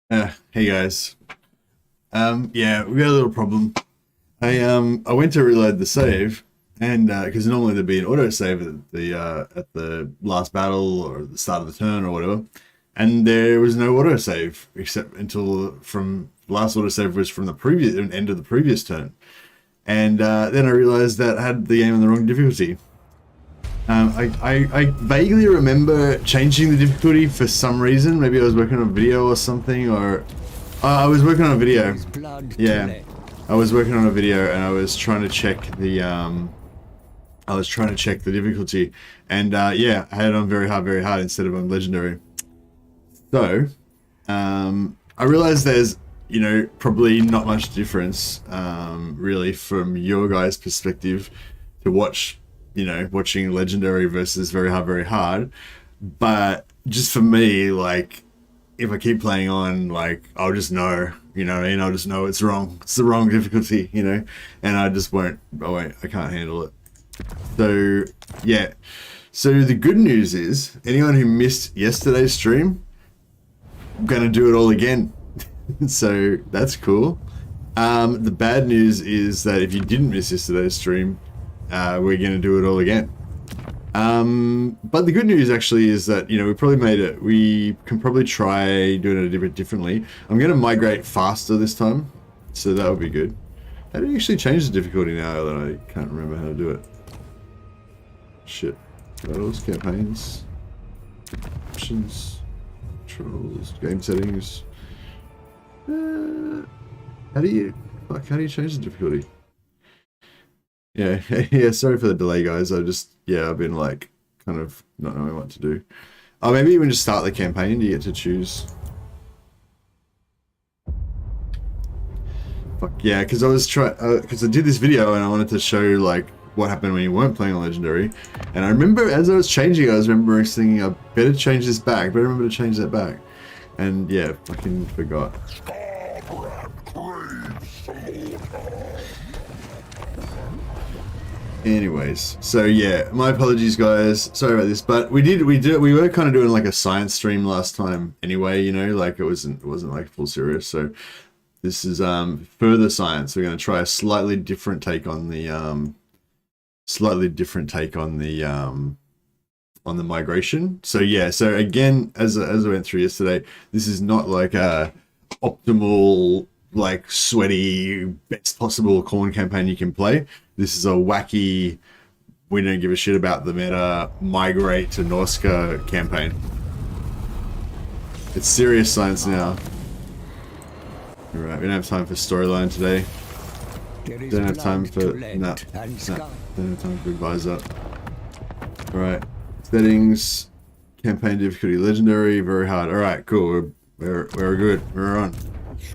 Hey guys. Yeah, we got a little problem. I went to reload the save, and because normally there'd be an auto save at the last battle or the start of the turn or whatever, and there was no auto save except until from last auto save was from the previous end of the previous turn, and then I realized that I had the game on the wrong difficulty. I vaguely remember changing the difficulty for some reason. Maybe I was working on a video or something, or I was working on a video. Yeah, I was working on a video and I was trying to check the difficulty, and yeah, I had it on very hard instead of on legendary. So, I realized there's probably not much difference really from your guys' perspective to watch. Watching legendary versus very hard, but just for me, like, if I keep playing on, like, I'll just know, I'll just know it's wrong. It's the wrong difficulty, and I just won't, I can't handle it. So, yeah. So the good news is, anyone who missed yesterday's stream, I'm gonna do it all again. So that's cool. The bad news is that if you didn't miss yesterday's stream, we're going to do it all again. But the good news actually is that, we probably made it. We can probably try doing it a bit differently. I'm going to migrate faster this time, so that would be good. How do you actually change the difficulty now that I can't remember how to do it? Shit. Battles, campaigns, options, controls, game settings. How do you change the difficulty? Yeah, yeah, sorry for the delay, guys. I've been like, kind of not knowing what to do. Oh, maybe even just start the campaign, you get to choose. Fuck, yeah, because I did this video and I wanted to show, like, what happened when you weren't playing on Legendary. And I remember, as I was changing, I was remembering thinking, I better change this back, better remember to change that back. And yeah, fucking forgot. Anyways, so yeah, my apologies, guys. Sorry about this, but we were kind of doing like a science stream last time anyway. Like it wasn't like full serious. So this is further science. We're going to try a slightly different take on the migration. So yeah, so again, as I went through yesterday, this is not like a optimal, like, sweaty, best possible Khorne campaign you can play. This is a wacky, we don't give a shit about the meta, migrate to Norska campaign. It's serious science now. Alright, we don't have time for storyline today. Don't have time for, don't have time for advisor. Alright, settings, campaign difficulty, legendary, very hard. Alright, cool, we're good, we're on.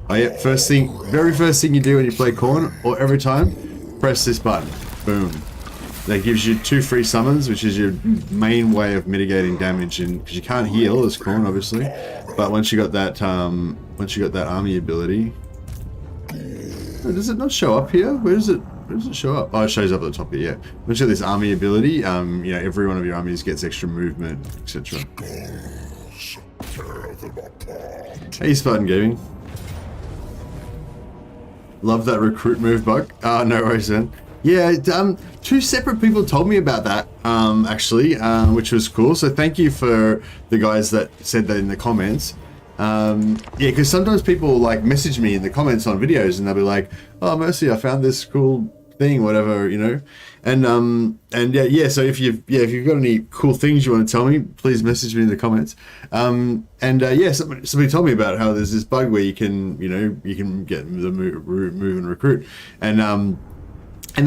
Oh yeah, very first thing you do when you play Khorne, or every time, press this button. Boom. That gives you 2 free summons, which is your main way of mitigating damage, because you can't heal as Khorne, obviously. But once you got that army ability, does it not show up here? Where does it show up? Oh, it shows up at the top here. Yeah. Once you got this army ability, every one of your armies gets extra movement, etc. Hey, Spartan Gaming. Love that recruit move, bug. No worries, man. Yeah, 2 separate people told me about that, actually, which was cool. So thank you for the guys that said that in the comments. Yeah, because sometimes people like message me in the comments on videos and they'll be like, "Oh, Mercy, I found this cool thing," whatever, And yeah. So if you've got any cool things you want to tell me, please message me in the comments. Yeah, somebody told me about how there's this bug where you can get the move and recruit, and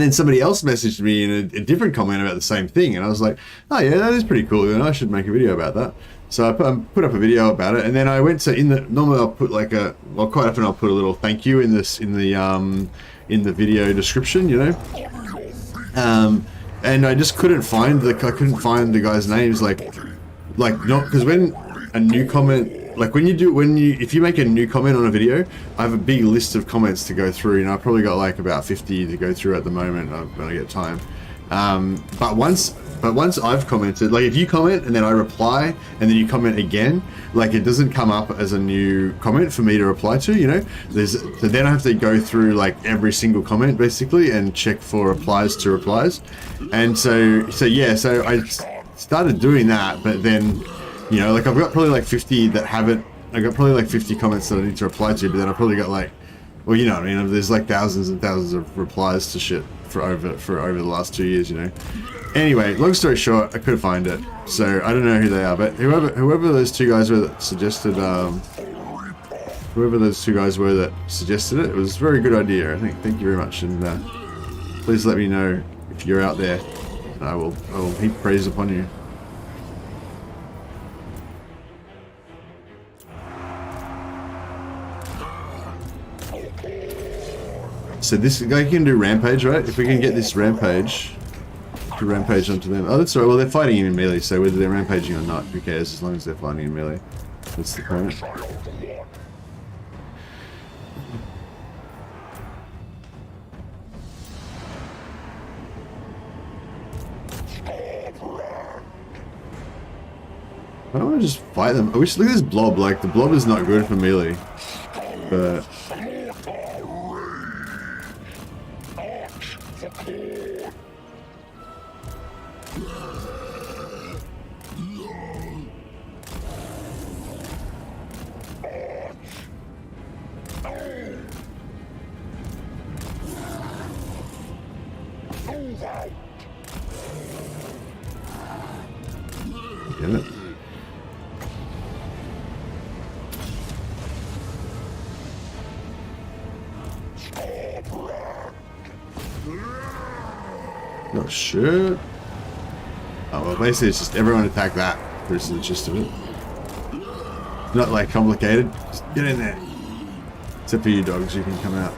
then somebody else messaged me in a different comment about the same thing, and I was like, oh yeah, that is pretty cool, and I should make a video about that. So I put up a video about it, and then I went to normally I'll put like quite often I'll put a little thank you in the video description, and I just couldn't find the guys' names, like not, because when a new comment, like if you make a new comment on a video, I have a big list of comments to go through, I've probably got like about 50 to go through at the moment when I get time. But once But once I've commented, like if you comment and then I reply and then you comment again, like it doesn't come up as a new comment for me to reply to, you know. So then I have to go through like every single comment basically and check for replies to replies. And so I started doing that, but then, you know, like I've got probably like 50 that haven't. I got probably like 50 comments that I need to reply to, but then I probably got like, well, you know what I mean. There's like thousands and thousands of replies to shit for over the last 2 years, you know. Anyway, long story short, I couldn't find it, so I don't know who they are. But whoever those two guys were that suggested, it, it was a very good idea. I think. Thank you very much, and please let me know if you're out there. I will heap praise upon you. So this guy can do rampage, right? If we can get this rampage to rampage onto them. Oh, that's right. Well, they're fighting him in melee, so whether they're rampaging or not, who cares? As long as they're fighting in melee, that's the point. I don't want to just fight them. I wish. Look at this blob. Like the blob is not good for melee, but. Get it? Oh shit. Oh well, basically it's just everyone attack that. This is the gist of it. Not like complicated. Just get in there. Except for you dogs, you can come out.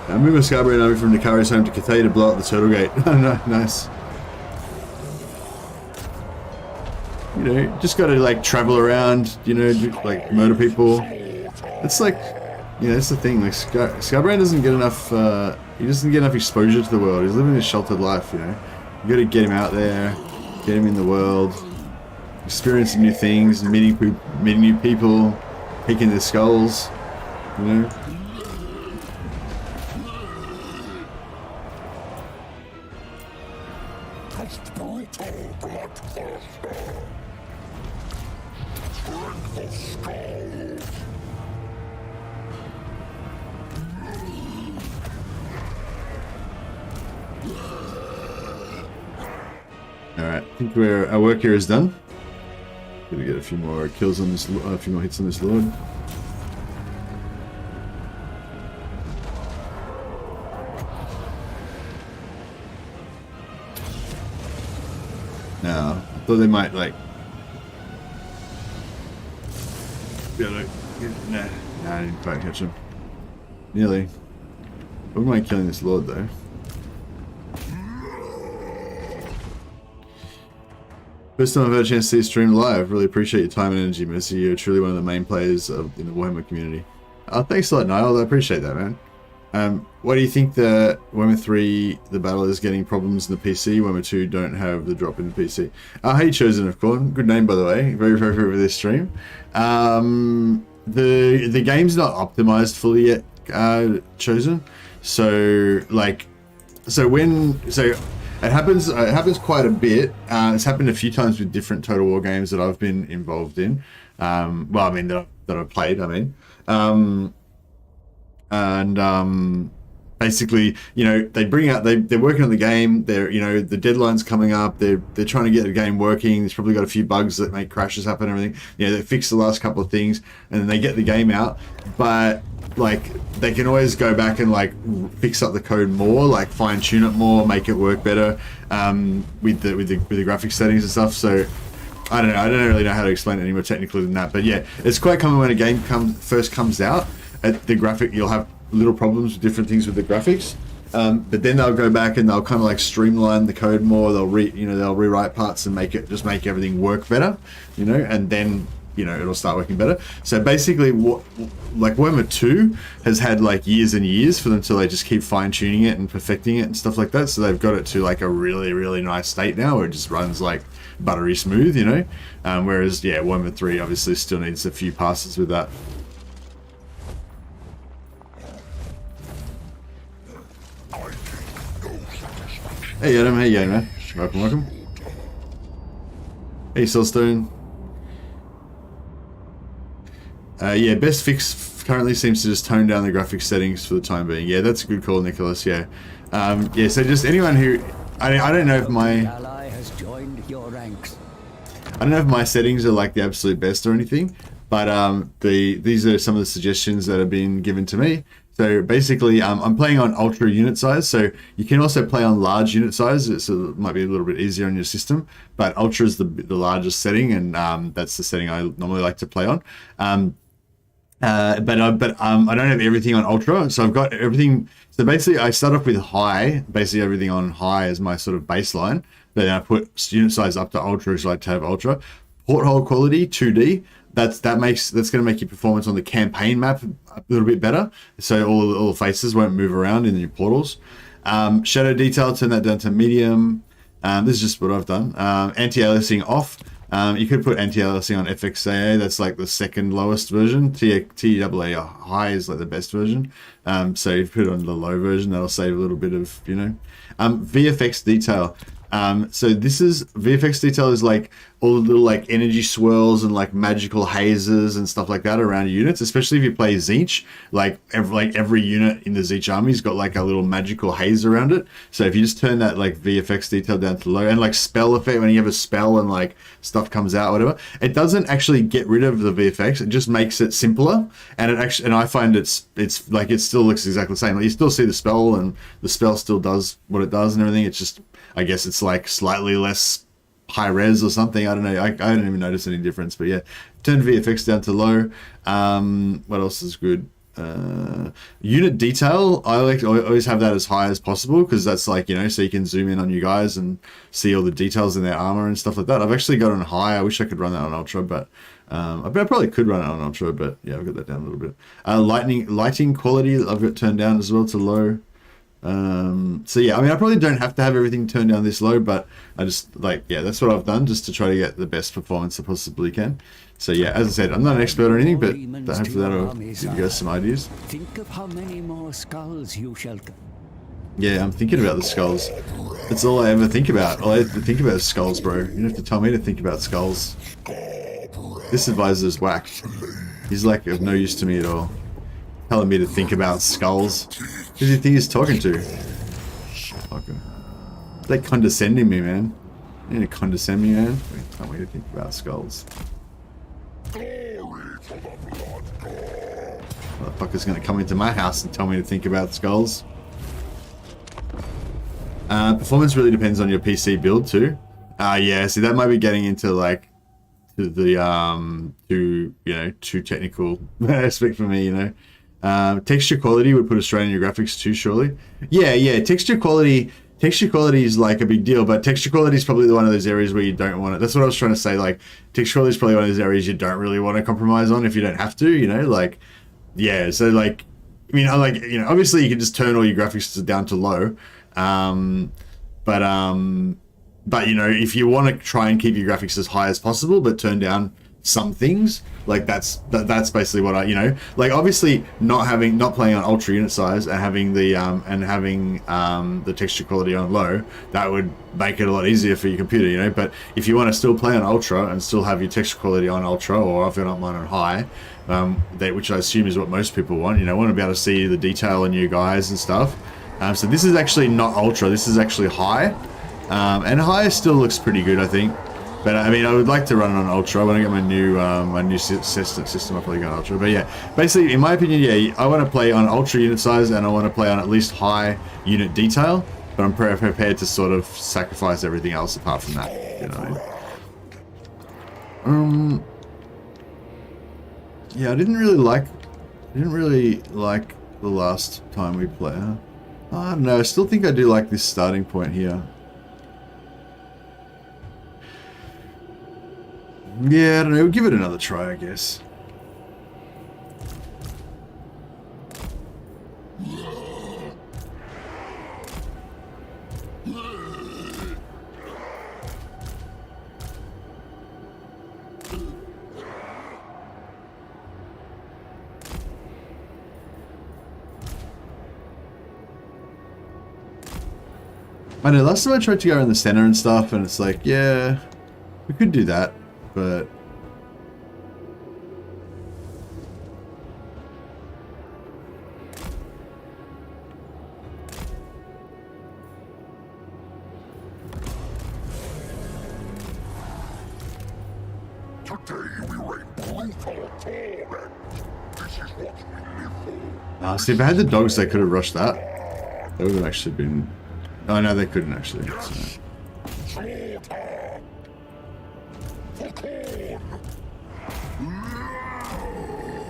I moved my Skarbrand army from Nikari's home to Cathay to blow up the Turtle Gate. No, nice. You know, just gotta like travel around, you know, like murder people. It's like, you know, that's the thing, like Skarbrand doesn't get enough, he doesn't get enough exposure to the world. He's living a sheltered life, you know. You gotta get him out there, get him in the world, experiencing new things, meeting new people, picking their skulls, you know. Alright, I think our work here is done. Gonna get a few more kills on this, a few more hits on this lord. Now, I thought they might like. Yeah, nah, I didn't quite catch him. Nearly. I wouldn't mind killing this lord though. First time I've had a chance to see you stream live. Really appreciate your time and energy, Mercy. You're truly one of the main players in the Warhammer community. Thanks a lot, Niall. I appreciate that, man. Why do you think the Warhammer 3, the battle is getting problems in the PC? Warhammer 2 don't have the drop in the PC. Hey, Chosen of Khorne. Good name, by the way. Very, very favorite with this stream. The game's not optimized fully yet, Chosen. So, like, It happens quite a bit. It's happened a few times with different Total War games that I've been involved in. Well, I mean that I've played. I mean, basically, you know, they're working on the game. The deadline's coming up. They're trying to get the game working. There's probably got a few bugs that make crashes happen and everything. You know, they fix the last couple of things and then they get the game out. But like, they can always go back and like fix up the code more, like fine tune it more, make it work better with the graphics settings and stuff. So I don't know. I don't really know how to explain it any more technically than that. But yeah, it's quite common when a game first comes out. At the graphic, you'll have little problems with different things with the graphics, but then they'll go back and they'll kind of like streamline the code more. They'll rewrite parts and make everything work better, you know, and then, you know, it'll start working better. So basically, like Warhammer 2 has had like years and years for them to like just keep fine tuning it and perfecting it and stuff like that. So they've got it to like a really, really nice state now where it just runs like buttery smooth, you know. Whereas yeah, Warhammer 3 obviously still needs a few passes with that. Hey Adam, how you going, man? Welcome. Hey Soulstone. Yeah, best fix currently seems to just tone down the graphics settings for the time being. Yeah, that's a good call, Nicholas. Yeah, yeah. So just anyone who, I don't know if my ally has joined your ranks. I don't know if my settings are like the absolute best or anything, but these are some of the suggestions that have been given to me. So basically, I'm playing on ultra unit size. So you can also play on large unit size. So it might be a little bit easier on your system. But ultra is the largest setting, and that's the setting I normally like to play on. But I don't have everything on ultra. So I've got everything. So basically, I start off with high. Basically, everything on high is my sort of baseline. But then I put unit size up to ultra, so I like to have ultra. Porthole quality 2D. That's going to make your performance on the campaign map a little bit better. So all the faces won't move around in your portals. Shadow detail, turn that down to medium. This is just what I've done. Anti-aliasing off. You could put anti-aliasing on FXAA. That's like the second lowest version. TAA high is like the best version. So if you put it on the low version, that'll save a little bit of, you know. VFX detail. So this is Vfx Detail is like all the little like energy swirls and like magical hazes and stuff like that around units, especially if you play Tzeentch. Like every unit in the Tzeentch army's got like a little magical haze around it. So if you just turn that like Vfx Detail down to low, and like spell effect, when you have a spell and like stuff comes out, whatever, it doesn't actually get rid of the VFX. It just makes it simpler, and I find it's like it still looks exactly the same. Like you still see the spell, and the spell still does what it does and everything. It's just, I guess it's like slightly less high res or something. I don't know. I didn't even notice any difference. But yeah, turn VFX down to low. What else is good? Unit detail. I always have that as high as possible because that's like, you know, so you can zoom in on you guys and see all the details in their armor and stuff like that. I've actually got it on high. I wish I could run that on ultra, but I probably could run it on ultra. But yeah, I've got that down a little bit. Lighting quality, I've got turned down as well to low. So yeah, I mean, I probably don't have to have everything turned down this low, but I just like, yeah, that's what I've done just to try to get the best performance I possibly can. So yeah, as I said, I'm not an expert or anything, but hopefully that'll give you guys some ideas. Think of how many more skulls you shall. Yeah, I'm thinking about the skulls. That's all I ever think about. All I ever think about is skulls, bro. You don't have to tell me to think about skulls. This advisor's whack. He's like of no use to me at all. Telling me to think about skulls. Who do you think he's talking to? Fucker. They're condescending me, man. You need to condescend me, man. Tell me to think about skulls. Motherfucker's gonna come into my house and tell me to think about skulls. Performance really depends on your PC build too. Yeah, see that might be getting into like too technical aspect for me, you know. Texture quality would put a strain on your graphics too, surely. Yeah, texture quality is like a big deal, but texture quality is probably one of those areas where you don't want it. That's what I was trying to say. Like, texture quality is probably one of those areas you don't really want to compromise on if you don't have to, you know. Like, yeah, so like, I mean, obviously you can just turn all your graphics down to low, but you know, if you want to try and keep your graphics as high as possible, but turn down some things. Like that's basically what I, you know, like obviously not playing on ultra unit size and having the texture quality on low, that would make it a lot easier for your computer, you know. But if you want to still play on ultra and still have your texture quality on ultra, or if you're not mine on high, which I assume is what most people want, you know, want to be able to see the detail on your guys and stuff. So this is actually not ultra, this is actually high, and high still looks pretty good, I think. But I mean, I would like to run it on ultra. When I get my new system, I'll probably go on ultra. But yeah, basically, in my opinion, yeah, I want to play on ultra unit size, and I want to play on at least high unit detail. But I'm prepared to sort of sacrifice everything else apart from that. You know. Yeah, I didn't really like the last time we played. Huh? I don't know. I still think I do like this starting point here. Yeah, I don't know. We'll give it another try, I guess. I know, last time I tried to go in the center and stuff, and it's like, yeah, we could do that. But today we rain brutal torment. This is what we live for. see, if I had the dogs, they could have rushed that. That would have actually been. Oh no, they couldn't actually. So.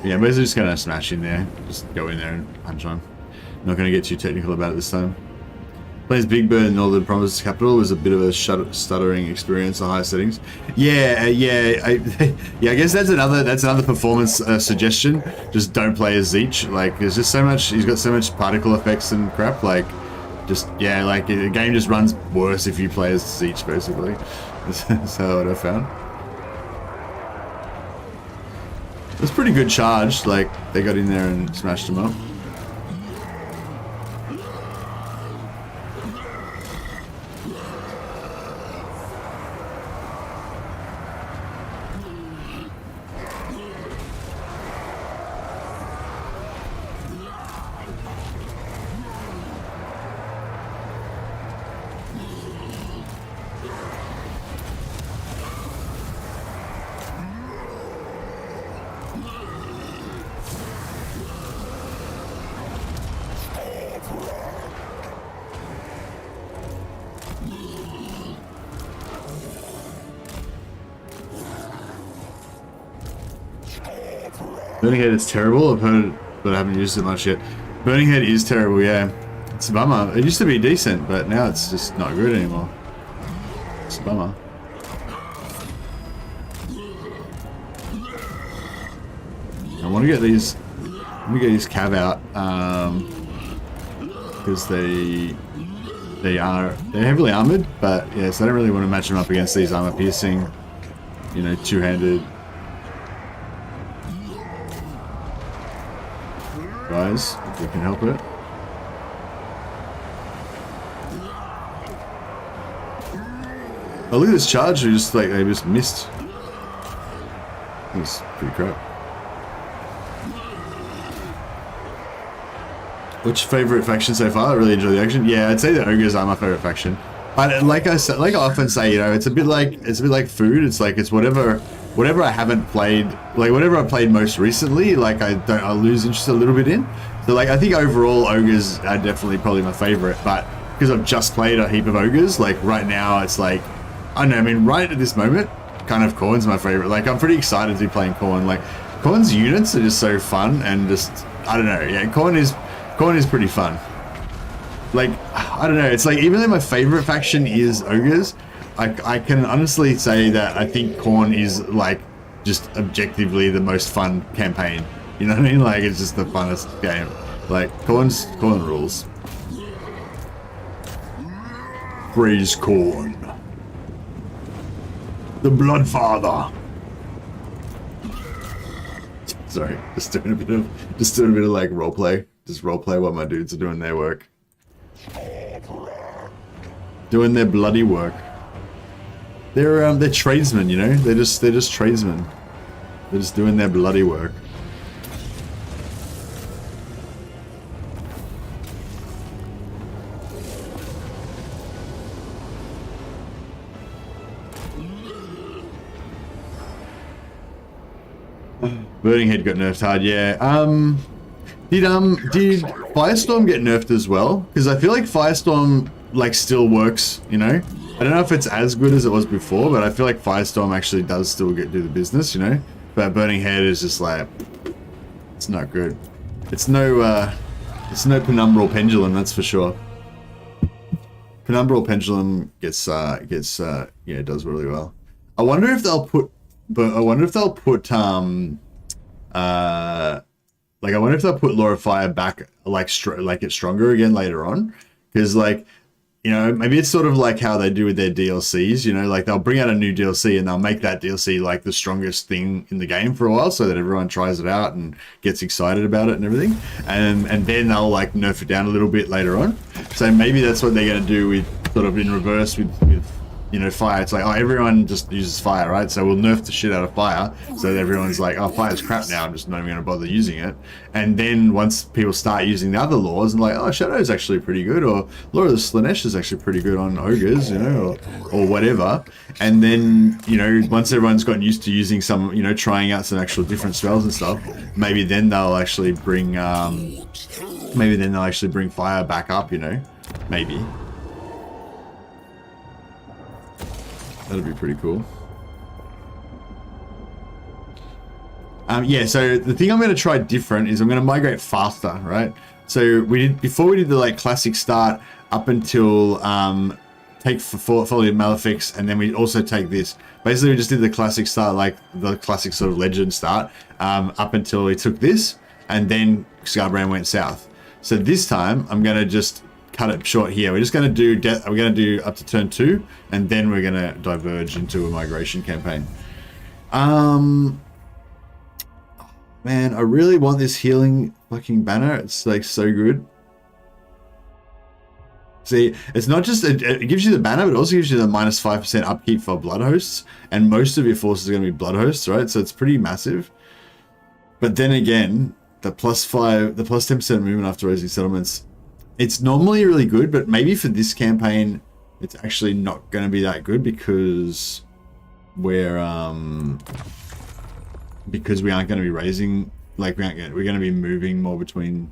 Yeah, I'm basically just gonna smash in there. Just go in there and punch on. Not gonna get too technical about it this time. Plays Big Bird in Northern Provinces Capital was a bit of a stuttering experience on high settings. Yeah, I guess that's another performance suggestion. Just don't play as Zeech. Like, there's just so much. He's got so much particle effects and crap. Like, just yeah, like the game just runs worse if you play as Zeech. Basically, that's what I found. It was pretty good charge. Like, they got in there and smashed him up. Burning Head is terrible. I've heard it, but I haven't used it much yet. Burning Head is terrible, yeah. It's a bummer. It used to be decent, but now it's just not good anymore. It's a bummer. I want to get these. Let me get these cav out because they're heavily armored, but yes, I don't really want to match them up against these armor piercing, you know, two-handed guys, if we can help it. Oh, look at this charge, they just missed. That's pretty crap. Which favorite faction so far? I really enjoy the action. Yeah, I'd say the ogres are my favorite faction. But like I often say, you know, it's a bit like food. It's like it's whatever I haven't played, like whatever I played most recently, like I lose interest a little bit in. So like I think overall ogres are definitely probably my favorite, but because I've just played a heap of ogres, like right now it's like, I don't know, I mean right at this moment, kind of Khorne's my favorite. Like I'm pretty excited to be playing Khorne. Like Khorne's units are just so fun and just, I don't know, yeah, Khorne is pretty fun. Like, I don't know, it's like even though my favorite faction is ogres, I can honestly say that I think Khorne is like just objectively the most fun campaign. You know what I mean? Like it's just the funnest game. Like Khorne rules. Praise Khorne, the Bloodfather. Sorry, just doing a bit of like roleplay. Just roleplay while my dudes are doing their work. Doing their bloody work. They're tradesmen, you know? They're just tradesmen. They're just doing their bloody work. Burning Head got nerfed hard, yeah. Did Firestorm get nerfed as well? Because I feel like Firestorm like still works, you know? I don't know if it's as good as it was before, but I feel like Firestorm actually does still do the business, you know? But Burning Head is just like, it's not good. It's no Penumbral Pendulum, that's for sure. Penumbral Pendulum yeah, it does really well. I wonder if they'll put like I wonder if they'll put Law of Fire back like it's stronger again later on, because like, you know, maybe it's sort of like how they do with their DLCs, you know, like they'll bring out a new DLC and they'll make that DLC like the strongest thing in the game for a while so that everyone tries it out and gets excited about it and everything, and then they'll like nerf it down a little bit later on. So maybe that's what they're going to do with sort of in reverse with you know, fire. It's like, oh, everyone just uses fire, right? So we'll nerf the shit out of fire so that everyone's like, oh, fire's crap now, I'm just not even going to bother using it. And then once people start using the other laws and like, oh, Shadow's actually pretty good, or Law of the Slanesh is actually pretty good on ogres, you know, or whatever. And then, you know, once everyone's gotten used to using some, you know, trying out some actual different spells and stuff, maybe then they'll actually bring fire back up, you know, maybe. That'd be pretty cool. Yeah, so the thing I'm going to try different is I'm going to migrate faster, right? So before we did the like classic start up until take follow the Malefics, and then we also take this. Basically, we just did the classic start, like the classic sort of legend start, up until we took this, and then Skarbrand went south. So this time I'm going to just cut it short here. We're just going to do we're going to do up to turn 2, and then we're going to diverge into a migration campaign. Man, I really want this healing fucking banner. It's like so good. See, it's not just it gives you the banner, but it also gives you the -5% upkeep for blood hosts, and most of your forces are going to be blood hosts, right? So it's pretty massive. But then again, the +10% movement after raising settlements, it's normally really good, but maybe for this campaign, it's actually not going to be that good because we aren't going to be raising, like we're going to be moving more between.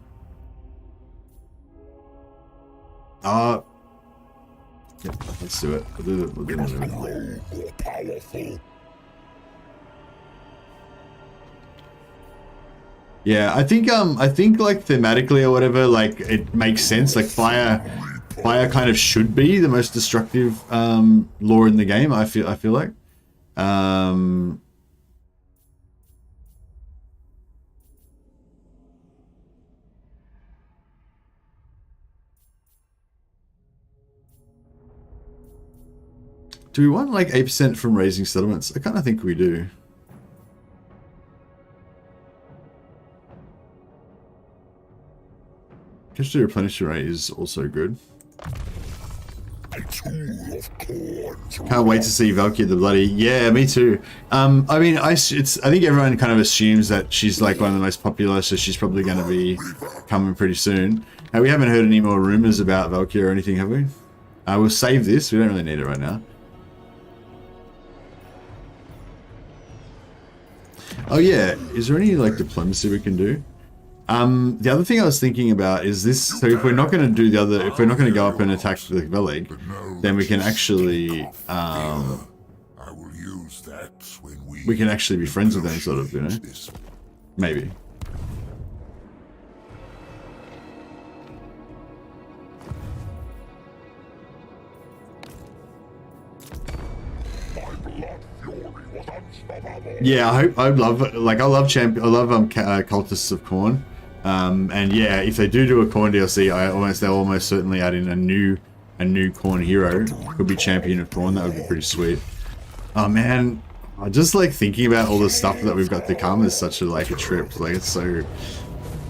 Yeah, let's do it. We'll do it. Yeah, I think like thematically or whatever, like it makes sense. Like fire kind of should be the most destructive law in the game. I feel like. Do we want like 8% from raising settlements? I kind of think we do. Casualty replenishment rate is also good. Can't wait to see Valkyrie the Bloody. Yeah, me too. I mean, I think everyone kind of assumes that she's like one of the most popular, so she's probably going to be coming pretty soon. We haven't heard any more rumors about Valkyrie or anything, have we? We'll save this. We don't really need it right now. Oh yeah, is there any like diplomacy we can do? The other thing I was thinking about is this. So if we're not going to do if we're not going to go up and attack the Veleg, then we can actually, we can actually be friends with them, sort of, you know? Maybe. Yeah, I love cultists of Khorne, and yeah, if they do a Khorne DLC, they'll almost certainly add in a new Khorne hero. Could be champion of Khorne. That would be pretty sweet. Oh man, I just like thinking about all the stuff that we've got to come is such a like a trip. Like it's so,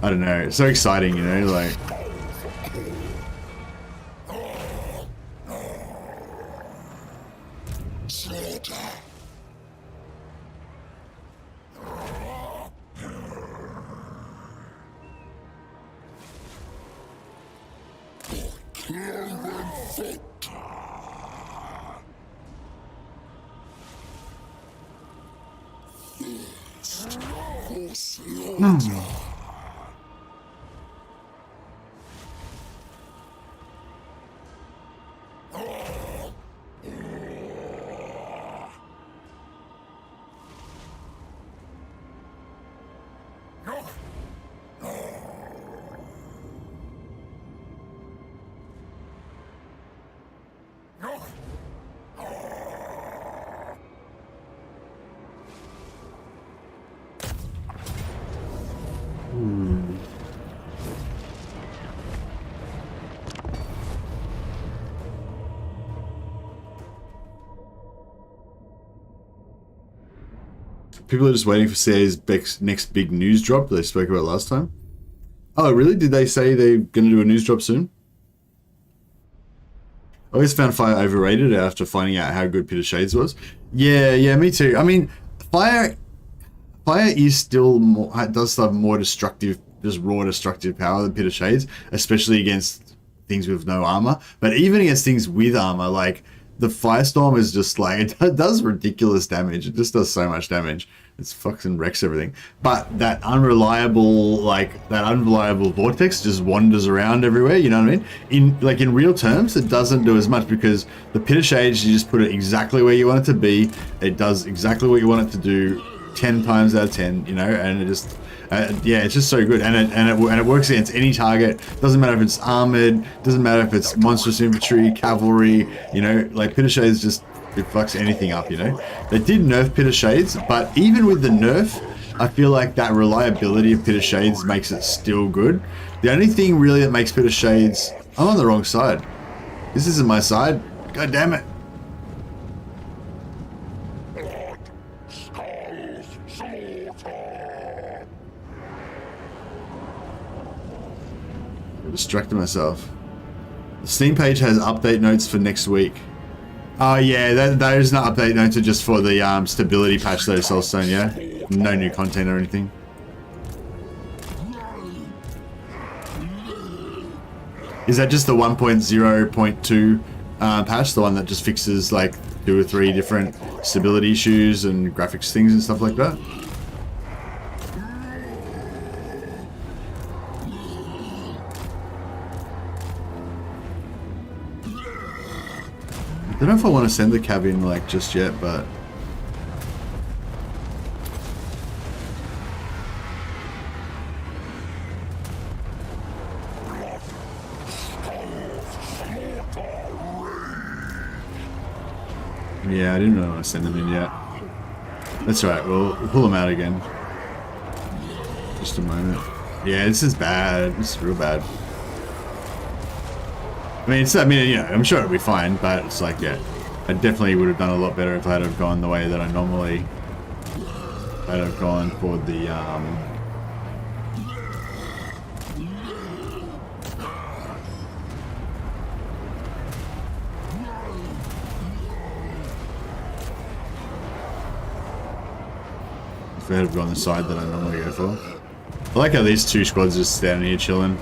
I don't know, it's so exciting, you know, like. People are just waiting for CA's next big news drop that they spoke about last time. Oh, really? Did they say they're going to do a news drop soon? I always found Fire overrated after finding out how good Pit of Shades was. Yeah, me too. I mean, Fire is still more, does have more destructive, just raw destructive power than Pit of Shades, especially against things with no armor. But even against things with armor, like the Firestorm is just like, it does ridiculous damage. It just does so much damage. It's fucking wrecks everything. But that unreliable vortex just wanders around everywhere, you know what I mean? In real terms, it doesn't do as much because the Pit of Shades, you just put it exactly where you want it to be. It does exactly what you want it to do 10 times out of 10, you know, and it just, yeah, it's just so good. And it works against any target. Doesn't matter if it's armored, doesn't matter if it's monstrous infantry, cavalry, you know, like Pit of Shades just, it fucks anything up, you know. They did nerf Pit of Shades, but even with the nerf, I feel like that reliability of Pit of Shades makes it still good. The only thing really that makes Pit of Shades... I'm on the wrong side. This isn't my side. God damn it. I distracted myself. The Steam page has update notes for next week. Oh yeah, those not update notes are just for the stability patch though, Soulstone, yeah? No new content or anything. Is that just the 1.0.2 patch, the one that just fixes like 2 or 3 different stability issues and graphics things and stuff like that? I don't know if I want to send the cabin like just yet, but yeah, I didn't really want to send them in yet. That's right, we'll pull them out again. Just a moment. Yeah, this is bad. This is real bad. I mean, you know, I'm sure it'll be fine, but it's like, yeah, I definitely would have done a lot better if I had have gone the way that I normally, I'd have gone for the, if I had have gone the side that I normally go for. I like how these 2 squads just standing here chilling.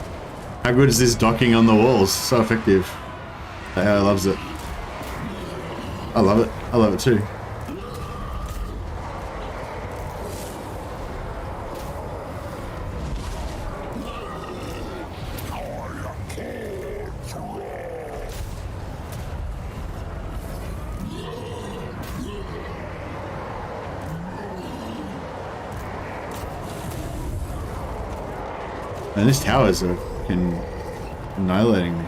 How good is this docking on the walls? So effective. AI loves it. I love it. I love it too. And this tower's fucking annihilating me.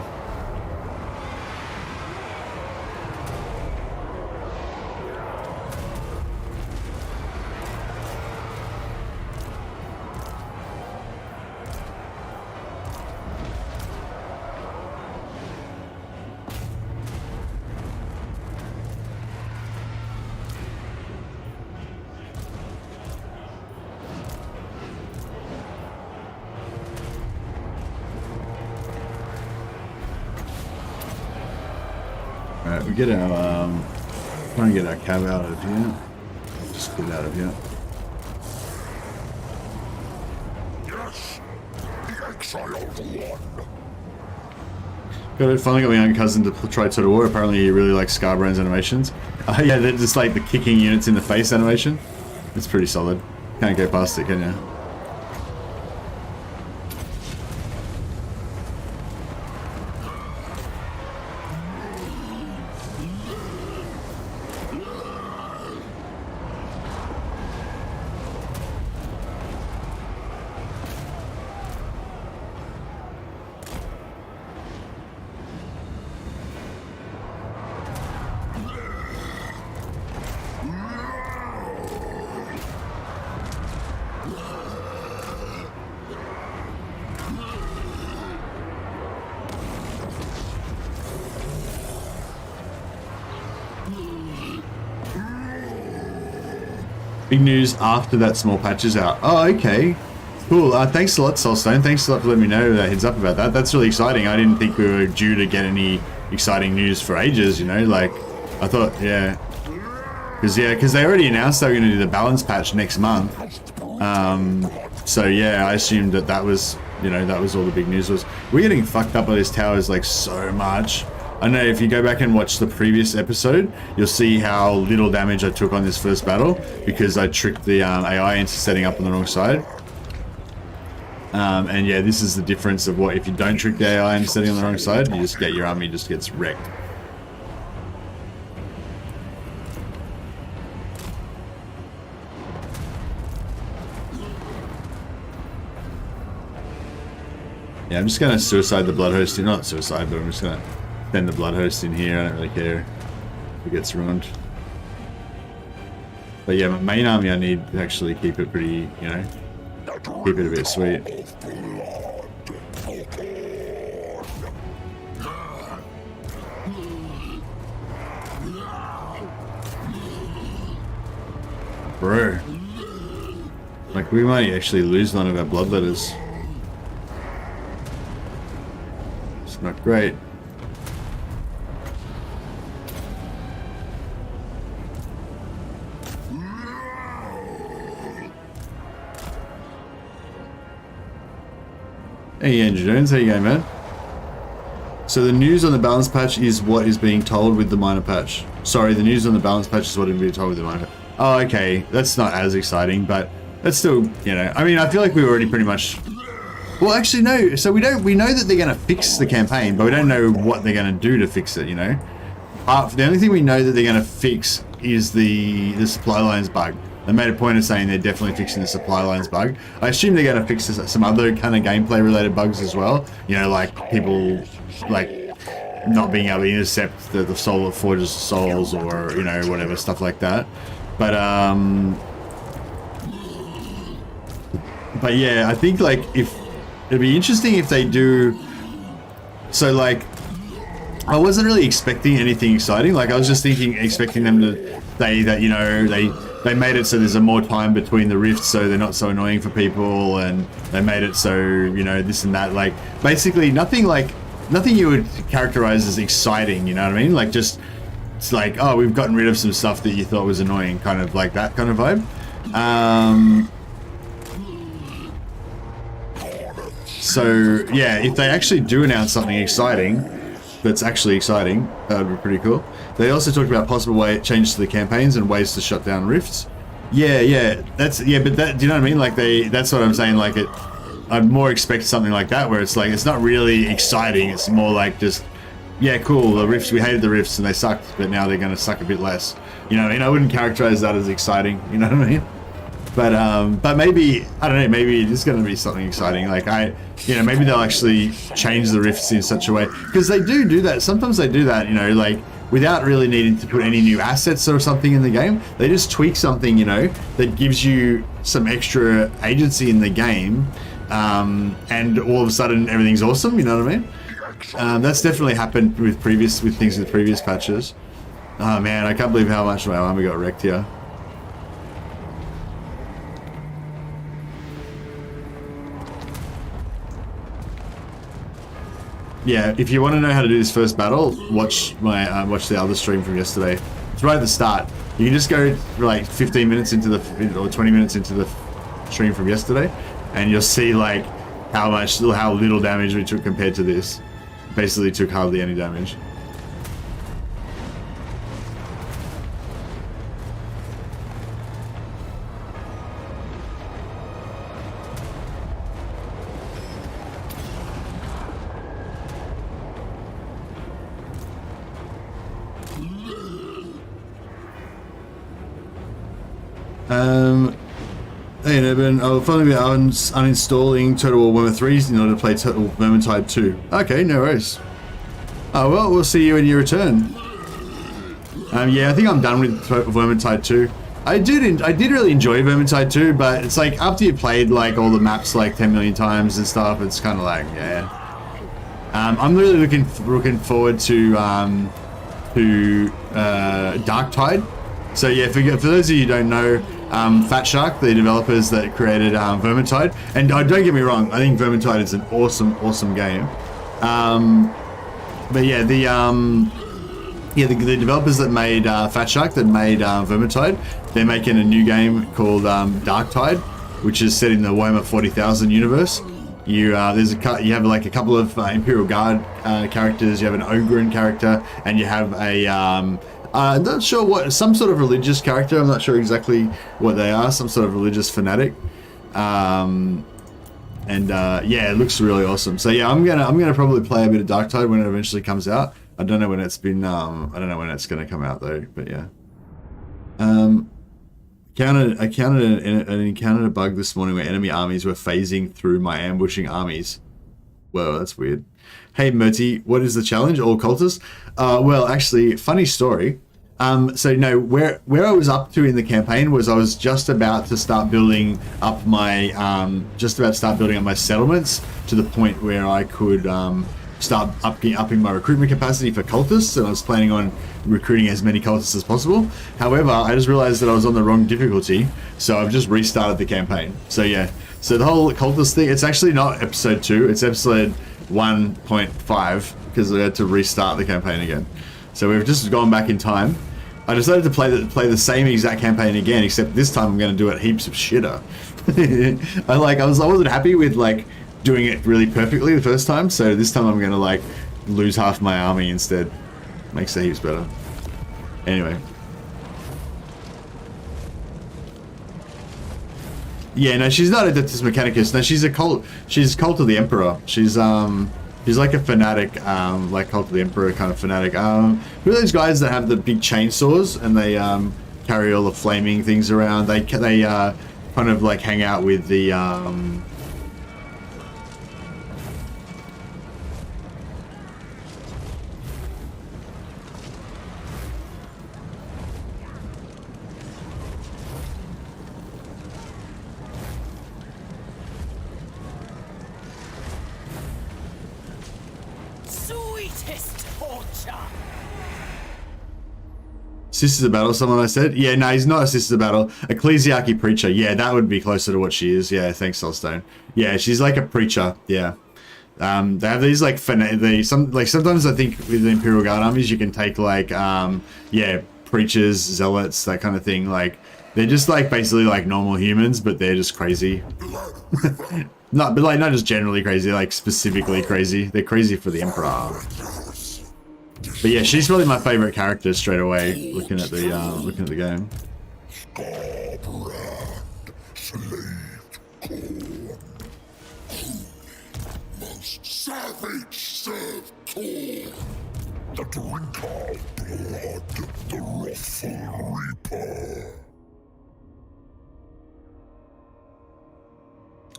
Alright, we get our, try and get our cab out of here. Just get out of here. Yes, the exiled one. Finally got my young cousin to try Total War. Apparently he really likes Skarbrand's animations. Yeah, they're just like the kicking units in the face animation. It's pretty solid. Can't go past it, can you? Big news after that small patch is out. Oh, okay. Cool. Thanks a lot, Soulstone. Thanks a lot for letting me know that heads up about that. That's really exciting. I didn't think we were due to get any exciting news for ages, you know? Like, I thought, yeah. Because they already announced they were going to do the balance patch next month. So, yeah, I assumed that was, you know, that was all the big news was. We're getting fucked up by these towers, like, so much. I know if you go back and watch the previous episode, you'll see how little damage I took on this first battle because I tricked the AI into setting up on the wrong side. And yeah, this is the difference of what if you don't trick the AI into setting on the wrong side, you just get your army just gets wrecked. Yeah, I'm just gonna suicide the blood host. Not suicide, but I'm just gonna send the blood host in here. I don't really care if it gets ruined. But yeah, my main army I need to actually keep it pretty, you know, keep it a bit sweet. Bro. Like, we might actually lose one of our bloodletters. It's not great. Hey Andrew Jones, how you going, man? So the news on the balance patch is what is being told with the minor patch. Sorry, the news on the balance patch is what is being told with the minor patch. Oh, okay. That's not as exciting, but that's still, you know, I mean, I feel like we already pretty much... Well, actually, no. So we know that they're going to fix the campaign, but we don't know what they're going to do to fix it, you know? The only thing we know that they're going to fix is the supply lines bug. They made a point of saying they're definitely fixing the supply lines bug. I assume they're going to fix some other kind of gameplay related bugs as well. You know, like people like not being able to intercept the soul of Forges of Souls or, you know, whatever, stuff like that. But yeah, I think like if it'd be interesting if they do. So like, I wasn't really expecting anything exciting. Like I was just expecting them to say that, you know, they made it so there's a more time between the rifts so they're not so annoying for people, and they made it so, you know, this and that. Like basically nothing you would characterize as exciting, you know what I mean? Like just, it's like, oh, we've gotten rid of some stuff that you thought was annoying, kind of like that kind of vibe. So yeah, if they actually do announce something exciting, that's actually exciting, that would be pretty cool. They also talked about possible changes to the campaigns and ways to shut down rifts. Yeah, but do you know what I mean? Like that's what I'm saying. Like I'd more expect something like that, where it's like it's not really exciting. It's more like just, yeah, cool. The rifts, we hated the rifts and they sucked, but now they're going to suck a bit less. You know what I mean? I wouldn't characterize that as exciting. You know what I mean? But maybe, I don't know, maybe it is going to be something exciting. Like maybe they'll actually change the rifts in such a way, because they do that. Sometimes they do that, you know, like without really needing to put any new assets or something in the game. They just tweak something, you know, that gives you some extra agency in the game, and all of a sudden everything's awesome. You know what I mean? That's definitely happened with things with previous patches. Oh man, I can't believe how much my army got wrecked here. yeah, if you want to know how to do this first battle, watch my watch the other stream from yesterday. It's right at the start. You can just go like 15 minutes into the or 20 minutes into the stream from yesterday, and you'll see like how little damage we took compared to this. Basically, took hardly any damage. Hey Nebin, I'll finally be uninstalling Total War Warhammer 3 in order to play Total Vermintide 2. Okay, no worries. Oh well, we'll see you when you return. Yeah, I think I'm done with Vermintide 2. I did really enjoy Vermintide 2, but it's like after you played like all the maps like 10 million times and stuff, it's kind of like, yeah. I'm really looking forward to Dark Tide. So yeah, for those of you who don't know, Fat Shark, the developers that created Vermintide, and don't get me wrong, I think Vermintide is an awesome game. But yeah, the developers that made Fat Shark, that made Vermintide, they're making a new game called Dark Tide, which is set in the Warhammer 40,000 universe. You have like a couple of Imperial Guard characters. You have an Ogren character, and you have a I'm not sure what, some sort of religious character. I'm not sure exactly what they are. Some sort of religious fanatic. Yeah, it looks really awesome. So yeah, I'm gonna probably play a bit of Darktide when it eventually comes out. I don't know when it's been. I don't know when it's gonna come out though. But yeah. I encountered a bug this morning where enemy armies were phasing through my ambushing armies. Whoa, that's weird. Hey Murty, what is the challenge? All cultists? Well, actually, funny story. So no, where I was up to in the campaign was I was just about to start building up my settlements to the point where I could start upping my recruitment capacity for cultists, and I was planning on recruiting as many cultists as possible. However, I just realized that I was on the wrong difficulty, so I've just restarted the campaign. So yeah, so the whole cultist thing, it's actually not episode 2, it's episode 1.5, because I had to restart the campaign again. So we've just gone back in time. I decided to play the same exact campaign again, except this time I'm going to do it heaps of shitter. I wasn't happy with like doing it really perfectly the first time, so this time I'm going to like lose half my army instead. Makes it heaps better. Anyway. Yeah, no, she's not Adeptus Mechanicus. No, she's Cult of the Emperor. She's like a fanatic, like Cult of the Emperor kind of fanatic. Who are those guys that have the big chainsaws and they carry all the flaming things around? They kind of like hang out with the Sisters of Battle, someone I said? Yeah, no, he's not a Sisters of Battle. Ecclesiarchy Preacher. Yeah, that would be closer to what she is. Yeah, thanks, Solstone. Yeah, she's like a preacher. Yeah. They have these like sometimes I think with the Imperial Guard armies you can take like yeah, preachers, zealots, that kind of thing. Like they're just like basically like normal humans, but they're just crazy. Not just generally crazy, like specifically crazy. They're crazy for the Emperor. But yeah, she's probably my favorite character straight away. Looking at the game. Skarbrand, slave Khorne. Most savage serve Khorne. The drinker of blood, the wrathful reaper.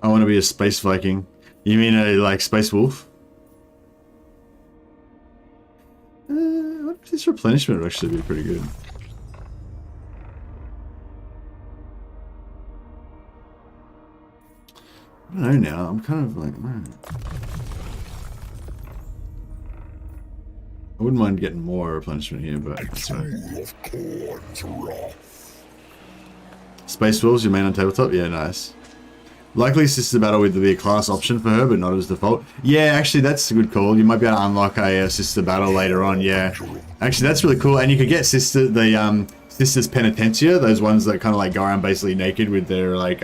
I want to be a space Viking. You mean a like space wolf? This replenishment would actually be pretty good. I don't know now. I'm kind of like, I wouldn't mind getting more replenishment here, but Space Wolves, you mean on tabletop? Yeah, nice. Likely sister battle with the class option for her, but not as default. Yeah, actually, that's a good call. You might be able to unlock a sister battle later on. Yeah, actually, that's really cool. And you could get sisters penitentia, those ones that kind of like go around basically naked with their like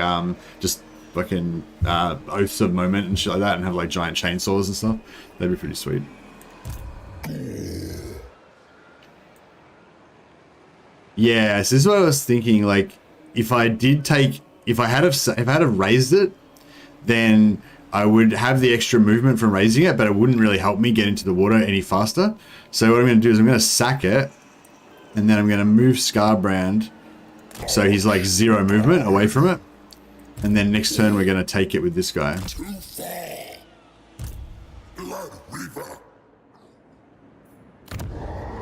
just fucking oaths of moment and shit like that, and have like giant chainsaws and stuff. That'd be pretty sweet. Yeah, so this is what I was thinking. Like, if I had have raised it, then I would have the extra movement from raising it, but it wouldn't really help me get into the water any faster. So what I'm going to do is I'm going to sack it, and then I'm going to move Skarbrand so he's like 0 movement away from it. And then next turn we're going to take it with this guy.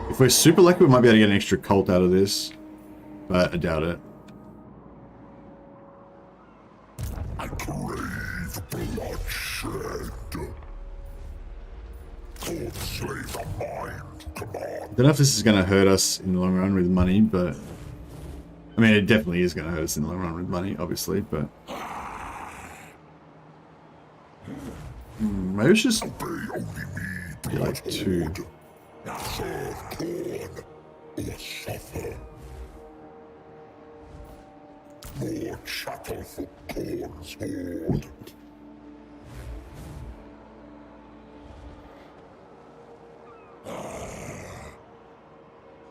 If we're super lucky, we might be able to get an extra cult out of this, but I doubt it. I crave bloodshed. God slay the mind command. Don't know if this is going to hurt us in the long run with money, but I mean, it definitely is going to hurt us in the long run with money, obviously, but maybe it's just be like 2. Serve Khorne or suffer. More chattel for Khorne's horde.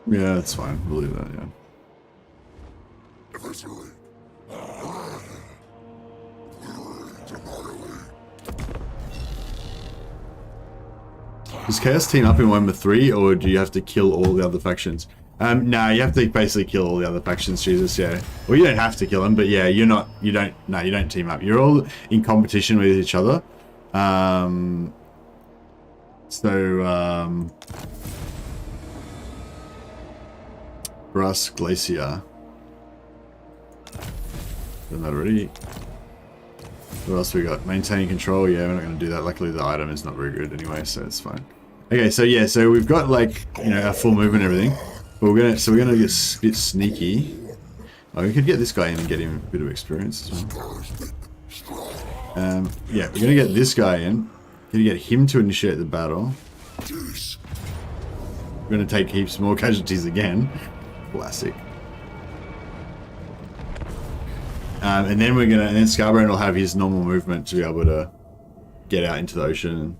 Yeah, that's fine. We'll do that, yeah. Eviscerate. Does Chaos team up in Warhammer 3, or do you have to kill all the other factions? No, you have to basically kill all the other factions, Jesus, yeah. Well, you don't have to kill them, but yeah, you don't team up. You're all in competition with each other. Brass Glacier. Done that already. What else we got? Maintaining control. Yeah, we're not going to do that. Luckily, the item is not very good anyway, so it's fine. Okay, so yeah, so we've got like, you know, our full movement and everything. But we're gonna get a bit sneaky. Oh, we could get this guy in and get him a bit of experience as well. Yeah, we're gonna get this guy in. Gonna get him to initiate the battle. We're gonna take heaps more casualties again. Classic. And then Skarbrand will have his normal movement to be able to get out into the ocean.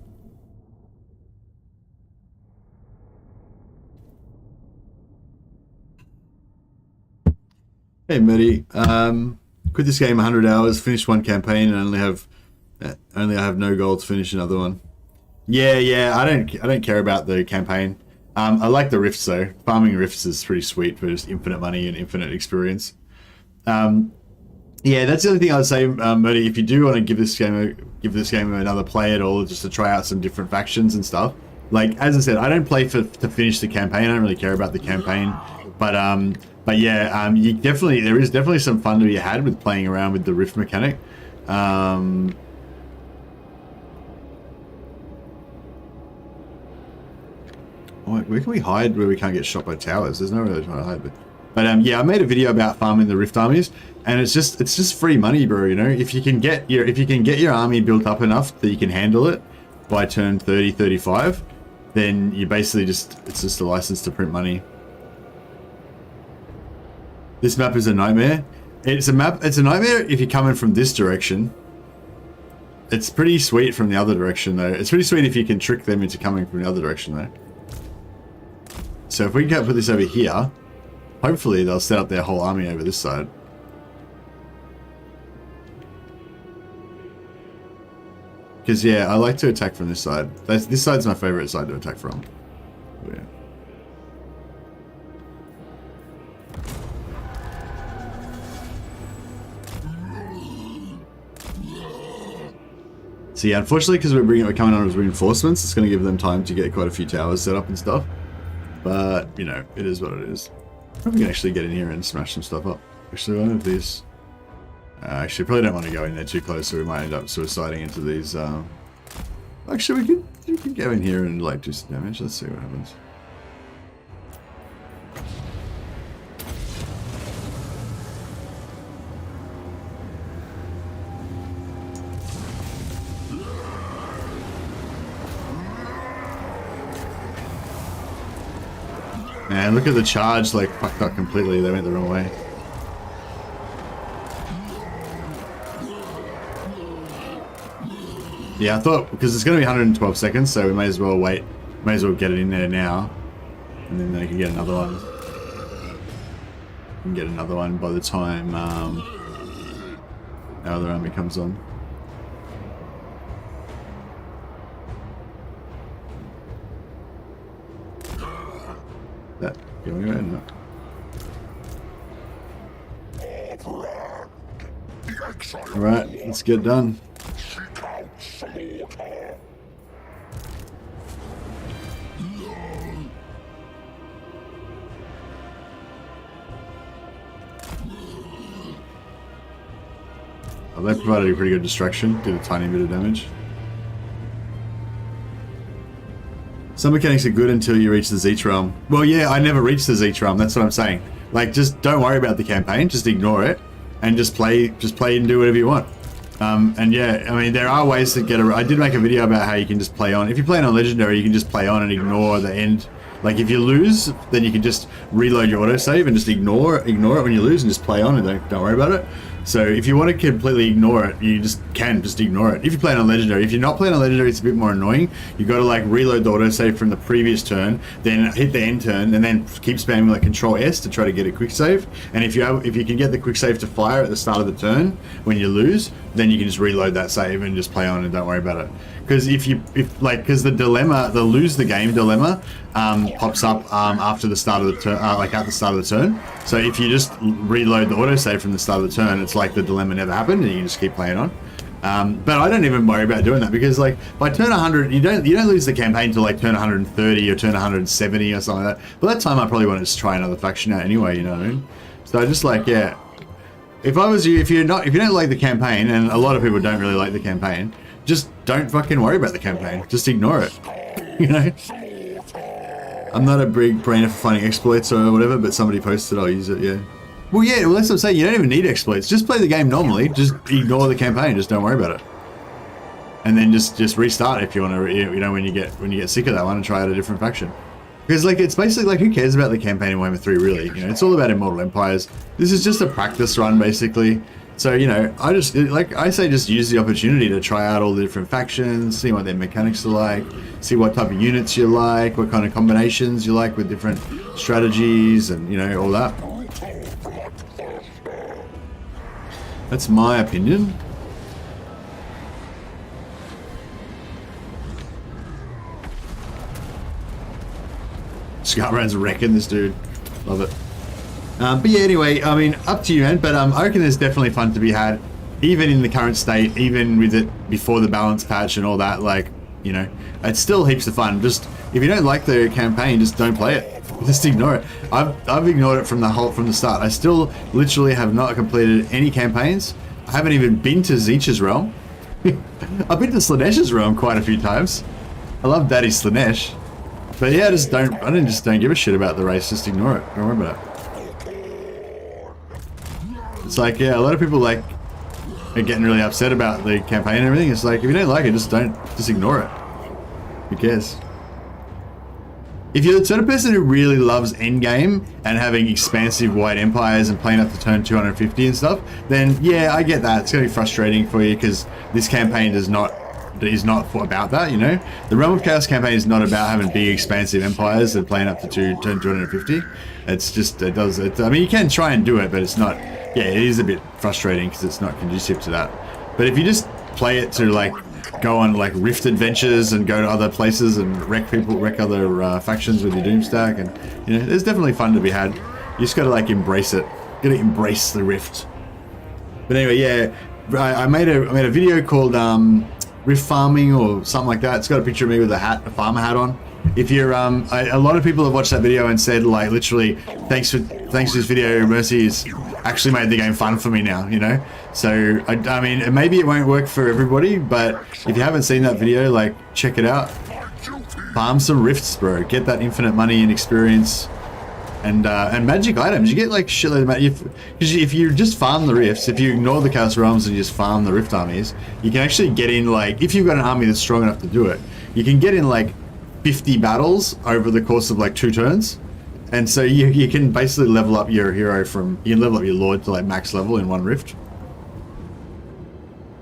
Hey Murdy, quit this game 100 hours, finished 1 campaign, and only I have no goal to finish another one. Yeah, I don't care about the campaign. I like the rifts though. Farming rifts is pretty sweet for just infinite money and infinite experience. Yeah, that's the only thing I would say, Murdy. If you do want to give this game another play at all, just to try out some different factions and stuff. Like as I said, I don't play to finish the campaign. I don't really care about the campaign, but yeah, there is definitely some fun to be had with playing around with the rift mechanic. Where can we hide where we can't get shot by towers? There's no really trying to hide, but yeah, I made a video about farming the rift armies, and it's just free money, bro. You know, if you can get your army built up enough that you can handle it by turn 30, 35, then you basically it's just a license to print money. This map is a nightmare. It's a nightmare if you're coming from this direction. It's pretty sweet from the other direction though. It's pretty sweet if you can trick them into coming from the other direction though. So if we can put this over here, hopefully they'll set up their whole army over this side. Because yeah, I like to attack from this side. This side's my favorite side to attack from. Oh, yeah. So yeah, unfortunately, because we're coming on as reinforcements, it's going to give them time to get quite a few towers set up and stuff. But, you know, it is what it is. We can actually get in here and smash some stuff up. Actually, one of these... actually, probably don't want to go in there too close, so we might end up suiciding into these... Actually, we could go in here and, like, do some damage. Let's see what happens. Man, look at the charge, like, fucked up completely. They went the wrong way. Yeah, I thought, because it's going to be 112 seconds, so we may as well wait. May as well get it in there now. And then they can get another one. Can get another one by the time our other army comes on. That going anywhere? No. Alright, let's get done. Oh, they provided a pretty good distraction, did a tiny bit of damage. Some mechanics are good until you reach the Zeech realm. Well, yeah, I never reached the Zeech realm, that's what I'm saying. Like, just don't worry about the campaign, just ignore it, and just play and do whatever you want. And yeah, I mean, there are ways to get I did make a video about how you can just play on. If you're playing on Legendary, you can just play on and ignore the end. Like, if you lose, then you can just reload your autosave and just ignore it when you lose and just play on and don't worry about it. So if you want to completely ignore it, you just ignore it. If you're playing on Legendary, if you're not playing on Legendary, it's a bit more annoying. You got to like reload the autosave from the previous turn, then hit the end turn, and then keep spamming like Control S to try to get a quick save. And if you can get the quick save to fire at the start of the turn when you lose, then you can just reload that save and just play on and don't worry about it. Because because the dilemma, the lose the game dilemma, pops up after the start of the turn, like at the start of the turn. So if you just reload the autosave from the start of the turn, it's like the dilemma never happened, and you can just keep playing on. But I don't even worry about doing that because like by turn 100, you don't lose the campaign till like turn 130 or turn 170 or something like that. By that time, I probably want to just try another faction out anyway. You know what I mean? So I just like yeah. If I was you, if you don't like the campaign, and a lot of people don't really like the campaign, just don't fucking worry about the campaign. Just ignore it. You know? I'm not a big brainer for finding exploits or whatever, but somebody posted I'll use it, yeah. Well, yeah, well, that's what I'm saying. You don't even need exploits. Just play the game normally. Just ignore the campaign. Just don't worry about it. And then just restart if you want to, you know, when you get sick of that one and try out a different faction. Because, like, it's basically, like, who cares about the campaign in Warhammer 3, really? You know, it's all about Immortal Empires. This is just a practice run, basically. So, you know, I say just use the opportunity to try out all the different factions, see what their mechanics are like, see what type of units you like, what kind of combinations you like with different strategies, and, you know, all that. That's my opinion. Skarbrand's wrecking this dude. Love it. But yeah, anyway, I mean, up to you, man. But I reckon there's definitely fun to be had, even in the current state, even with it before the balance patch and all that. Like, you know, it's still heaps of fun. Just if you don't like the campaign, just don't play it. Just ignore it. I've ignored it from the start. I still literally have not completed any campaigns. I haven't even been to Zeech's realm. I've been to Slanesh's realm quite a few times. I love Daddy Slanesh. But yeah, I just don't give a shit about the race. Just ignore it. Don't worry about it. It's like, yeah, a lot of people like are getting really upset about the campaign and everything. It's like, if you don't like it, just ignore it. Who cares? If you're the sort of person who really loves endgame and having expansive wide empires and playing up to turn 250 and stuff, then yeah, I get that. It's going to be frustrating for you because this campaign is not about that, you know. The Realm of Chaos campaign is not about having big expansive empires and playing up to turn 250. It's just, I mean, you can try and do it, but it's not, yeah, it is a bit frustrating because it's not conducive to that. But if you just play it to like go on like rift adventures and go to other places and wreck other factions with your Doomstack, and you know, there's definitely fun to be had. You just gotta like embrace it. You gotta embrace the rift. But anyway, yeah, I made a video called rift farming or something like that. It's got a picture of me with a farmer hat on. If you're a lot of people have watched that video and said like literally thanks to this video, Mercy has actually made the game fun for me now, you know. So I mean, maybe it won't work for everybody, but if you haven't seen that video, like check it out. Farm some rifts, bro. Get that infinite money and experience and magic items. You get like shitload of magic. Because if you just farm the rifts, if you ignore the Chaos Realms and you just farm the rift armies, you can actually get in like, if you've got an army that's strong enough to do it, you can get in like 50 battles over the course of like 2 turns. And so you can basically level up your hero you can level up your lord to like max level in one rift.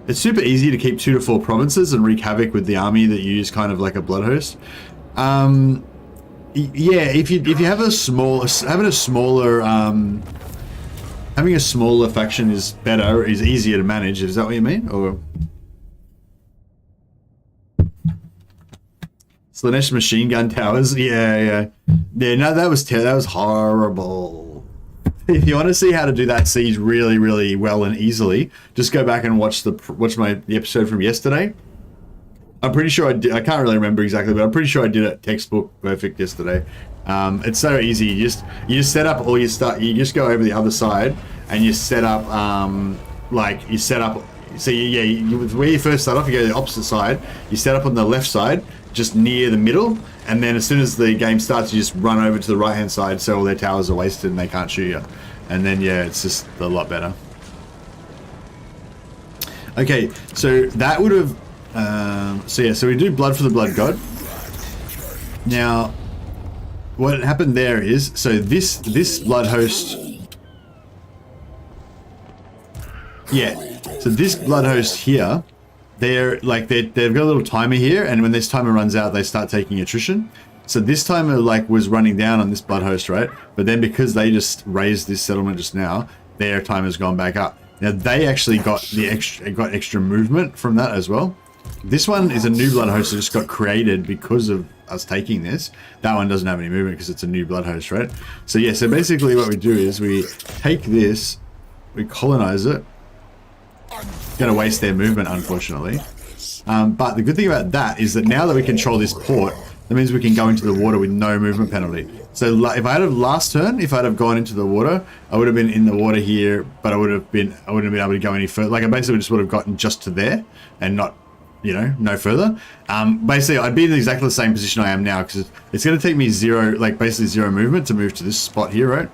It's super easy to keep 2 to 4 provinces and wreak havoc with the army that you use kind of like a blood host. Yeah, if you have a smaller having a smaller faction is better, is easier to manage. Is that what you mean? Or Slanesh machine gun towers? Yeah. No, that was horrible. If you want to see how to do that siege really, really well and easily, just go back and watch the episode from yesterday. I'm pretty sure I did. I can't really remember exactly, but I'm pretty sure I did it textbook perfect yesterday. It's so easy. You just set up all your stuff. You just go over the other side and you set up So where you first start off, you go to the opposite side. You set up on the left side, just near the middle, and then as soon as the game starts, you just run over to the right hand side, so all their towers are wasted and they can't shoot you. And then yeah, it's just a lot better. Okay, so that would have. So we do blood for the blood god. Now, what happened there is, so this blood host. Yeah, so this blood host here, they've got a little timer here, and when this timer runs out, they start taking attrition. So this timer was running down on this blood host, right? But then because they just raised this settlement just now, their timer's gone back up. Now they actually got extra movement from that as well. This one is a new blood host that just got created because of us taking this. That one doesn't have any movement because it's a new blood host, right? So yeah, so basically what we do is we take this, we colonize it. Going to waste their movement, unfortunately. But the good thing about that is that now that we control this port, that means we can go into the water with no movement penalty. So if I had last turn, if I'd have gone into the water, I would have been in the water here, but I wouldn't have been able to go any further. Like I basically just would have gotten just to there and not, no further. Basically, I'd be in exactly the same position I am now because it's going to take me basically zero movement to move to this spot here, right?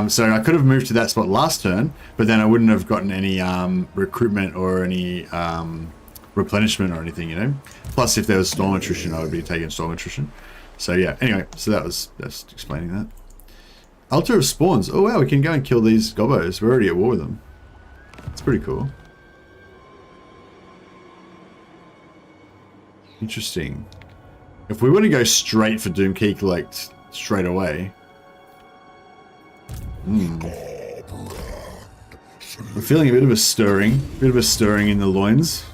So I could have moved to that spot last turn, but then I wouldn't have gotten any recruitment or any replenishment or anything, Plus, if there was storm attrition, I would be taking storm attrition. So yeah, anyway, so that's explaining that. Altar of Spawns. Oh wow, we can go and kill these gobbos. We're already at war with them. It's pretty cool. Interesting. If we want to go straight for Doomkeek, straight away. We're feeling a bit of a stirring in the loins.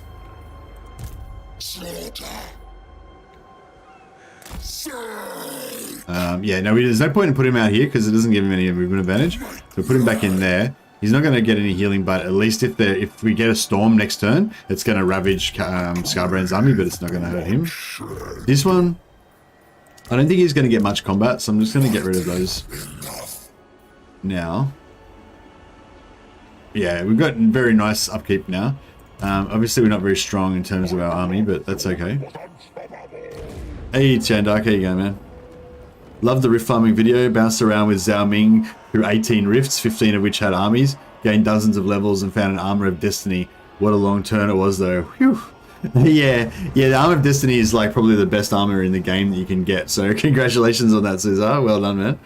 Yeah, no, there's no point in putting him out here because it doesn't give him any movement advantage. So put him back in there. He's not going to get any healing, but at least if we get a storm next turn, it's going to ravage Skarbrand's army, but it's not going to hurt him. This one, I don't think he's going to get much combat, so I'm just going to get rid of those now. Yeah, we've got very nice upkeep now. Obviously, we're not very strong in terms of our army, but that's okay. Hey, Chandark, how you going, man? Love the rift farming video. Bounced around with Zhao Ming through 18 rifts, 15 of which had armies. Gained dozens of levels and found an armor of destiny. What a long turn it was, though. Whew. yeah, the armor of destiny is probably the best armor in the game that you can get. So congratulations on that, Cesar. Well done, man.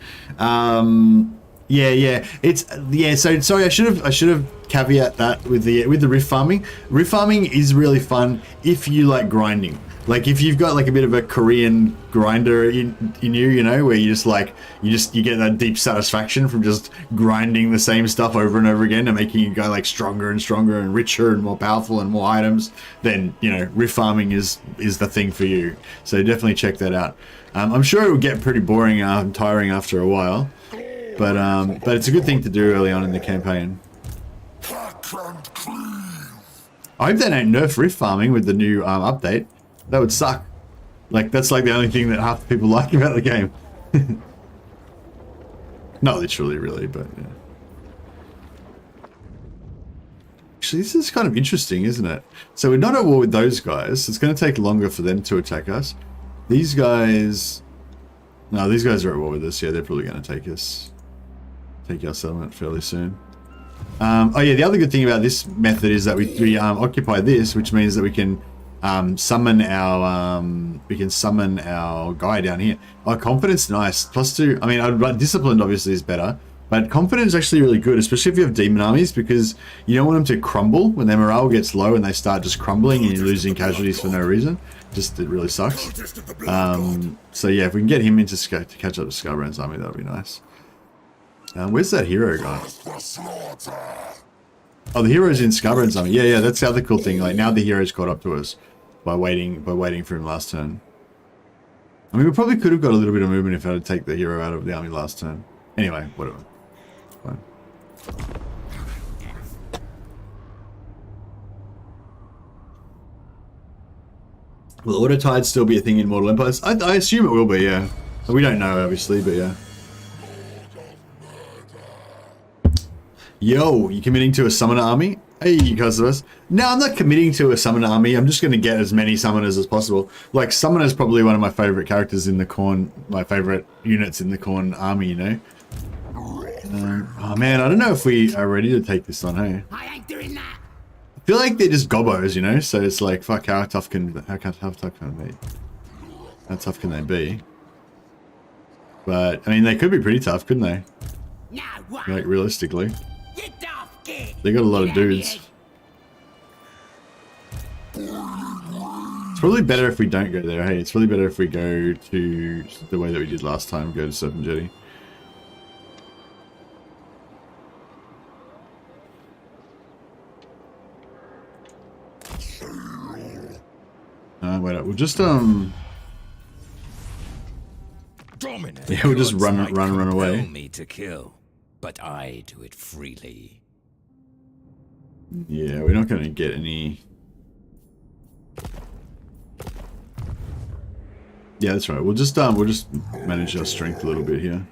So sorry, I should have caveat that with the rift farming. Rift farming is really fun if you like grinding. If you've got a bit of a Korean grinder in you, where you get that deep satisfaction from just grinding the same stuff over and over again and making you go stronger and stronger and richer and more powerful and more items, then rift farming is the thing for you. So definitely check that out. I'm sure it will get pretty boring and tiring after a while, but it's a good thing to do early on in the campaign. I hope they don't nerf rift farming with the new update. That would suck. That's the only thing that half the people like about the game. Not literally, really, but yeah. Actually, this is kind of interesting, isn't it? So we're not at war with those guys. It's going to take longer for them to attack us. These guys... No, these guys are at war with us. Yeah, they're probably going to take us. Take our settlement fairly soon. Oh yeah, the other good thing about this method is that we occupy this, which means that we can summon our we can summon our guy down here. Oh, confidence, nice. +2. I mean, disciplined obviously is better, but confidence is actually really good, especially if you have demon armies, because you don't want them to crumble when their morale gets low and they start just crumbling and you're losing casualties for no reason. Just, it really sucks. So yeah, if we can get him into to catch up to Skarbrand's army, that would be nice. Where's that hero guy? Oh, the hero's in Skarbrand's army. Yeah, that's the other cool thing. Like, now the hero's caught up to us by waiting for him last turn. I mean, we probably could have got a little bit of movement if I had to take the hero out of the army last turn. Anyway, whatever. Fine. Will Autotide still be a thing in Mortal Empires? I assume it will be, yeah. We don't know, obviously, but yeah. Yo, you committing to a summoner army? Hey, you guys of us. No, I'm not committing to a summoner army. I'm just going to get as many summoners as possible. Like, summoner's probably one of my favorite characters in the Khorne, my favorite units in the Khorne army, you know? Oh man, I don't know if we are ready to take this on, hey? I ain't doing that. I feel like they're just gobbos, you know? So it's like, fuck, how tough can they be? How tough can they be? But, I mean, they could be pretty tough, couldn't they? No, what? Like, realistically. Get off, kid. They got a lot of dudes. It's probably better if we don't go there, hey? It's probably better if we go to the way that we did last time, go to Serpent Jetty. Wait up, we'll just, Dominant yeah, we'll just run away. Me to kill, but I do it freely. Yeah, we're not going to get any... Yeah, that's right. We'll just manage our strength a little bit here.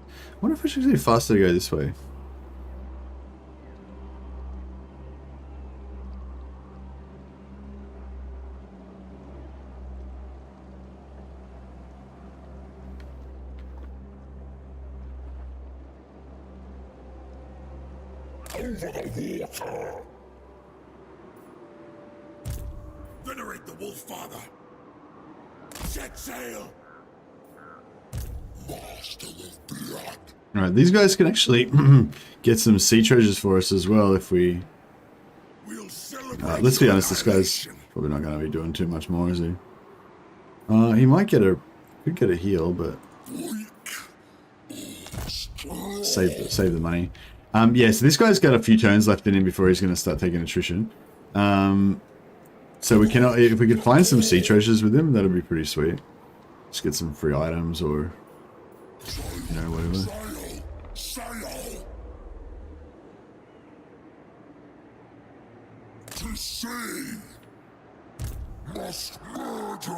I wonder if we should do faster to go this way. Over the water. Venerate the wolf father. Set sail. Master of blood. Alright, these guys can actually get some sea treasures for us as well if we... We'll celebrate let's be honest, this guy's probably not going to be doing too much more, is he? He might get a... could get a heal, but... Save the money. Yeah, so this guy's got a few turns left in him before he's going to start taking attrition. So we cannot... if we could find some sea treasures with him, that'd be pretty sweet. Just get some free items or... you know, whatever. Sail. To sea. Must murder.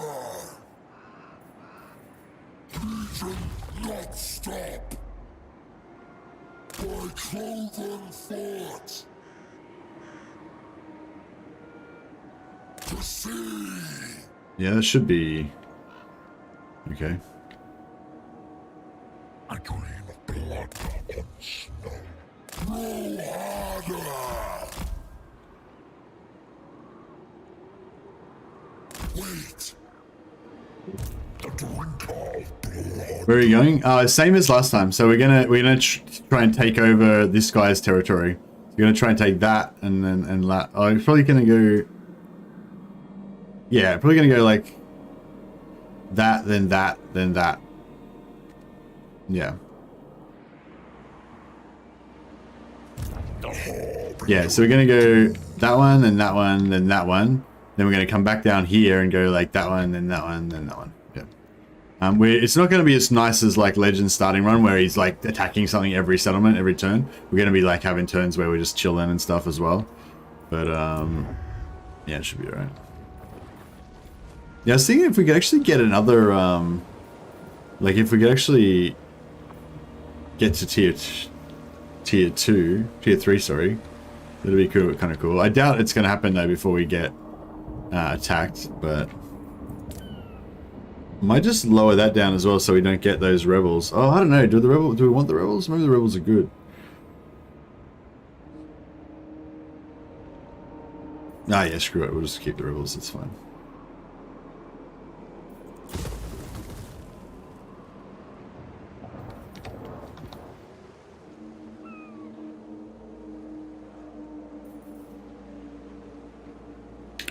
Legion not stop. By cloven foot. To sea. Yeah, that should be... okay. I dream of blood on snow. Roll harder. Wait. The drink of blood. Where are you going? Same as last time. So we're gonna try and take over this guy's territory. We're gonna try and take that and then that. Oh, it's probably gonna go... yeah, probably gonna go like... that, then that, then that. Yeah. Yeah, so we're gonna go that one, then that one, then that one. Then we're gonna come back down here and go like that one, then that one, then that one. Yeah. It's not gonna be as nice as like Legends starting run where he's like attacking something every settlement, every turn. We're gonna be like having turns where we're just chilling and stuff as well. But yeah, it should be alright. Yeah, I was thinking if we could actually get another like if we could actually get to tier 3, sorry. That'd be cool, kind of cool. I doubt it's going to happen though before we get attacked, but might just lower that down as well so we don't get those rebels. Oh, I don't know. Do we want the rebels? Maybe the rebels are good. Ah, yeah, screw it. We'll just keep the rebels. It's fine.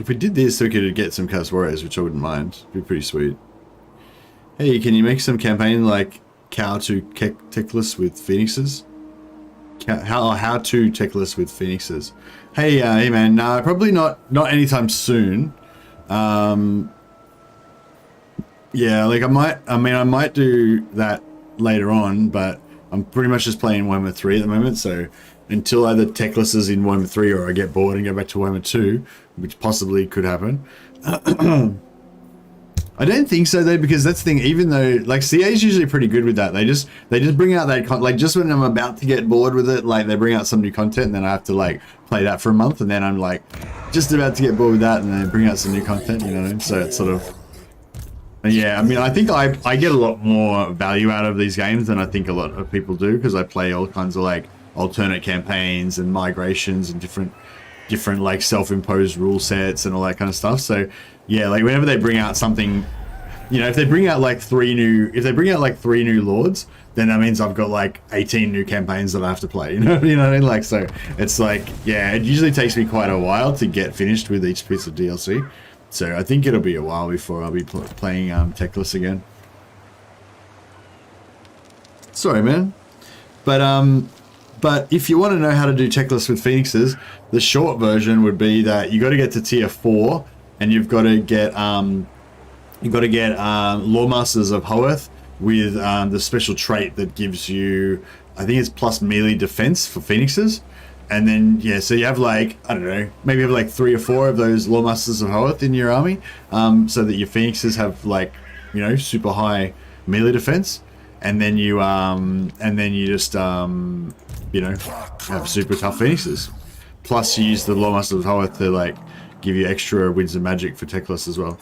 If we did this, we could get some cast warriors, which I wouldn't mind. It'd be pretty sweet. Hey, can you make some campaign like cow to techless with phoenixes? How to techless with phoenixes? Hey, hey man, nah, probably not anytime soon. Yeah, like I might do that later on, but I'm pretty much just playing Warhammer 3 at the moment, so until either techless is in Warhammer 3 or I get bored and go back to Warhammer 2, which possibly could happen. I don't think so though, because that's the thing, even though like CA is usually pretty good with that, they just bring out that like just when I'm about to get bored with it, like they bring out some new content and then I have to like play that for a month, and then I'm like just about to get bored with that and then they bring out some new content, you know. So it's sort of, yeah, I mean, I think I get a lot more value out of these games than I think a lot of people do, because I play all kinds of like alternate campaigns and migrations and different like self-imposed rule sets and all that kind of stuff. So yeah, like whenever they bring out something, you know, if they bring out like three new lords, then that means I've got like 18 new campaigns that I have to play, you know what I mean? Like, so it's like, yeah, it usually takes me quite a while to get finished with each piece of DLC. So I think it'll be a while before I'll be playing techless again. Sorry, man. But if you want to know how to do techless with phoenixes, the short version would be that you got to get to tier 4, and you've got to get Lawmasters of Hoeth with the special trait that gives you, I think it's plus melee defense for phoenixes. And then, yeah, so you have like, I don't know, maybe you have like 3 or 4 of those Lawmasters of Hoeth in your army, so that your phoenixes have like, you know, super high melee defense. And then you just, you know, have super tough phoenixes. Plus you use the Lawmasters of Hoeth to like give you extra winds of magic for techless as well.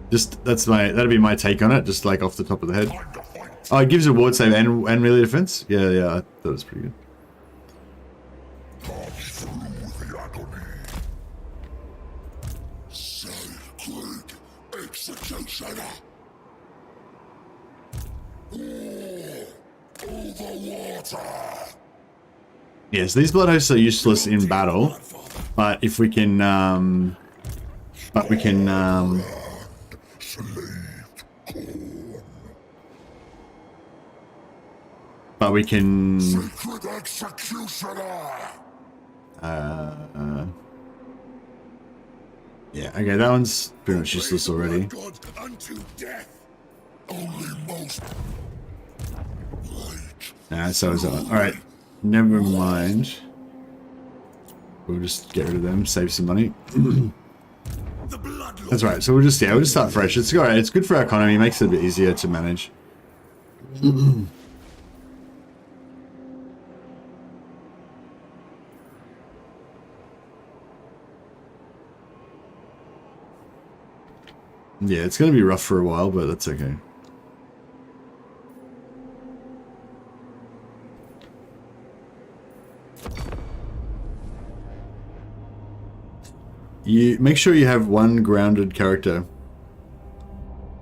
Just, that'd be my take on it, just like off the top of the head. Oh, it gives a ward save and melee defense? Yeah, I thought it was pretty good. Yes, these blood hosts are useless in battle, but if we can, but we can, Secret executioner. Yeah, okay, that one's pretty much useless already. God unto death. Only most light. Nah, so is that one. Alright, never mind. We'll just get rid of them, save some money. That's right, so we'll just start fresh. It's alright, it's good for our economy, makes it a bit easier to manage. Yeah, it's going to be rough for a while, but that's okay. You make sure you have one grounded character.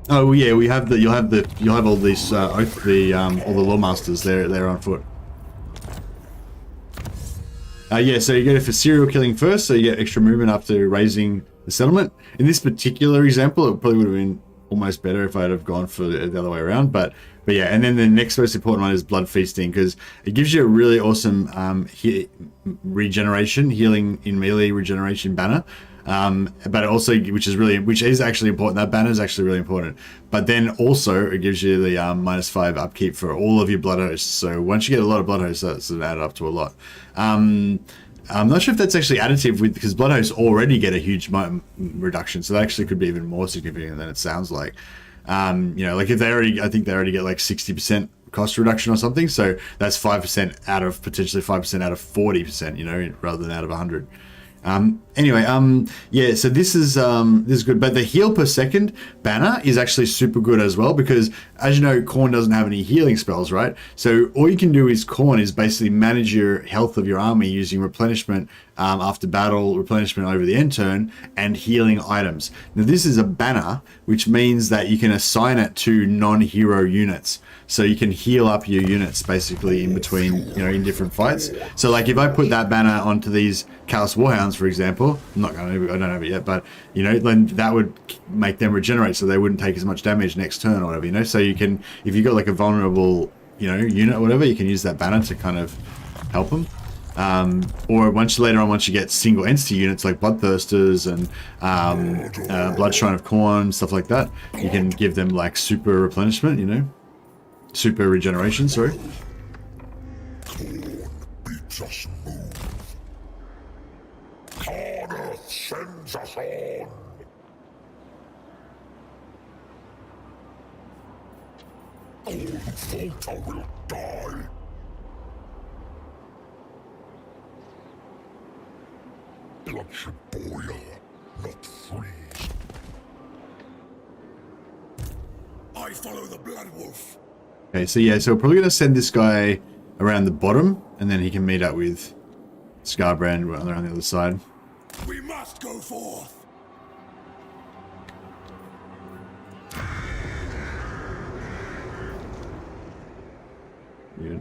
Oh yeah, we have the. You'll have all these all the Lawmasters. They're on foot. Yeah, so you go for serial killing first, so you get extra movement after raising the settlement. In this particular example, it probably would have been almost better if I'd have gone for the other way around, but yeah. And then the next most important one is blood feasting, because it gives you a really awesome regeneration, healing in melee regeneration banner. But it also, which is actually important. That banner is actually really important. But then also it gives you the -5 upkeep for all of your blood hosts. So once you get a lot of blood hosts, that's added up to a lot. I'm not sure if that's actually additive because blood hosts already get a huge reduction, so that actually could be even more significant than it sounds like. You know, like if I think they already get like 60% cost reduction or something. So that's 5% out of potentially 5% out of 40%. You know, rather than out of 100. Anyway, yeah, so this is good, but the heal per second banner is actually super good as well, because as you know, Khorne doesn't have any healing spells, right? So all you can do is Khorne is basically manage your health of your army using replenishment after battle, replenishment over the end turn, and healing items. Now this is a banner, which means that you can assign it to non-hero units. So you can heal up your units basically in between, you know, in different fights. So like if I put that banner onto these Chaos Warhounds, for example, I'm not going to, I don't have it yet, but you know, then that would make them regenerate so they wouldn't take as much damage next turn or whatever, you know. So you can, if you've got like a vulnerable, you know, unit or whatever, you can use that banner to kind of help them. Or later on, once you get single entity units like Bloodthirsters and Blood Shrine of Khorne, stuff like that, you can give them like super replenishment, you know. Super regeneration, sorry. Khorne bids us move. Khorne sends us on. All who falter will die. Blood should boil, not freeze. I follow the blood wolf. Okay, so yeah, so we're probably going to send this guy around the bottom, and then he can meet up with Skarbrand around the other side. We must go forth. Yeah.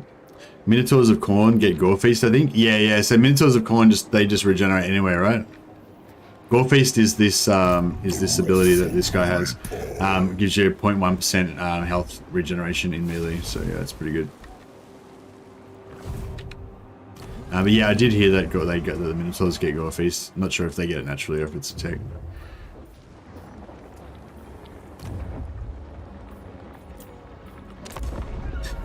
Minotaurs of Khorne get Gore Feast, I think. Yeah. So Minotaurs of Khorne they just regenerate anyway, right? Gore Feast is this ability that this guy has. Gives you 0.1% health regeneration in melee, so yeah, it's pretty good. But yeah, I did hear that the Minotaurs get Gore Feast. I'm not sure if they get it naturally or if it's a tech.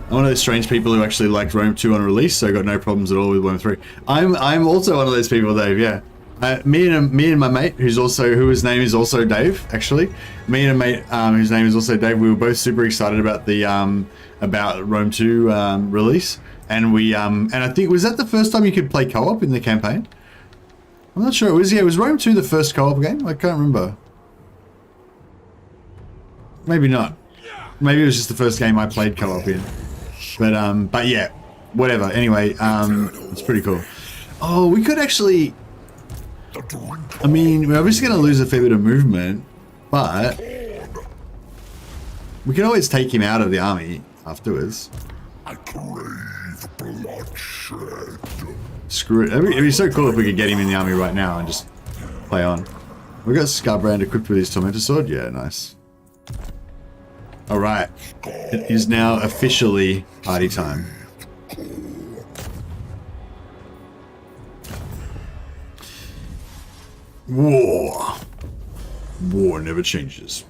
I'm one of those strange people who actually liked Rome 2 on release, so I got no problems at all with Rome 3. I'm also one of those people, Dave. Yeah. Me and my mate, whose name is also Dave, actually. Me and a mate whose name is also Dave. We were both super excited about the about Rome 2 release, and I think, was that the first time you could play co-op in the campaign? I'm not sure. It was. Yeah, was Rome 2 the first co-op game? I can't remember. Maybe not. Maybe it was just the first game I played co-op in. But yeah, whatever. Anyway, it's pretty cool. Oh, we could actually. I mean, we're obviously going to lose a fair bit of movement, but we can always take him out of the army afterwards. I crave bloodshed. Screw it. It'd be so cool if we could get him in the army right now and just play on. We got Skarbrand equipped with his Tormentor Sword. Yeah, nice. Alright. It is now officially party time. War. War never changes.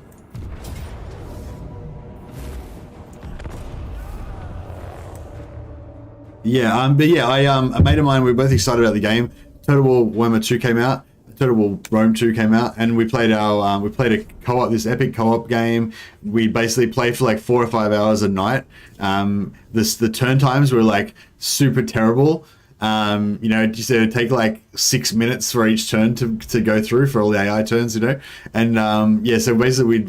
Yeah, but yeah, a mate of mine, we were both excited about the game. Total War Warhammer 2 came out. Total War Rome 2 came out, and we played a co-op, this epic co-op game. We basically played for like 4 or 5 hours a night. The turn times were like super terrible. You know, you said it'd take like 6 minutes for each turn to go through for all the AI turns, you know? And yeah, so basically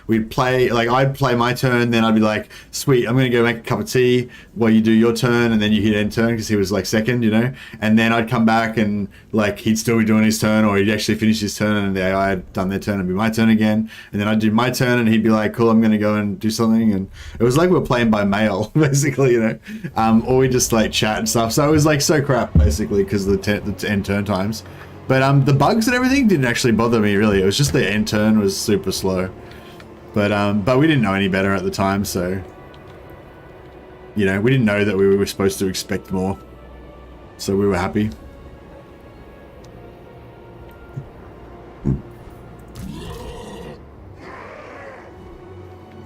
we'd play, like I'd play my turn, then I'd be like, sweet, I'm gonna go make a cup of tea while you do your turn, and then you hit end turn because he was like second, you know? And then I'd come back and like he'd still be doing his turn, or he'd actually finish his turn and the AI had done their turn and be my turn again. And then I'd do my turn and he'd be like, cool, I'm gonna go and do something. And it was like we were playing by mail, basically, you know? Or we just like chat and stuff. So it was like so crap, basically, because of the end turn times. But the bugs and everything didn't actually bother me, really. It was just the end turn was super slow. But we didn't know any better at the time, so you know, we didn't know that we were supposed to expect more, so we were happy.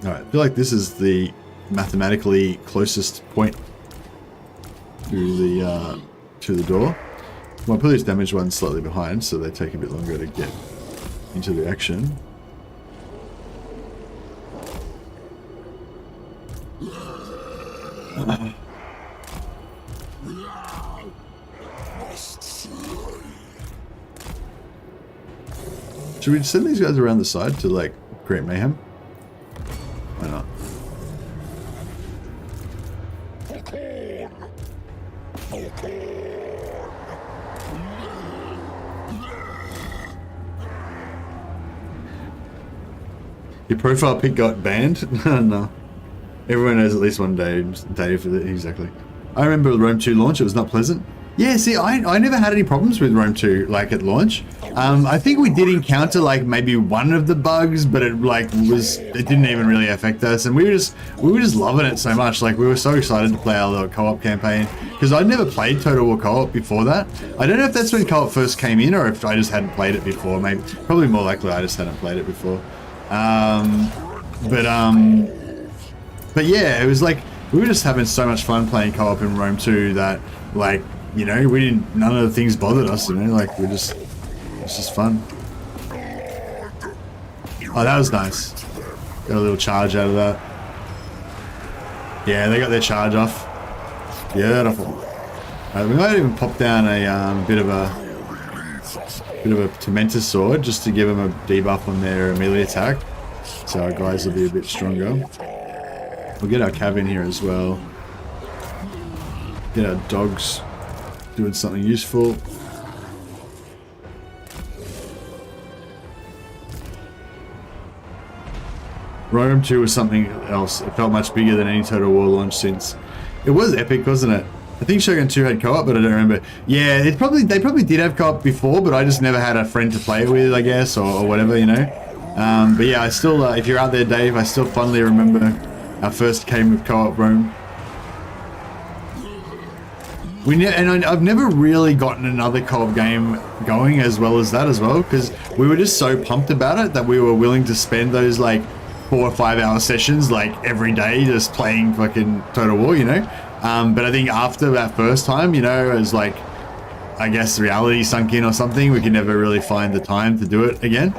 All right, I feel like this is the mathematically closest point to the door. Well, I'll put these damaged ones slightly behind, so they take a bit longer to get into the action. Should we send these guys around the side to like create mayhem? Why not? Your profile pic got banned? No. Everyone knows at least one day for that. Exactly. I remember Rome 2 launch, it was not pleasant. Yeah, see, I never had any problems with Rome 2, like, at launch. I think we did encounter, like, maybe one of the bugs, but it, like, it didn't even really affect us, and we were just loving it so much. Like, we were so excited to play our little co-op campaign, because I'd never played Total War co-op before that. I don't know if that's when co-op first came in, or if I just hadn't played it before. Maybe, probably more likely I just hadn't played it before. But yeah, it was like, we were just having so much fun playing co-op in Rome 2 that, like, you know, none of the things bothered us, you know, like, it's just fun. Oh, that was nice. Got a little charge out of that. Yeah, they got their charge off. Beautiful. We might even pop down a bit of a Tormentor sword just to give them a debuff on their melee attack, so our guys will be a bit stronger. We'll get our cav in here as well. Get our dogs doing something useful. Rome 2 was something else. It felt much bigger than any Total War launch since. It was epic, wasn't it? I think Shogun 2 had co-op, but I don't remember. Yeah, they probably did have co-op before, but I just never had a friend to play it with, I guess, or whatever, you know. But yeah, I still, if you're out there, Dave, I still fondly remember our first game of co-op Rome. I've never really gotten another co-op game going as well as that as well, because we were just so pumped about it that we were willing to spend those like 4 or 5 hour sessions like every day just playing fucking Total War, you know. But I think after that first time, you know, as like, I guess reality sunk in or something, we could never really find the time to do it again.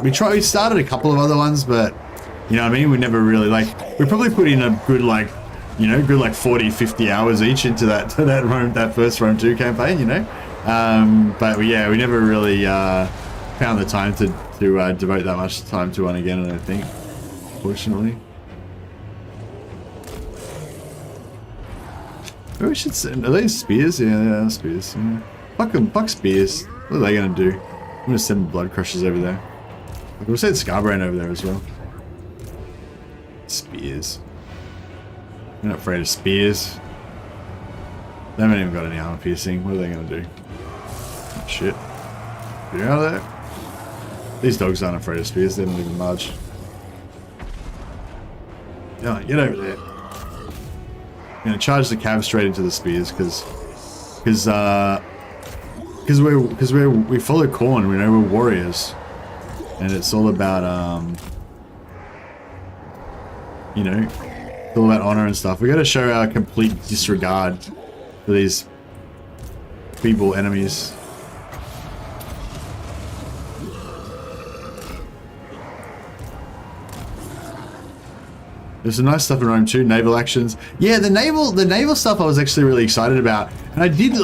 We started a couple of other ones, but you know what I mean? We never really, like, we probably put in a good, like, you know, good like 40, 50 hours each into that first Rome 2 campaign, you know? But yeah, we never really found the time to devote that much time to one again, I don't think, fortunately. Maybe we should send, are they spears? Yeah, they are spears. Yeah. Fuck them, fuck spears. What are they gonna do? I'm gonna send blood crushers over there. We'll send Skarbrand over there as well. Spears. I'm not afraid of spears. They haven't even got any armor piercing. What are they gonna do? Oh, shit. Get out of there. These dogs aren't afraid of spears, they don't even budge. No, get over there. I'm gonna charge the cav straight into the spears because we follow Khorne, you know, we're warriors. And it's all about you know, it's all about honor and stuff. We gotta show our complete disregard for these feeble enemies. There's some nice stuff in Rome too, naval actions. Yeah, the naval stuff I was actually really excited about. And I did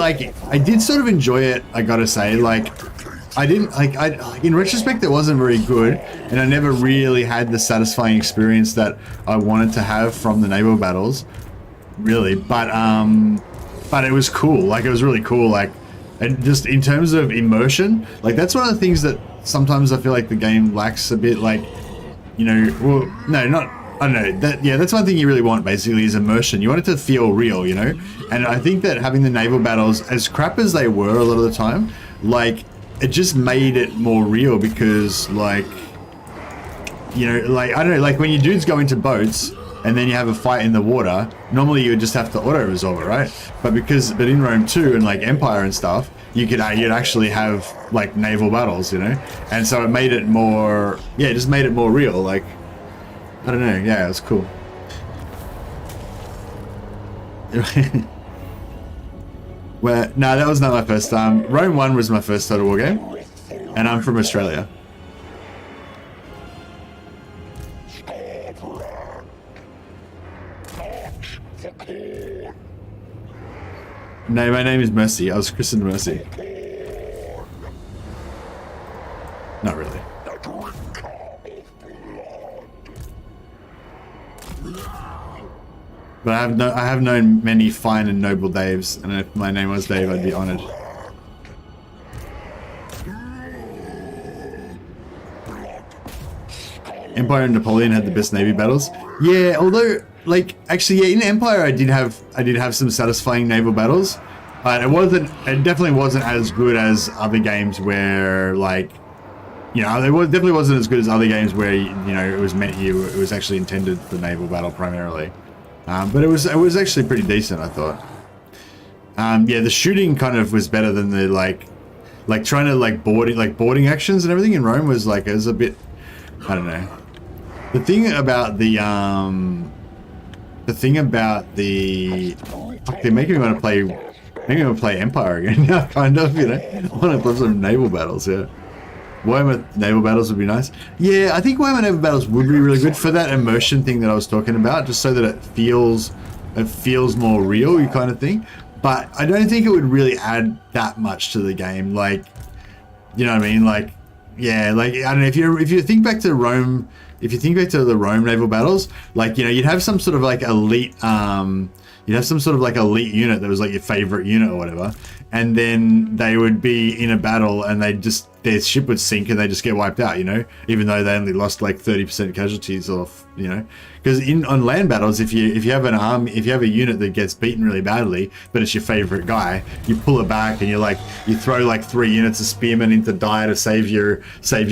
sort of enjoy it, I gotta say. Like, in retrospect, it wasn't very good, and I never really had the satisfying experience that I wanted to have from the naval battles, really. But it was cool. Like, it was really cool. Like, and just in terms of immersion, like, that's one of the things that sometimes I feel like the game lacks a bit. Like, you know, well, no, not. I don't know, that's one thing you really want, basically, is immersion. You want it to feel real, you know? And I think that having the naval battles, as crap as they were a lot of the time, like, it just made it more real because, like, you know, like, I don't know, like, when your dudes go into boats and then you have a fight in the water, normally you would just have to auto-resolve it, right? But in Rome 2 and, like, Empire and stuff, you'd actually have, like, naval battles, you know? And so it made it more, yeah, it just made it more real, like, I don't know, yeah, it was cool. Well, no, that was not my first time. Rome 1 was my first Total War game, and I'm from Australia. No, my name is Mercy. I was christened Mercy. But I have known many fine and noble Daves, and if my name was Dave, I'd be honored. Empire and Napoleon had the best navy battles. Yeah, although like actually yeah, in Empire I did have some satisfying naval battles, but it definitely wasn't as good as other games where like, you know, definitely wasn't as good as other games where you know it was actually intended for naval battle primarily. But it was actually pretty decent, I thought. Yeah, the shooting kind of was better than the like trying to boarding actions and everything in Rome was like, it was a bit, I don't know. The thing about fuck, they're making me want to play Empire again now, kind of, you know. I want to play some naval battles, yeah. Warhammer naval battles would be nice. Yeah, I think Warhammer naval battles would be really good for that immersion thing that I was talking about, just so that it feels more real, you kind of thing. But I don't think it would really add that much to the game. Like, you know what I mean? Like, yeah, like I don't know, if you think back to Rome, if you think back to the Rome naval battles, like, you know, you'd have some sort of like elite unit that was like your favorite unit or whatever, and then they would be in a battle and their ship would sink and they just get wiped out, you know, even though they only lost like 30% casualties off, you know, because on land battles, if you have a unit that gets beaten really badly, but it's your favorite guy, you pull it back and you throw like 3 units of spearmen into dire to save your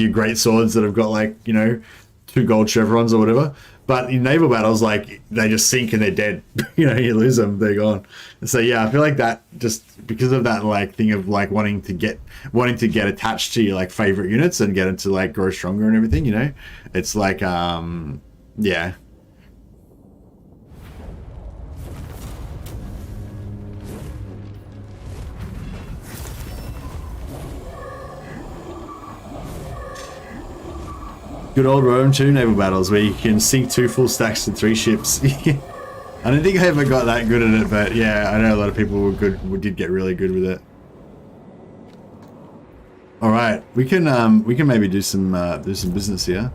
great swords that have got like, you know, 2 gold chevrons or whatever. But in naval battles, like, they just sink and they're dead. You know, you lose them, they're gone. And so yeah, I feel like that, just because of that like thing of like wanting to get attached to your like favorite units and get them to like grow stronger and everything, you know, it's like yeah. Good old Rome 2 naval battles where you can sink 2 full stacks to 3 ships. I don't think I ever got that good at it, but yeah, I know a lot of people did get really good with it. All right, we can maybe do some business here.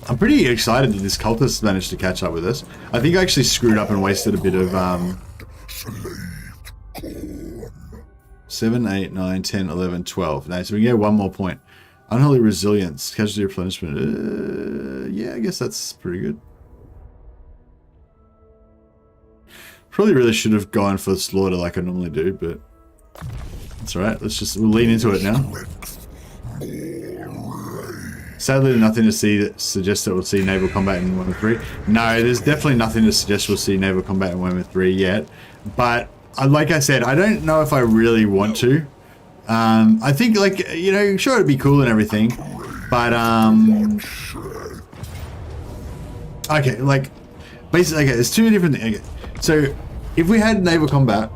I'm pretty excited that this cultist managed to catch up with us. I think I actually screwed up and wasted a bit of 7, 8, 9, 10, 11, 12. Now, so we get 1 more point. Unholy resilience, casualty replenishment. Yeah, I guess that's pretty good. Probably really should have gone for slaughter like I normally do, but that's all right. We'll lean into it now. Sadly, there's nothing to see that suggests that we'll see naval combat in Warhammer 3. No, there's definitely nothing to suggest we'll see naval combat in Warhammer 3 yet. But like I said, I don't know if I really want to. I think, like, you know, sure, it'd be cool and everything, but okay, like, basically, okay, there's 2 different things. Okay. So if we had naval combat,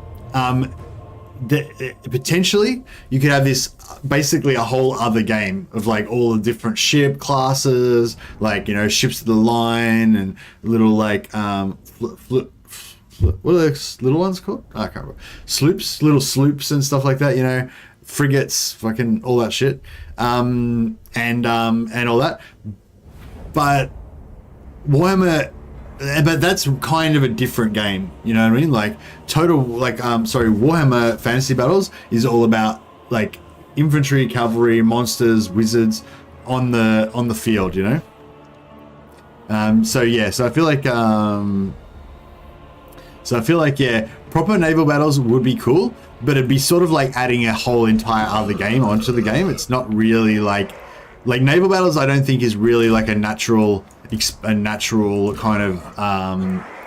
potentially you could have this basically a whole other game of like all the different ship classes, like, you know, ships of the line and little like what are those little ones called? I can't remember. Sloops, little sloops and stuff like that, you know, frigates, fucking all that shit, and all that. But Warhammer, but that's kind of a different game, you know what I mean? Like Warhammer Fantasy Battles is all about like infantry, cavalry, monsters, wizards on the field, you know. So yeah, so I feel like yeah, proper naval battles would be cool, but it'd be sort of like adding a whole entire other game onto the game. It's not really like naval battles. I don't think is really like a natural kind of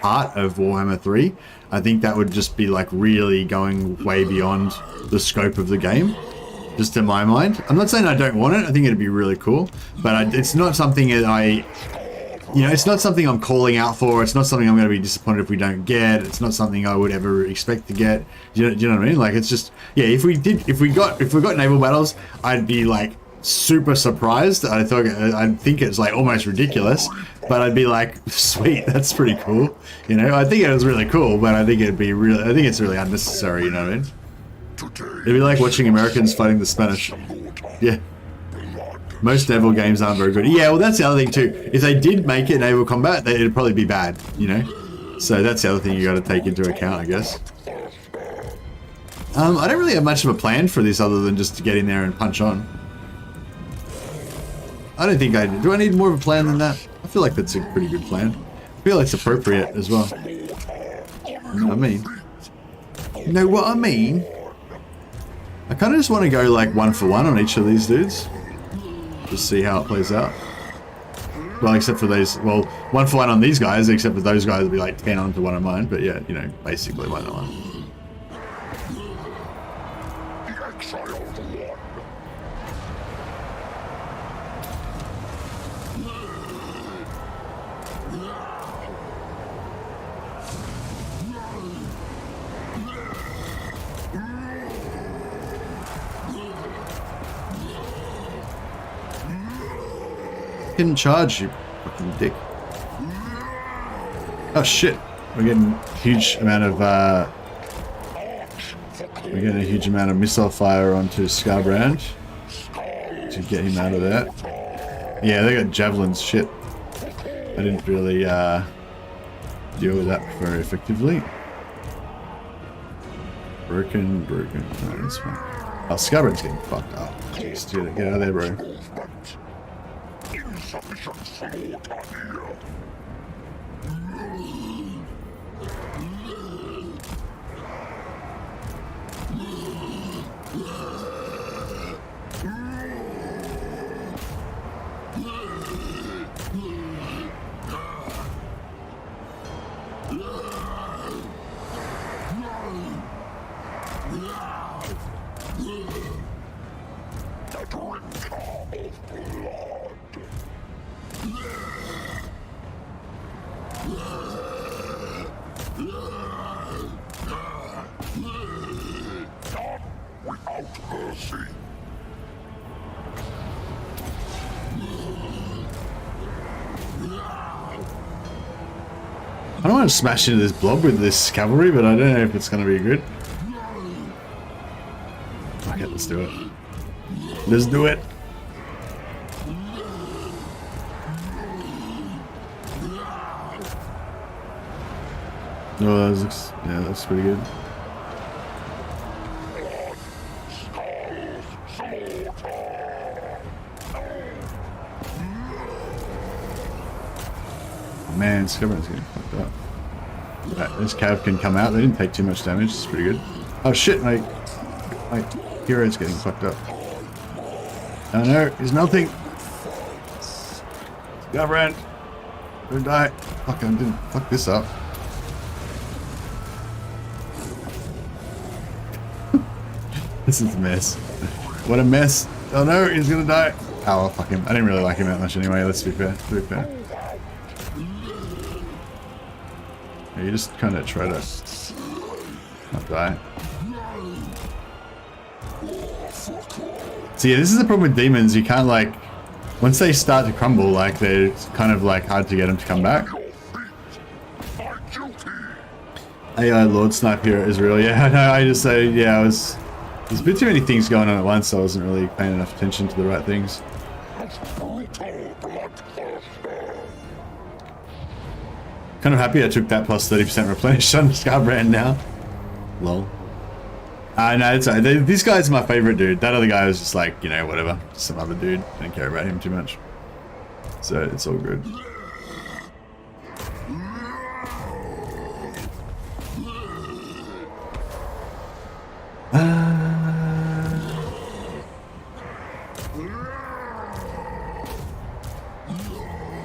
part of Warhammer 3. I think that would just be like really going way beyond the scope of the game, just to my mind. I'm not saying I don't want it. I think it'd be really cool, but it's not something that it's not something I'm calling out for. It's not something I'm going to be disappointed if we don't get. It's not something I would ever expect to get. Do you know what I mean? Like, it's just, yeah, if we got naval battles, I'd be like super surprised. I'd think it's like almost ridiculous, but I'd be like, sweet, that's pretty cool. You know, I think it was really cool, but I think it's really unnecessary, you know what I mean? It'd be like watching Americans fighting the Spanish. Yeah. Most naval games aren't very good. Yeah, well, that's the other thing too. If they did make it naval combat, it'd probably be bad, you know? So that's the other thing you got to take into account, I guess. I don't really have much of a plan for this other than just to get in there and punch on. I don't think I do. Do I need more of a plan than that? I feel like that's a pretty good plan. I feel like it's appropriate as well. You know what I mean? You know what I mean? I kind of just want to go like 1 for 1 on each of these dudes. Just see how it plays out. Well, except for those, well, 1 for 1 on these guys, except for those guys will be like 10 onto 1 of mine. But yeah, you know, basically 1 on 1. Didn't charge, you fucking dick. Oh shit, we're getting a huge amount of missile fire onto Skarbrand to get him out of there. Yeah, they got javelins. Shit, I didn't really deal with that very effectively. Broken. No, that's fine. Oh, Skarbrand's getting fucked up. Jeez, dude, get out of there, bro. Insufficient slaughter here. I don't want to smash into this blob with this cavalry, but I don't know if it's going to be good. Okay, let's do it. Let's do it. Oh, that looks, yeah, that's pretty good. Man, Skarbrand's getting fucked up. Right, this cav can come out. They didn't take too much damage. It's pretty good. Oh shit, my hero's getting fucked up. Oh no, he's melting. Skarbrand, don't die. Fuck, I didn't fuck this up. This is a mess. What a mess. Oh no, he's gonna die. Oh well, fuck him. I didn't really like him that much anyway. Let's be fair. To be fair. Yeah, you just kind of try to not die. So yeah, this is the problem with demons. You can't like, once they start to crumble, like they're kind of like hard to get them to come back. AI Lord Snipe here is real. Yeah, I know. I just say yeah. There's a bit too many things going on at once, so I wasn't really paying enough attention to the right things. Kind of happy I took that plus 30% replenish on Skarbrand now. Lol. No, it's alright. This guy's my favorite dude. That other guy was just like, you know, whatever. Just some other dude. Don't care about him too much. So it's all good.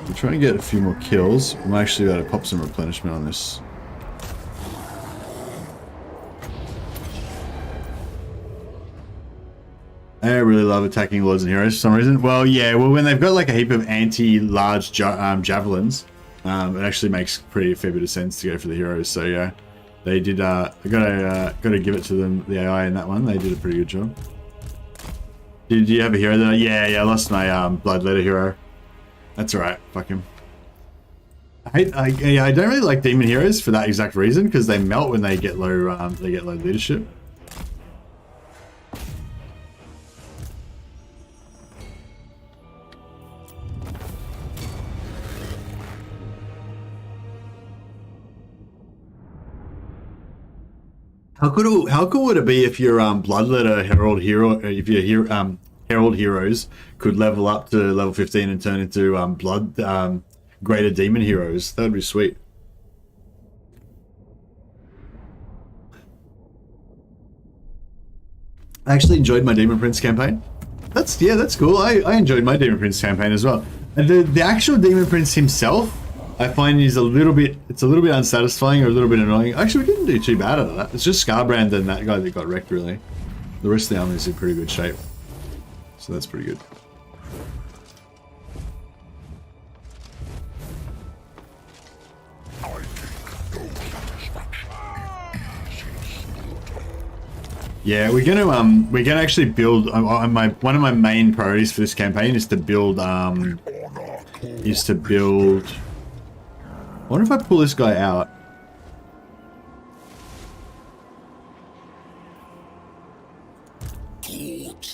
We're trying to get a few more kills. I'm actually got to pop some replenishment on this. I don't really love attacking lords and heroes for some reason. Well, yeah, well, when they've got like a heap of anti-large javelins, it actually makes pretty fair bit of sense to go for the heroes. So yeah, they did. I gotta give it to them. The AI in that one, they did a pretty good job. Did you have a hero there? Yeah, I lost my bloodletter hero. That's alright. Fuck him. I don't really like demon heroes for that exact reason, because they melt when they get low. They get low leadership. How cool would it be if your Bloodletter Herald hero, if your Herald heroes could level up to level 15 and turn into Greater Demon heroes? That would be sweet. I actually enjoyed my Demon Prince campaign. That's cool. I enjoyed my Demon Prince campaign as well. And the actual Demon Prince himself, I find it's a little bit unsatisfying or a little bit annoying. Actually, we didn't do too bad out of that. It's just Skarbrand and that guy that got wrecked, really. The rest of the army is in pretty good shape. So that's pretty good. Yeah, we're gonna actually build. One of my main priorities for this campaign is to build. I wonder if I pull this guy out.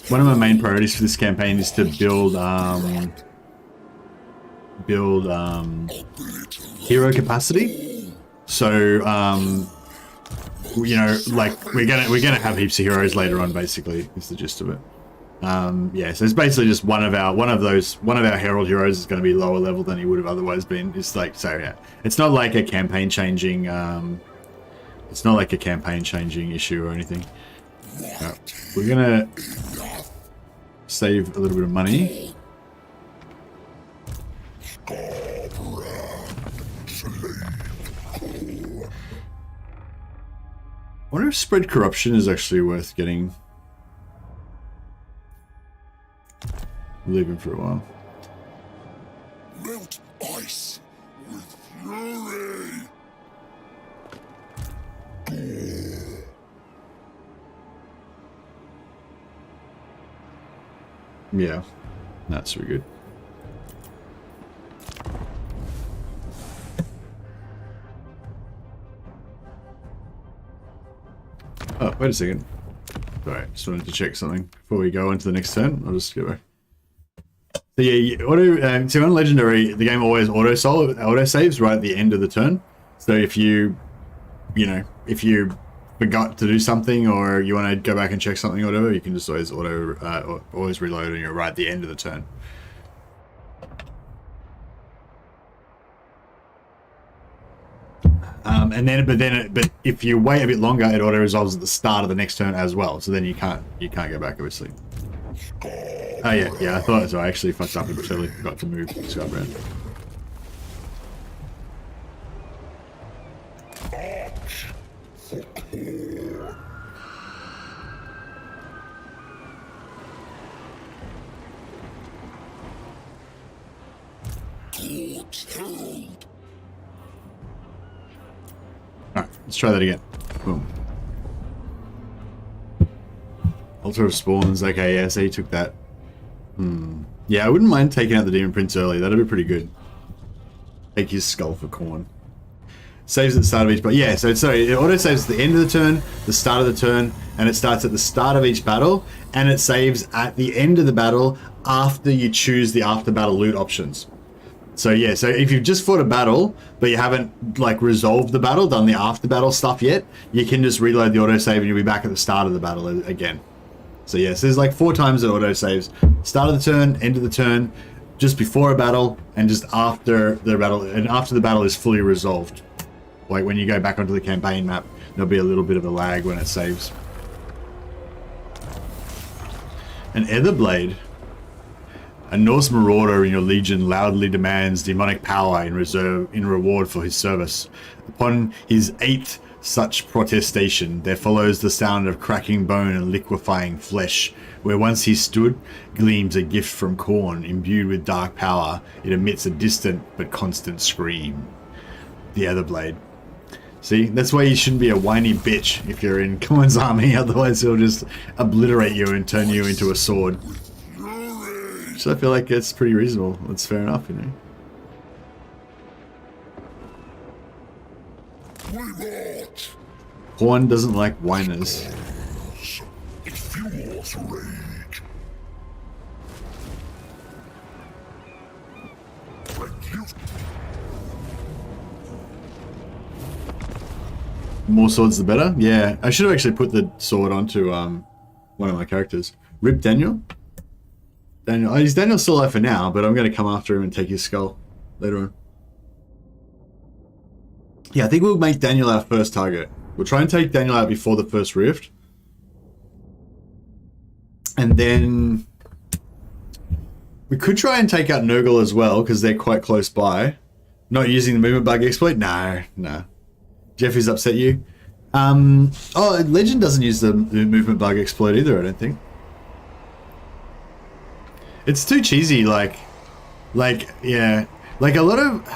One of my main priorities for this campaign is to build hero capacity. So you know, like we're gonna have heaps of heroes later on. Basically, is the gist of it. Yeah, so it's basically just one of our Herald heroes is going to be lower level than he would have otherwise been. It's like, so yeah, it's not like a campaign changing. It's not like a campaign changing issue or anything. We're gonna save a little bit of money. I wonder if spread corruption is actually worth getting. Leave him for a while. Melt ice with fury. Yeah, that's really good. Oh, wait a second. Sorry, just wanted to check something before we go into the next turn. I'll just go back. So yeah, so on Legendary, the game always auto saves right at the end of the turn. So if you forgot to do something or you want to go back and check something or whatever, you can just always always reload and you're right at the end of the turn. But if you wait a bit longer, it auto resolves at the start of the next turn as well. So then you can't go back, obviously. Oh yeah, I thought so. I actually fucked up and totally forgot to move Skarbrand. Alright, let's try that again. Boom. Altar of Spawns, okay, yeah, so he took that. Yeah, I wouldn't mind taking out the Demon Prince early, that'd be pretty good. Take his skull for Khorne. Saves at the start of each, but yeah, so it auto saves at the end of the turn, the start of the turn, and it starts at the start of each battle, and it saves at the end of the battle after you choose the after battle loot options. So yeah, so if you've just fought a battle, but you haven't like resolved the battle, done the after battle stuff yet, you can just reload the autosave and you'll be back at the start of the battle again. So yeah, so there's like 4 times it autosaves. Start of the turn, end of the turn, just before a battle, and just after the battle, and after the battle is fully resolved. Like when you go back onto the campaign map, there'll be a little bit of a lag when it saves. An Etherblade. A Norse marauder in your legion loudly demands demonic power in reward for his service. Upon his 8th such protestation, there follows the sound of cracking bone and liquefying flesh. Where once he stood, gleams a gift from Khorne, imbued with dark power. It emits a distant but constant scream. The Etherblade. See, that's why you shouldn't be a whiny bitch if you're in Khorne's army, otherwise he'll just obliterate you and turn you into a sword. So I feel like it's pretty reasonable. That's fair enough, you know. Khorne doesn't like whiners. It fuels rage. More swords the better? Yeah, I should have actually put the sword onto one of my characters. Rip Daniel? Daniel, oh, Daniel's still alive for now, but I'm going to come after him and take his skull later on. Yeah, I think we'll make Daniel our first target. We'll try and take Daniel out before the first rift. And then we could try and take out Nurgle as well, because they're quite close by. Not using the movement bug exploit? No. Jeffy's upset you. Oh, Legend doesn't use the movement bug exploit either, I don't think. It's too cheesy, yeah. Like a lot of,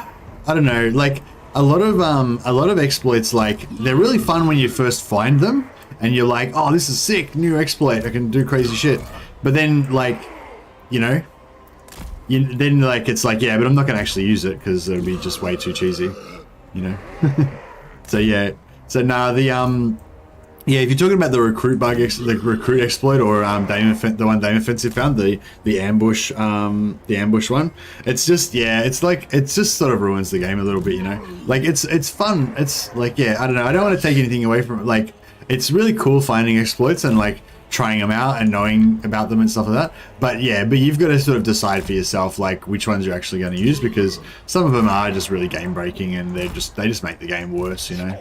I don't know, like a lot of exploits, like they're really fun when you first find them and you're like, oh, this is sick, new exploit, I can do crazy shit. But then like, you know, then like it's like, yeah, but I'm not gonna actually use it because it'll be just way too cheesy, you know. So yeah, so now the yeah, if you're talking about the recruit bug, the recruit exploit, or the one Dame Offensive found, the ambush one, it's just, yeah, it's like, it's just sort of ruins the game a little bit, you know. Like it's fun. It's like, yeah, I don't know. I don't want to take anything away from it. Like it's really cool finding exploits and like trying them out and knowing about them and stuff like that. But yeah, but you've got to sort of decide for yourself like which ones you're actually going to use, because some of them are just really game breaking and they just make the game worse, you know.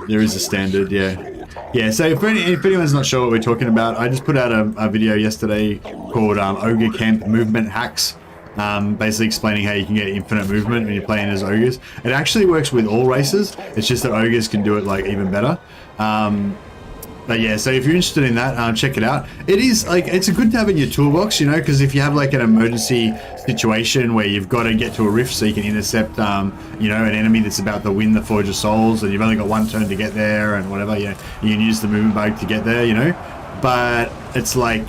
There is a standard, yeah. Yeah, so if anyone's not sure what we're talking about, I just put out a video yesterday called Ogre Camp Movement Hacks. Basically explaining how you can get infinite movement when you're playing as ogres. It actually works with all races, it's just that ogres can do it like even better. But yeah, so if you're interested in that, check it out. It is like, it's a good to have in your toolbox, you know, because if you have like an emergency situation where you've got to get to a rift so you can intercept, you know, an enemy that's about to win the Forge of Souls and you've only got one turn to get there and whatever, you know, you can use the movement bug to get there, you know. But it's like,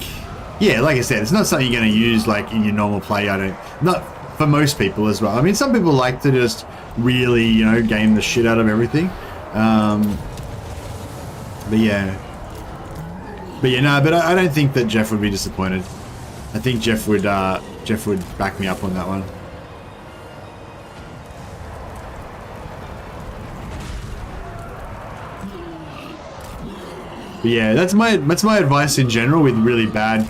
yeah, like I said, it's not something you're going to use like in your normal play. Not for most people as well. I mean, some people like to just really, you know, game the shit out of everything. But yeah, no, but I don't think that Jeff would be disappointed. I think Jeff would back me up on that one. But yeah, that's my advice in general with really bad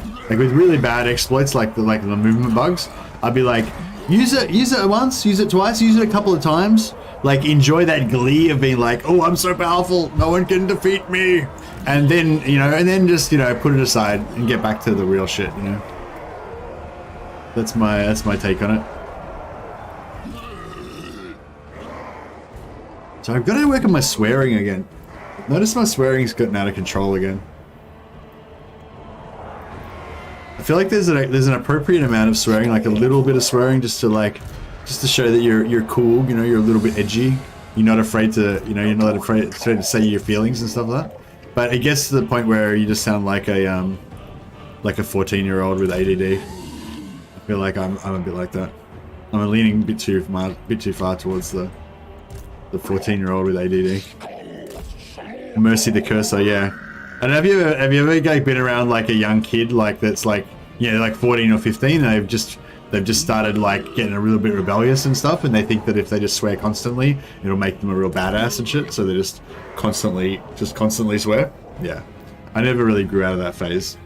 exploits like the movement bugs. I'd be like, use it once, use it twice, use it a couple of times. Like enjoy that glee of being like, oh, I'm so powerful, no one can defeat me. And then, you know, just, you know, put it aside and get back to the real shit, you know. That's my take on it. So I've got to work on my swearing again. Notice my swearing's gotten out of control again. I feel like there's an appropriate amount of swearing, like a little bit of swearing, just to show that you're cool, you know, you're a little bit edgy. You're not afraid to, you know, you're not afraid to say your feelings and stuff like that. But it gets to the point where you just sound like a 14-year-old with ADD. I feel like I'm a bit like that. I'm leaning a bit too far towards the 14-year-old with ADD. Mercy the Cursor, yeah. And have you ever like been around like a young kid like that's like, you know, like 14 or 15, and they've just started like getting a little bit rebellious and stuff, and they think that if they just swear constantly, it'll make them a real badass and shit, so they just constantly swear. Yeah. I never really grew out of that phase.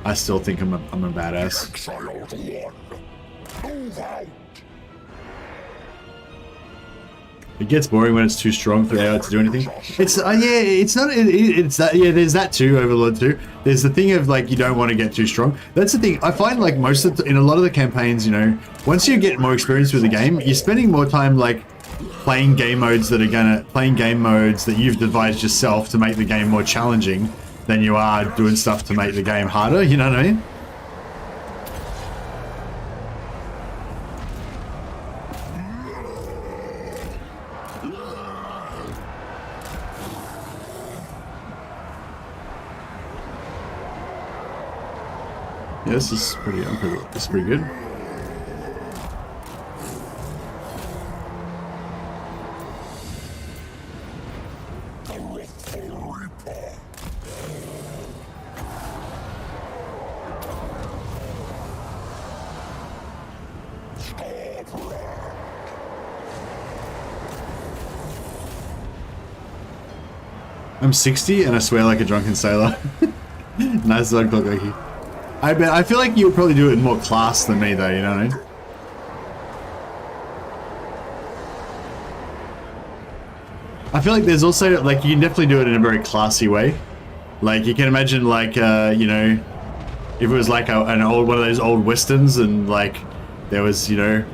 I still think I'm a badass. Exiled one, move out. It gets boring when it's too strong for AI to do anything. It's yeah, it's not. It's that. Yeah, there's that too. Overlord too. There's the thing of like you don't want to get too strong. That's the thing. I find like most of in a lot of the campaigns, you know, once you get more experience with the game, you're spending more time like playing game modes that you've devised yourself to make the game more challenging than you are doing stuff to make the game harder. You know what I mean? Yeah, this is pretty good. I'm 60 and I swear like a drunken sailor. Nice one, Clockworky. I feel like you would probably do it in more class than me though, you know what I mean? I feel like there's also, like, you can definitely do it in a very classy way. Like, you can imagine, like, you know, if it was like one of those old westerns and, like, there was, you know,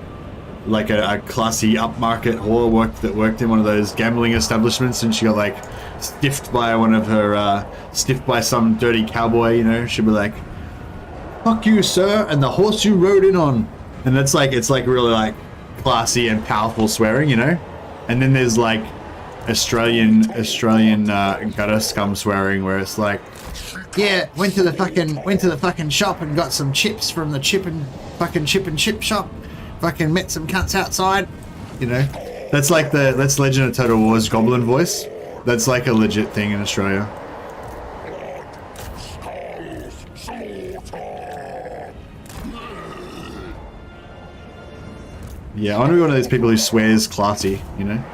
like a classy upmarket whore that worked in one of those gambling establishments and she got, like, stiffed by some dirty cowboy, you know, she'd be like, fuck you, sir, and the horse you rode in on. And it's like really, like, classy and powerful swearing, you know? And then there's, like, Australian gutter scum swearing where it's like, yeah, went to the fucking shop and got some chips from the chip and chip shop, fucking met some cunts outside, you know. That's Legend of Total War's goblin voice. That's like a legit thing in Australia. Yeah, I want to be one of those people who swears classy, you know.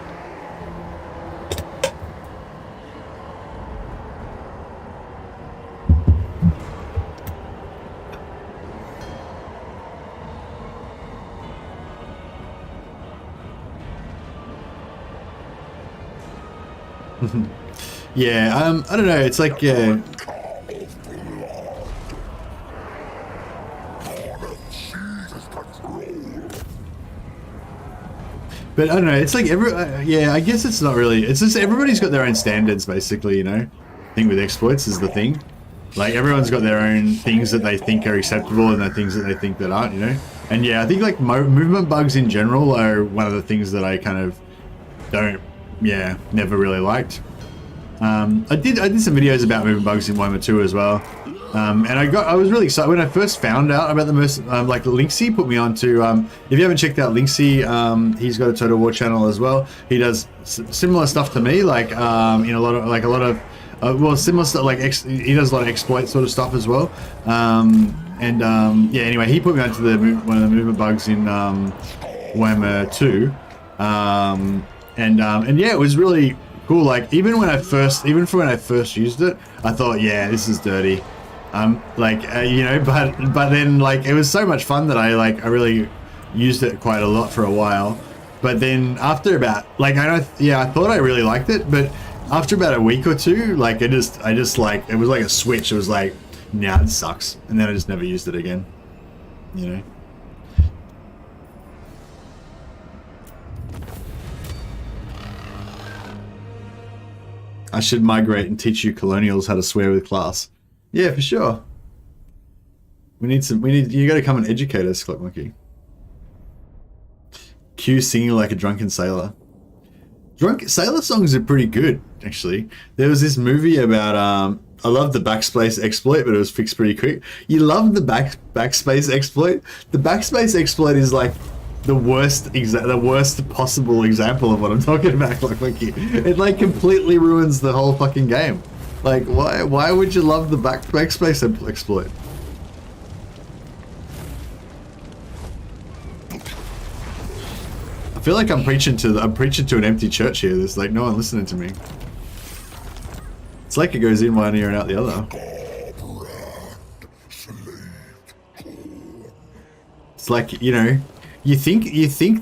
Yeah, I don't know, it's like, yeah. But I don't know, it's like yeah, I guess it's not really, it's just everybody's got their own standards basically, you know. I think with exploits is the thing. Like everyone's got their own things that they think are acceptable and the things that they think that aren't, you know. And yeah, I think like movement bugs in general are one of the things that I kind of never really liked. I did some videos about movement bugs in Warhammer 2 as well, and I was really excited when I first found out about the most like Linksy put me on to if you haven't checked out Linksy, he's got a Total War channel as well. He does similar stuff to me, like in a lot of well, similar stuff, like he does a lot of exploit sort of stuff as well. Yeah, anyway, he put me onto one of the movement bugs in Warhammer 2, and yeah, it was really cool. Like even when I first used it, I thought, yeah, this is dirty. You know, but then like it was so much fun that I really used it quite a lot for a while. But then after about I thought I really liked it, but after about a week or two, like I just like it was like a switch. It was like, nah, it sucks, and then I just never used it again. You know. I should migrate and teach you colonials how to swear with class. Yeah, for sure. You gotta come and educate us, Clock Monkey. Q singing like a drunken sailor. Sailor songs are pretty good, actually. There was this movie about, I love the backspace exploit, but it was fixed pretty quick. You love the backspace exploit? The backspace exploit is like the worst possible example of what I'm talking about, Clock Monkey. It like completely ruins the whole fucking game. Like, why would you love the backspace exploit? I feel like I'm preaching to an empty church here. There's like no one listening to me. It's like it goes in one ear and out the other. It's like, you know, you think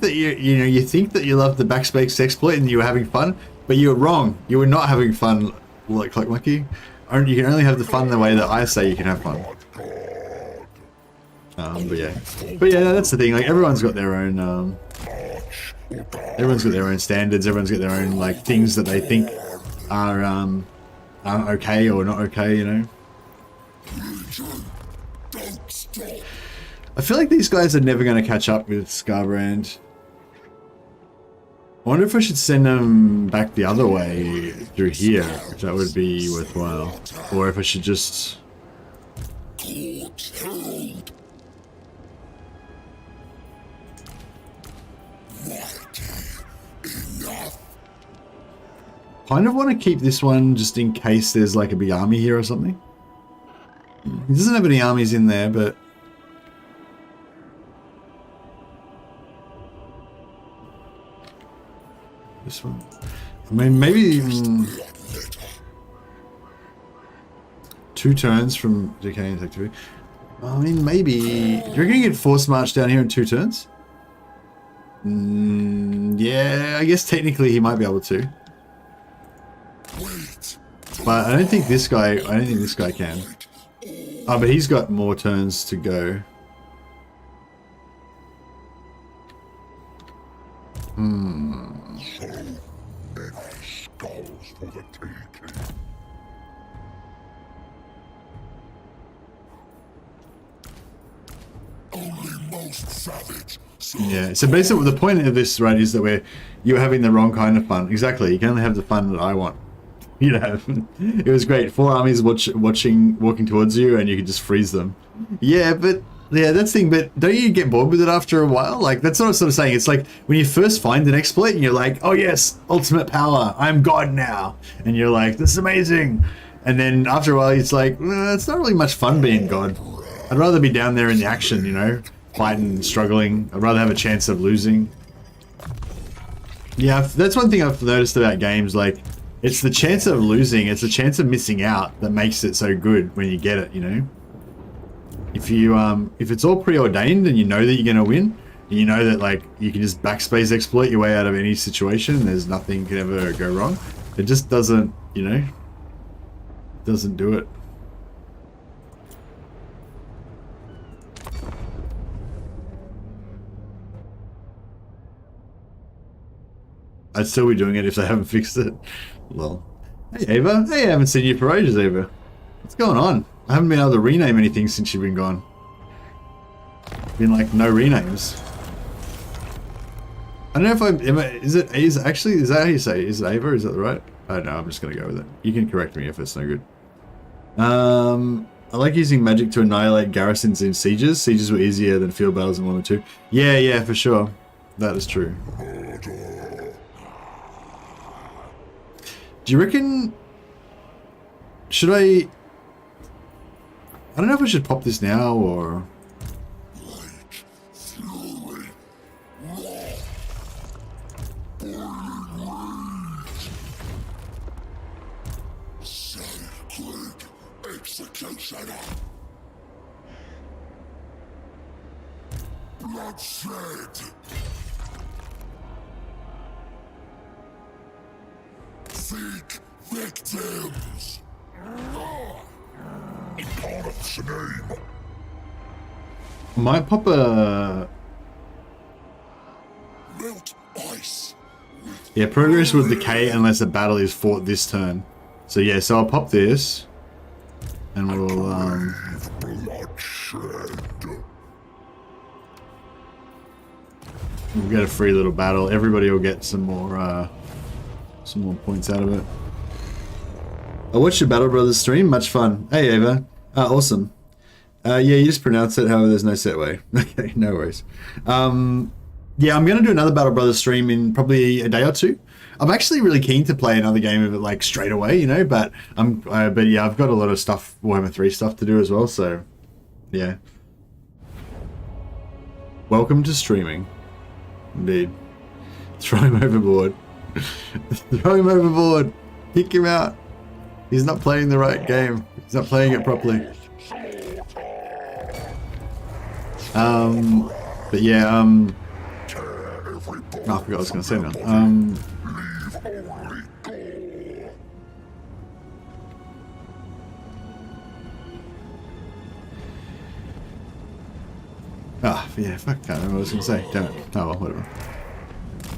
that you love the backspace exploit and you were having fun, but you were wrong. You were not having fun, like Clock Monkey. You can only have the fun the way that I say you can have fun. But yeah, that's the thing. Like everyone's got their own. Everyone's got their own standards. Everyone's got their own like things that they think are okay or not okay. You know. I feel like these guys are never going to catch up with Skarbrand. I wonder if I should send them back the other way through here, if that would be worthwhile. Or if I should just... Kind of want to keep this one just in case there's like a big army here or something. He doesn't have any armies in there, but... This one. I mean, maybe... 2 turns from decaying activity. I mean, maybe. Do you reckon you get force march down here in 2 turns? Yeah, I guess technically he might be able to. But I don't think this guy. I don't think this guy can. Oh, but he's got more turns to go. So many skulls for the taking. Only most savage. Yeah. So basically, the point of this, right, is that you're having the wrong kind of fun. Exactly. You can only have the fun that I want. You know, it was great. 4 armies walking towards you, and you could just freeze them. Yeah, but yeah, that's the thing. But don't you get bored with it after a while? Like, that's what I'm sort of saying. It's like when you first find an exploit, and you're like, oh yes, ultimate power, I'm God now, and you're like, this is amazing. And then after a while, it's like, it's not really much fun being God. I'd rather be down there in the action, you know, fighting, struggling. I'd rather have a chance of losing. Yeah, that's one thing I've noticed about games, like. It's the chance of losing, it's the chance of missing out that makes it so good when you get it, you know? If you, if it's all preordained and you know that you're gonna win, and you know that, like, you can just backspace exploit your way out of any situation, and there's nothing can ever go wrong, it just doesn't, you know? Doesn't do it. I'd still be doing it if they haven't fixed it. Well, hey Ava. Hey, I haven't seen you for ages, Ava. What's going on? I haven't been able to rename anything since you've been gone. Been like no renames. I don't know if is that how you say it? Is it Ava? Is that right? I don't know, I'm just gonna go with it. You can correct me if it's no good. I like using magic to annihilate garrisons in sieges. Sieges were easier than field battles in Warhammer 2. Yeah, for sure. That is true. Do you reckon... Should I don't know if I should pop this now, or... Bloodshed. Seek victims. In Khorne's name. Might pop a... Melt ice. Yeah, progress will decay unless a battle is fought this turn. So yeah, so I'll pop this. And we'll, Bloodshed. we'll get a free little battle. Everybody will get some more points out of it. I watched your Battle Brothers stream. Much fun. Hey, Ava. Awesome. Yeah, you just pronounce it however there's no set way. Okay, no worries. Yeah, I'm going to do another Battle Brothers stream in probably a day or two. I'm actually really keen to play another game of it like straight away, you know, but yeah, I've got a lot of stuff, Warhammer 3 stuff to do as well, so yeah. Welcome to streaming. Indeed. Throw him overboard. Throw him overboard. Kick him out. He's not playing the right game. He's not playing it properly. But yeah, oh, I forgot what I was going to say now. Yeah, fuck, can't remember what I was going to say. Damn it. Oh, well, whatever.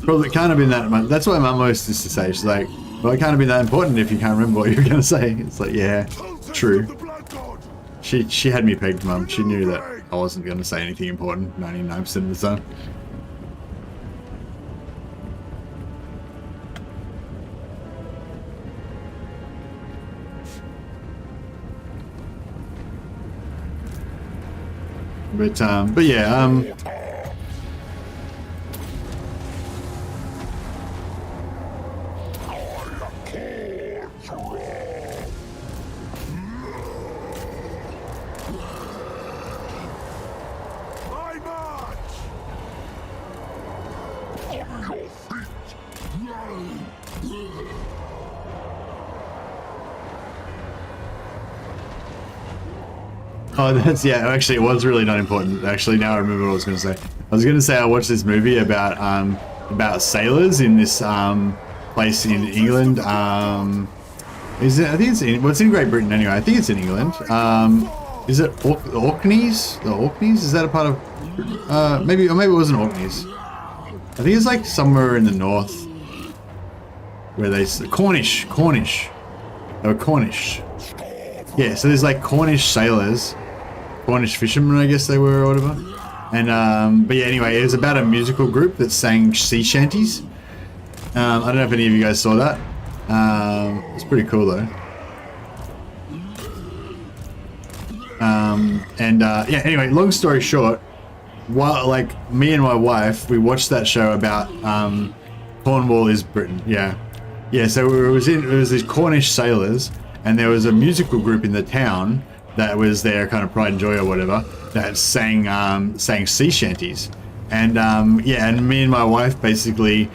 Probably can't have been that much. That's what my mum always used to say. She's like, well, it can't have been that important if you can't remember what you were going to say. It's like, yeah, true. She had me pegged, Mum. She knew that I wasn't going to say anything important 99% of the time. But yeah, Oh, that's, yeah, actually, it was really not important. Actually, now I remember what I was going to say. I was going to say I watched this movie about sailors in this place in England. Is it? I think it's in. Well, it's in Great Britain anyway. I think it's in England. Is it Orkneys? The Orkneys? Is that a part of? Maybe, or maybe it wasn't Orkneys. I think it's like somewhere in the north where they Cornish. They were Cornish. Yeah. So there's like Cornish sailors, Cornish fishermen, I guess they were, or whatever. And but yeah, anyway, it was about a musical group that sang sea shanties. I don't know if any of you guys saw that. It's pretty cool though. Yeah, anyway, long story short, while like me and my wife, we watched that show about Cornwall is Britain. Yeah. So it was these Cornish sailors, and there was a musical group in the town that was their kind of pride and joy or whatever, that sang sea shanties. And yeah, and me and my wife basically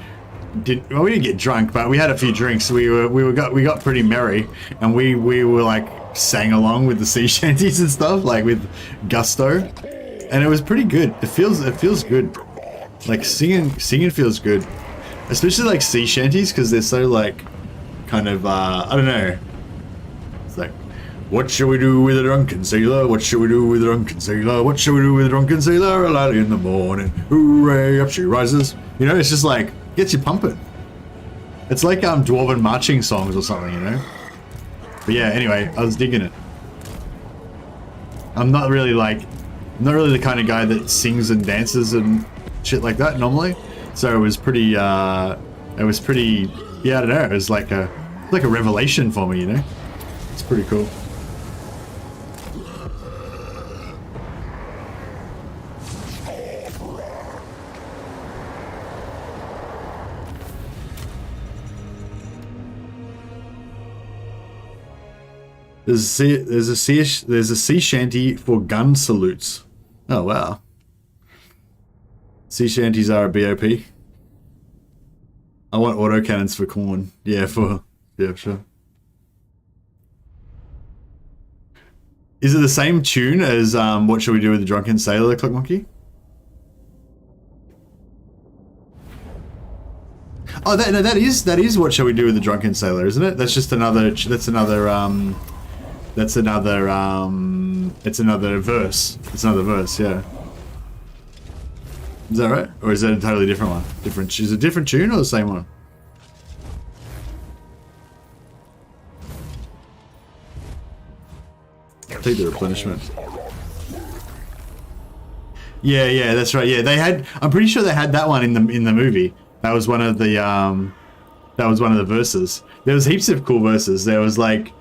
we didn't get drunk, but we had a few drinks. We got pretty merry, and we were like sang along with the sea shanties and stuff, like with gusto, and it was pretty good. It feels good. Like singing feels good, especially like sea shanties, because they're so like kind of I don't know. It's like, what shall we do with a drunken sailor? What shall we do with a drunken sailor? What shall we do with a drunken sailor? Early in the morning, hooray, up she rises. You know, it's just like gets you pumping. It's like dwarven marching songs or something, you know. But yeah, anyway, I was digging it. I'm not really the kind of guy that sings and dances and shit like that normally. So it was pretty, yeah, I don't know. It was like a revelation for me, you know. It's pretty cool. There's a sea shanty for gun salutes. Oh wow. Sea shanties are a BOP. I want autocannons for Khorne. Yeah, sure. Is it the same tune as What Shall We Do with the Drunken Sailor, Clock Monkey? Oh, that is What Shall We Do with the Drunken Sailor, isn't it? That's just another. It's another verse. It's another verse, yeah. Is that right? Or is that a totally different one? Is it a different tune or the same one? Take the replenishment. Yeah, that's right. Yeah, I'm pretty sure they had that one in the movie. That was one of the verses. There was heaps of cool verses. There was like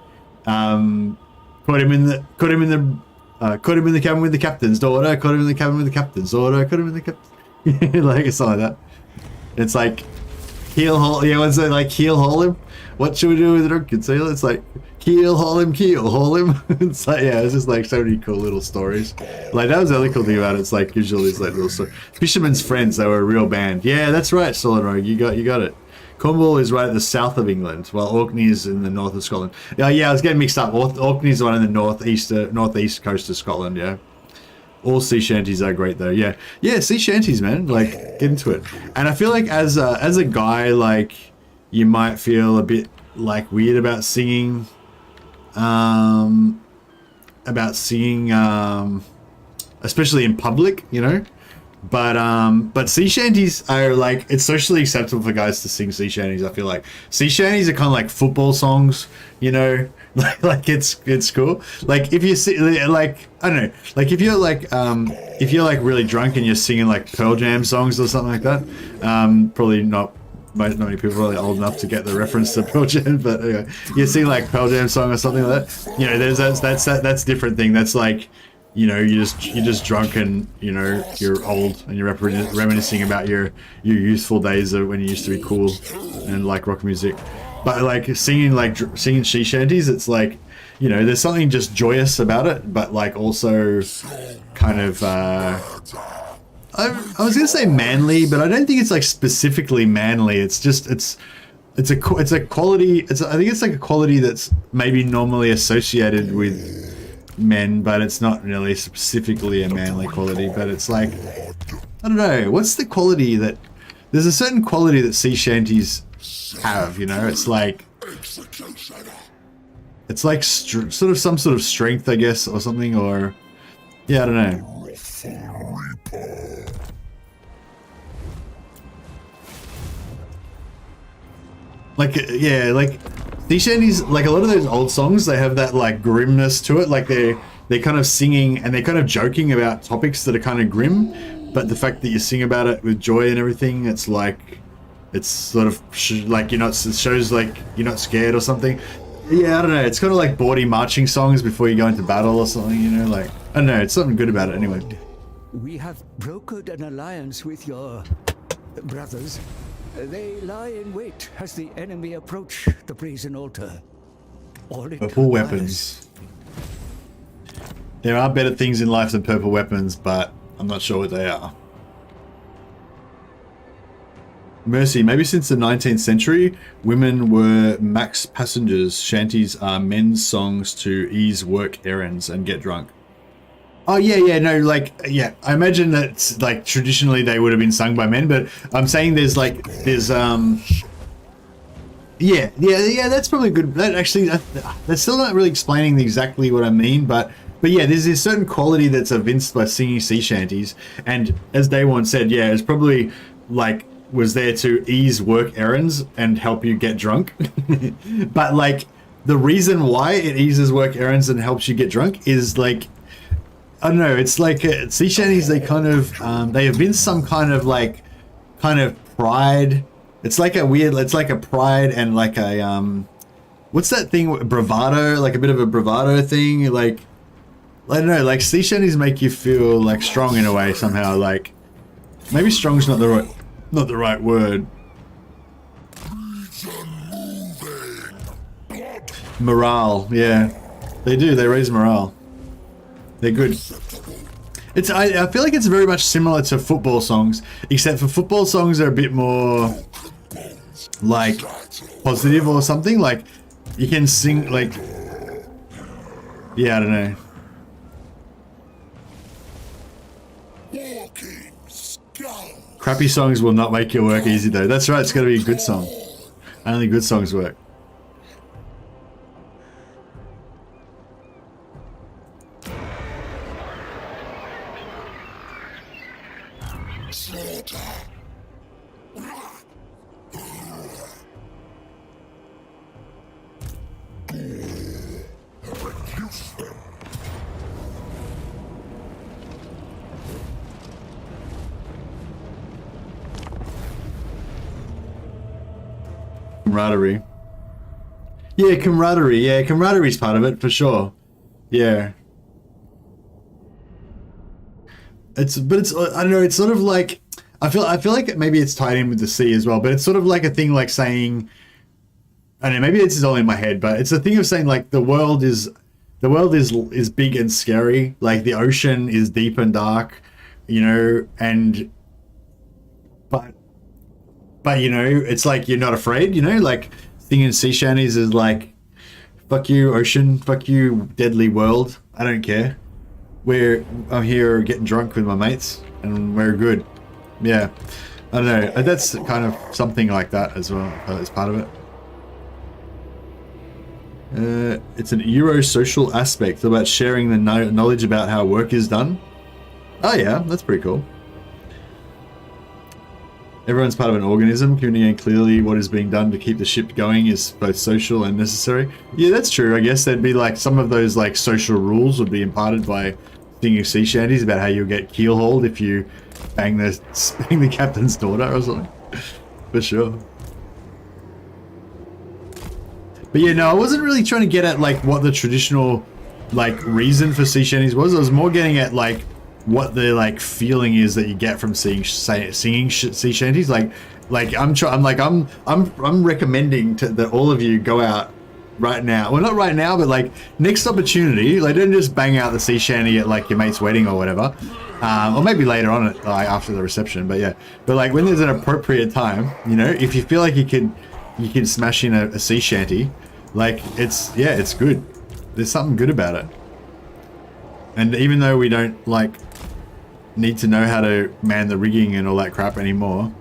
caught him in the cabin with the captain's daughter, caught him in the cabin with the captain's daughter, caught him in the captain. Like something like that. It's like heel haul. Yeah, what's it like? Heel haul him. What should we do with the drunken sailor? It's like keel haul him. It's like, yeah, it's just like so many cool little stories. Like that was the other cool thing about it. It's like usually these like little stories. Fisherman's Friends. They were a real band. Yeah, that's right, Solid Rogue. You got it. Cornwall is right at the south of England, while Orkney is in the north of Scotland. Yeah, I was getting mixed up. Orkney is the one in the northeast coast of Scotland. Yeah, all sea shanties are great though. Yeah, sea shanties, man. Like, get into it. And I feel like as a guy, like you might feel a bit like weird about singing, especially in public, you know. But sea shanties are like, it's socially acceptable for guys to sing sea shanties. I feel like sea shanties are kind of like football songs, you know, like it's cool. Like if you see, like, I don't know, like if you're like really drunk and you're singing like Pearl Jam songs or something like that, probably not many people are really old enough to get the reference to Pearl Jam, but anyway, you sing like Pearl Jam song or something like that, you know, that's different thing. That's like, you know, you're just drunk and, you know, you're old and you're reminiscing about your youthful days of when you used to be cool and like rock music. But like singing sea shanties, it's like, you know, there's something just joyous about it, but like also kind of I was gonna say manly, but I don't think it's like specifically manly. It's just it's a quality. I think it's like a quality that's maybe normally associated with men, but it's not really specifically a manly quality, but it's like, I don't know, what's the quality that, there's a certain quality that sea shanties have, you know, it's like sort of some sort of strength, I guess, or something, or, yeah, I don't know. Like, yeah, like, sea shanties, like a lot of those old songs, they have that like grimness to it, like they're kind of singing and they're kind of joking about topics that are kind of grim, but the fact that you sing about it with joy and everything, it's like, it's sort of like you're not, it shows like you're not scared or something. Yeah, I don't know, it's kind of like bawdy marching songs before you go into battle or something, you know, like, I don't know, it's something good about it anyway. We have brokered an alliance with your brothers. They lie in wait as the enemy approach the brazen altar. All it Purple requires- weapons. There are better things in life than purple weapons, but I'm not sure what they are. Mercy, maybe since the 19th century, women were max passengers. Shanties are men's songs to ease work errands and get drunk. Oh yeah, no, like, yeah, I imagine that, like, traditionally they would have been sung by men, but I'm saying there's yeah, that's probably good. That actually, that's still not really explaining exactly what I mean, but yeah, there's this certain quality that's evinced by singing sea shanties, and as Day One said, yeah, it's probably, like, was there to ease work errands and help you get drunk, but, like, the reason why it eases work errands and helps you get drunk is, like, I don't know, it's like sea shanties, they kind of they evince some kind of like pride. It's like a weird, it's like a pride and like a what's that thing, bravado, like a bit of a bravado thing, like, I don't know, like sea shanties make you feel like strong in a way somehow, like maybe strong's not the right word. Morale, yeah. They do, they raise morale. They're good. It's I feel like it's very much similar to football songs, except for football songs are a bit more like positive or something. Like you can sing like, yeah, I don't know. Crappy songs will not make your work easy though. That's right, it's gotta be a good song. Only good songs work. Camaraderie. Yeah, camaraderie. Yeah, camaraderie's part of it for sure. Yeah. It's I don't know, it's sort of like I feel like maybe it's tied in with the sea as well, but it's sort of like a thing like saying, I don't know, maybe this is all in my head, but it's a thing of saying like the world is big and scary, like the ocean is deep and dark, you know, and but you know, it's like you're not afraid, you know, like singing sea shanties is like, fuck you ocean, fuck you deadly world, I don't care. I'm here getting drunk with my mates and we're good. Yeah, I don't know, that's kind of something like that as well, as part of it. It's an Euro-social aspect about sharing the knowledge about how work is done. Oh yeah, that's pretty cool. Everyone's part of an organism. Communicating clearly what is being done to keep the ship going is both social and necessary. Yeah, that's true. I guess there'd be like some of those like social rules would be imparted by singing sea shanties about how you'll get keel hauled if you bang the captain's daughter or something. For sure. But yeah, no, I wasn't really trying to get at like what the traditional like reason for sea shanties was. I was more getting at like what the like feeling is that you get from singing sea shanties. Like I'm recommending that all of you go out right now. Well, not right now, but like next opportunity. Like don't just bang out the sea shanty at like your mate's wedding or whatever, or maybe later on, like after the reception. But yeah, but like when there's an appropriate time, you know, if you feel like you can smash in a sea shanty, like it's good. There's something good about it. And even though we don't like need to know how to man the rigging and all that crap anymore,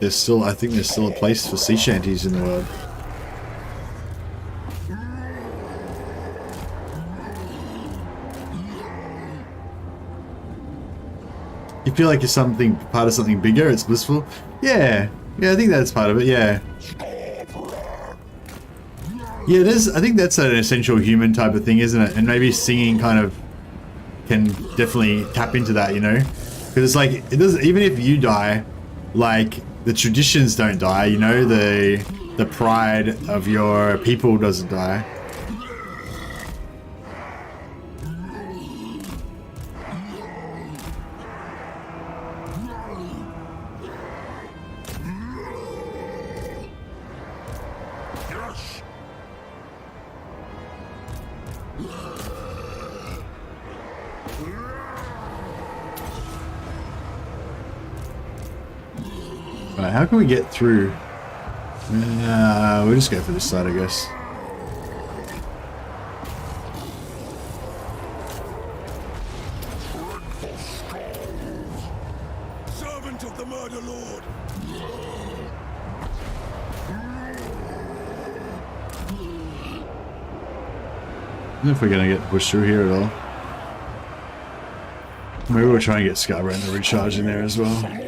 there's still, I think there's still a place for sea shanties in the world. You feel like you're part of something bigger, it's blissful. Yeah, I think that's part of it, yeah. Yeah, I think that's an essential human type of thing, isn't it? And maybe singing kind of can definitely tap into that, you know? Because it's like, it doesn't, even if you die, like, the traditions don't die, you know? The pride of your people doesn't die. Right, how can we get through? We'll just go for this side, I guess. Servant of the murder lord. I don't know if we're gonna get pushed through here at all. Maybe we'll try and get Skarbrand to recharge in there as well.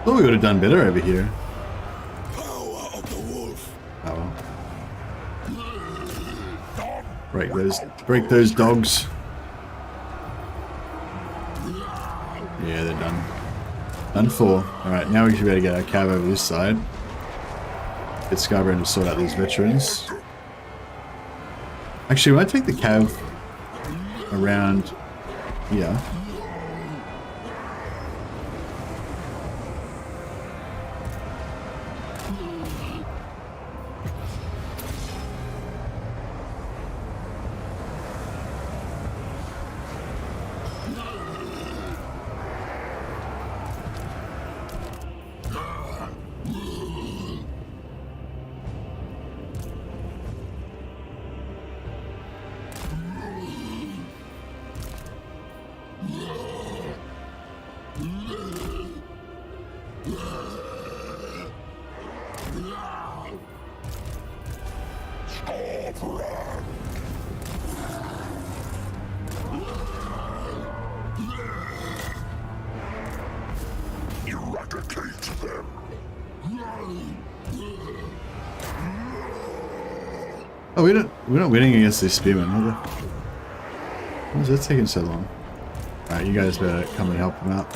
Thought we would have done better over here. Power of the wolf. Oh well. Break those dogs. Yeah, they're done. Done for. Alright, now we should be able to get our cav over this side. Get Skarbrand to sort out these veterans. Actually, we might take the cav around here. Eradicate them. Oh, we're not winning against these spearmen, are we? Why is that taking so long? Alright, you guys better come and help them out.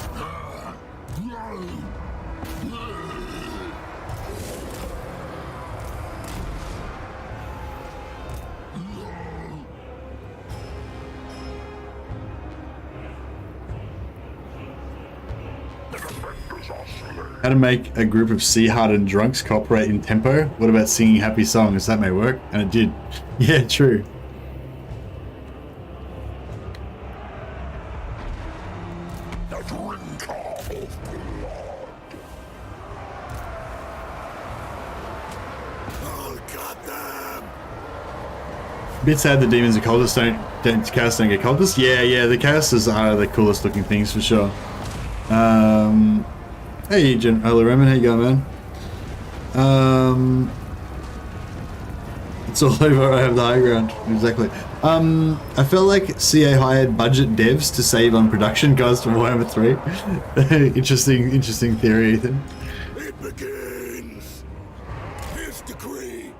How to make a group of sea-hardened drunks cooperate in tempo? What about singing happy songs? That may work. And it did. Yeah, true. Bit sad the demons and cultists chaos don't get cultists. Yeah, the chaoses are the coolest looking things for sure. Hey, General Roman, how you going, man? It's all over. I have the high ground. Exactly. I felt like CA hired budget devs to save on production costs for Warhammer 3. interesting theory, Ethan. It begins. His decree.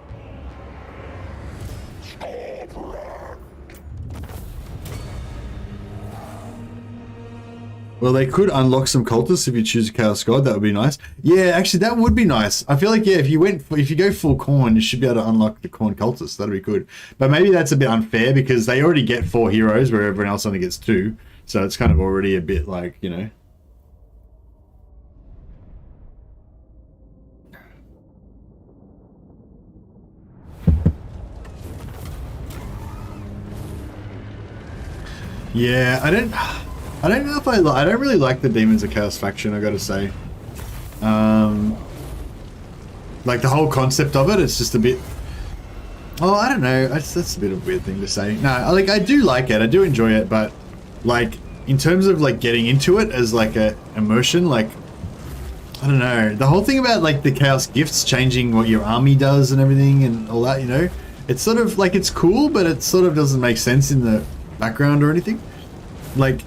Well, they could unlock some cultists if you choose a Chaos God. That would be nice. Yeah, actually, that would be nice. I feel like, yeah, if you go full Khorne, you should be able to unlock the Khorne cultists. That'd be good. But maybe that's a bit unfair because they already get 4 heroes where everyone else only gets 2. So it's kind of already a bit like, you know. Yeah, I don't know if I don't really like the Demons of Chaos faction, I gotta say. Like the whole concept of it, it's just a bit. Oh, I don't know. That's a bit of a weird thing to say. No, like I do like it. I do enjoy it, but like in terms of like getting into it as like a immersion, like I don't know. The whole thing about like the chaos gifts changing what your army does and everything and all that, you know, it's sort of like it's cool, but it sort of doesn't make sense in the background or anything. Like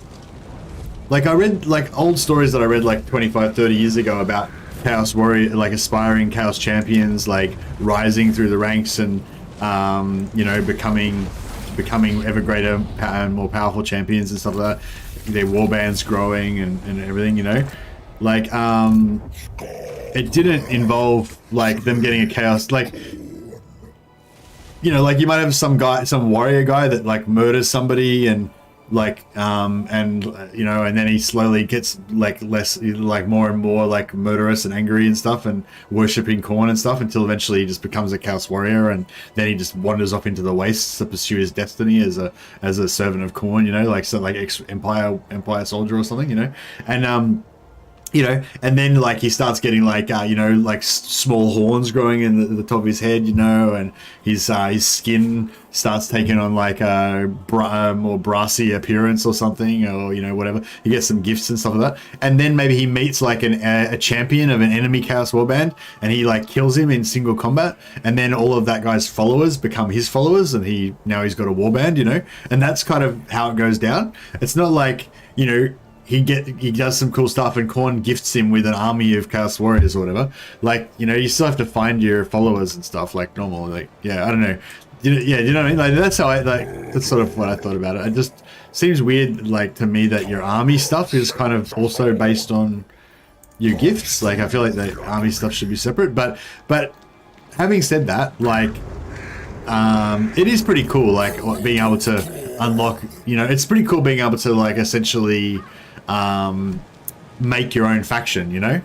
I read like old stories that I read like 25, 30 years ago about chaos warrior, like aspiring chaos champions, like rising through the ranks and you know, becoming ever greater and more powerful champions and stuff like that. Their warbands growing and everything, you know. Like, it didn't involve like them getting a chaos, like, you know, like you might have some warrior guy that like murders somebody and like, and you know, and then he slowly gets like like more and more like murderous and angry and stuff and worshipping Khorne and stuff until eventually he just becomes a chaos warrior and then he just wanders off into the wastes to pursue his destiny as a servant of Khorne, you know, like so like empire soldier or something, you know, and you know, and then like he starts getting like you know, like small horns growing in the top of his head, you know, and his skin starts taking on like a more brassy appearance or something, or you know, whatever. He gets some gifts and stuff like that, and then maybe he meets like a champion of an enemy chaos warband, and he like kills him in single combat, and then all of that guy's followers become his followers, and he's got a warband, you know, and that's kind of how it goes down. It's not like, you know, he does some cool stuff and Khorne gifts him with an army of chaos warriors or whatever. Like, you know, you still have to find your followers and stuff like normal. Like, yeah, I don't know. You know what I mean? Like, that's how that's sort of what I thought about it. It just seems weird, like, to me that your army stuff is kind of also based on your gifts. Like, I feel like the army stuff should be separate. But having said that, like, it is pretty cool, like, being able to unlock, you know, it's pretty cool being able to, like, essentially make your own faction, you know,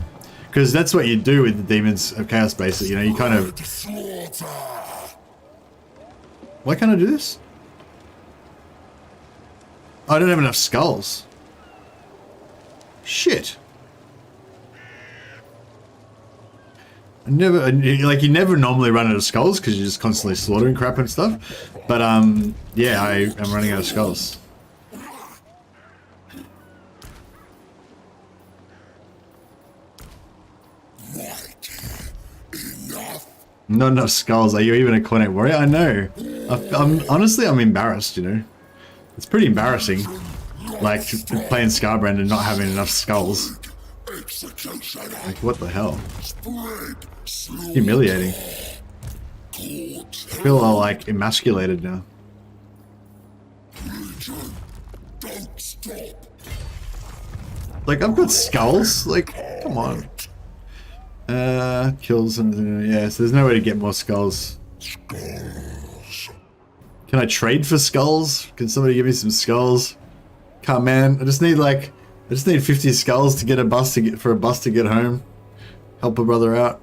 because that's what you do with the Demons of Chaos base. You know, you kind of. Why can't I do this? I don't have enough skulls. Shit. I never, like, you never normally run out of skulls because you're just constantly slaughtering crap and stuff. But yeah, I am running out of skulls. Not enough skulls. Are you even a Cornet warrior? I know. I'm honestly, I'm embarrassed, you know. It's pretty embarrassing, like, playing Skarbrand and not having enough skulls. Like, what the hell? Humiliating. I feel all, like, emasculated now. Like, I've got skulls. Like, come on. Kills and yeah, so there's no way to get more skulls. Can I trade for skulls? Can somebody give me some skulls? Can't, man. I just need 50 skulls to get a bus to get home. Help a brother out.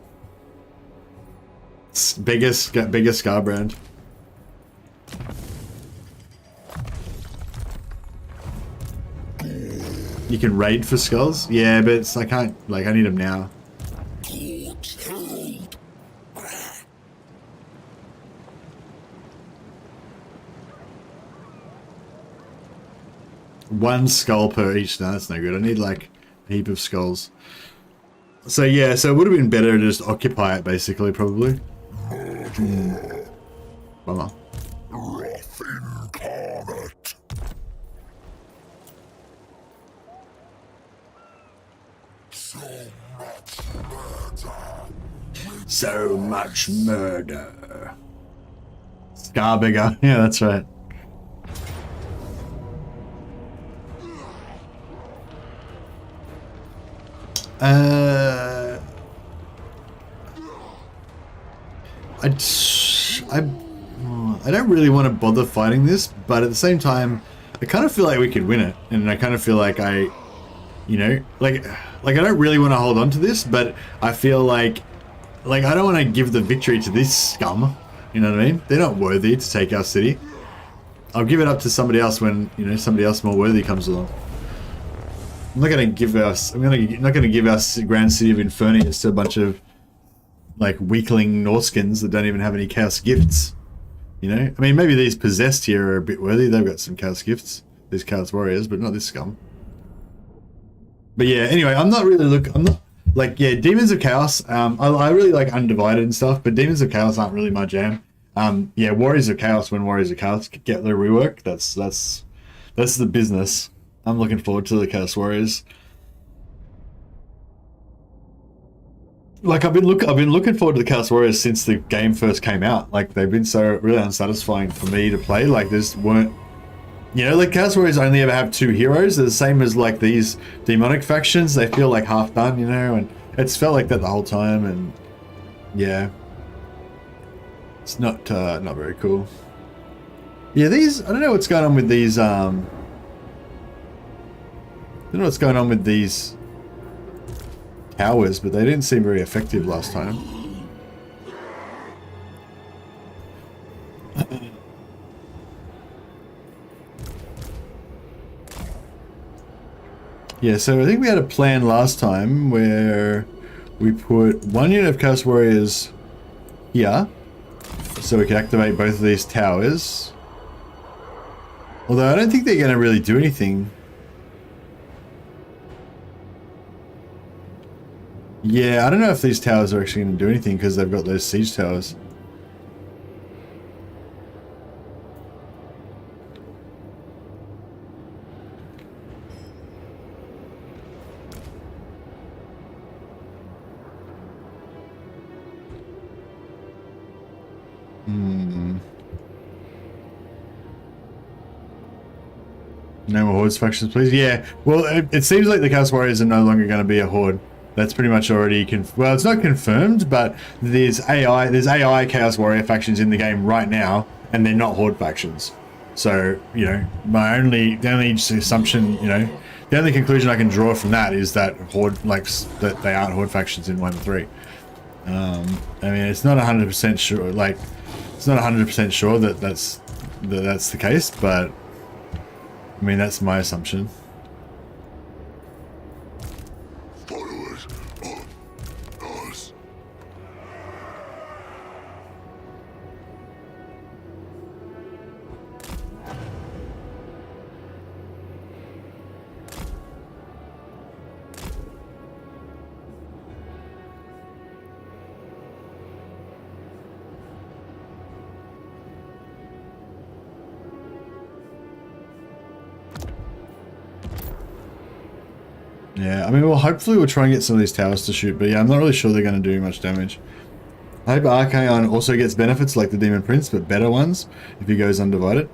Bigger Skarbrand. You can raid for skulls? Yeah, but it's, I can't, like, I need them now. One skull per each. No, that's no good. I need like a heap of skulls. So yeah, so it would have been better to just occupy it, basically, probably. Bummer. So much murder. Scarbigger. Yeah, that's right. I don't really want to bother fighting this, but at the same time, I kind of feel like we could win it, and I kind of feel like you know, like I don't really want to hold on to this, but I feel like I don't want to give the victory to this scum. You know what I mean? They're not worthy to take our city. I'll give it up to somebody else when, you know, somebody else more worthy comes along. I'm not going to give us. I'm not going to give us Grand City of Infernius to a bunch of like weakling Norskins that don't even have any chaos gifts. You know, I mean, maybe these possessed here are a bit worthy. They've got some chaos gifts, these chaos warriors, but not this scum. But yeah, anyway, I'm not like, yeah, Demons of Chaos. I really like Undivided and stuff, but Demons of Chaos aren't really my jam. Yeah, Warriors of Chaos, when Warriors of Chaos get their rework, that's the business. I'm looking forward to the Chaos Warriors. Like I've been looking forward to the Chaos Warriors since the game first came out. Like they've been so really unsatisfying for me to play. Like there's weren't, you know, like Chaos Warriors only ever have 2 heroes. They're the same as like these demonic factions. They feel like half done, you know, and it's felt like that the whole time. And yeah, it's not very cool. Yeah, these, I don't know what's going on with these. I don't know what's going on with these towers, but they didn't seem very effective last time. Yeah, so I think we had a plan last time where we put 1 unit of Chaos Warriors here, so we could activate both of these towers. Although I don't think they're going to really do anything. Yeah, I don't know if these towers are actually going to do anything because they've got those siege towers. No more Hordes factions, please. Yeah, well, it seems like the Chaos Warriors are no longer going to be a Horde. That's pretty much already well, it's not confirmed, but there's AI Chaos Warrior factions in the game right now, and they're not Horde factions. So, you know, the only assumption, you know, the only conclusion I can draw from that is that Horde, like, that they aren't Horde factions in 1 and 3. I mean, it's not 100% sure, like, it's not 100% sure that that's the case, but I mean, that's my assumption. Followers of us. Yeah, I mean, well, hopefully we'll try and get some of these towers to shoot, but yeah, I'm not really sure they're going to do much damage. I hope Archaon also gets benefits like the Demon Prince, but better ones if he goes undivided.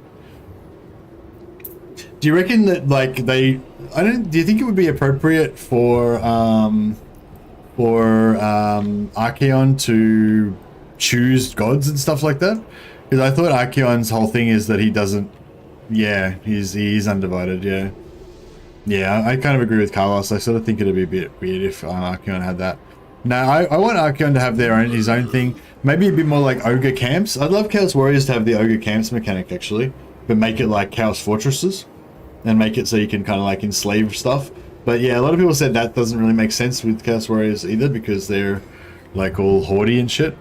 Do you reckon that, like, do you think it would be appropriate for Archaon to choose gods and stuff like that? Because I thought Archaon's whole thing is that he doesn't, yeah, he's undivided, yeah. Yeah, I kind of agree with Carlos. I sort of think it'd be a bit weird if Archaon had that. Now, I want Archaon to have his own thing. Maybe a bit more like Ogre Camps. I'd love Chaos Warriors to have the Ogre Camps mechanic, actually. But make it like Chaos Fortresses. And make it so you can kind of like enslave stuff. But yeah, a lot of people said that doesn't really make sense with Chaos Warriors either, because they're like all hoardy and shit.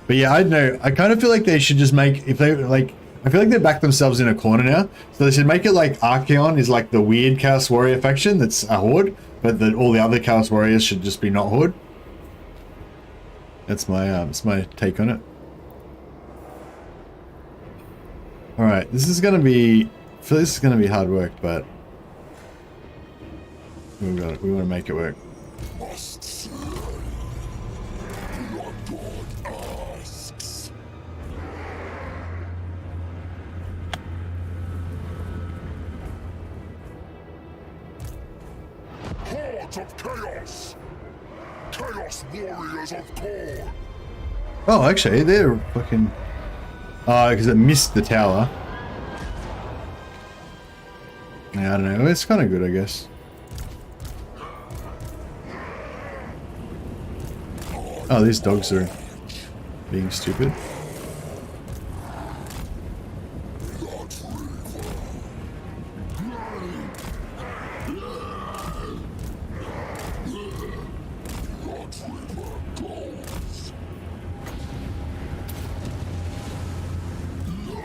But yeah, I don't know. I kind of feel like they should just make, if they like, I feel like they backed themselves in a corner now. So they should make it like Archaon is like the weird Chaos Warrior faction that's a Horde, but that all the other Chaos Warriors should just be not Horde. That's my take on it. Alright, this is gonna be, I feel this is gonna be hard work, but we wanna make it work. Must slay. Your God asks. Hordes of chaos! Chaos warriors of Khorne! Oh, actually, they're fucking... Oh, because it missed the tower. Yeah, I don't know. It's kind of good, I guess. Oh, these dogs are being stupid.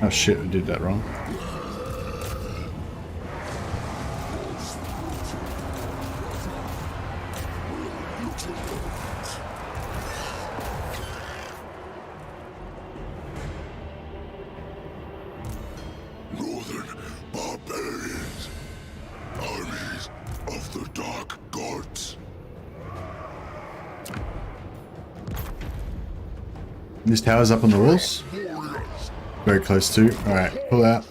Oh shit, I did that wrong. Northern barbarians, armies of the dark gods. This tower's up on the walls. Very close to. Alright, pull out.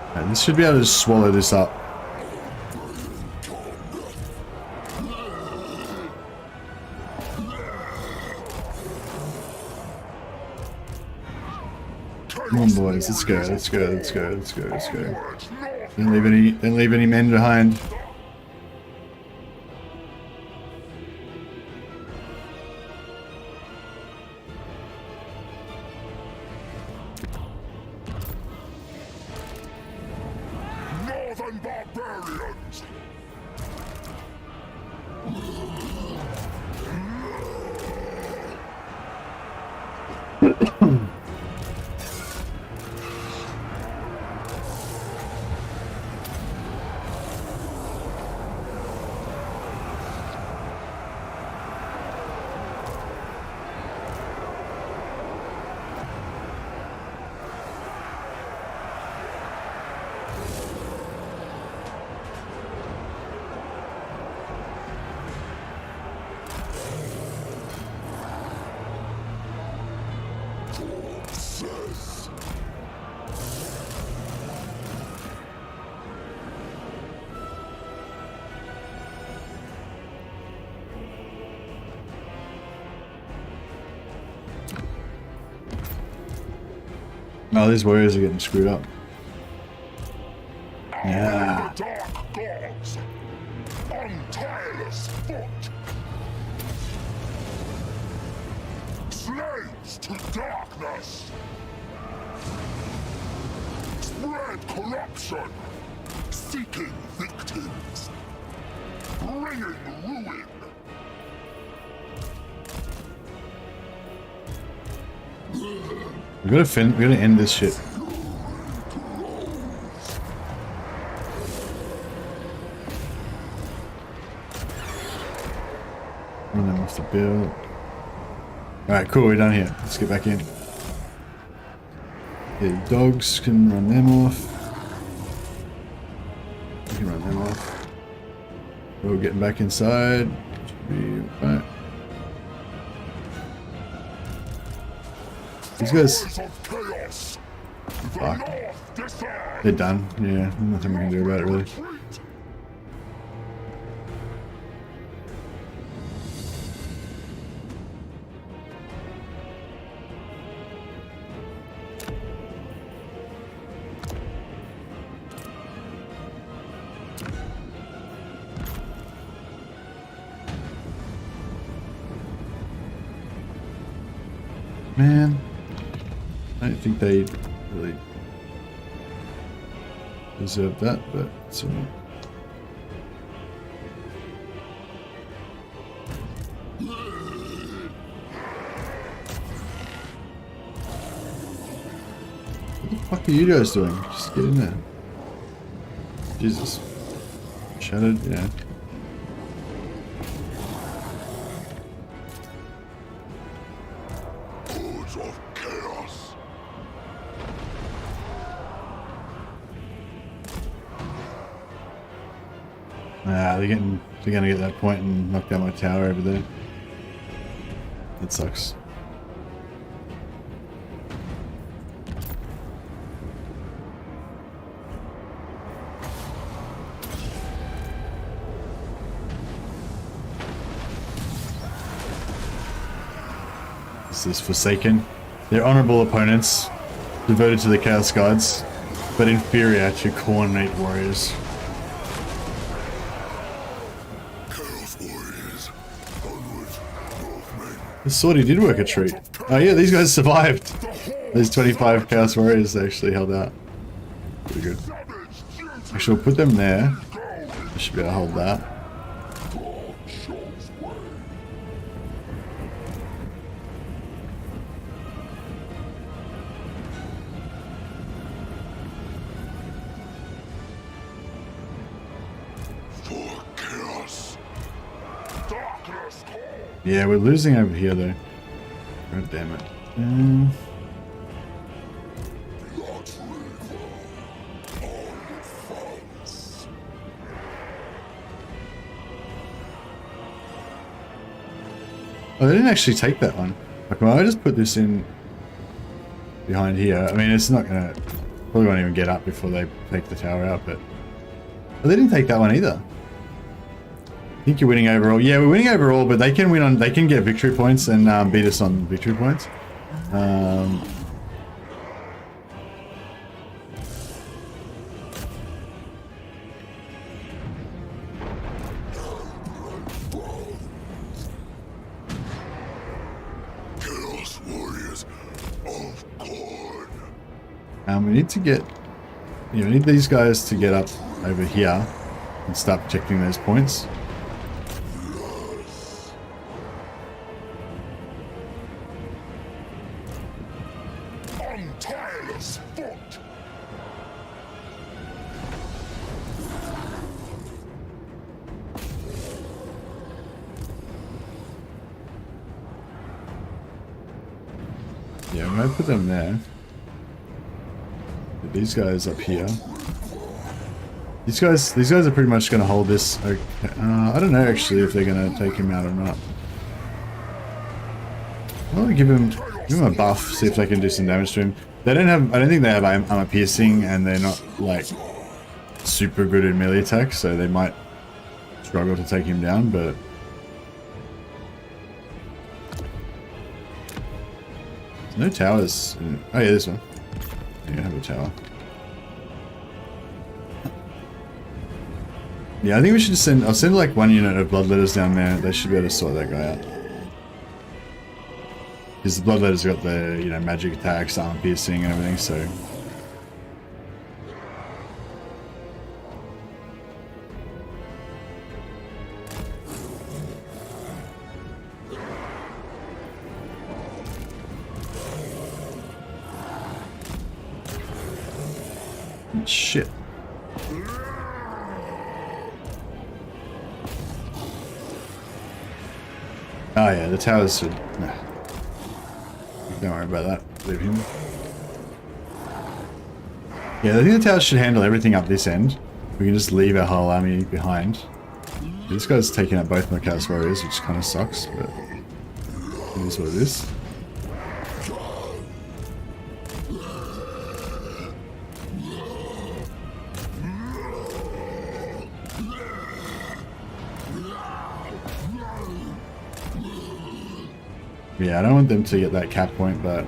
Alright, this should be able to just swallow this up. Come on, boys, let's go, let's go, let's go, let's go, let's go. Don't leave any men behind. Northern barbarians. Oh, these warriors are getting screwed up. Yeah. The dark gods. On tireless foot. Slaves to darkness. Spread corruption. Seeking victims. Bringing ruin. We gotta end this shit. Run them off the build. Alright, cool, we're done here. Let's get back in. The dogs can run them off. We can run them off. We're getting back inside. Should be right. These guys. Fuck. They're done. Yeah, nothing we can do about it really. Man, I don't think they really deserve that, but it's alright. What the fuck are you guys doing? Just get in there. Jesus. Shattered, yeah. They're gonna get that point and knock down my tower over there. That sucks. This is Forsaken. They're honorable opponents, devoted to the Chaos Gods, but inferior to Khorne warriors. This sortie did work a treat. Oh yeah, these guys survived. Those 25 Chaos Warriors actually held out. Pretty good. Actually, we'll put them there. I should be able to hold that. Yeah, we're losing over here though. God damn it. Oh, they didn't actually take that one. Like, well, I just put this in behind here. I mean, it's not gonna, probably won't even get up before they take the tower out, but they didn't take that one either. I think you're winning overall. Yeah, we're winning overall, but they can win on, they can get victory points and beat us on victory points. Chaos Warriors of Khorne. We need to get, you know, we need these guys to get up over here and start protecting those points. Tireless foot. Yeah, I'm gonna put them there. Put these guys up here. These guys are pretty much gonna hold this. Okay. I don't know actually if they're gonna take him out or not. I'll give him a buff, see if they can do some damage to him. They don't have, I don't think they have armor piercing, and they're not like super good in melee attack, so they might struggle to take him down, but there's no towers. Oh yeah, this one. You have a tower. Yeah, I think we should send, I'll send like one unit of bloodletters down there. They should be able to sort that guy out. Because the bloodletter's got the, you know, magic attacks, armor piercing and everything, so. Shit. Oh yeah, the towers should... Nah. Don't worry about that. Leave him. Yeah, I think the towers should handle everything up this end. We can just leave our whole army behind. This guy's taking out both my Chaos Warriors, which kind of sucks, but it is what it is. Yeah, I don't want them to get that cap point, but...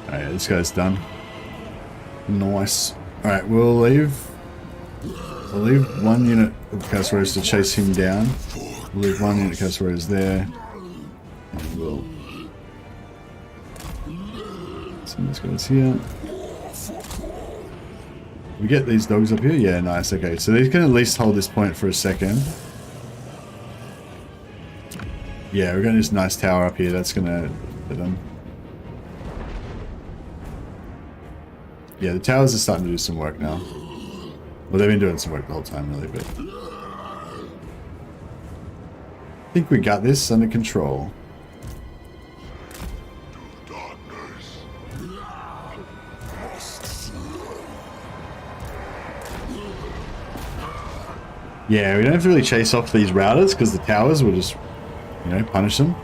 Alright, this guy's done. Nice. Alright, we'll leave one unit of Chaos Warriors to chase him down. We'll leave one unit of Chaos Warriors there. And we'll send these guys here. We get these dogs up here? Yeah, nice. Okay, so they can at least hold this point for a second. Yeah, we're getting this nice tower up here. That's gonna hit them. Yeah, the towers are starting to do some work now. Well, they've been doing some work the whole time, really, but... I think we got this under control. Yeah, we don't have to really chase off these routers because the towers will just, you know, punish them.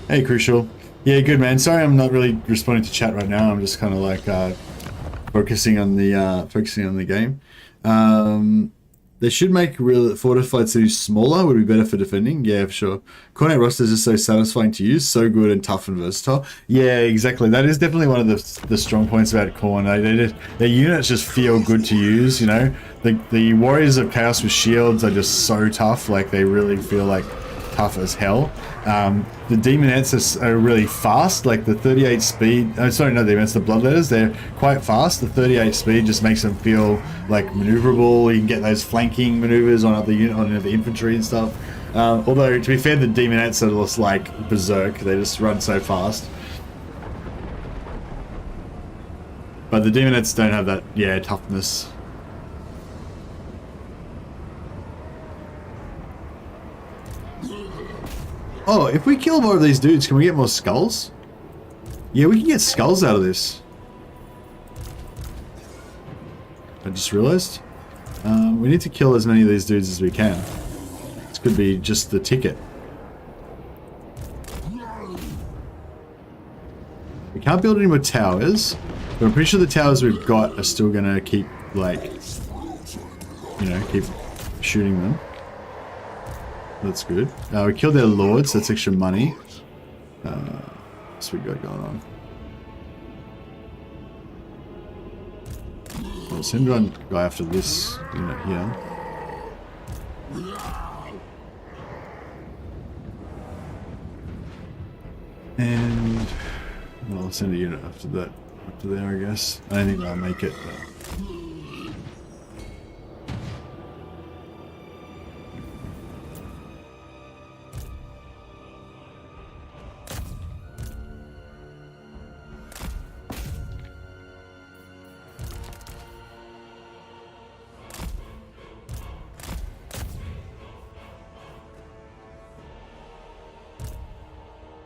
Hey, Crucial. Yeah, good man. Sorry, I'm not really responding to chat right now. I'm just kind of like focusing on the game. They should make real fortified cities smaller. Would be better for defending. Yeah, for sure. Khorne rosters are so satisfying to use, so good and tough and versatile. Yeah, exactly. That is definitely one of the strong points about Khorne. Their units just feel good to use. You know, the warriors of chaos with shields are just so tough. Like they really feel like tough as hell. The Demonettes are really fast, like the 38 speed, sorry, not the Demonettes, the Bloodletters, they're quite fast. The 38 speed just makes them feel like maneuverable. You can get those flanking maneuvers on other infantry and stuff. Although, to be fair, the Demonettes are just like berserk, they just run so fast. But the Demonettes don't have that, yeah, toughness. Oh, if we kill more of these dudes, can we get more skulls? Yeah, we can get skulls out of this. I just realized. We need to kill as many of these dudes as we can. This could be just the ticket. We can't build any more towers, but I'm pretty sure the towers we've got are still gonna keep, like, you know, keep shooting them. That's good. We killed their lords, that's extra money. What's we got going on? Well, send one guy after this unit here. And well, I'll send a unit after that, up to there, I guess. I don't think I'll make it, but...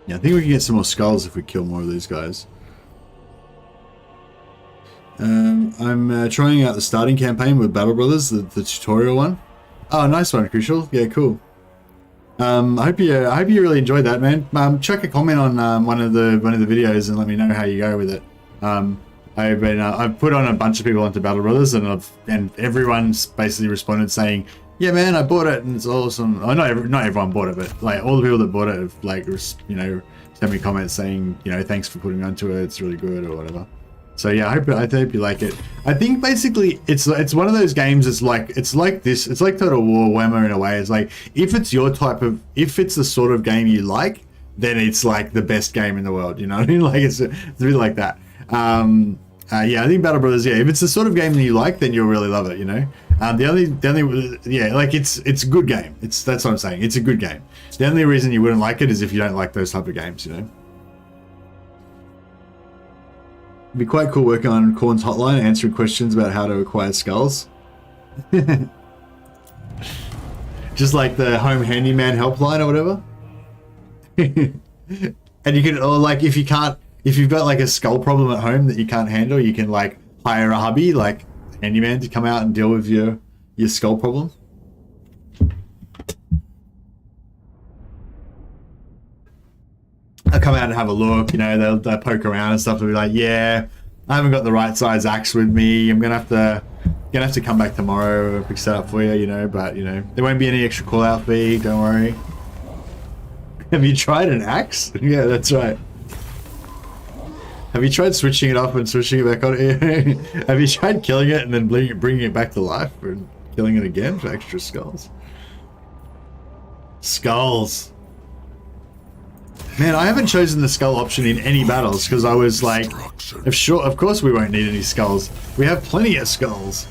Yeah, I think we can get some more skulls if we kill more of these guys. I'm trying out the starting campaign with Battle Brothers, the tutorial one. Oh, nice one, Crucial. Yeah, cool. I hope you really enjoyed that, man. Chuck a comment on one of the videos and let me know how you go with it. I've put on a bunch of people onto Battle Brothers and everyone's basically responded saying, yeah, man, I bought it and it's awesome. Oh, not everyone bought it, but like all the people that bought it have, like, you know, sent me comments saying, you know, thanks for putting me onto it. It's really good or whatever. So yeah, I hope you like it. I think basically it's one of those games. It's like this. It's like Total War Warhammer in a way. It's like if it's the sort of game you like, then it's like the best game in the world. You know what I mean? Like it's really like that. Yeah, I think Battle Brothers. Yeah, if it's the sort of game that you like, then you'll really love it. You know. The only yeah, like it's a good game. That's what I'm saying. It's a good game. The only reason you wouldn't like it is if you don't like those type of games. You know. It'd be quite cool working on Khorne's hotline, answering questions about how to acquire skulls. Just like the home handyman helpline or whatever. And you can, or like if you've got like a skull problem at home that you can't handle, you can like hire a hubby, like handyman, to come out and deal with your skull problem. They'll come out and have a look, you know, they'll poke around and stuff and be like, yeah, I haven't got the right size axe with me. I'm gonna have to come back tomorrow and fix that up for you, you know, but you know, there won't be any extra call out fee, don't worry. Have you tried an axe? Yeah, that's right. Have you tried switching it off and switching it back on? Have you tried killing it and then bringing it back to life and killing it again for extra skulls? Skulls. Man, I haven't chosen the skull option in any battles because I was like, of course we won't need any skulls. We have plenty of skulls.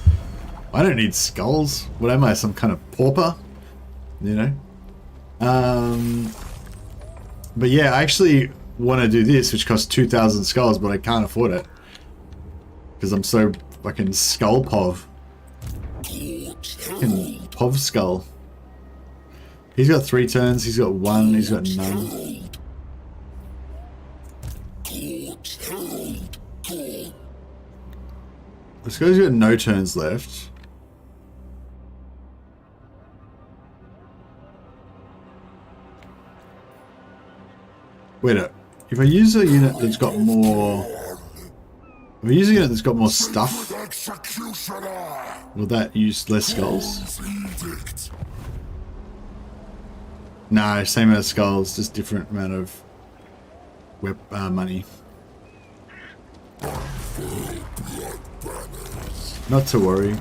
I don't need skulls. What am I, some kind of pauper? You know? But yeah, I actually want to do this, which costs 2,000 skulls, but I can't afford it because I'm so fucking skull pov. Fucking pov skull. He's got 3 turns. He's got 1. He's got none. This guy's got no turns left. Wait up. If I use a unit that's got more... If I use a unit that's got more stuff, will that use less skulls? No, same amount of skulls, just different amount of money. Not to worry.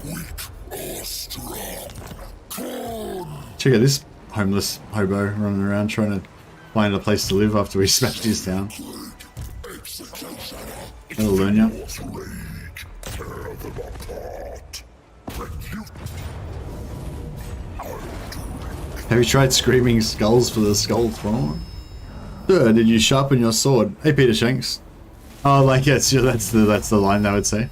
Weak or strong, Khorne Check out this homeless hobo running around trying to find a place to live after we smashed his town. That'll learn ya. Have you tried screaming skulls for the skull throne? Sir, did you sharpen your sword? Hey, Peter Shanks. Oh, like, yes, yeah, that's the line they would say.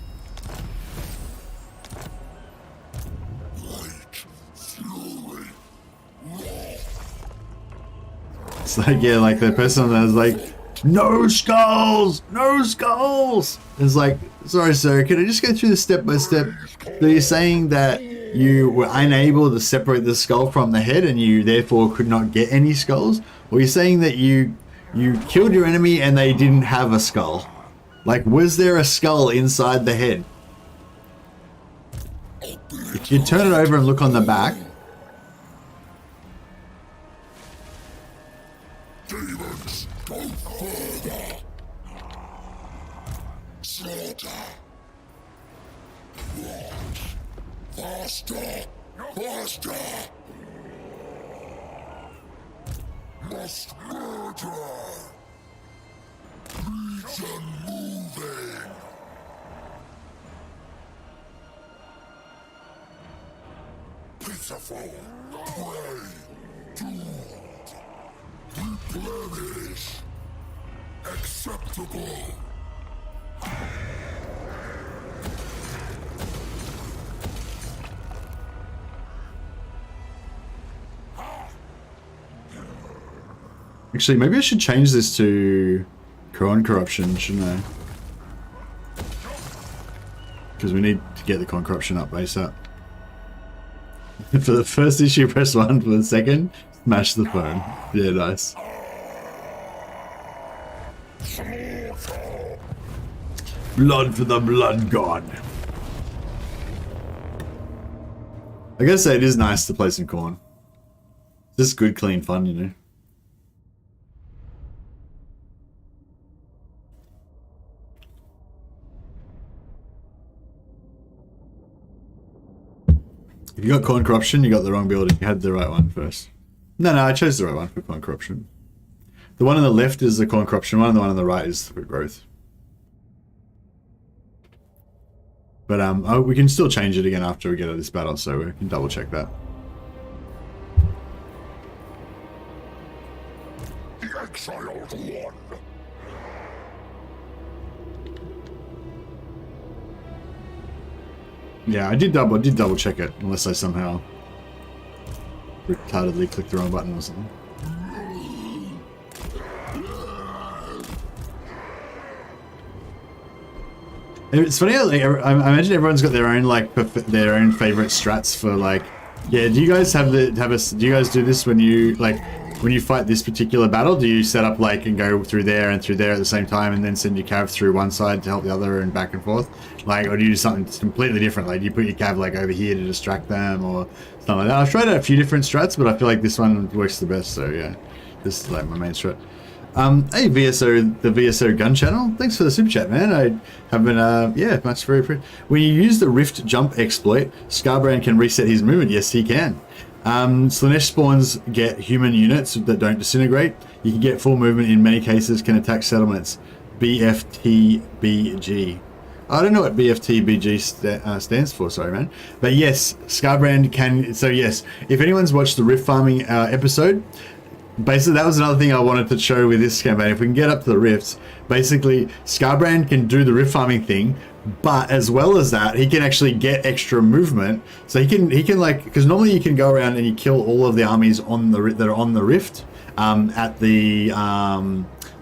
It's like, yeah, like the person that was like, no skulls! No skulls! It's like, sorry sir, can I just go through this step by step? So you're saying that you were unable to separate the skull from the head and you therefore could not get any skulls? Or you're saying that you killed your enemy and they didn't have a skull? Like, was there a skull inside the head? If you turn it over and look on the back, Demons, go further. Slaughter. Watch. Faster. Faster. Must murder. Legion moving. Pitiful. Prey. Doomed. Replenish. Acceptable. actually, maybe I should change this to Khorne corruption, shouldn't I? Because we need to get the Khorne corruption up ASAP. For the first issue, press 1. For the second, smash the phone. Yeah, nice. Blood for the blood god. I gotta say, it is nice to play some Khorne. Just good, clean fun, you know. If you got Khorne corruption, you got the wrong building. You had the right one first. No, I chose the right one for Khorne corruption. The one on the left is the Khorne corruption one, and the one on the right is for growth. But we can still change it again after we get out of this battle, so we can double check that. The exiled one. Yeah, I did double check it, unless I somehow retardedly clicked the wrong button or something. It's funny how, like, I imagine everyone's got their own, like, their own favorite strats for, like, yeah. Do you guys do you guys do this when you, like, when you fight this particular battle? Do you set up, like, and go through there and through there at the same time, and then send your cav through one side to help the other and back and forth? Like, or do you do something completely different? Like, do you put your cav, like, over here to distract them or something like that? I've tried out a few different strats, but I feel like this one works the best. So yeah, this is like my main strat. Hey VSO, the VSO gun channel. Thanks for the super chat, man. I have been, yeah, much very appreciated. When you use the Rift Jump exploit, Skarbrand can reset his movement. Yes, he can. Slanesh spawns get human units that don't disintegrate. You can get full movement in many cases, can attack settlements. BFTBG. I don't know what BFTBG stands for, sorry, man. But yes, Skarbrand can, so yes, if anyone's watched the Rift Farming episode, basically that was another thing I wanted to show with this campaign. If we can get up to the rifts, basically Skarbrand can do the rift farming thing, but as well as that, he can actually get extra movement. So he can like, because normally you can go around and you kill all of the armies on the that are on the rift at the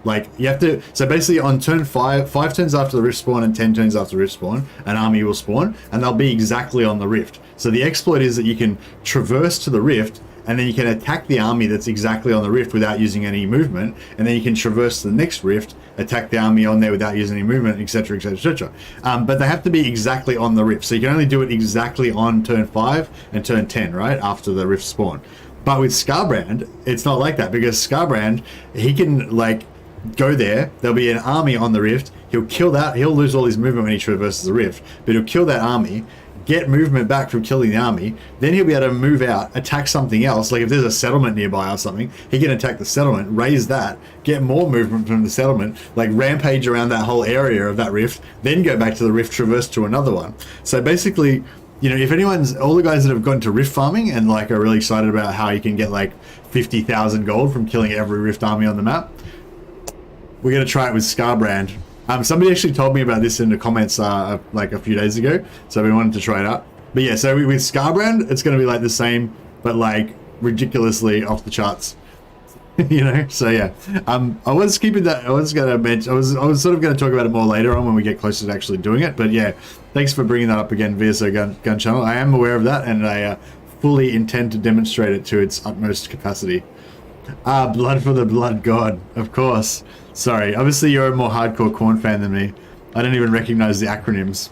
like you have to. So basically on turn 5 turns after the rift spawn and 10 turns after the rift spawn, an army will spawn and they'll be exactly on the rift. So the exploit is that you can traverse to the rift, and then you can attack the army that's exactly on the rift without using any movement, and then you can traverse to the next rift, attack the army on there without using any movement, etc, etc, etc. But they have to be exactly on the rift, so you can only do it exactly on turn 5 and turn 10, right, after the rift spawn. But with Skarbrand, it's not like that, because Skarbrand, he can, like, go there, there'll be an army on the rift, he'll kill that, he'll lose all his movement when he traverses the rift, but he'll kill that army, get movement back from killing the army. Then he'll be able to move out, attack something else. Like if there's a settlement nearby or something, he can attack the settlement, raise that, get more movement from the settlement, like rampage around that whole area of that rift, then go back to the rift, traverse to another one. So basically, you know, if anyone's, all the guys that have gone to rift farming and like are really excited about how you can get like 50,000 gold from killing every rift army on the map, we're going to try it with Skarbrand. Somebody actually told me about this in the comments like a few days ago, so we wanted to try it out. But yeah, so with Skarbrand, it's going to be like the same, but like ridiculously off the charts. You know, so yeah, I was keeping that. I was going to mention. I was sort of going to talk about it more later on when we get closer to actually doing it. But yeah, thanks for bringing that up again, VSO Gun Channel. I am aware of that, and I fully intend to demonstrate it to its utmost capacity. Blood for the Blood God, of course. Sorry, obviously you're a more hardcore Khorne fan than me. I don't even recognize the acronyms.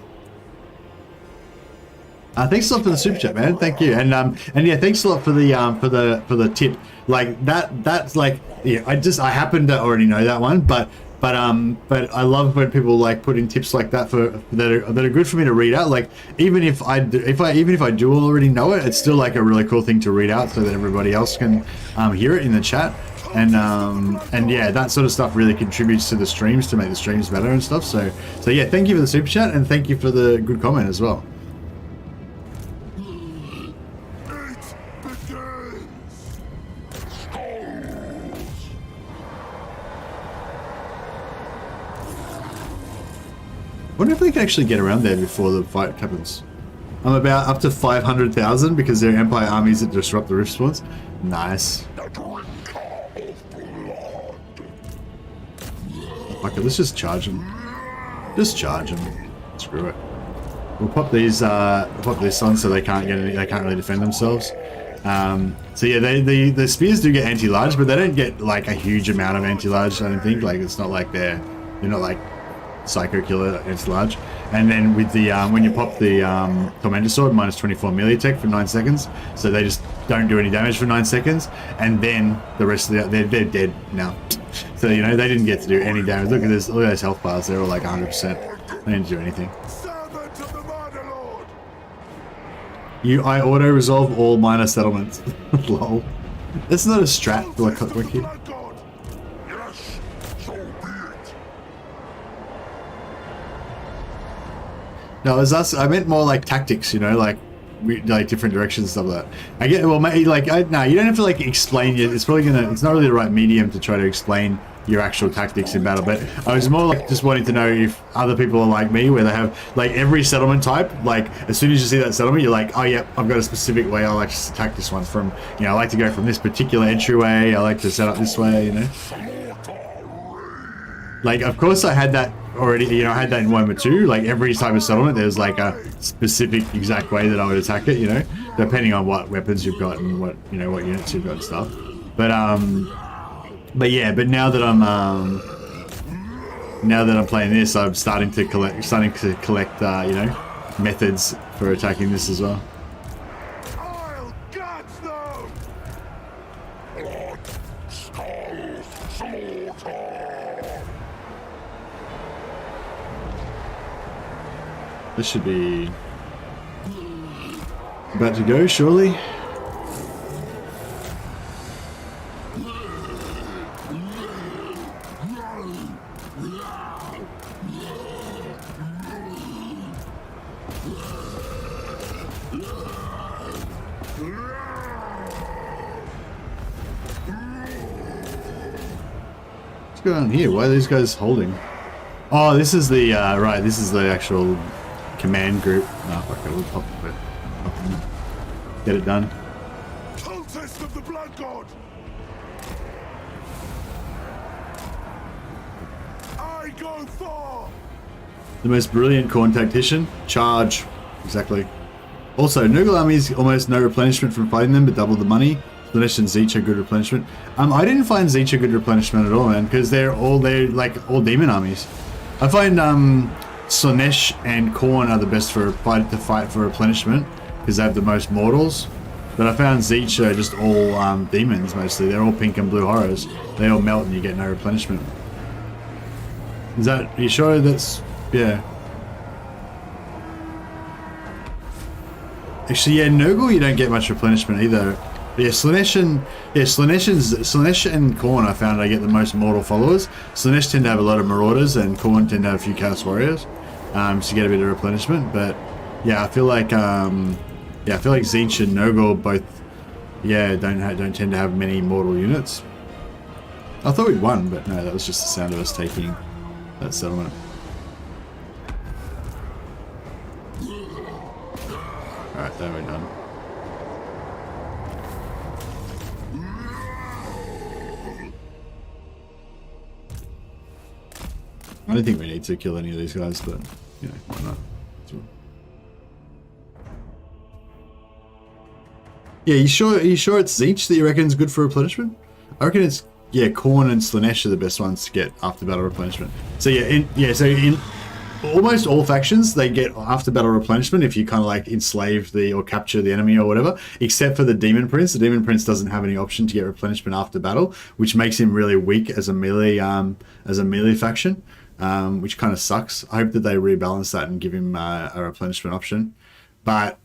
Thanks a lot for the super chat, man. Thank you, and yeah, thanks a lot for the tip. Like that's like, yeah, I happen to already know that one, but I love when people like put in tips like that that are good for me to read out. Like even if I do already know it, it's still like a really cool thing to read out so that everybody else can hear it in the chat. And yeah, that sort of stuff really contributes to the streams to make the streams better and stuff. So yeah, thank you for the super chat and thank you for the good comment as well. I wonder if they can actually get around there before the fight happens. I'm about up to 500,000 because they're Empire armies that disrupt the rift spawns. Nice. Okay, let's just charge them. Just charge them. Screw it. We'll pop these on so they can't get any. They can't really defend themselves. So yeah, the spears do get anti-large, but they don't get like a huge amount of anti-large. I don't think. Like it's not like they're not like Psycho Killer anti-large. And then with the when you pop the Tormentor Sword, minus 24 melee attack for 9 seconds, so they just don't do any damage for 9 seconds, and then the rest of they're dead now. So you know they didn't get to do any damage. Look at this, look at those health bars. They're all like 100%. They didn't do anything. I auto resolve all minor settlements. Lol. That's not a strat like Wiki. No, I meant more like tactics, you know, like different directions and stuff like that. I get, well, maybe like, no, you don't have to like explain it. It's probably it's not really the right medium to try to explain your actual tactics in battle, but I was more like just wanting to know if other people are like me, where they have like every settlement type, like as soon as you see that settlement, you're like, oh yeah, I've got a specific way I like to attack this one from, you know, I like to go from this particular entryway, I like to set up this way, you know. Like, of course I had that already, you know, I had that in Warhammer 2, like every type of settlement, there's like a specific exact way that I would attack it, you know, depending on what weapons you've got and what, you know, what units you've got and stuff. But yeah, but now that I'm playing this, I'm starting to collect, you know, methods for attacking this as well. I'll catch them! Blood, skulls, slaughter! This should be about to go, surely. What's going on here? Why are these guys holding? Oh, this is the right. This is the actual command group. No, fuck it. We'll pop it. Get it done. Cultist of the Blood God! I go far! The most brilliant Khorne tactician. Charge. Exactly. Also, Nurgle armies almost no replenishment from fighting them, but double the money. Slanesh and Zeech are good replenishment. I didn't find Zeech a good replenishment at all, man, because they're like all demon armies. I find Slanesh and Khorne are the best to fight for replenishment because they have the most mortals. But I found Zeech are just all demons mostly. They're all pink and blue horrors. They all melt and you get no replenishment. Are you sure that's, yeah. Actually, yeah, Nurgle you don't get much replenishment either. Yeah, Slaanesh and Khorne I found I get the most mortal followers. Slaanesh tend to have a lot of marauders, and Khorne tend to have a few chaos warriors, so you get a bit of replenishment. But yeah, I feel like Tzeentch and Nurgle both, yeah, don't tend to have many mortal units. I thought we'd won, but no, that was just the sound of us taking that settlement. Alright, there we're done. I don't think we need to kill any of these guys, but, you know, why not? Yeah, you sure it's Tzeentch that you reckon is good for replenishment? I reckon it's, yeah, Khorne and Slaanesh are the best ones to get after battle replenishment. So yeah, in almost all factions they get after battle replenishment if you kind of like enslave or capture the enemy or whatever, except for the Demon Prince. The Demon Prince doesn't have any option to get replenishment after battle, which makes him really weak as a melee faction, which kind of sucks. I hope that they rebalance that and give him a replenishment option. But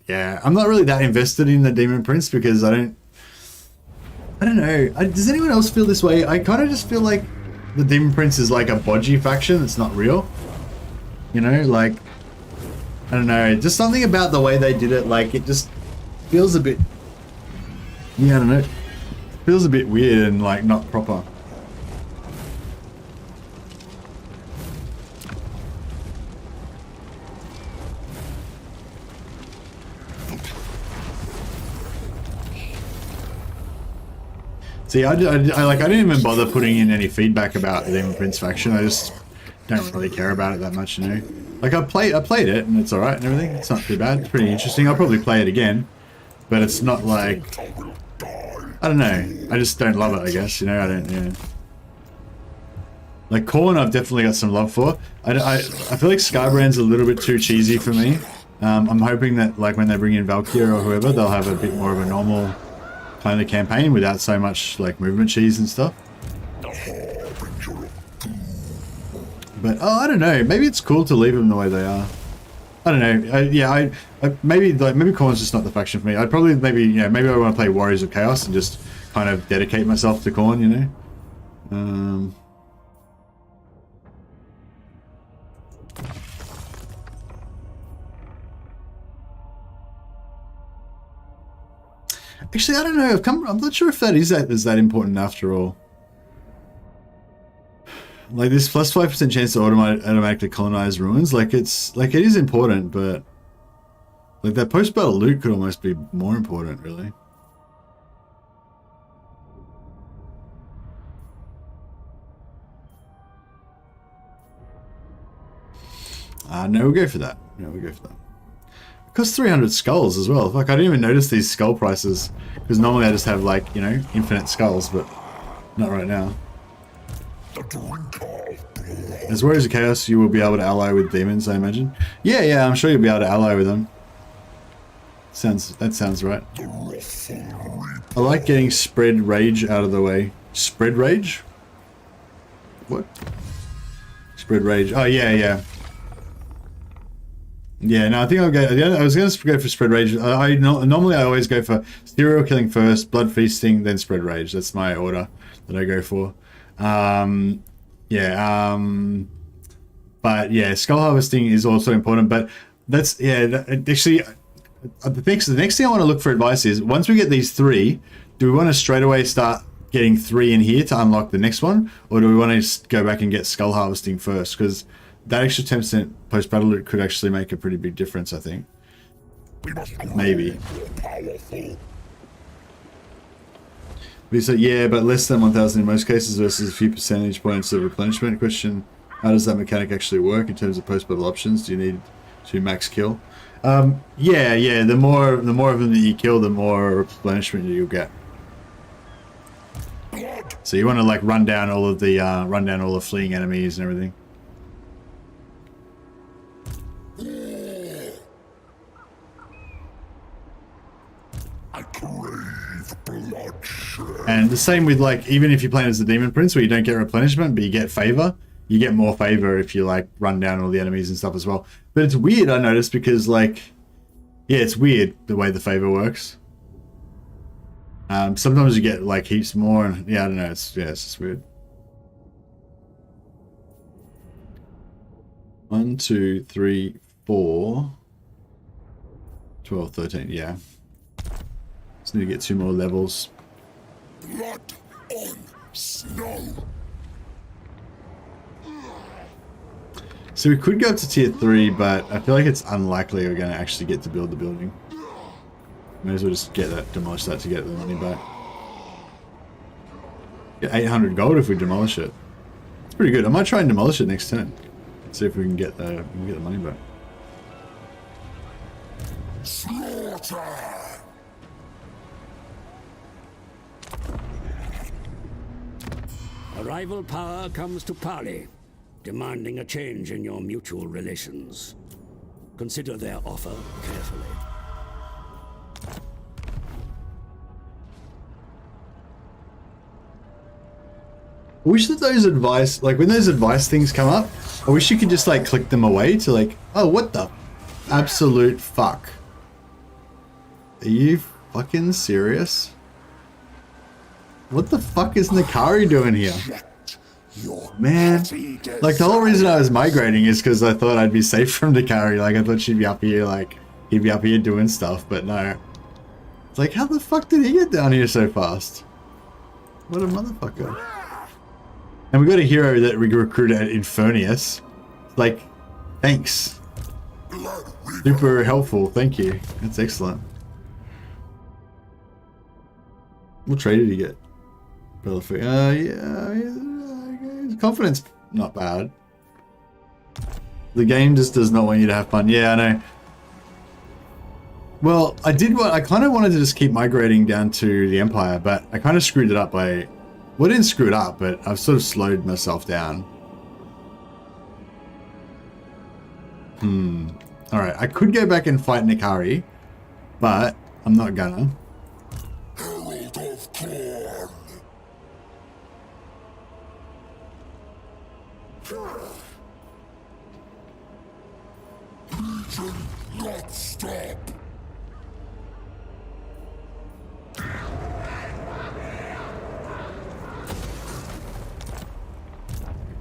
yeah, I'm not really that invested in the Demon Prince because I don't know. Does anyone else feel this way? I kind of just feel like the Demon Prince is like a bodgy faction that's not real. You know, like, I don't know, just something about the way they did it, like, it just feels a bit, yeah, I don't know, feels a bit weird and, like, not proper. See, I didn't even bother putting in any feedback about the Demon Prince faction. I just don't really care about it that much, you know. Like I played it and it's alright and everything. It's not too bad. It's pretty interesting. I'll probably play it again, but it's not like, I don't know. I just don't love it, I guess. You know, I don't. Yeah. Like Khorne, I've definitely got some love for. I feel like Skarbrand's a little bit too cheesy for me. I'm hoping that like when they bring in Valkyrie or whoever, they'll have a bit more of a normal kind of campaign without so much like movement cheese and stuff. But oh, I don't know. Maybe it's cool to leave them the way they are. I don't know. Maybe Khorne's just not the faction for me. I'd probably maybe I want to play Warriors of Chaos and just kind of dedicate myself to Khorne, you know. Actually, I don't know. I'm not sure if that is that important after all. Like this plus 5% chance to automatically colonize ruins, like it is important, but like that post-battle loot could almost be more important, really. No, we'll go for that. No, we'll go for that. It costs 300 skulls as well. Like I didn't even notice these skull prices because normally I just have like, you know, infinite skulls, but not right now. As Warriors of Chaos, you will be able to ally with demons, I imagine. Yeah, I'm sure you'll be able to ally with them. That sounds right. I like getting spread rage out of the way. Spread rage? What? Spread rage. Oh yeah. Yeah, no, I think I'll go. I was going to go for spread rage. Normally I always go for serial killing first, blood feasting, then spread rage. That's my order that I go for. But yeah, skull harvesting is also important. But that's actually the next thing I want to look for advice is once we get these 3, do we want to straight away start getting 3 in here to unlock the next one, or do we want to go back and get skull harvesting first? Because that extra 10% post-battle loot could actually make a pretty big difference, I think. Maybe. So, yeah, but less than 1,000 in most cases versus a few percentage points of replenishment. Question, how does that mechanic actually work in terms of post-battle options? Do you need to max kill? Yeah, the more of them that you kill, the more replenishment you'll get. So you want to like run down all the fleeing enemies and everything. And the same with like, even if you're playing as the Demon Prince where you don't get replenishment but you get favor, you get more favor if you like run down all the enemies and stuff as well. But it's weird, I noticed, because like Yeah, it's weird the way the favor works. Sometimes you get like heaps more, and yeah, I don't know. It's just weird. 1, 2, 3, 4, 12, 13. Yeah. Just need to get 2 more levels. Blood on snow. So we could go up to tier 3, but I feel like it's unlikely we're going to actually get to build the building. May as well just get that, demolish that to get the money back. Get 800 gold if we demolish it. It's pretty good. I might try and demolish it next turn. See if we can get the money back. Slaughter. A rival power comes to parley, demanding a change in your mutual relations. Consider their offer carefully. I wish that those advice, like when those advice things come up, I wish you could just like click them away to like, oh, what the absolute fuck? Are you fucking serious? What the fuck is Nakari doing here? Man, like the whole reason I was migrating is because I thought I'd be safe from Nakari. Like I thought she'd be up here, like he'd be up here doing stuff, but no. It's like, how the fuck did he get down here so fast? What a motherfucker. And we got a hero that we recruited at Infernius. Like, thanks. Super helpful, thank you. That's excellent. What trade did he get? Yeah, confidence, not bad. The game just does not want you to have fun. Yeah, I know. Well, I kind of wanted to just keep migrating down to the Empire, but I kind of screwed it up by... Well, I didn't screw it up, but I've sort of slowed myself down. Alright, I could go back and fight Nakari, but I'm not gonna. Herald of Khorne. Legion not stop.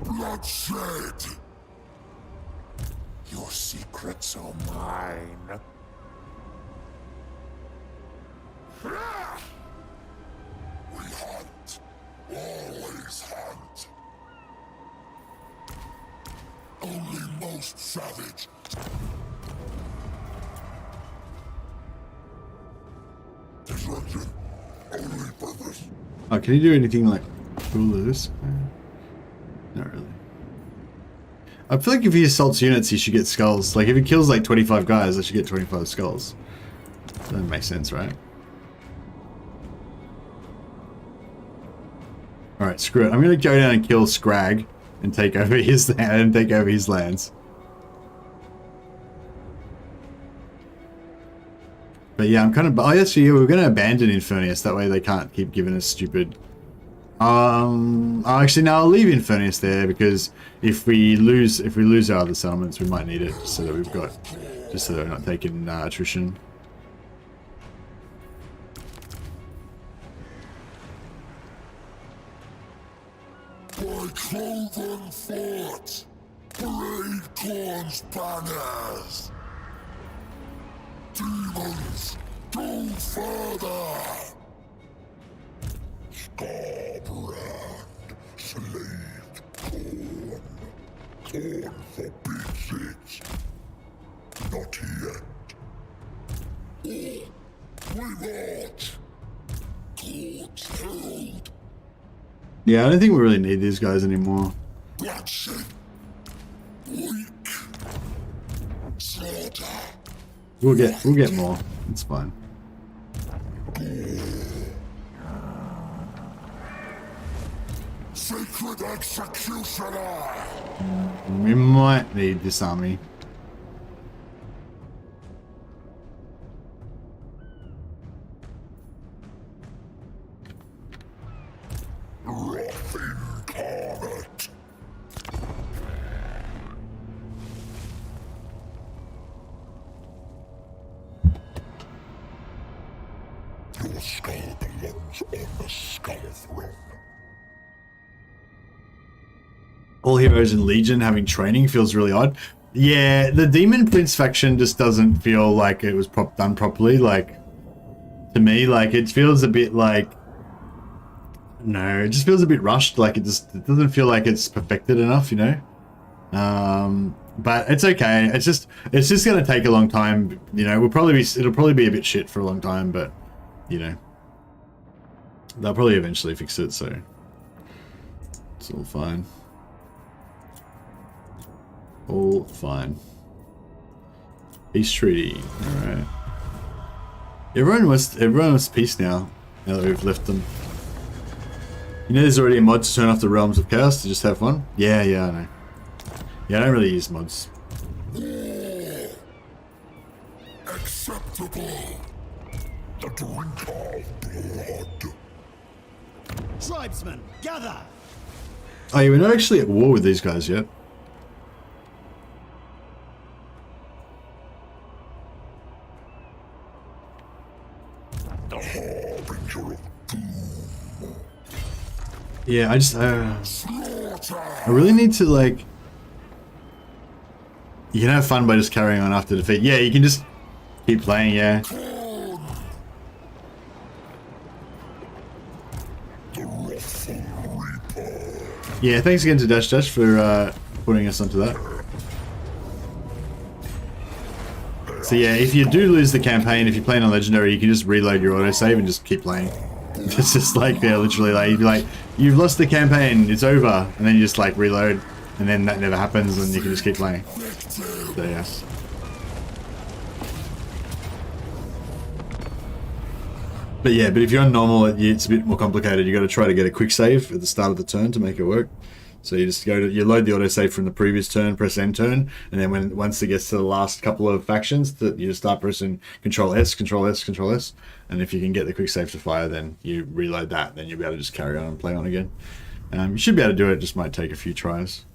Bloodshed. Your secrets are mine. We hunt. Always hunt. Only most savage. Destruction. Only purpose. Oh, can you do anything like cool as this? Not really. I feel like if he assaults units, he should get skulls. Like if he kills like 25 guys, I should get 25 skulls. That makes sense, right? Alright, screw it. I'm gonna go down and kill Scrag and take over his lands. But yeah, I'm kind of... Oh, yes, yeah, we're gonna abandon Infernius. That way they can't keep giving us stupid... actually, no, I'll leave Infernius there because if we lose our other settlements, we might need it so that we've got, just so that we're not taking attrition. By cloven foot, parade Khorne's banners. Demons, go further. Skarbrand slaved Khorne. Khorne forbids it. Not yet. Revolt. Khorne's herald. Yeah, I don't think we really need these guys anymore. Bloodshed. Weak. Slaughter. We'll get more. It's fine. Sacred executioner. We might need this army. Wrath incarnate. skull belongs on the skull throne. All heroes in Legion having training feels really odd. Yeah, the Demon Prince faction just doesn't feel like it was done properly. Like, to me, like, it feels a bit like... No, it just feels a bit rushed. Like, it doesn't feel like it's perfected enough, you know? But it's okay. It's just going to take a long time. You know, it'll probably be a bit shit for a long time, but, you know, they'll probably eventually fix it, so it's all fine. All fine. Peace treaty. Alright. Everyone wants peace now that we've left them. You know there's already a mod to turn off the Realms of Chaos to just have fun? Yeah, I know. Yeah, I don't really use mods. Acceptable. The drink of blood. Tribesmen, gather! Oh yeah, we're not actually at war with these guys yet. The harbinger of Yeah, I really need to, like... You can have fun by just carrying on after defeat. Yeah, you can just keep playing, yeah. Yeah, thanks again to Dash for putting us onto that. So yeah, if you do lose the campaign, if you're playing on Legendary, you can just reload your autosave and just keep playing. It's just like, yeah, literally, like, you'd be like, you've lost the campaign, it's over, and then you just like reload, and then that never happens, and you can just keep playing. So yes. But yeah, but if you're on normal, it's a bit more complicated. You got to try to get a quick save at the start of the turn to make it work. So you just you load the autosave from the previous turn, press end turn, and then once it gets to the last couple of factions, that you just start pressing Control S, Control S, Control S, and if you can get the quick save to fire, then you reload that. Then you'll be able to just carry on and play on again. You should be able to do it. It just might take a few tries.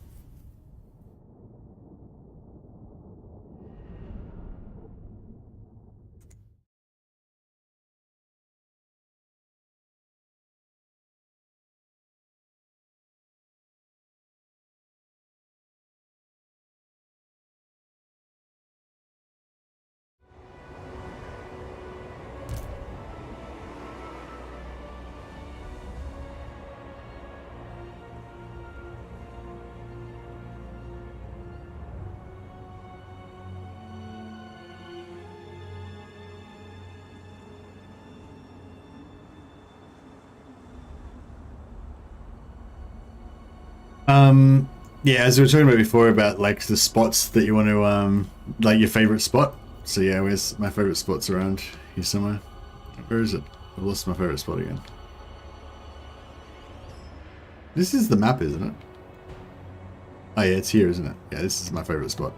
Yeah, as we were talking about before about like the spots that you want to like your favorite spot. So yeah, where's my favorite spots around here somewhere? Where is it? I've lost my favorite spot again. This is the map, isn't it? Oh yeah, it's here, isn't it? Yeah, this is my favorite spot.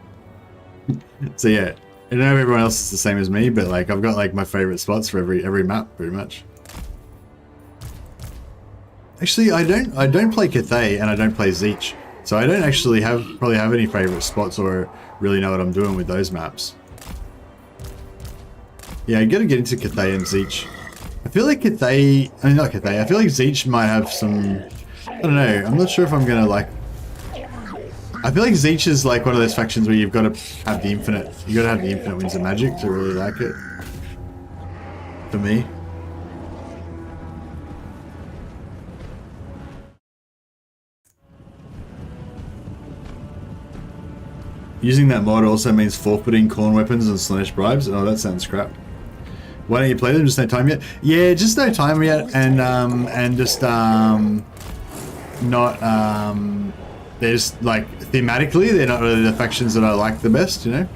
So yeah, I don't know if everyone else is the same as me, but like I've got like my favorite spots for every map pretty much. Actually, I don't play Cathay and I don't play Zeech, so I don't actually probably have any favorite spots or really know what I'm doing with those maps. Yeah, I gotta get into Cathay and Zeech. I feel like Cathay, I mean not Cathay, I feel like Zeech might have some, I don't know, I'm not sure if I'm gonna like, I feel like Zeech is like one of those factions where you've got to have the infinite, you gotta have the infinite Winds of Magic to really like it. For me. Using that mod also means forfeiting Khorne weapons and Slanesh bribes. Oh, that sounds crap. Why don't you play them? Just no time yet? Yeah, just no time yet, and just not they're just like thematically they're not really the factions that I like the best, you know.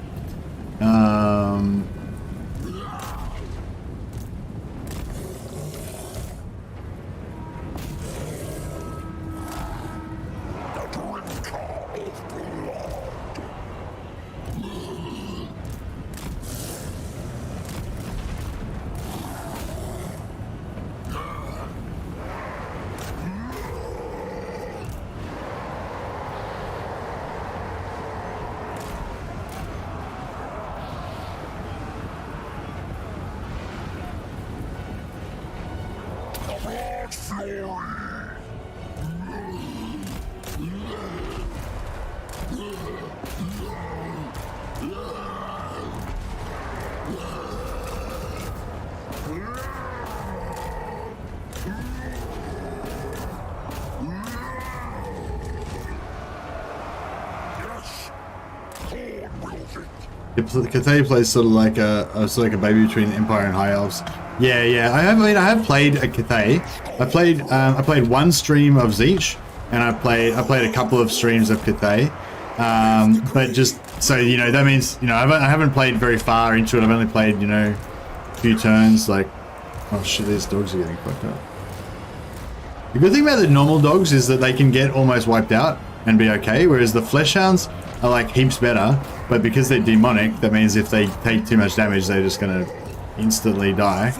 Blood fury! Yes! Khorne wills it. Cathay plays sort of like a baby between Empire and High Elves. Yeah. I have played a Cathay. I played one stream of Zeech, and I played a couple of streams of Cathay. But just so you know, that means I haven't played very far into it. I've only played a few turns. Like, oh shit, these dogs are getting fucked up. The good thing about the normal dogs is that they can get almost wiped out and be okay, whereas the flesh hounds are like heaps better. But because they're demonic, that means if they take too much damage, they're just gonna instantly die.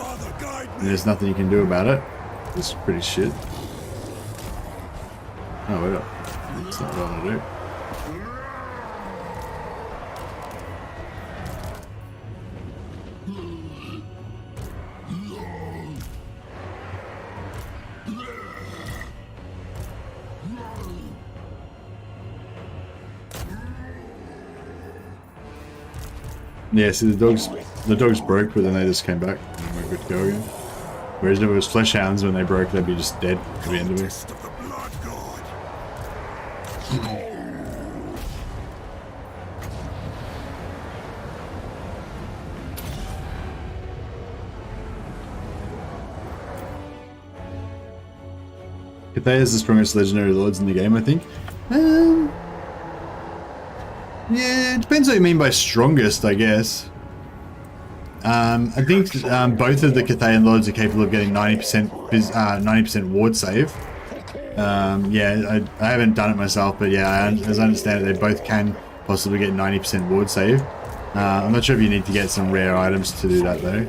And there's nothing you can do about it. It's pretty shit. Oh, wait up. That's not what I want to do. Yeah, see the dogs broke, but then they just came back and we're good to go again. Whereas if it was flesh hounds, when they broke, they'd be just dead at the end of it. Cathay is the strongest legendary lords in the game, I think. Yeah, it depends what you mean by strongest, I guess. I think both of the Cathayan lords are capable of getting 90% ward save. Yeah, I haven't done it myself, but yeah, as I understand it, they both can possibly get 90% ward save. I'm not sure if you need to get some rare items to do that though.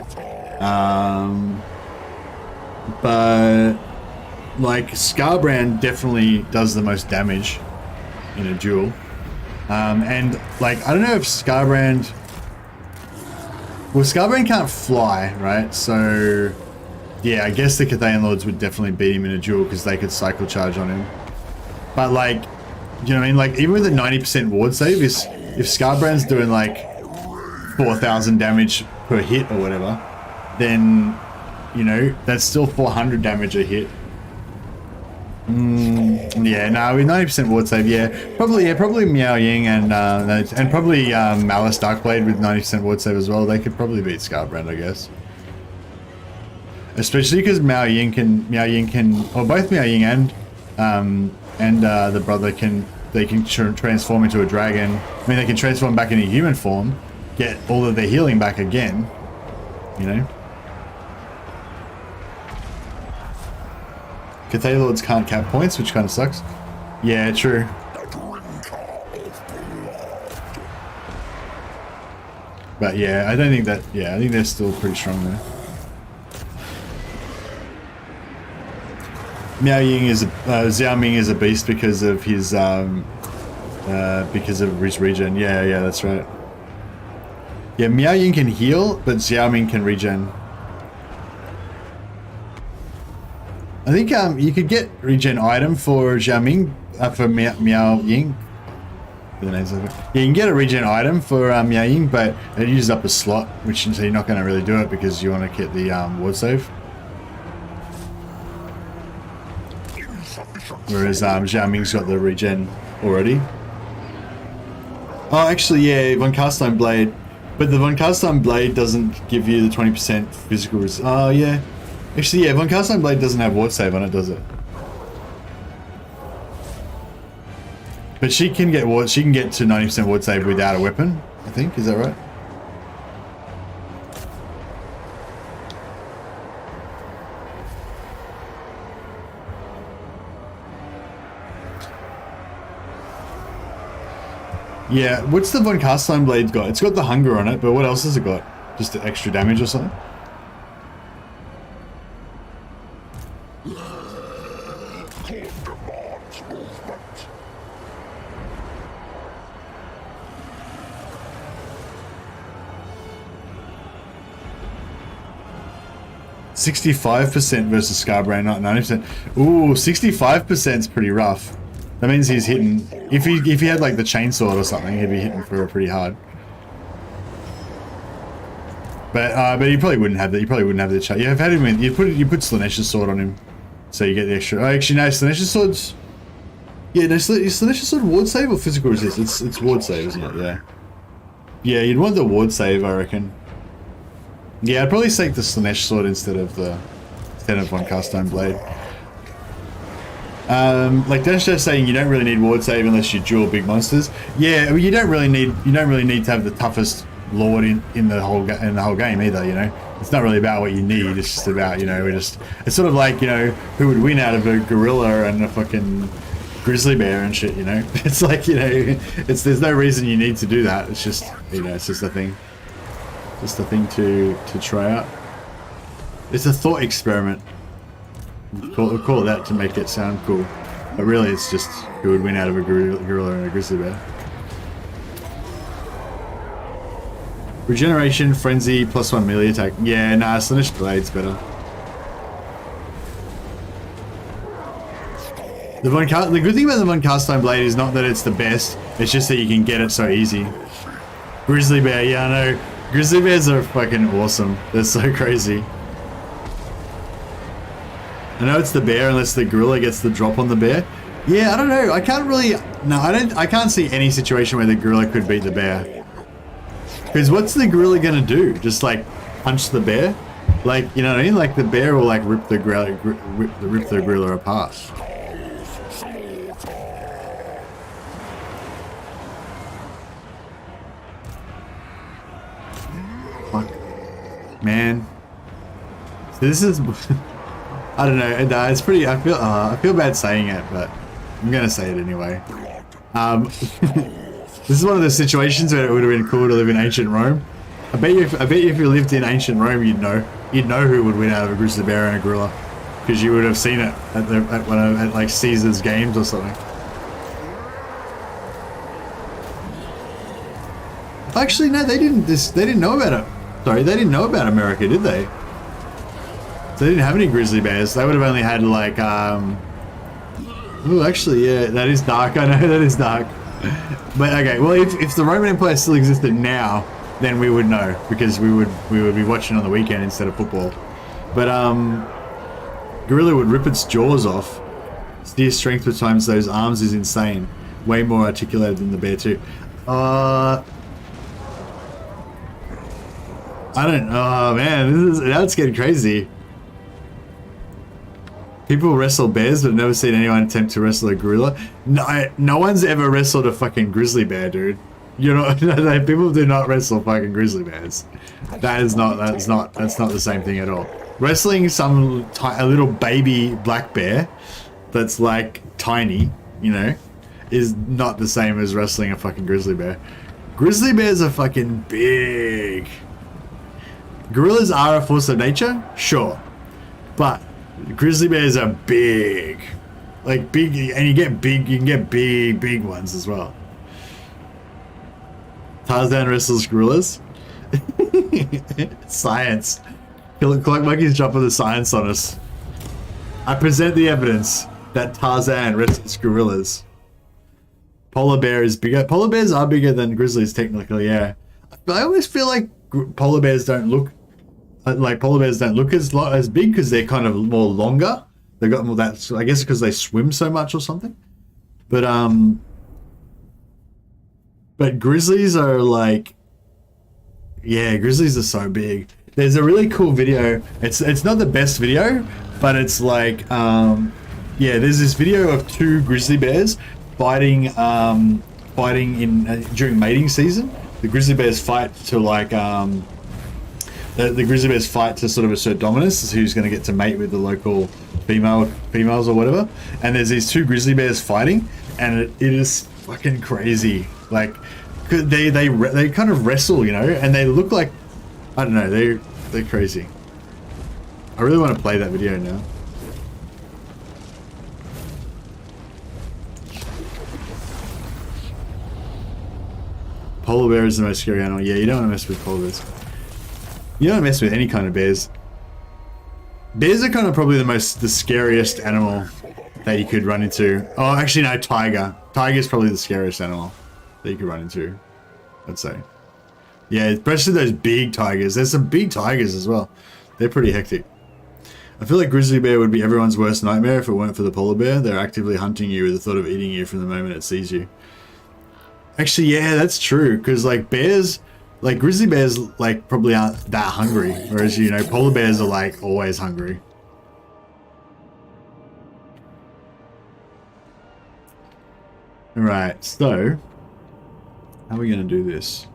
But like Skarbrand definitely does the most damage in a duel. And like, I don't know if Skarbrand... Well, Skarbrand can't fly, right? So, yeah, I guess the Cathayan Lords would definitely beat him in a duel because they could cycle charge on him. But like, you know what I mean? Like, even with a 90% ward save, if Skarbrand's doing like 4,000 damage per hit or whatever, then, that's still 400 damage a hit. Yeah, no, with 90% ward save, probably Miao Ying and probably Malice Darkblade with 90% ward save as well. They could probably beat Skarbrand, I guess. Especially because Miao Ying can, or both Miao Ying and the brother can transform into a dragon. I mean, they can transform back into human form, get all of their healing back again. Cathay Lords can't cap points, which kind of sucks. Yeah, true. But yeah, I don't think that... Yeah, I think they're still pretty strong there. Miao Ying is Xiao Ming is a beast because of his regen. Yeah, that's right. Yeah, Miao Ying can heal, but Xiao Ming can regen. I think you could get regen item for Xiao Ming, for Miao Ying. The names of it. Yeah, you can get a regen item for Miao Ying, but it uses up a slot, which so you're not going to really do it because you want to get the ward save. Whereas Xiao Ming's got the regen already. Oh, actually, yeah, Von Carstein Blade. But the Von Carstein Blade doesn't give you the 20% physical resist. Oh, yeah. Actually, yeah, Von Carstein Blade doesn't have ward save on it, does it? But she can get to 90% ward save without a weapon, I think. Is that right? Yeah, what's the Von Carstein Blade got? It's got the hunger on it, but what else has it got? Just extra damage or something? 65% versus Skarbrand, not 90%. Ooh, 65% is pretty rough. That means he's hitting. If he had like the chainsword or something, he'd be hitting for pretty hard. But you probably wouldn't have that. You probably wouldn't have the chat. You have had him in. You put Slanesh's sword on him, so you get the extra. Oh, actually, no, Slanesh's sword's. Yeah, no, is Slanesh's sword ward save or physical resist? It's ward save, isn't it? Yeah. Yeah, you'd want the ward save, I reckon. Yeah, I'd probably take the Slanesh sword instead of one cast iron blade. Like Dash's saying, you don't really need ward save unless you duel big monsters. Yeah, well, you don't really need to have the toughest lord in the whole game either. You know, it's not really about what you need. It's just about, you know, it's sort of like, you know, who would win out of a gorilla and a fucking grizzly bear and shit. You know, it's like, you know, there's no reason you need to do that. It's just, you know, it's just a thing. Just a thing to try out. It's a thought experiment. We'll call it that to make it sound cool. But really it's just who would win out of a gorilla and a grizzly bear. Regeneration, frenzy, +1 melee attack. Yeah, nah, Slanesh blade's better. The good thing about the one cast iron blade is not that it's the best, it's just that you can get it so easy. Grizzly bear, yeah, I know. Grizzly bears are fucking awesome. They're so crazy. I know it's the bear unless the gorilla gets the drop on the bear. Yeah, I don't know. I can't really... No, I can't see any situation where the gorilla could beat the bear. Because what's the gorilla gonna do? Just like punch the bear? Like, you know what I mean? Like the bear will like rip the gorilla apart. Fuck. Man. So this is... I don't know. It's pretty. I feel bad saying it, but I'm gonna say it anyway. This is one of those situations where it would have been cool to live in ancient Rome. I bet you if you lived in ancient Rome, you'd know who would win out of a grizzly bear and a gorilla, because you would have seen it at like Caesar's games or something. Actually, no, they didn't. They didn't know about it. Sorry, they didn't know about America, did they? They didn't have any grizzly bears. They would have only had like oh, actually, yeah, that is dark. I know that is dark. But okay, well, if the Roman Empire still existed now, then we would know, because we would be watching on the weekend instead of football. But gorilla would rip its jaws off. Steer strength times those arms is insane. Way more articulated than the bear too. I don't. Oh man, now it's getting crazy. People wrestle bears, but I've never seen anyone attempt to wrestle a gorilla. No one's ever wrestled a fucking grizzly bear, dude. You know, people do not wrestle fucking grizzly bears. That's not the same thing at all. Wrestling a little baby black bear that's like tiny, you know, is not the same as wrestling a fucking grizzly bear. Grizzly bears are fucking big. Gorillas are a force of nature, sure, but grizzly bears are big, like big, and you can get big ones as well. Tarzan wrestles gorillas. Science. Clock Monkey's dropping the science on us. I present the evidence that Tarzan wrestles gorillas. Polar bear is bigger. Polar bears are bigger than grizzlies technically, yeah. But I always feel like polar bears don't look as big because they're kind of more longer. They've got more that, I guess because they swim so much or something. But grizzlies are like, yeah, grizzlies are so big. There's a really cool video. It's not the best video, but it's like, yeah, there's this video of two grizzly bears fighting during mating season. The grizzly bears fight to like the grizzly bears fight to sort of assert dominance, who's going to get to mate with the local females or whatever. And there's these two grizzly bears fighting, and it is fucking crazy. Like they kind of wrestle, you know, and they look like, I don't know, they're crazy. I really want to play that video now. Polar bear is the most scary animal. Yeah, you don't want to mess with polar bears. You don't mess with any kind of bears. Bears are kind of probably the scariest animal that you could run into. Oh, actually no, tiger. Tiger is probably the scariest animal that you could run into, I'd say. Yeah, especially those big tigers. There's some big tigers as well. They're pretty hectic. I feel like grizzly bear would be everyone's worst nightmare if it weren't for the polar bear. They're actively hunting you with the thought of eating you from the moment it sees you. Actually, yeah, that's true. Because like bears, like grizzly bears, like probably aren't that hungry, whereas you know polar bears are like always hungry. All right, so how are we gonna do this?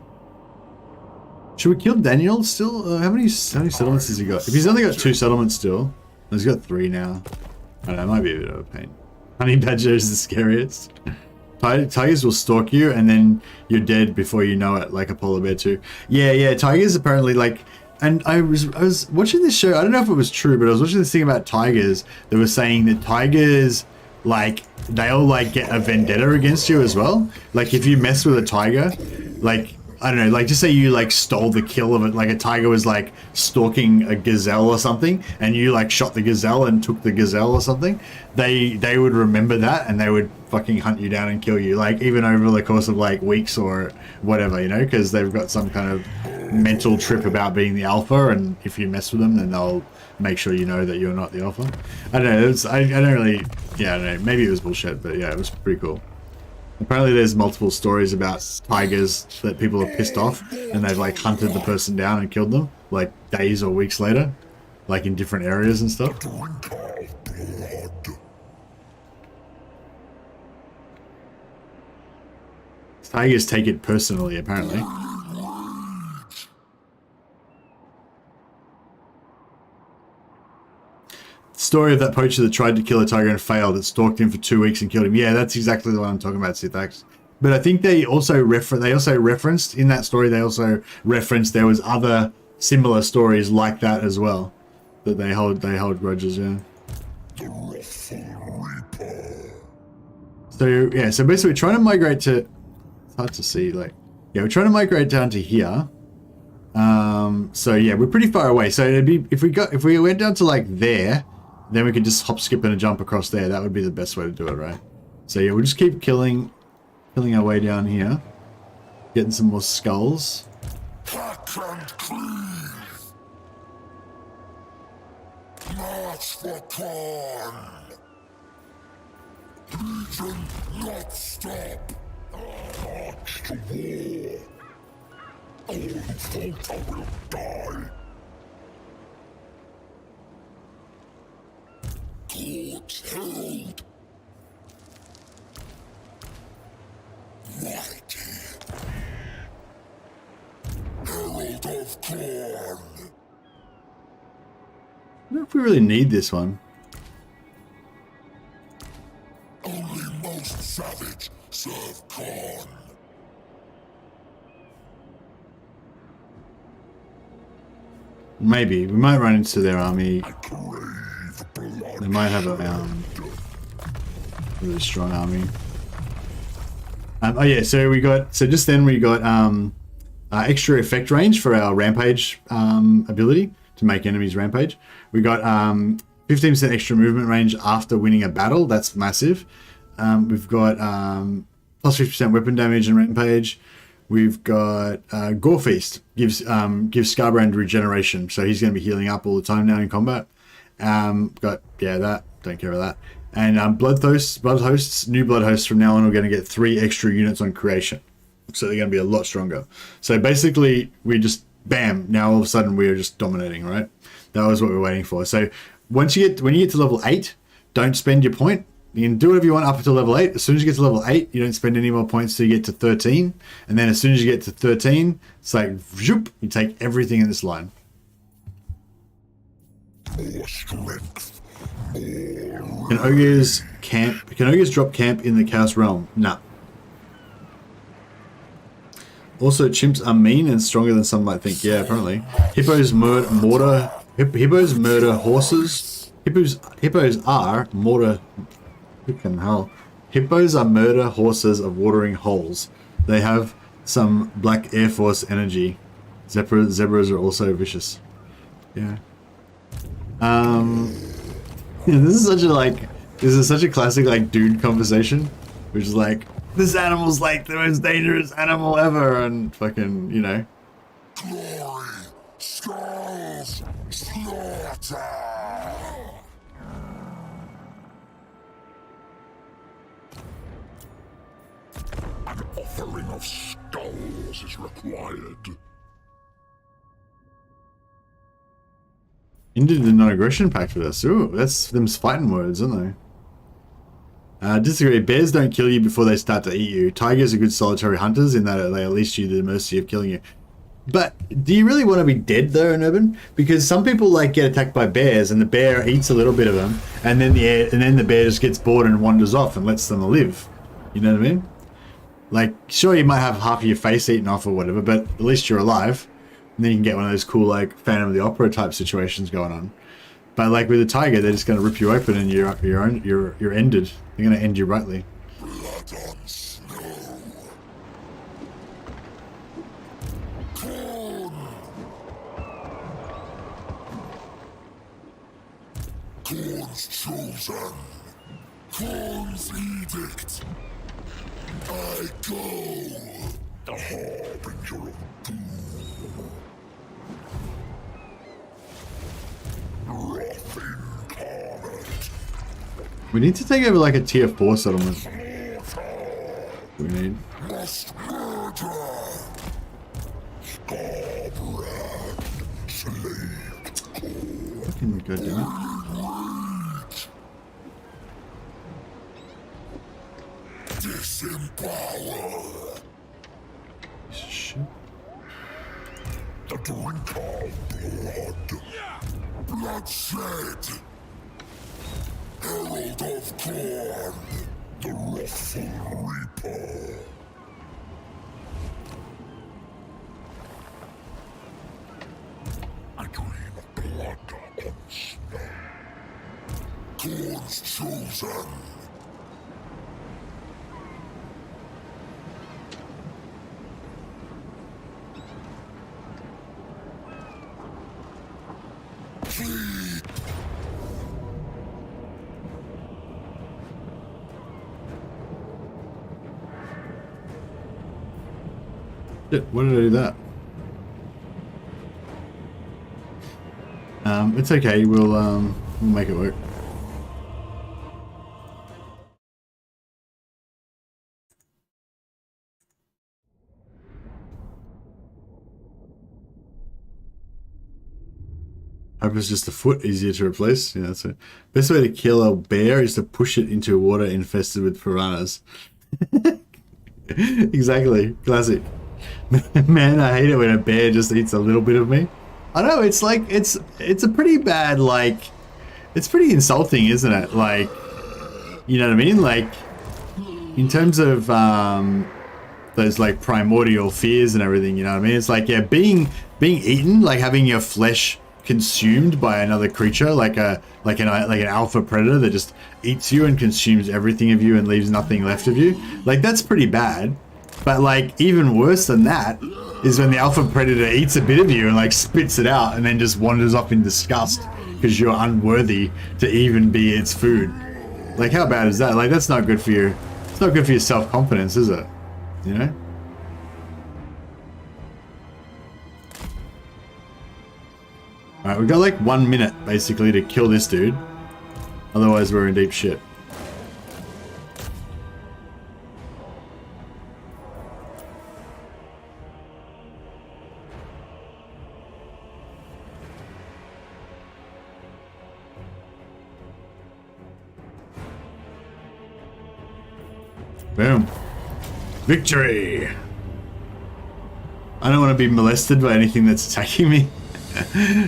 Should we kill Daniel still? How many settlements has he got? If he's only got 2 settlements still, he's got 3 now. I don't know, it might be a bit of a pain. Honey badger is the scariest. Tigers will stalk you and then you're dead before you know it, like a polar bear too. Yeah, tigers apparently like, and I was watching this show, I don't know if it was true, but I was watching this thing about tigers that was saying that tigers, like, they'll like get a vendetta against you as well. Like if you mess with a tiger, like, I don't know, like just say you like stole the kill of it, like a tiger was like stalking a gazelle or something and you like shot the gazelle and took the gazelle or something, they would remember that and they would fucking hunt you down and kill you, like even over the course of like weeks or whatever, you know, because they've got some kind of mental trip about being the alpha, and if you mess with them then they'll make sure you know that you're not the alpha. I don't know, I don't really, yeah, I don't know, maybe it was bullshit, but yeah, it was pretty cool. Apparently there's multiple stories about tigers that people are pissed off and they've like hunted the person down and killed them like days or weeks later, like in different areas and stuff. Tigers take it personally, apparently. Story of that poacher that tried to kill a tiger and failed. It stalked him for 2 weeks and killed him. Yeah, that's exactly the one I'm talking about, Sithax. But I think they also referenced in that story. They also referenced there was other similar stories like that as well, that they hold grudges. Yeah. So yeah, so basically we're trying to migrate to. It's hard to see. Like, yeah, we're trying to migrate down to here. So yeah, we're pretty far away. So it'd be if we went down to like there. Then we could just hop, skip, and a jump across there. That would be the best way to do it, right? So yeah, we'll just keep killing our way down here. Getting some more skulls. Hack and cleave. March for Khorne. Legion not stop. March to war. All who falter will die. Courts held. Mighty. Herald of Khorne. I don't know if we really need this one. Only most savage serve Khorne. Maybe. We might run into their army. They might have a really strong army. Oh yeah, so just then we got extra effect range for our rampage ability to make enemies rampage. We got 15% extra movement range after winning a battle. That's massive. We've got plus 50% weapon damage in rampage. We've got Gore Feast gives Skarbrand regeneration, so he's going to be healing up all the time now in combat. Got that, don't care about that. And blood hosts, new blood hosts from now on are going to get 3 extra units on creation, so they're going to be a lot stronger. So basically, we just bam. Now all of a sudden we are just dominating, right? That was what we were waiting for. So when you get to level 8, don't spend your point. You can do whatever you want up until level 8. As soon as you get to level 8, you don't spend any more points till you get to 13. And then as soon as you get to 13, it's like, zoop, you take everything in this line. More strength. Can ogres drop camp in the Chaos Realm? Nah. Also, chimps are mean and stronger than some might think. Yeah, apparently. Hippos murder horses. Hippos are murder. Freaking hell. Hippos are murder horses of watering holes. They have some Black Air Force energy. Zebras are also vicious. Yeah. Yeah, this is such a classic like dude conversation, which is like, this animal's like the most dangerous animal ever, and fucking, you know. Glory, skulls, slaughter. An offering of skulls is required. Ended the non-aggression pact with us. Ooh, that's them's fighting words, aren't they? Disagree. Bears don't kill you before they start to eat you. Tigers are good solitary hunters in that they at least you the mercy of killing you. But do you really want to be dead though in urban? Because some people like get attacked by bears and the bear eats a little bit of them, and then the bear just gets bored and wanders off and lets them live. You know what I mean? Like, sure, you might have half of your face eaten off or whatever, but at least you're alive. And then you can get one of those cool, like, Phantom of the Opera type situations going on. But, like, with a tiger, they're just going to rip you open and you're ended. They're going to end you rightly. Blood on snow. Khorne's chosen. Khorne's edict. I go. The harbinger of doom. Wrath incarnate. We need to take over, like, a tier 4 settlement. Slaughter. We need. Must murder. Skarbrand. Slaved Khorne. Fucking goddamn Disempower. shit. The drink of blood. Bloodshed. Herald of Khorne. The wrathful reaper. I dream of blood on snow. Khorne's chosen. Please. Shit, why did I do that? It's okay, we'll make it work. Hope it's just a foot easier to replace. Yeah, that's it. Best way to kill a bear is to push it into water infested with piranhas. Exactly. Classic. Man, I hate it when a bear just eats a little bit of me. I know, it's like, it's a pretty bad, like, it's pretty insulting, isn't it? Like, you know what I mean? Like, in terms of those, like, primordial fears and everything, you know what I mean? It's like, yeah, being eaten, like having your flesh consumed by another creature, like an alpha predator that just eats you and consumes everything of you and leaves nothing left of you. Like, that's pretty bad. But, like, even worse than that is when the alpha predator eats a bit of you and, like, spits it out and then just wanders off in disgust because you're unworthy to even be its food. Like, how bad is that? Like, that's not good for you. It's not good for your self-confidence, is it? You know? Alright, we've got like 1 minute, basically, to kill this dude. Otherwise, we're in deep shit. Boom. Victory! I don't want to be molested by anything that's attacking me.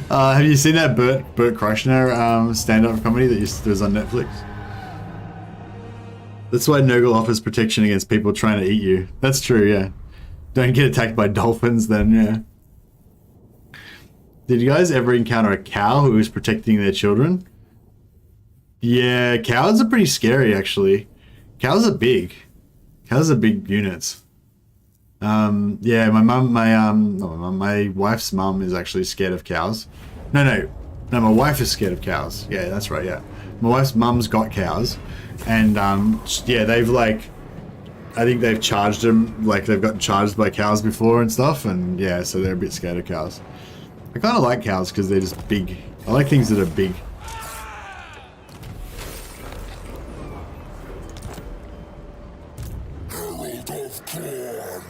Have you seen that Bert Kreischer stand-up comedy that was on Netflix? That's why Nurgle offers protection against people trying to eat you. That's true, yeah. Don't get attacked by dolphins then, yeah. Did you guys ever encounter a cow who was protecting their children? Yeah, cows are pretty scary, actually. Cows are big. Cows are big units. Yeah, my wife's mum is actually scared of cows. No, No, my wife is scared of cows. Yeah, that's right, yeah. My wife's mum's got cows. And, yeah, they've, like... I think they've charged them, like, they've gotten charged by cows before and stuff. And, yeah, so they're a bit scared of cows. I kind of like cows because they're just big. I like things that are big. Herald of Khorne.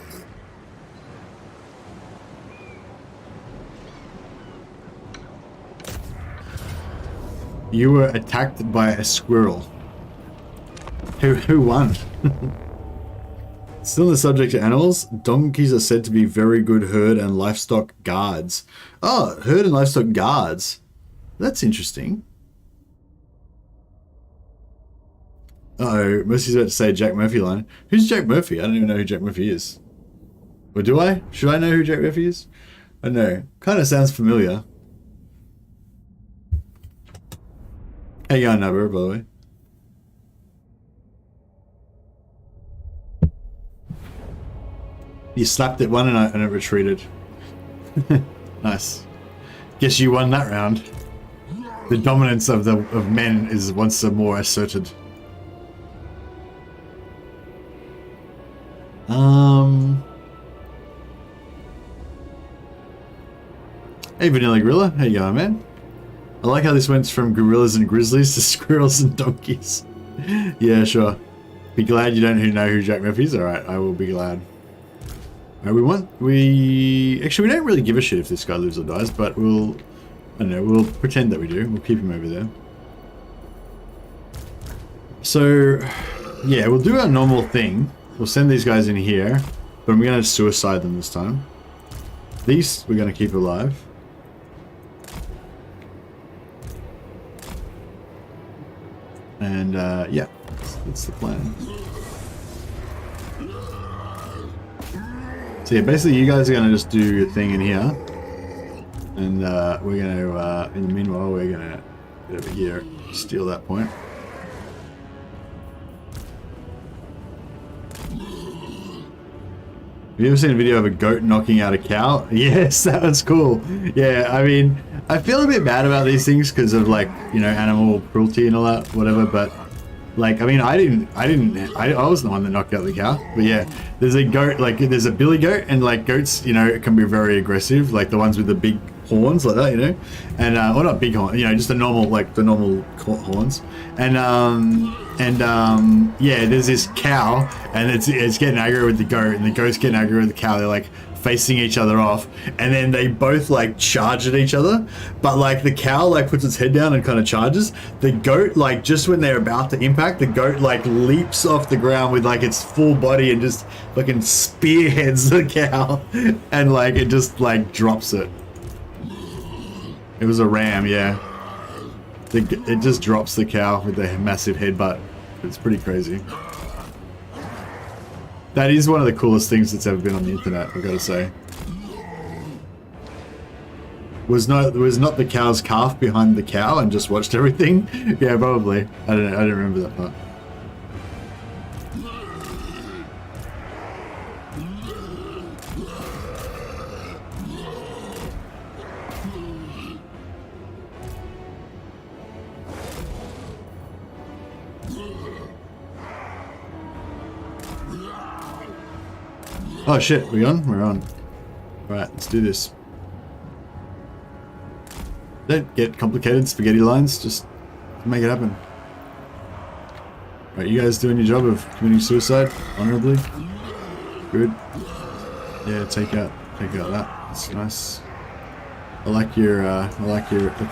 You were attacked by a squirrel. Who won? Still on the subject of animals, donkeys are said to be very good herd and livestock guards. Oh, herd and livestock guards. That's interesting. Uh-oh, Mercy's about to say Jack Murphy line. Who's Jack Murphy? I don't even know who Jack Murphy is. Or do I? Should I know who Jack Murphy is? I don't know. Kind of sounds familiar. How you going, Nubber, by the way? You slapped at one and it retreated. Nice. Guess you won that round. The dominance of men is once more asserted. Hey Vanilla Gorilla, how you going, man? I like how this went from gorillas and grizzlies to squirrels and donkeys. Yeah, sure. Be glad you don't know who Jack Murphy is. Alright, I will be glad. Alright, we don't really give a shit if this guy lives or dies, but we'll, I don't know, we'll pretend that we do. We'll keep him over there. So, yeah, we'll do our normal thing. We'll send these guys in here, but I'm going to suicide them this time. These we're going to keep alive. And, yeah, that's the plan. So yeah, basically you guys are going to just do your thing in here. And we're going to, in the meanwhile, we're going to get over here, steal that point. Have you ever seen a video of a goat knocking out a cow? Yes, that was cool. Yeah, I mean, I feel a bit bad about these things because of, like, you know, animal cruelty and all that, whatever, but, like, I mean, I wasn't the one that knocked out the cow, but yeah, there's a goat, like, there's a billy goat, and, like, goats, you know, it can be very aggressive, like the ones with the big horns like that, you know, and, or not big horn, you know, just the normal, like, the normal horns, and, yeah, there's this cow, and it's getting aggro with the goat, and the goat's getting aggro with the cow. They're like facing each other off, and then they both like charge at each other. But like the cow like puts its head down and kind of charges. The goat, like just when they're about to impact, the goat like leaps off the ground with like its full body and just fucking spearheads the cow, and like it just like drops it. It was a ram, yeah. It just drops the cow with the massive headbutt. It's pretty crazy. That is one of the coolest things that's ever been on the internet, I've got to say. Was not the cow's calf behind the cow and just watched everything? Yeah, probably. I don't remember that part. Oh shit, we on? We're on. Alright, let's do this. Don't get complicated spaghetti lines, just make it happen. Alright, you guys doing your job of committing suicide honorably? Good. Yeah, take out that. That's nice. I like the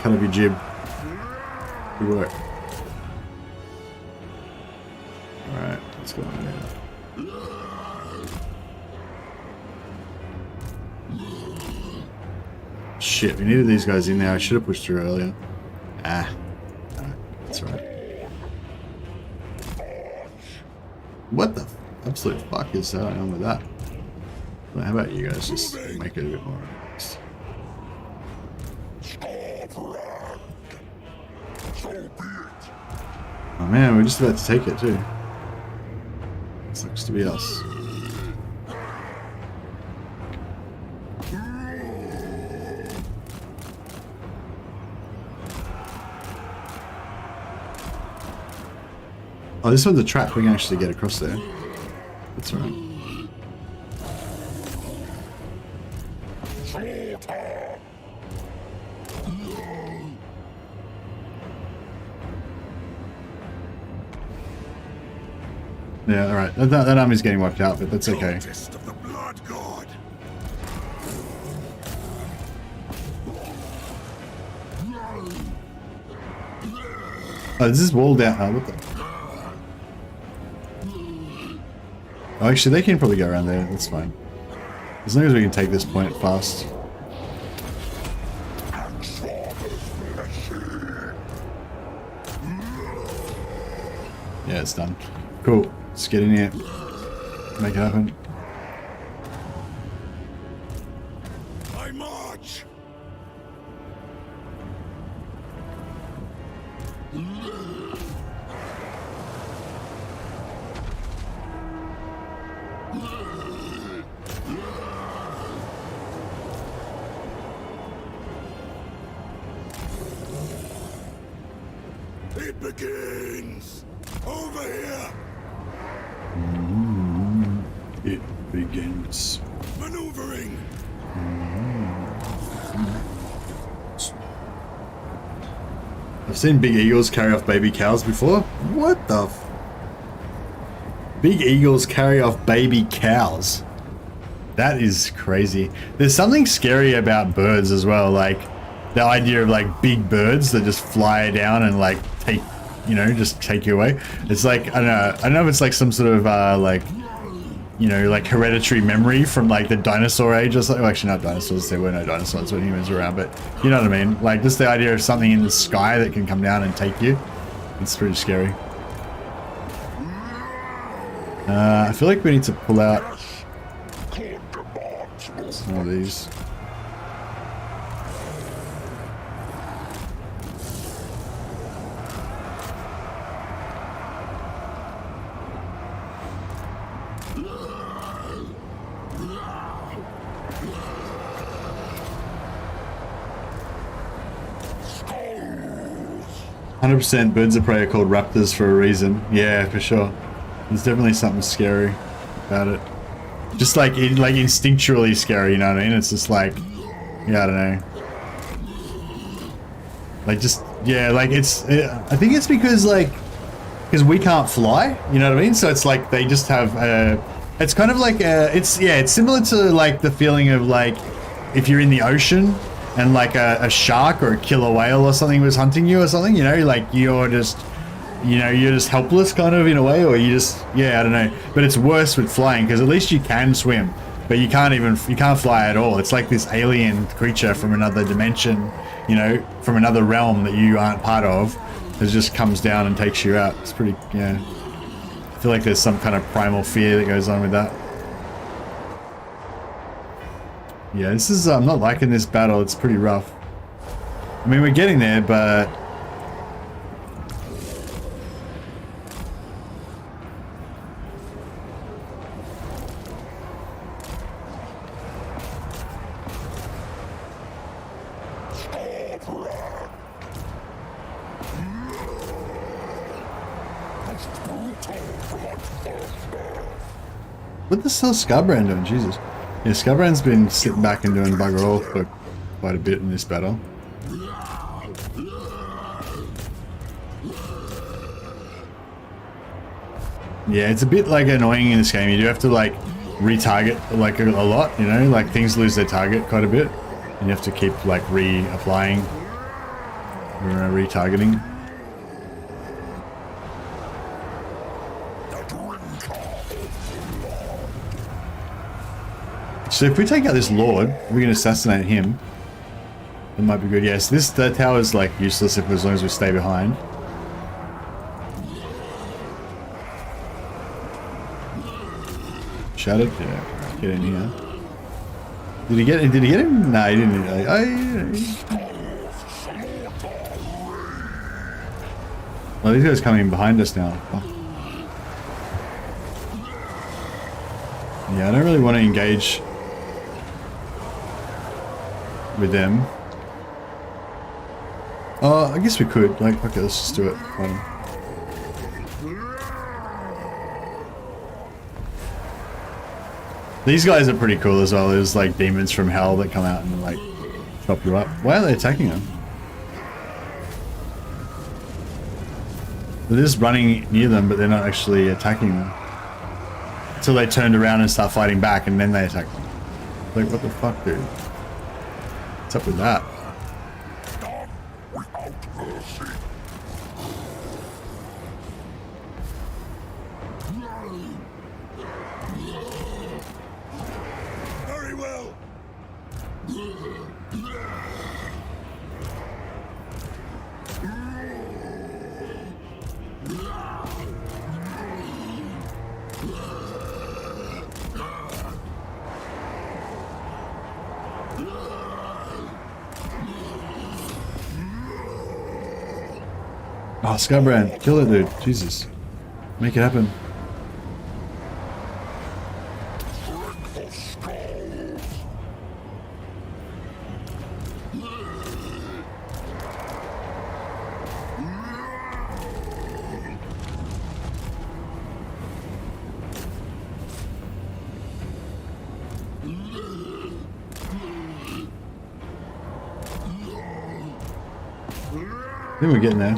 cut of your jib. Good work. Alright, let's go on there. Shit, we needed these guys in there. I should have pushed through earlier. Ah. That's right. What the absolute fuck is going on with that? Well, how about you guys just make it a bit more relaxed? Skarbrand. So be it. Oh man, we're just about to take it too. Sucks to be us. Oh, this one's a trap. We can actually get across there. That's right. Yeah, alright. That army's getting wiped out, but that's okay. Test of the blood god. Oh, this is wall down. Oh, what the? Oh, actually, they can probably go around there. That's fine. As long as we can take this point fast. Yeah, it's done. Cool. Let's get in here. Make it happen. I march. It begins. Over here. It begins. Maneuvering. I've seen big eagles carry off baby cows before. What the f? Big eagles carry off baby cows. That is crazy. There's something scary about birds as well, like the idea of like big birds that just fly down and like take, you know, just take you away. It's like, I don't know if it's like some sort of like, you know, like hereditary memory from like the dinosaur age or something. Well, actually not dinosaurs, there were no dinosaurs when humans were around, but you know what I mean? Like just the idea of something in the sky that can come down and take you. It's pretty scary. I feel like we need to pull out some of these. 100% birds of prey are called raptors for a reason. Yeah, for sure. There's definitely something scary about it. Just like instinctually scary, you know what I mean? It's just like, yeah, I don't know. Like just, yeah, like I think it's because we can't fly, you know what I mean? So it's like they just have, it's kind of like, it's similar to like the feeling of like if you're in the ocean and like a shark or a killer whale or something was hunting you or something, you know, like you're just helpless kind of in a way, or you just, yeah, I don't know. But it's worse with flying because at least you can swim, but you can't fly at all. It's like this alien creature from another dimension, you know, from another realm that you aren't part of, that just comes down and takes you out. It's pretty, yeah. I feel like there's some kind of primal fear that goes on with that. Yeah, this is, I'm not liking this battle. It's pretty rough. I mean, we're getting there, but what the hell's Skarbrand doing? Jesus. Yeah, Skarbrand's been sitting back and doing bugger all for quite a bit in this battle. Yeah, it's a bit like annoying in this game. You do have to like retarget like a lot, you know, like things lose their target quite a bit. And you have to keep like reapplying, retargeting. So if we take out this lord, we can assassinate him. That might be good. Yes, the tower's like useless as long as we stay behind. Shattered? Yeah, get in here. Did he get him? No, he didn't. Oh, these guys coming in behind us now. Oh. Yeah, I don't really want to engage with them. Oh, I guess we could. Like, okay, let's just do it. These guys are pretty cool as well. There's like demons from hell that come out and like chop you up. Why are they attacking them? They're just running near them, but they're not actually attacking them. Until they turned around and start fighting back, and then they attack them. Like, what the fuck, dude? What's up with that? Done without mercy. Very well. Oh, Skarbrand, kill it, dude. Jesus. Make it happen. I think we're getting there.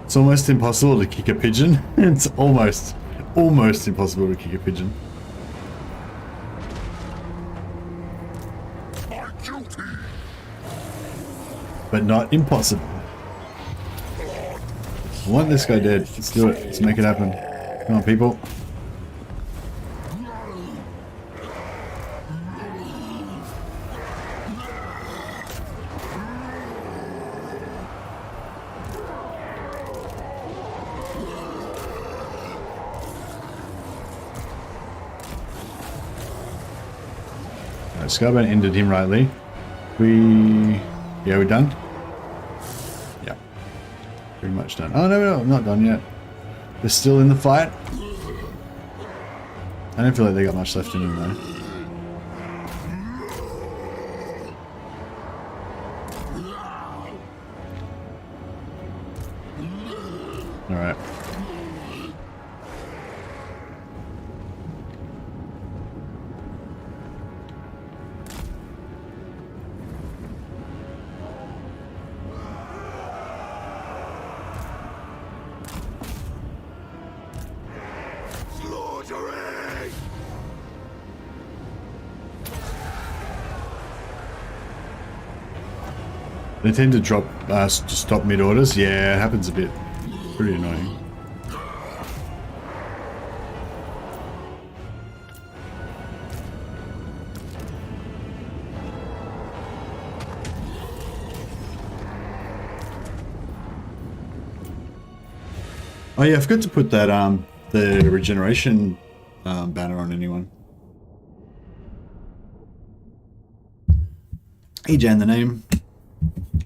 It's almost impossible to kick a pigeon. It's almost impossible to kick a pigeon. My duty. But not impossible. I want this guy dead. Let's do it. Let's make it happen. Come on, people. Skarbrand ended him rightly. Yeah, we're done? Yeah. Pretty much done. Oh, no, not done yet. They're still in the fight. I don't feel like they got much left in them, though. Alright. They tend to drop, to stop mid-orders. Yeah, it happens a bit. Pretty annoying. Oh yeah, I forgot to put that, the regeneration, banner on anyone. Hey Jan, the name.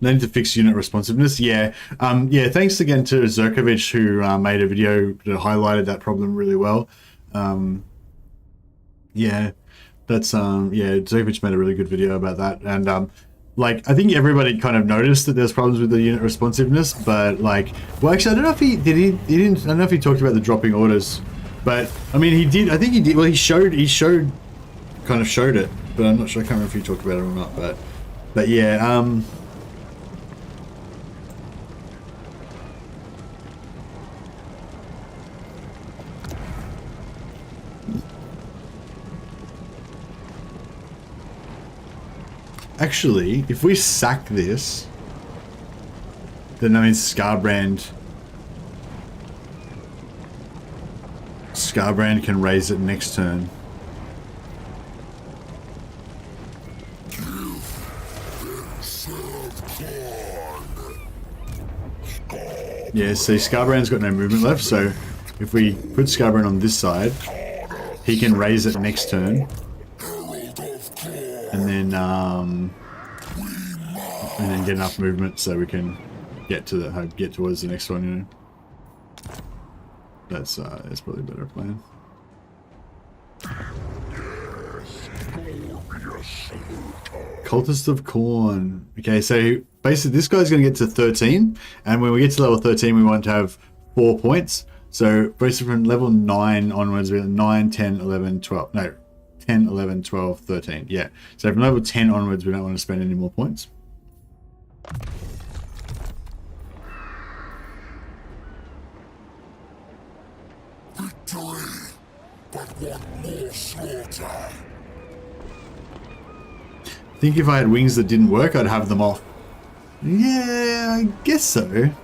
Need to fix unit responsiveness. Yeah. Yeah, thanks again to Zerkovich who made a video that highlighted that problem really well. Yeah, that's yeah, Zerkovich made a really good video about that. And like I think everybody kind of noticed that there's problems with the unit responsiveness, but like, well, actually, I don't know if he didn't. I don't know if he talked about the dropping orders, but I mean, he did. I think he did. Well, he showed, kind of showed it, but I'm not sure. I can't remember if he talked about it or not. But yeah. Actually, if we sack this, then that means Skarbrand can raise it next turn. Yeah, see, Skarbrand's got no movement left, so if we put Skarbrand on this side, he can raise it next turn. And then get enough movement so we can get towards the next one, you know. That's probably a better plan. Cultist of Khorne. Okay, so basically this guy's going to get to 13, and when we get to level 13 we want to have 4 points. So basically from level 9 onwards, we have 9, 10, 11, 12. No, 10, 11, 12, 13. Yeah. So from level 10 onwards, we don't want to spend any more points. Victory, but want more slaughter. I think if I had wings that didn't work, I'd have them off. Yeah, I guess so. The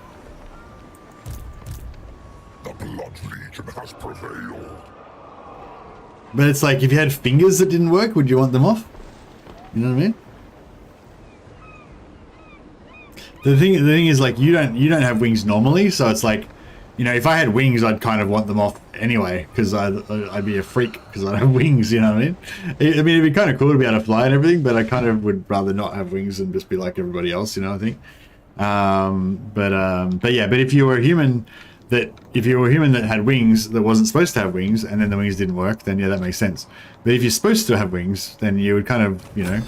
Blood Legion has prevailed. But it's like, if you had fingers that didn't work, would you want them off? You know what I mean? The thing is, like, you don't have wings normally, so it's like, you know, if I had wings, I'd kind of want them off anyway, because I'd be a freak because I don't have wings, you know what I mean? I mean, it'd be kind of cool to be able to fly and everything, but I kind of would rather not have wings and just be like everybody else, you know, I think. But yeah, but if you were a human that had wings that wasn't supposed to have wings, and then the wings didn't work, then yeah, that makes sense. But if you're supposed to have wings, then you would kind of, you know,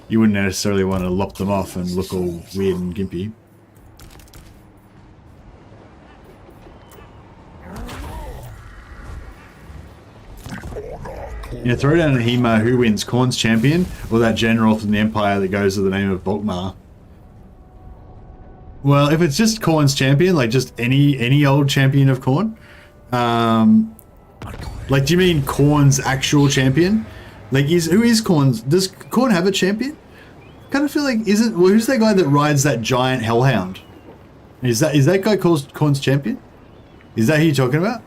you wouldn't necessarily want to lop them off and look all weird and gimpy. Yeah, throw down a HEMA, who wins, Khorne's champion, or that general from the Empire that goes with the name of Volkmar? Well, if it's just Khorne's champion, like just any old champion of Khorne, like, do you mean Khorne's actual champion? Like, who is Khorne's? Does Khorne have a champion? I kind of feel like who's that guy that rides that giant hellhound? Is that guy called Khorne's champion? Is that who you're talking about?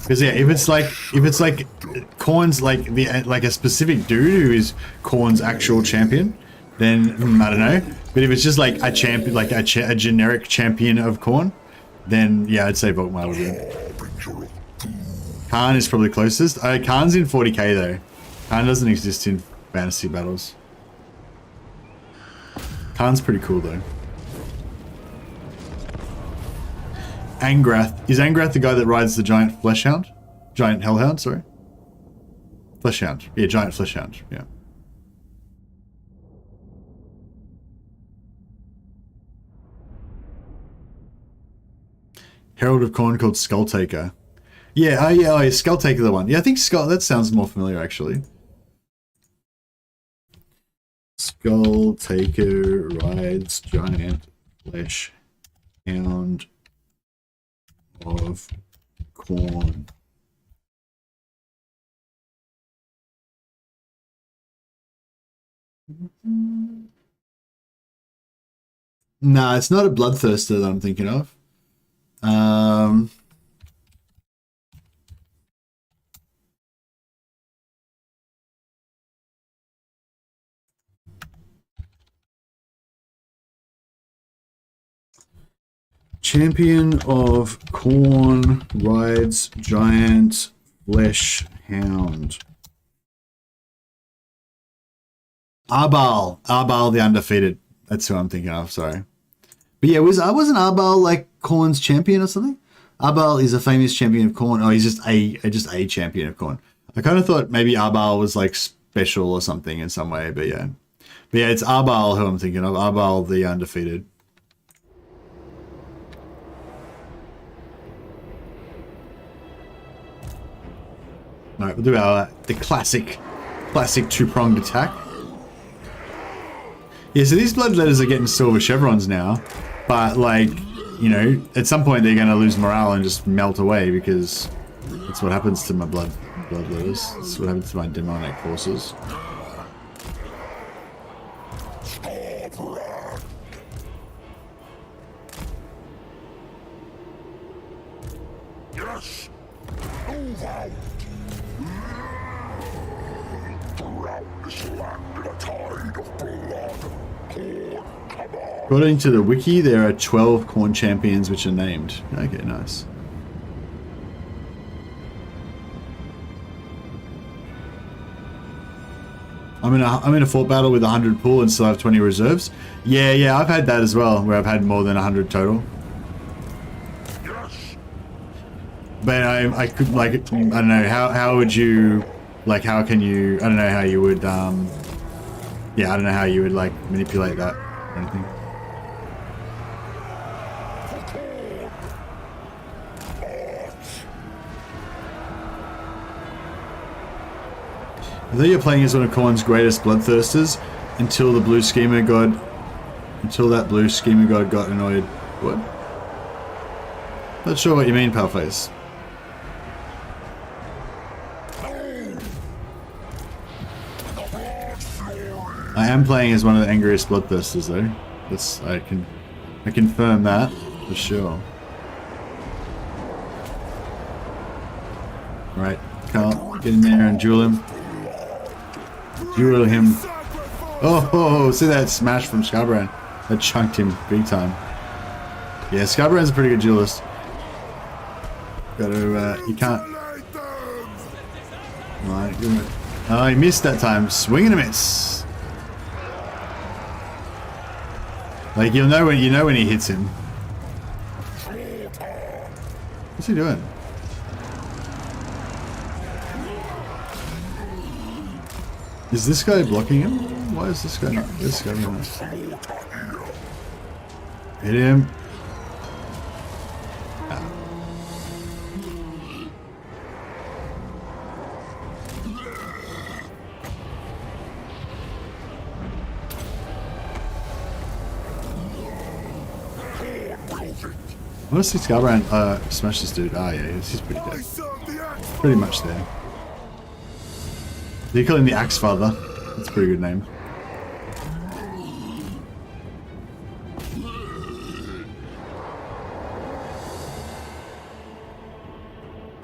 Because yeah, if it's like Khorne's like a specific dude who is Khorne's actual champion, then I don't know. But if it's just like a champion, like a generic champion of Khorne, then yeah, I'd say Volkmar would win. Khorne is probably closest. Khorne's in 40k though. Khorne doesn't exist in fantasy battles. Khorne's pretty cool though. Angrath. Is Angrath the guy that rides the giant fleshhound? Giant hellhound, sorry. Fleshhound. Yeah, giant fleshhound. Yeah. Herald of Khorne called Skulltaker. Yeah, yeah, Skulltaker the one. Yeah, I think that sounds more familiar actually. Skulltaker rides giant fleshhound of Khorne. Nah, it's not a bloodthirster that I'm thinking of. Champion of Khorne rides giant flesh hound. Arbal the undefeated. That's who I'm thinking of, sorry. But yeah, wasn't Arbal like Khorne's champion or something? Arbal is a famous champion of Khorne. Oh, he's just a champion of Khorne. I kind of thought maybe Arbal was like special or something in some way, but yeah. But yeah, it's Arbal who I'm thinking of. Arbal the undefeated. Alright, we'll do the classic two-pronged attack. Yeah, so these bloodletters are getting silver chevrons now, but like, you know, at some point they're going to lose morale and just melt away because that's what happens to my bloodletters. That's what happens to my demonic forces. Yes! Move out! Throughout this land in a tide of blood, Khorne, come on! According to the wiki, there are 12 Khorne champions which are named. Okay, nice. I'm in a fort battle with 100 pool and still have 20 reserves. Yeah, I've had that as well, where I've had more than 100 total. Yes! But I could, like, I don't know, how would you, like, how can you, I don't know how you would, yeah, I don't know how you would, like, manipulate that or anything. Although you're playing as one of Khorne's greatest bloodthirsters, until that blue schemer god got annoyed. What? Not sure what you mean, Palface. I am playing as one of the angriest bloodthirsters, though. I confirm that for sure. Right, Carl, get in there and duel him. Duel him. Oh, see that smash from Skarbrand? That chunked him big time. Yeah, Skarbrand's a pretty good duelist. You can't. Right, give him it. Oh, he missed that time. Swing and a miss. Like you know when he hits him. What's he doing? Is this guy blocking him? Why is this guy not? This guy not? Hit him. Ah. I want to see Skarbrand smash this dude. Ah, yeah, he's pretty dead. Pretty much there. They call him the Axe Father. That's a pretty good name.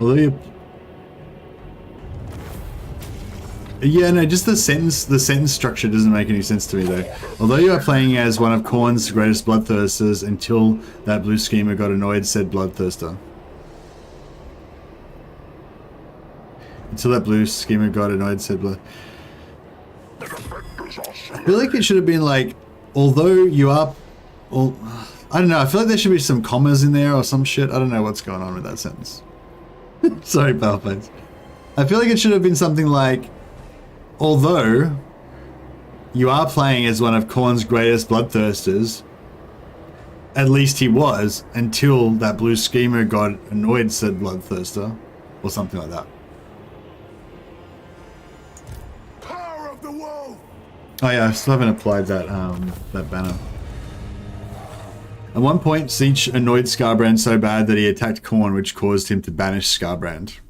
Although you... Yeah, no, just the sentence structure doesn't make any sense to me though. Although you are playing as one of Khorne's greatest bloodthirsters until that blue schemer got annoyed, said bloodthirster. Until that blue schemer got annoyed, said blood. I feel like it should have been like, although you are... Well, I don't know, I feel like there should be some commas in there or some shit. I don't know what's going on with that sentence. Sorry, Palface. I feel like it should have been something like, although you are playing as one of Khorne's greatest bloodthirsters, at least he was, until that blue schemer got annoyed, said bloodthirster, or something like that. Power of the wolf! Oh yeah, I still haven't applied that that banner. At one point, Siege annoyed Skarbrand so bad that he attacked Khorne, which caused him to banish Skarbrand.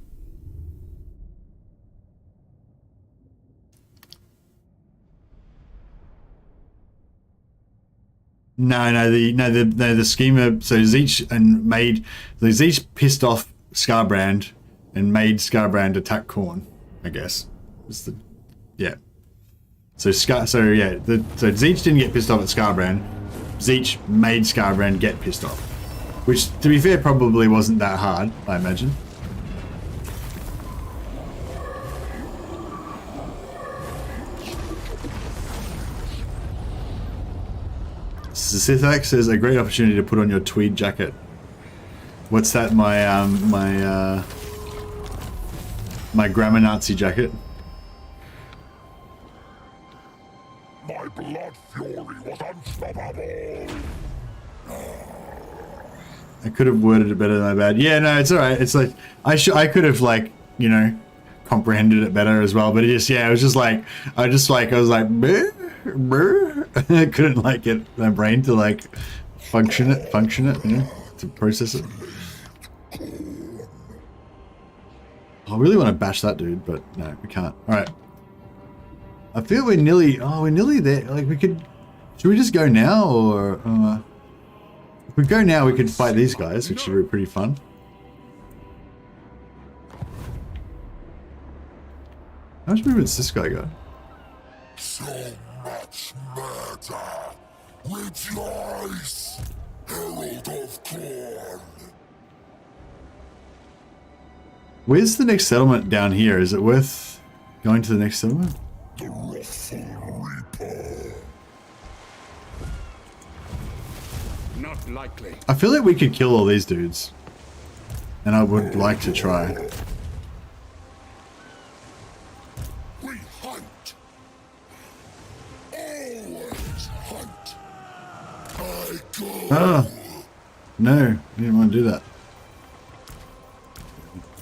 No, the schemer. So Zeech pissed off Skarbrand and made Skarbrand attack Khorne, I guess. Yeah. So Zeech didn't get pissed off at Skarbrand. Zeech made Skarbrand get pissed off, which, to be fair, probably wasn't that hard, I imagine. Sithax says a great opportunity to put on your tweed jacket. What's that? My grammar Nazi jacket. My blood fury was unstoppable. I could have worded it better than my bad. Yeah, no, it's alright. It's like I could have, like, you know, comprehended it better as well. But it just, yeah, it was just like I was like brr, brr. I couldn't like get my brain to like function it, you know, to process it. I really want to bash that dude, but no, we can't. All right. I feel we're nearly there. Like we could, should we just go now, or if we go now, we could fight these guys, which should be pretty fun. How much movement's this guy got? So much matter. Rejoice, Herald of Khorne. Where's the next settlement down here? Is it worth going to the next settlement? The Wrathful Reaper. Not likely. I feel like we could kill all these dudes. And I would like to try. We hunt. Always hunt. I go. Oh. No, I didn't want to do that.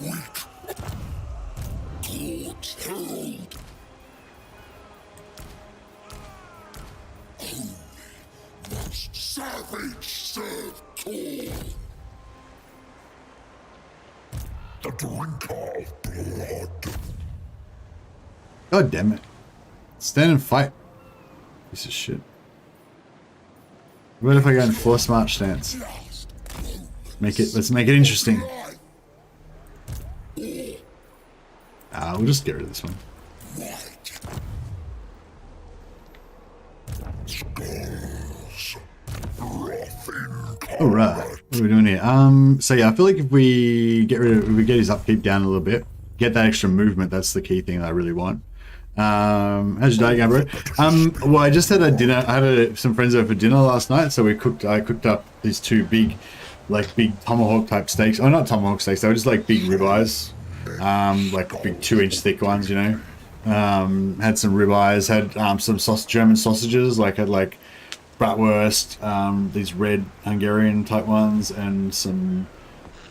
Weak. Towards Herald. Savage serve tall. The drinker of blood. God damn it. Stand and fight. Piece of shit. What if I go in force march stance? Let's make it interesting. We'll just get rid of this one. Alright, what are we doing here? So yeah, I feel like if we get his upkeep down a little bit, get that extra movement, that's the key thing that I really want. How's your day going, bro? Well, I just had a dinner. I had some friends over for dinner last night, so I cooked up these two big tomahawk type steaks. Oh, not tomahawk steaks, they were just like big ribeyes. Like big 2-inch thick ones, you know. Had some ribeyes, had some German sausages, had like bratwurst, these red Hungarian type ones, and some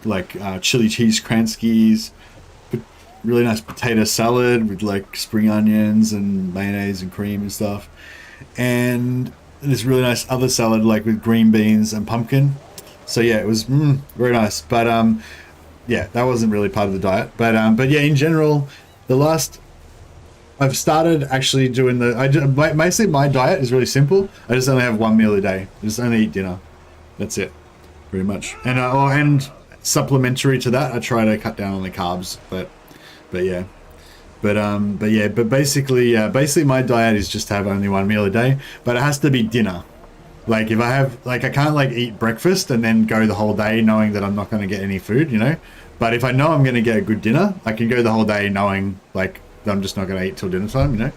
like chili cheese kranskis. Really nice potato salad with like spring onions and mayonnaise and cream and stuff, and this really nice other salad like with green beans and pumpkin. So yeah, it was very nice. But yeah, that wasn't really part of the diet. But yeah, in general, I've started actually doing basically my diet is really simple. I just only have one meal a day. I just only eat dinner. That's it, pretty much. And and supplementary to that, I try to cut down on the carbs. But basically my diet is just to have only one meal a day, but it has to be dinner. Like if I have, I can't eat breakfast and then go the whole day knowing that I'm not going to get any food, you know. But if I know I'm going to get a good dinner, I can go the whole day knowing that I'm just not going to eat till dinner time, you know.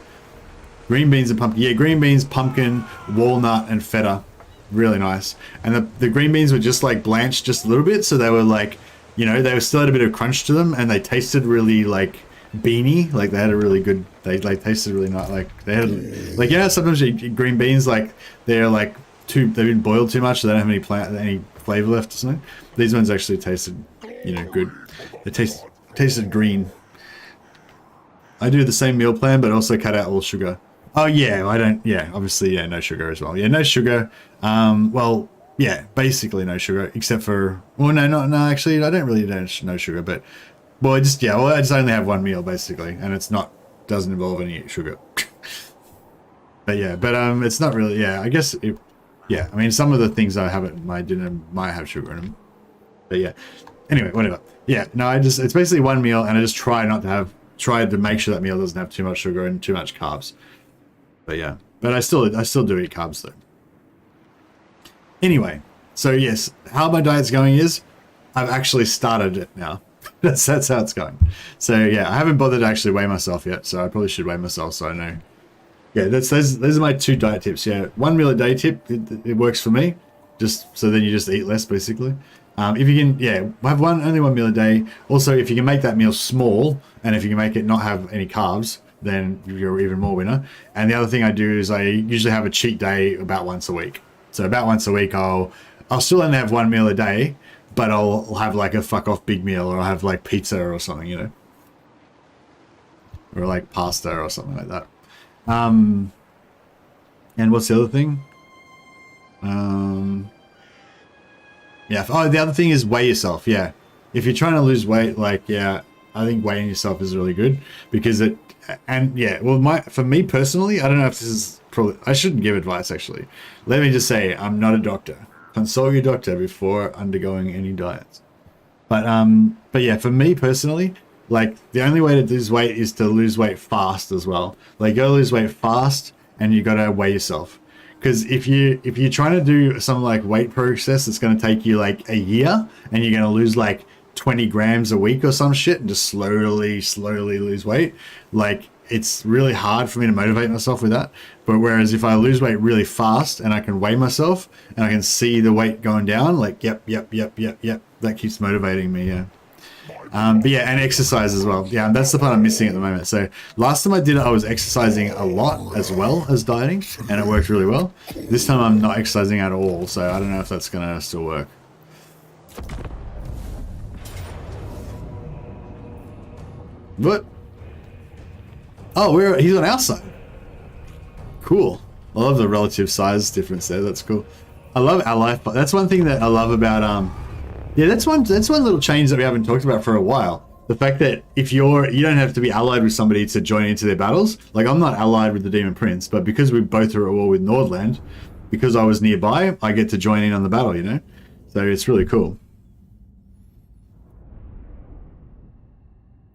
Green beans and pumpkin. Yeah, green beans, pumpkin, walnut, and feta. Really nice. And the green beans were just blanched just a little bit, so they were they were still had a bit of crunch to them, and they tasted really beany. They had a really good. They tasted really nice. They had sometimes you eat green beans they're they've been boiled too much, so they don't have any flavor left or something. These ones actually tasted good. They tasted green. I do the same meal plan, but also cut out all sugar. Oh yeah, I don't. Yeah, obviously, yeah, no sugar as well. Yeah, no sugar. Well, yeah, basically no sugar, except for. Well, no. Actually, I don't really do no sugar, but I just only have one meal basically, and doesn't involve any sugar. But it's not really. Yeah, I guess. I mean, some of the things I have at my dinner might have sugar in them. But yeah. Anyway, whatever. Yeah, no, it's basically one meal, and I just try to make sure that meal doesn't have too much sugar and too much carbs. But yeah, but I still do eat carbs though. Anyway, so yes, how my diet's going is I've actually started it now. that's how it's going. So yeah, I haven't bothered to actually weigh myself yet, so I probably should weigh myself so I know. Yeah, those are my 2 diet tips. Yeah, 1 meal a day tip, it works for me. Just so then you just eat less basically. If you can, have only one meal a day. Also, if you can make that meal small, and if you can make it not have any carbs, then you're even more winner. And the other thing I do is I usually have a cheat day about once a week. So about once a week, I'll still only have 1 meal a day, but I'll have a fuck off big meal, or I'll have pizza or something, you know, or pasta or something like that. And what's the other thing? Yeah. Oh, the other thing is weigh yourself. Yeah. If you're trying to lose weight, I think weighing yourself is really good because for me personally, I don't know if this is I shouldn't give advice actually. Let me just say, I'm not a doctor. Consult your doctor before undergoing any diets. But yeah, for me personally, the only way to lose weight is to lose weight fast as well. You gotta lose weight fast, and you gotta weigh yourself. Because if you're trying to do some weight process that's going to take you a year, and you're going to lose 20 grams a week or some shit, and just slowly lose weight, it's really hard for me to motivate myself with that. But whereas if I lose weight really fast and I can weigh myself and I can see the weight going down, yep, that keeps motivating me. Yeah. But yeah, and exercise as well. Yeah, that's the part I'm missing at the moment. So last time I did it, I was exercising a lot as well as dieting, and it worked really well. This time I'm not exercising at all, so I don't know if that's gonna still work. What? Oh, he's on our side. Cool. I love the relative size difference there. That's cool. I love ally. That's one thing that I love about yeah, that's one little change that we haven't talked about for a while. The fact that if you don't have to be allied with somebody to join into their battles. Like, I'm not allied with the Demon Prince, but because we both are at war with Nordland, because I was nearby, I get to join in on the battle, you know? So it's really cool.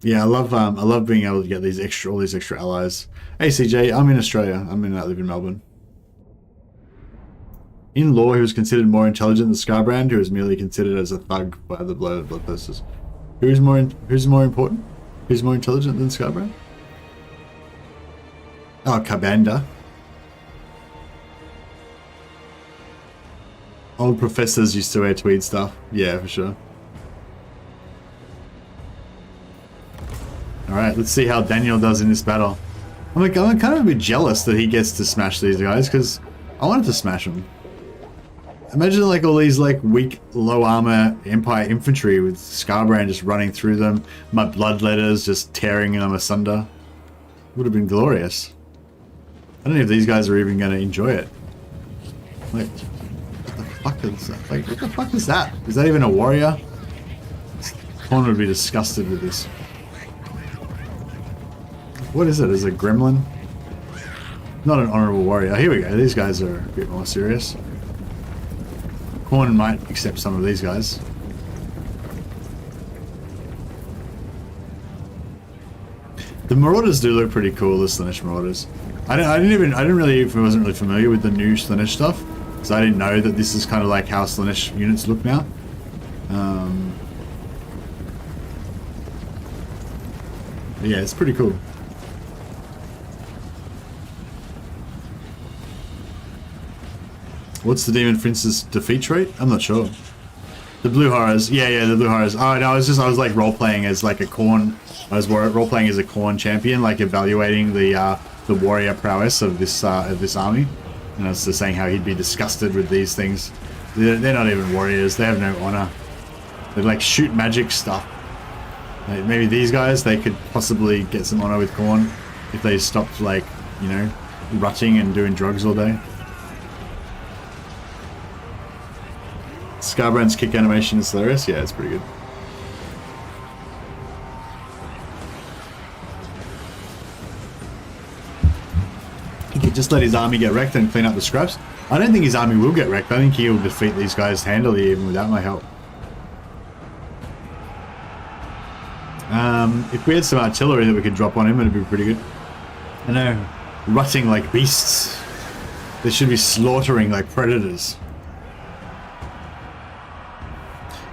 Yeah, I love being able to get all these extra allies. Hey CJ, I'm in Australia. I live in Melbourne. In lore, he was considered more intelligent than Skarbrand, who was merely considered as a thug by the bloodthirsters. Who's more important? Who's more intelligent than Skarbrand? Oh, Kabanda. Old professors used to wear tweed stuff. Yeah, for sure. Alright, let's see how Daniel does in this battle. I'm kind of a bit jealous that he gets to smash these guys, because I wanted to smash them. Imagine like all these like weak, low armor Empire infantry with Skarbrand just running through them, my bloodletters just tearing them asunder. Would have been glorious. I don't know if these guys are even going to enjoy it. Like, what the fuck is that? Like, what the fuck is that? Is that even a warrior? Khorne would be disgusted with this. What is it? Is it a gremlin? Not an honorable warrior. Here we go. These guys are a bit more serious. Khorne might accept some of these guys. The Marauders do look pretty cool. The Slaanesh Marauders. I wasn't really familiar with the new Slaanesh stuff, because I didn't know that this is kind of like how Slaanesh units look now. Yeah, it's pretty cool. What's the Demon Prince's defeat rate? I'm not sure. The Blue Horrors. Yeah, the Blue Horrors. Oh, no, I was like role-playing as like a Khorne. I was role-playing as a Khorne champion, like evaluating the warrior prowess of this army. And I was just saying how he'd be disgusted with these things. They're not even warriors. They have no honor. They like shoot magic stuff. Like, maybe these guys, they could possibly get some honor with Khorne if they stopped, like, you know, rutting and doing drugs all day. Skarbrand's kick animation is hilarious. Yeah, it's pretty good. He could just let his army get wrecked and clean up the scraps. I don't think his army will get wrecked. I think he'll defeat these guys handily even without my help. If we had some artillery that we could drop on him, it'd be pretty good. I know, rutting like beasts. They should be slaughtering like predators.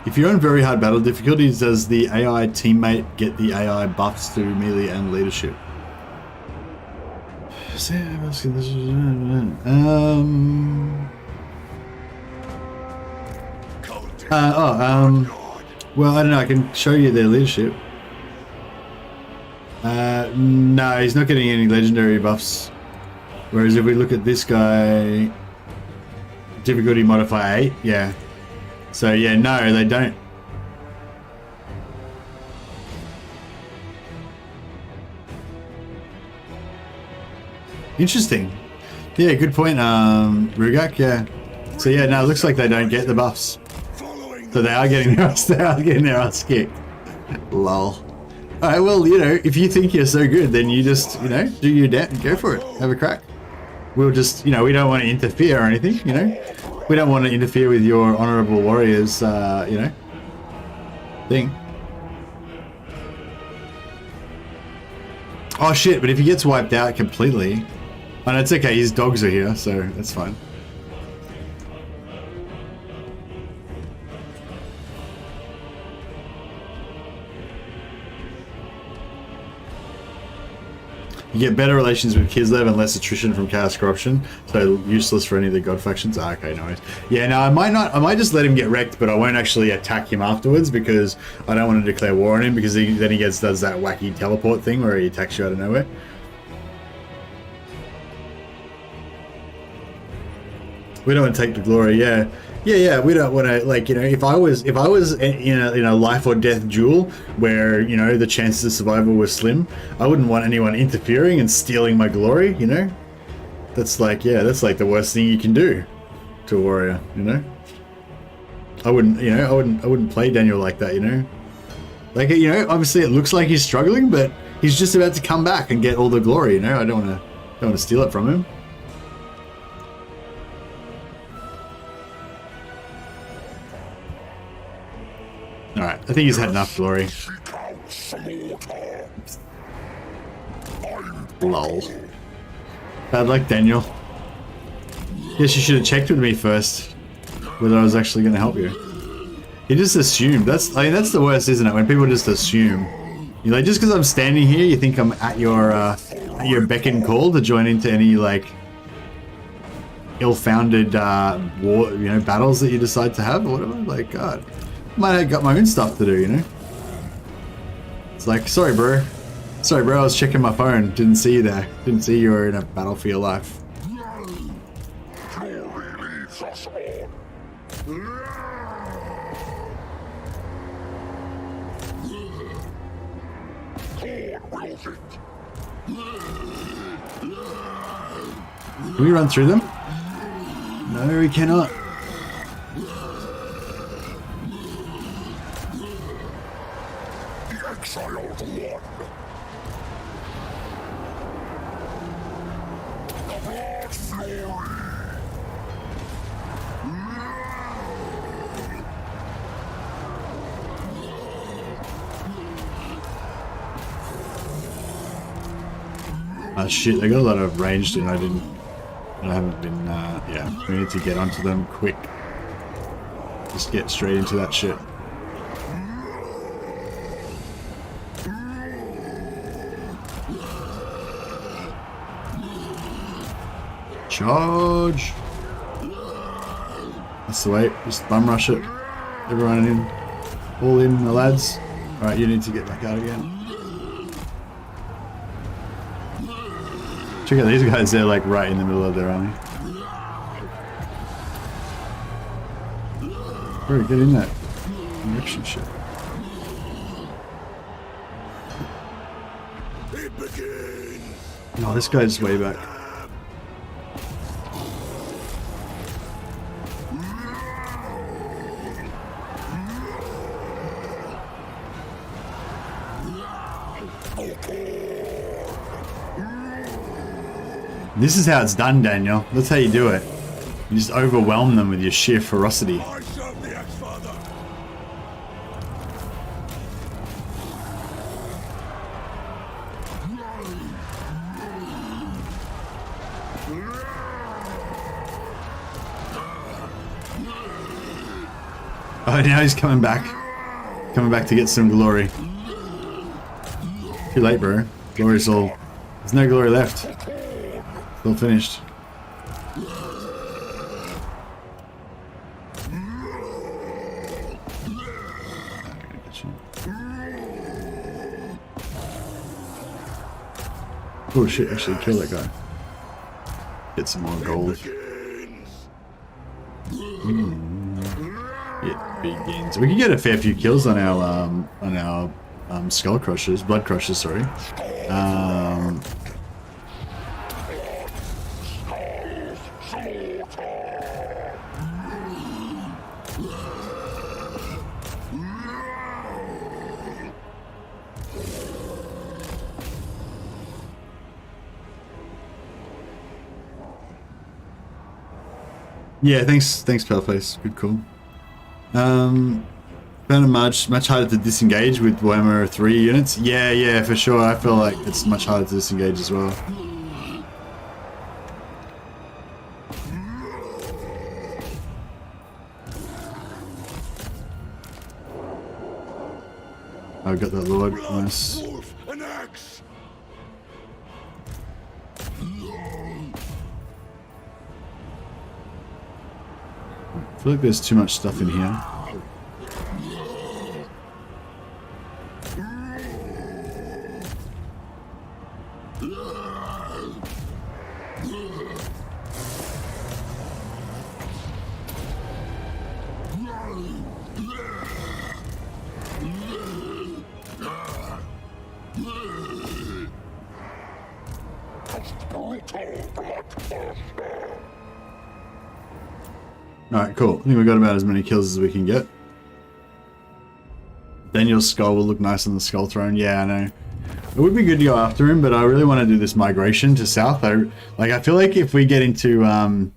If you're on very hard battle difficulties, does the AI teammate get the AI buffs through melee and leadership? Well, I don't know, I can show you their leadership. No, he's not getting any legendary buffs. Whereas if we look at this guy, difficulty modifier 8, yeah. So yeah, no, they don't. Interesting. Yeah, good point, Rugak, yeah. So yeah, no, it looks like they don't get the buffs. So they are getting their ass kicked. Lol. Alright, well, you know, if you think you're so good, then you just, you know, do your damn and go for it. Have a crack. We'll just, you know, we don't want to interfere or anything, you know. We don't want to interfere with your honorable warriors, you know, thing. Oh shit, but if he gets wiped out completely... Oh no, it's okay, his dogs are here, so that's fine. You get better relations with Kislev and less attrition from Chaos Corruption, so useless for any of the God factions. Ah, okay, no worries. Yeah, no, I might just let him get wrecked, but I won't actually attack him afterwards because I don't want to declare war on him because then he does that wacky teleport thing where he attacks you out of nowhere. We don't want to take the glory, yeah. Yeah, we don't want to, like, you know, if I was in a life or death duel where, you know, the chances of survival were slim, I wouldn't want anyone interfering and stealing my glory, you know? That's like, yeah, that's like the worst thing you can do. to a warrior, you know? I wouldn't play Daniel like that, you know? Like, you know, obviously it looks like he's struggling, but he's just about to come back and get all the glory, you know? I don't want to steal it from him. All right, I think he's had enough glory. Lol. Bad luck, Daniel. Guess you should have checked with me first whether I was actually going to help you. He just assumed. That's the worst, isn't it? When people just assume. You're like, just because I'm standing here, you think I'm at your beck and call to join into any like ill-founded war, you know, battles that you decide to have or whatever. Like, God, might have got my own stuff to do, you know. It's like, sorry, bro. Sorry, bro. I was checking my phone. Didn't see you there. Didn't see you were in a battle for your life. Can we run through them? No, we cannot. The exiled one. The blood fury. Oh shit, they got a lot of ranged and I haven't been, yeah, we need to get onto them quick. Just get straight into that shit. Charge! That's the way, just bum rush it. Everyone in, all in, the lads. Alright, you need to get back out again. Check out these guys, they're like right in the middle of their army. Bro, get in that connection shit. No, this guy's way back. This is how it's done, Daniel. That's how you do it. You just overwhelm them with your sheer ferocity. I serve the Ex-Father. Oh, now he's coming back. Coming back to get some glory. Too late, bro. Glory's all... There's no glory left. It's all finished. Oh shit, actually kill that guy. Get some more gold. It begins. We can get a fair few kills on our skull crushers, blood crushers, sorry. Yeah, thanks, Paleface. Good call. Found it much harder to disengage with Warhammer 3 units. Yeah, for sure. I feel like it's much harder to disengage as well. I got that Lord. Nice. An axe. I feel like there's too much stuff in here. Alright, cool. I think we got about as many kills as we can get. Daniel's skull will look nice on the skull throne. Yeah, I know. It would be good to go after him, but I really want to do this migration to south. I feel like if we get into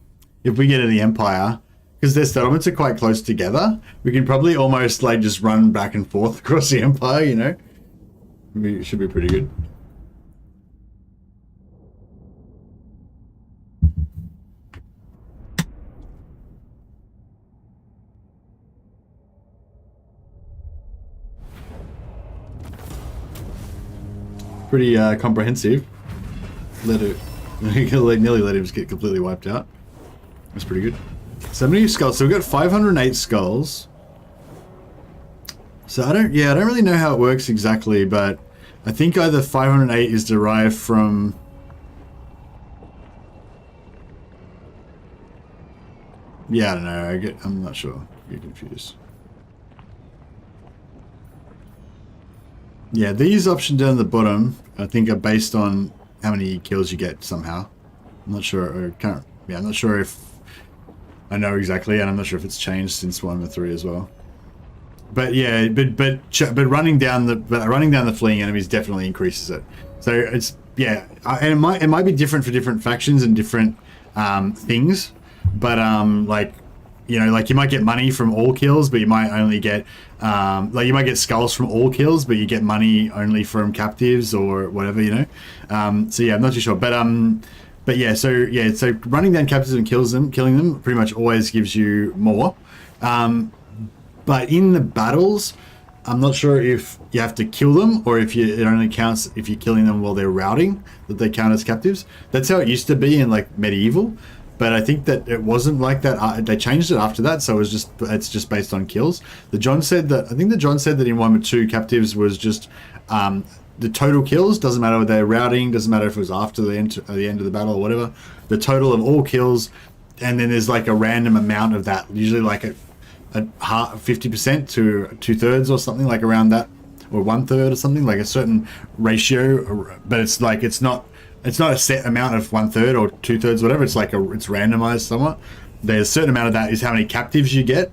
if we get to the Empire, because their settlements are quite close together, we can probably almost like just run back and forth across the Empire, you know? It should be pretty good. Pretty comprehensive. Nearly let him get completely wiped out. That's pretty good. 70 skulls. So we've got 508 skulls. So I don't really know how it works exactly, but I think either 508 is derived from... Yeah, I don't know. I'm not sure. I get confused. Yeah, these options down the bottom, I think, are based on how many kills you get somehow. I'm not sure. I'm not sure if I know exactly, and I'm not sure if it's changed since 1.3 as well. But yeah, but running down the fleeing enemies definitely increases it. So it's and it might be different for different factions and different things, but like, you know, like you might get money from all kills, but you might only get like you might get skulls from all kills, but you get money only from captives or whatever, you know. So yeah, I'm not too sure, but yeah, so running down captives and killing them pretty much always gives you more. But in the battles, I'm not sure if you have to kill them or if it only counts if you're killing them while they're routing, that they count as captives. That's how it used to be in like medieval. But I think that it wasn't like that. They changed it after that, so it's just based on kills. I think John said that in 1.2 captives was just the total kills. Doesn't matter whether they're routing, doesn't matter if it was after the end of the battle or whatever. The total of all kills, and then there's like a random amount of that. Usually like a 50% to 2/3 or something like around that, or 1/3 or something, like a certain ratio. But it's like it's not a set amount of 1/3 or 2/3, whatever. It's like it's randomized somewhat. There's a certain amount of that is how many captives you get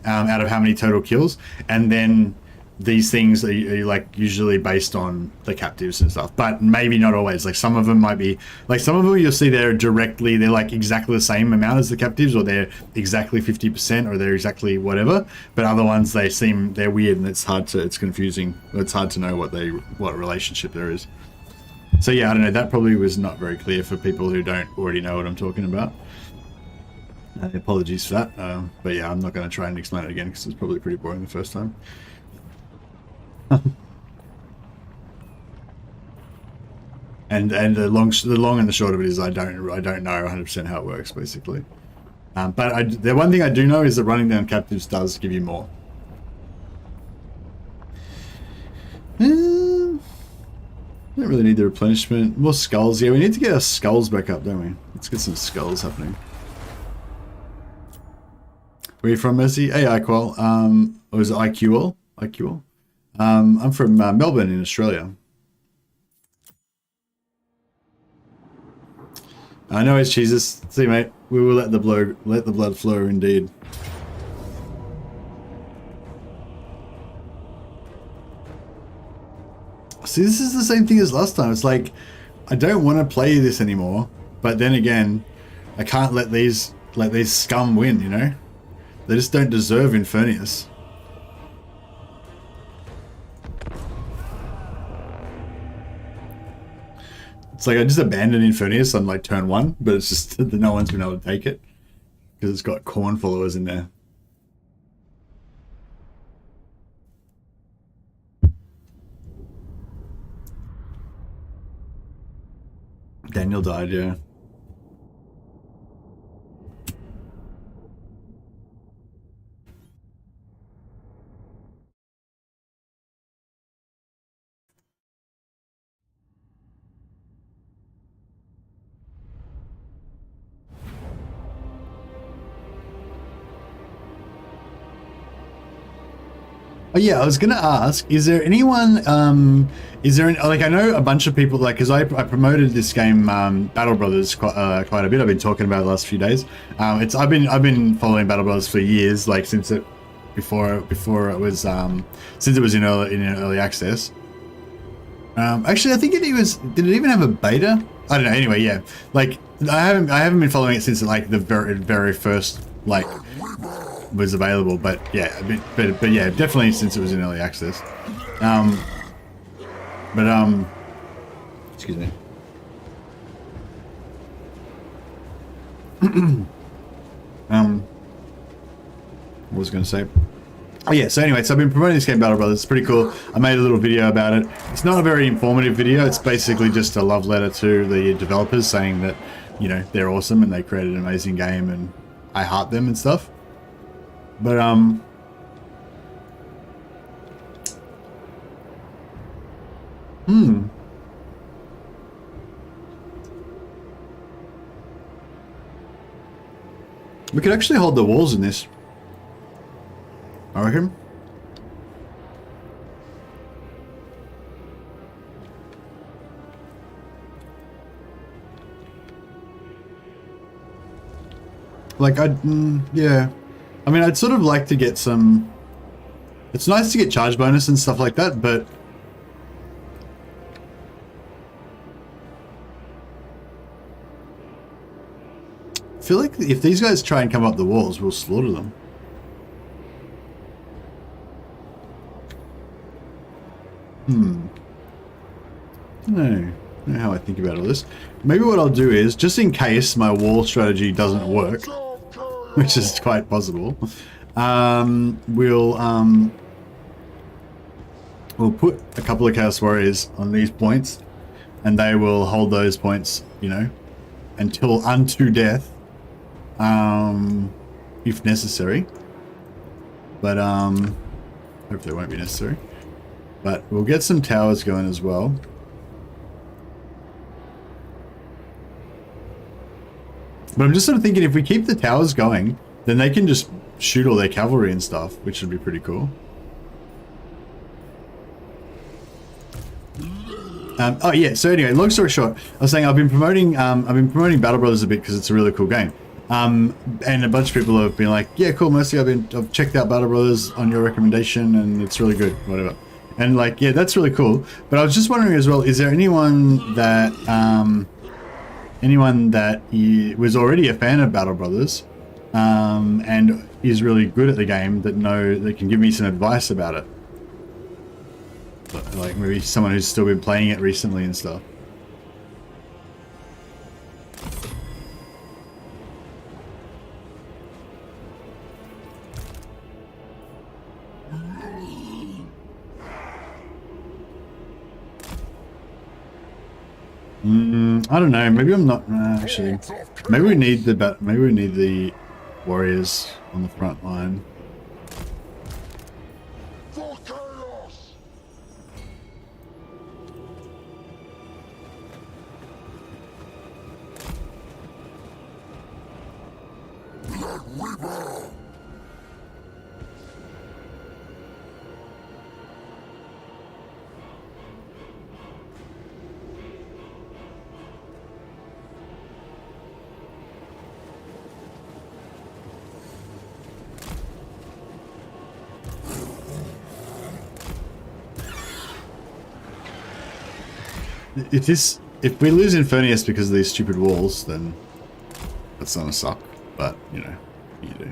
out of how many total kills, and then these things are like usually based on the captives and stuff, but maybe not always. Like some of them might be like, some of them you'll see they're like exactly the same amount as the captives, or they're exactly 50%, or they're exactly whatever. But other ones, they're weird, and it's confusing. It's hard to know what relationship there is. So yeah, I don't know, that probably was not very clear for people who don't already know what I'm talking about. Apologies for that, but yeah, I'm not going to try and explain it again because it's probably pretty boring the first time. and the long and the short of it is I don't know 100% how it works, basically. But the one thing I do know is that running down captives does give you more. Don't really need the replenishment. More skulls. Yeah, we need to get our skulls back up, don't we? Let's get some skulls happening. Where are you from, Mercy? Hey, IQL. Or is it IQL? IQL? I'm from Melbourne in Australia. I know it's Jesus. See, mate, we will let the blood flow indeed. See, this is the same thing as last time. It's like, I don't want to play this anymore, but then again, I can't let these scum win, you know? They just don't deserve Infernius. It's like I just abandoned Infernius on like turn 1, but it's just that no one's been able to take it because it's got Khorne followers in there. Daniel died, yeah. Oh yeah, I was gonna ask, is there anyone, like, I know a bunch of people, like, because I promoted this game, Battle Brothers, quite a bit. I've been talking about it the last few days. I've been following Battle Brothers for years, like, since it, before it was, since it was in early access. Actually, I think did it even have a beta? I don't know. Anyway, yeah, like, I haven't been following it since, like, the very first, like, was available, but yeah, but yeah, definitely since it was in early access. Excuse me. What was I going to say? Oh yeah, so anyway, so I've been promoting this game, Battle Brothers. It's pretty cool. I made a little video about it. It's not a very informative video. It's basically just a love letter to the developers saying that, you know, they're awesome and they created an amazing game and I heart them and stuff. But we could actually hold the walls in this, I reckon. Like, yeah. I mean, I'd sort of like to get some... It's nice to get charge bonus and stuff like that, but... I feel like if these guys try and come up the walls, we'll slaughter them. I don't know how I think about all this. Maybe what I'll do is, just in case my wall strategy doesn't work, which is quite possible, we'll put a couple of Chaos Warriors on these points, and they will hold those points, you know, unto death, if necessary. But hopefully it won't be necessary. But we'll get some towers going as well. But I'm just sort of thinking, if we keep the towers going, then they can just shoot all their cavalry and stuff, which would be pretty cool. Oh yeah, so anyway, long story short, I was saying I've been promoting Battle Brothers a bit because it's a really cool game. And a bunch of people have been like, yeah, cool, Mercy, I've checked out Battle Brothers on your recommendation and it's really good, whatever. And like, yeah, that's really cool. But I was just wondering as well, is there anyone that was already a fan of Battle Brothers and is really good at the game that can give me some advice about it? Like maybe someone who's still been playing it recently and stuff. I don't know. Maybe I'm not actually. Maybe we need the warriors on the front line. For chaos! Blood Weaver! If we lose Infernius because of these stupid walls, then that's gonna suck. But you know, you do.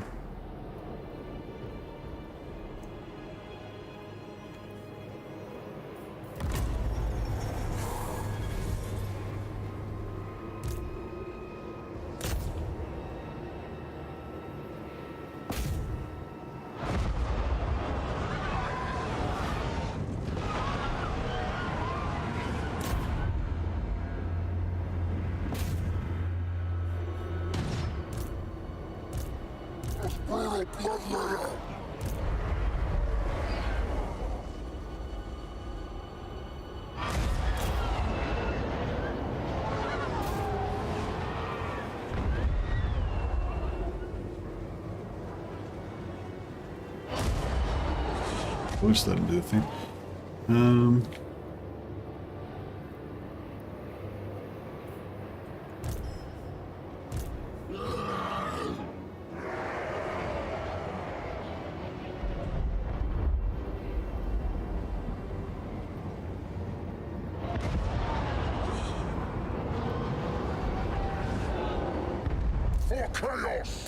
We'll just let him do the thing. For chaos!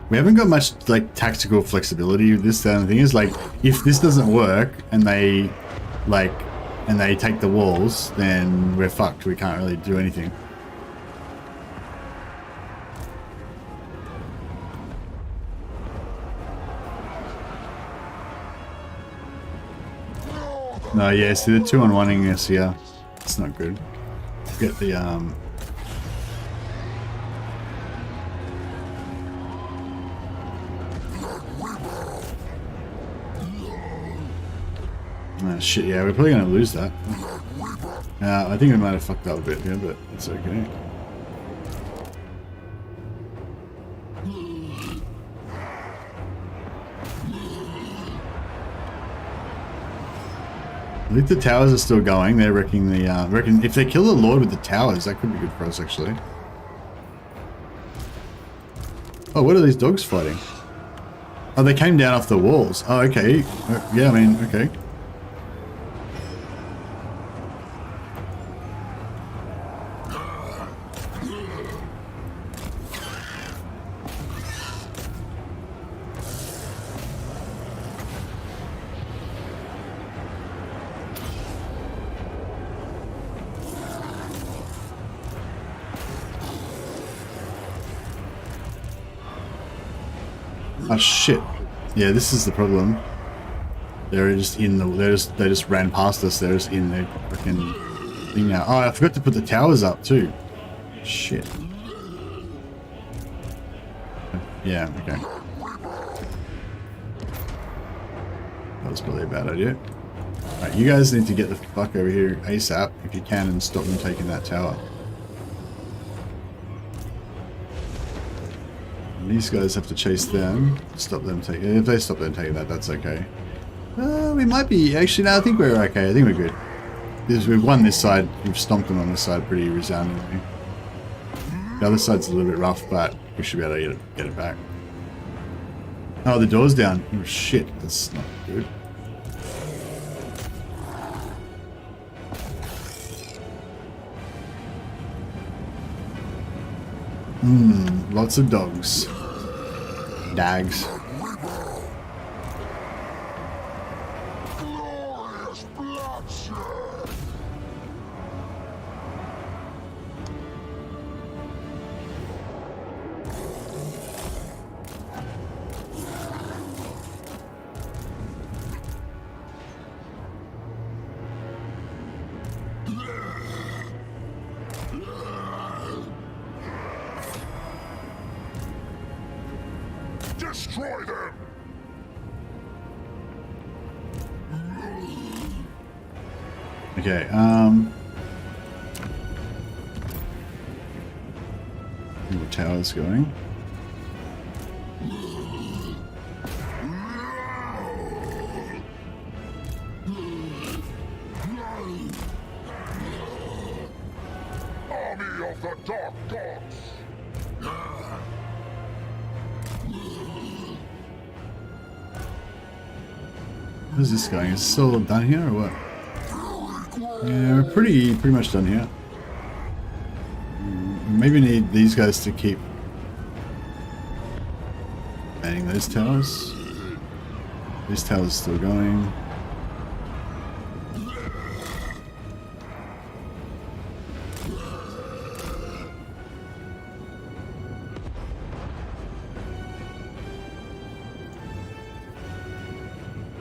We haven't got much like tactical flexibility with this. The thing is, like, if this doesn't work and they take the walls, then we're fucked. We can't really do anything. No, yeah, see the 2-on-1ing us here. It's not good. Get the oh shit, yeah, we're probably gonna lose that. I think we might have fucked up a bit here, but it's okay. I think the towers are still going. They're wrecking the. Reckon if they kill the Lord with the towers, that could be good for us, actually. Oh, what are these dogs fighting? Oh, they came down off the walls. Oh, okay. Yeah, I mean, okay. Oh shit! Yeah, this is the problem. They're just in the. They just ran past us. They're just in the freaking thing now. Oh, I forgot to put the towers up too. Shit. Yeah. Okay. That was probably a bad idea. Alright, you guys need to get the fuck over here ASAP if you can and stop them taking that tower. These guys have to chase them. Stop them taking. If they stop them taking that, that's okay. We might be. Actually, no, I think we're okay. I think we're good. Because we've won this side. We've stomped them on this side pretty resoundingly. The other side's a little bit rough, but we should be able to get it back. Oh, the door's down. Oh, shit. That's not good. Lots of dogs. Dags. Glorious bloodshed! Destroy them! Okay, the tower's going. Army of the Dark Gods! Where's this going? Is it still done here or what? Yeah, we're pretty much done here. Maybe need these guys to keep manning those towers. These towers are still going.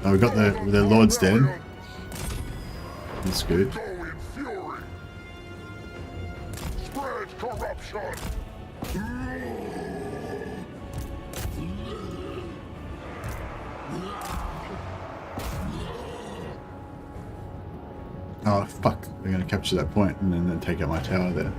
Oh, we got the Lord's dead. That's good. Go in fury! Spread corruption! Oh fuck, they're gonna capture that point and then take out my tower there.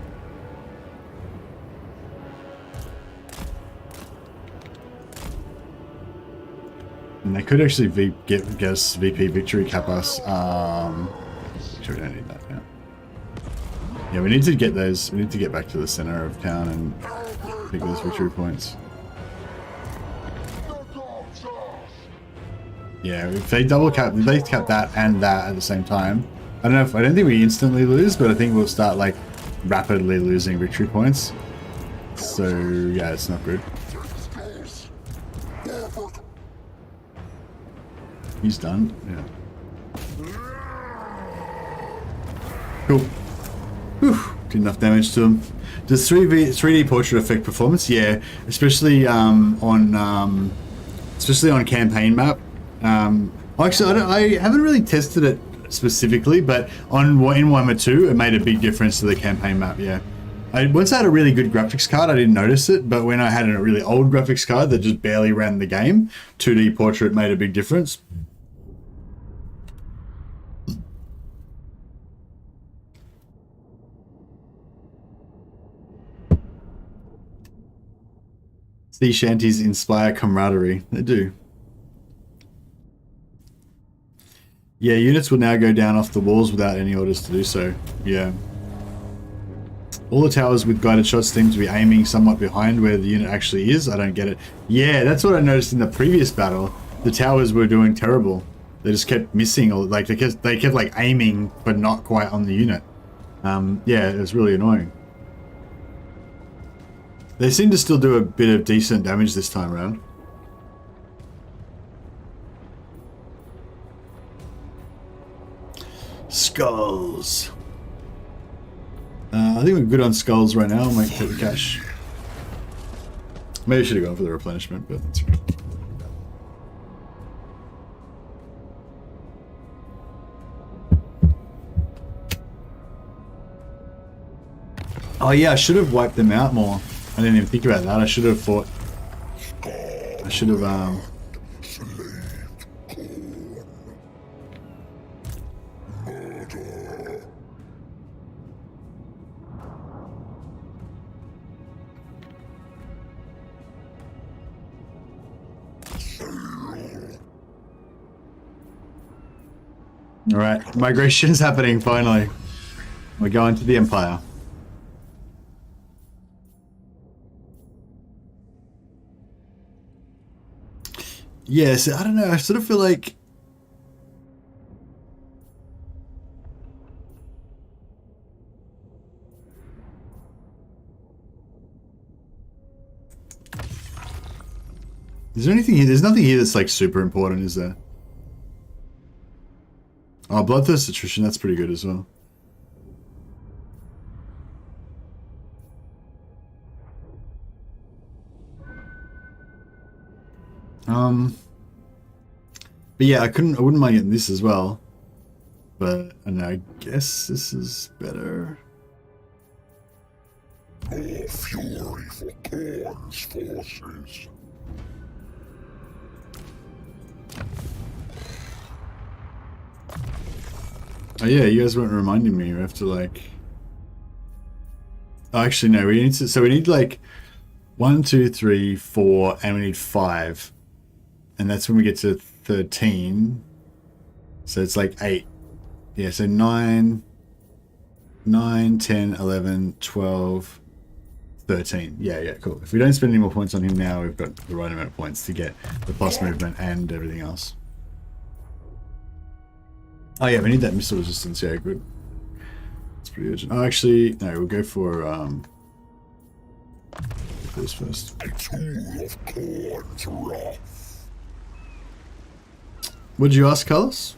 And they could actually get us VP victory cap us. Sure, we don't need that now. Yeah, we need to get those. We need to get back to the center of town and pick those victory points. Yeah, if they double cap, if they cap that and that at the same time, I don't think we instantly lose, but I think we'll start like rapidly losing victory points. So yeah, it's not good. He's done. Yeah. Cool. Whew. Did enough damage to him. Does 3D portrait affect performance? Yeah, especially on campaign map. Actually, I haven't really tested it specifically, but in Warhammer 2, it made a big difference to the campaign map. Yeah. Once I had a really good graphics card, I didn't notice it, but when I had a really old graphics card that just barely ran the game, 2D portrait made a big difference. Sea shanties inspire camaraderie. They do. Yeah, units will now go down off the walls without any orders to do so. Yeah. All the towers with guided shots seem to be aiming somewhat behind where the unit actually is. I don't get it. Yeah, that's what I noticed in the previous battle. The towers were doing terrible. They just kept missing, or like they kept like aiming, but not quite on the unit. Yeah, it was really annoying. They seem to still do a bit of decent damage this time around. Skulls. I think we're good on skulls right now. I might take the cash. Maybe I should have gone for the replenishment, but that's right. Oh yeah, I should have wiped them out more. I didn't even think about that. I should have fought. I should have All right, migration's happening finally. We're going to the Empire. Yes, I don't know. I sort of feel like is there anything here? There's nothing here that's like super important, is there? Oh, Bloodthirst Attrition, that's pretty good as well. But yeah, I wouldn't mind getting this as well. But I don't know, I guess this is better. More fury for Khorne's forces. Oh yeah, you guys weren't reminding me. We have to like. Oh, actually, no. We need to. So we need like 1, 2, 3, 4, and we need 5, and that's when we get to 13. So it's like 8. Yeah. So 9, 10, 11, 12, 13. Yeah. Cool. If we don't spend any more points on him now, we've got the right amount of points to get the plus movement and everything else. Oh yeah, we need that missile resistance. Yeah, good. It's pretty urgent. Oh, actually, no, we'll go for this first. A tool of Khorne's wrath. What did you ask, Carlos?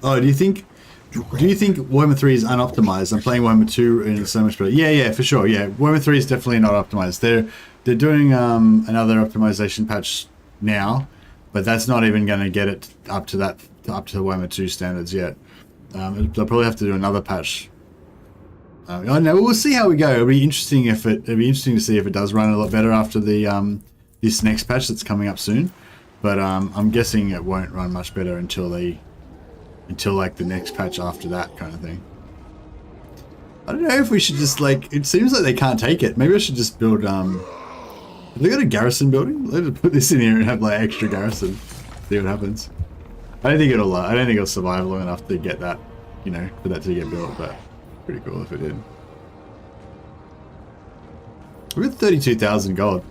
Oh, do you think Warhammer 3 is unoptimized? I'm playing Warhammer 2 and it's so much better. Yeah, for sure. Yeah, Warhammer 3 is definitely not optimized. They're doing another optimization patch now, but that's not even going to get it up to the Warhammer 2 standards yet. They'll probably have to do another patch. I don't know. We'll see how we go. It'll be interesting to see if it does run a lot better after the this next patch that's coming up soon. But I'm guessing it won't run much better until like the next patch after that kind of thing. I don't know if we should just like. It seems like they can't take it. Maybe I should just build. Have they got a garrison building? Let's put this in here and have like extra garrison. See what happens. I don't think it'll survive long enough to get that, you know, for that to get built, but pretty cool if it did. We're at 32,000 gold.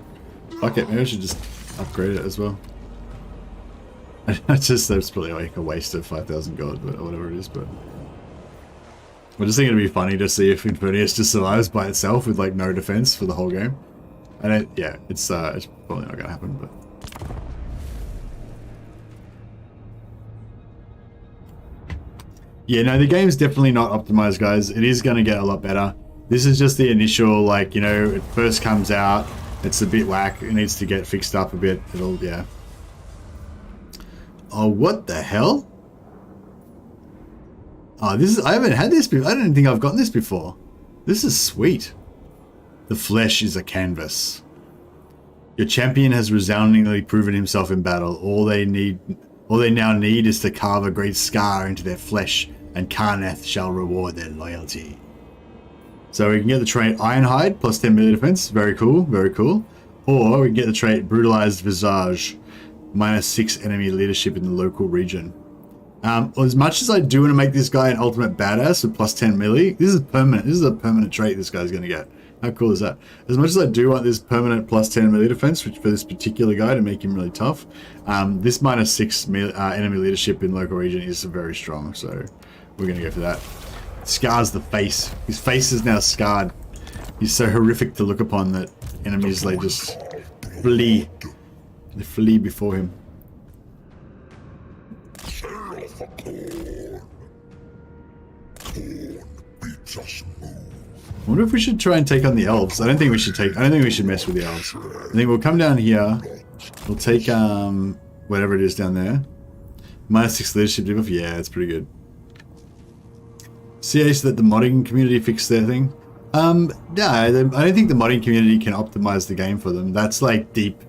Fuck it, maybe I should just upgrade it as well. That's probably like a waste of 5,000 gold, but or whatever it is, but I just think it'd be funny to see if Infernius just survives by itself with like no defense for the whole game. And yeah, it's probably not gonna happen, but yeah, no, the game's definitely not optimized, guys. It is gonna get a lot better. This is just the initial, like, you know, it first comes out, it's a bit whack, it needs to get fixed up a bit. It'll, yeah. Oh, what the hell? Oh, this is, I haven't had this before. I don't think I've gotten this before. This is sweet. The flesh is a canvas. Your champion has resoundingly proven himself in battle. All they now need is to carve a great scar into their flesh, and Karneth shall reward their loyalty. So we can get the trait Ironhide, plus 10 melee defense. Very cool, very cool. Or we can get the trait Brutalized Visage, -6 enemy leadership in the local region. As much as I do want to make this guy an ultimate badass with plus 10 melee, this is permanent. This is a permanent trait this guy's going to get. How cool is that? As much as I do want this permanent plus 10 melee defense, which for this particular guy to make him really tough, this -6 enemy leadership in local region is very strong. So we're going to go for that. Scars the face. His face is now scarred. He's so horrific to look upon that enemies, like, just flee. They flee before him. Sail for Khorne. Khorne, we just move. I wonder if we should try and take on the elves. I don't think we should mess with the elves. I think we'll come down here. We'll take whatever it is down there. -6 leadership debuff. Yeah, it's pretty good. CA so that the modding community fixed their thing. Yeah, I don't think the modding community can optimize the game for them. That's like deep.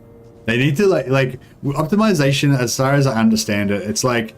They need to like optimization, as far as I understand it, it's like,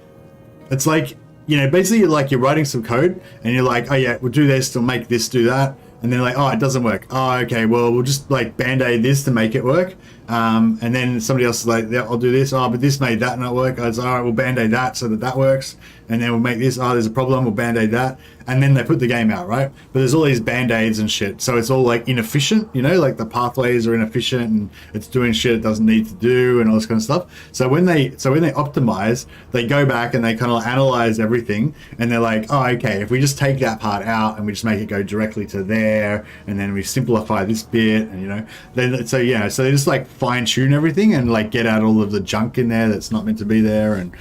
you know, basically like you're writing some code and you're like, oh yeah, we'll do this to make this do that. And then like, oh, it doesn't work. Oh, okay, well, we'll just like band-aid this to make it work. And then somebody else is like, yeah, I'll do this. Oh, but this made that not work. I was, all right, we'll band-aid that so that works. And then we'll make this. Oh, there's a problem. We'll band-aid that. And then they put the game out, right? But there's all these band-aids and shit. So it's all like inefficient, you know, like the pathways are inefficient and it's doing shit it doesn't need to do and all this kind of stuff. So when they optimize, they go back and they kind of analyze everything and they're like, oh, okay, if we just take that part out and we just make it go directly to there and then we simplify this bit and, you know, so they just like fine tune everything and like get out all of the junk in there that's not meant to be there and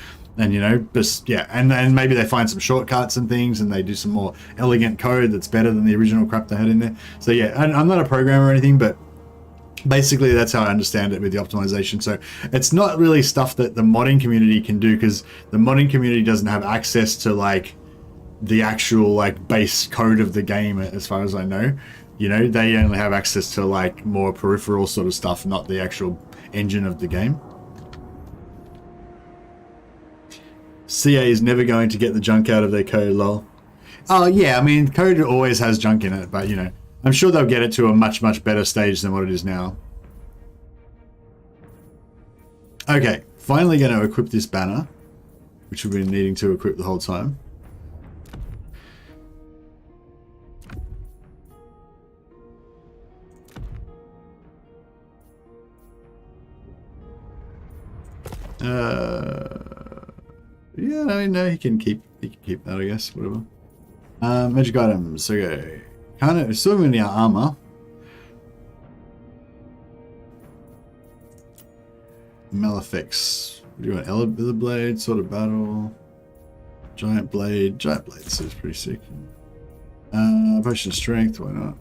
you know, just, yeah, and then maybe they find some shortcuts and things and they do some more elegant code that's better than the original crap they had in there. So yeah, and I'm not a programmer or anything, but basically that's how I understand it with the optimization. So it's not really stuff that the modding community can do because the modding community doesn't have access to like the actual like base code of the game as far as I know. You know, they only have access to like more peripheral sort of stuff, not the actual engine of the game. CA is never going to get the junk out of their code, lol. Oh yeah, I mean, code always has junk in it, but you know, I'm sure they'll get it to a much, much better stage than what it is now. Okay, finally going to equip this banner, which we've been needing to equip the whole time. Yeah, I mean, no, he can keep that, I guess, whatever. Magic items, okay. Still in the armor. Malefics. What do you want? Elder blade, sword of battle, giant blade. Giant blade, this is pretty sick. Potion of strength, why not?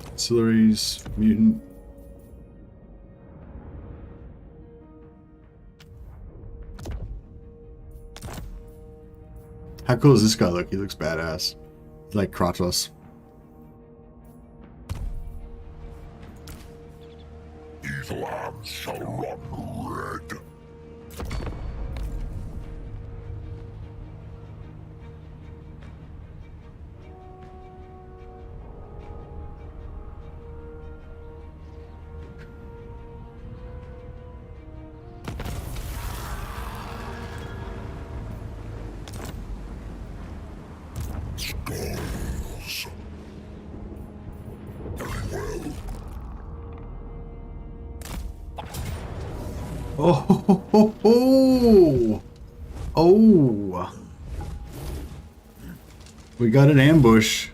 Auxiliaries, mutant. How cool does this guy look? He looks badass. He's like Kratos. These lands shall run red. Oh. Oh. We got an ambush.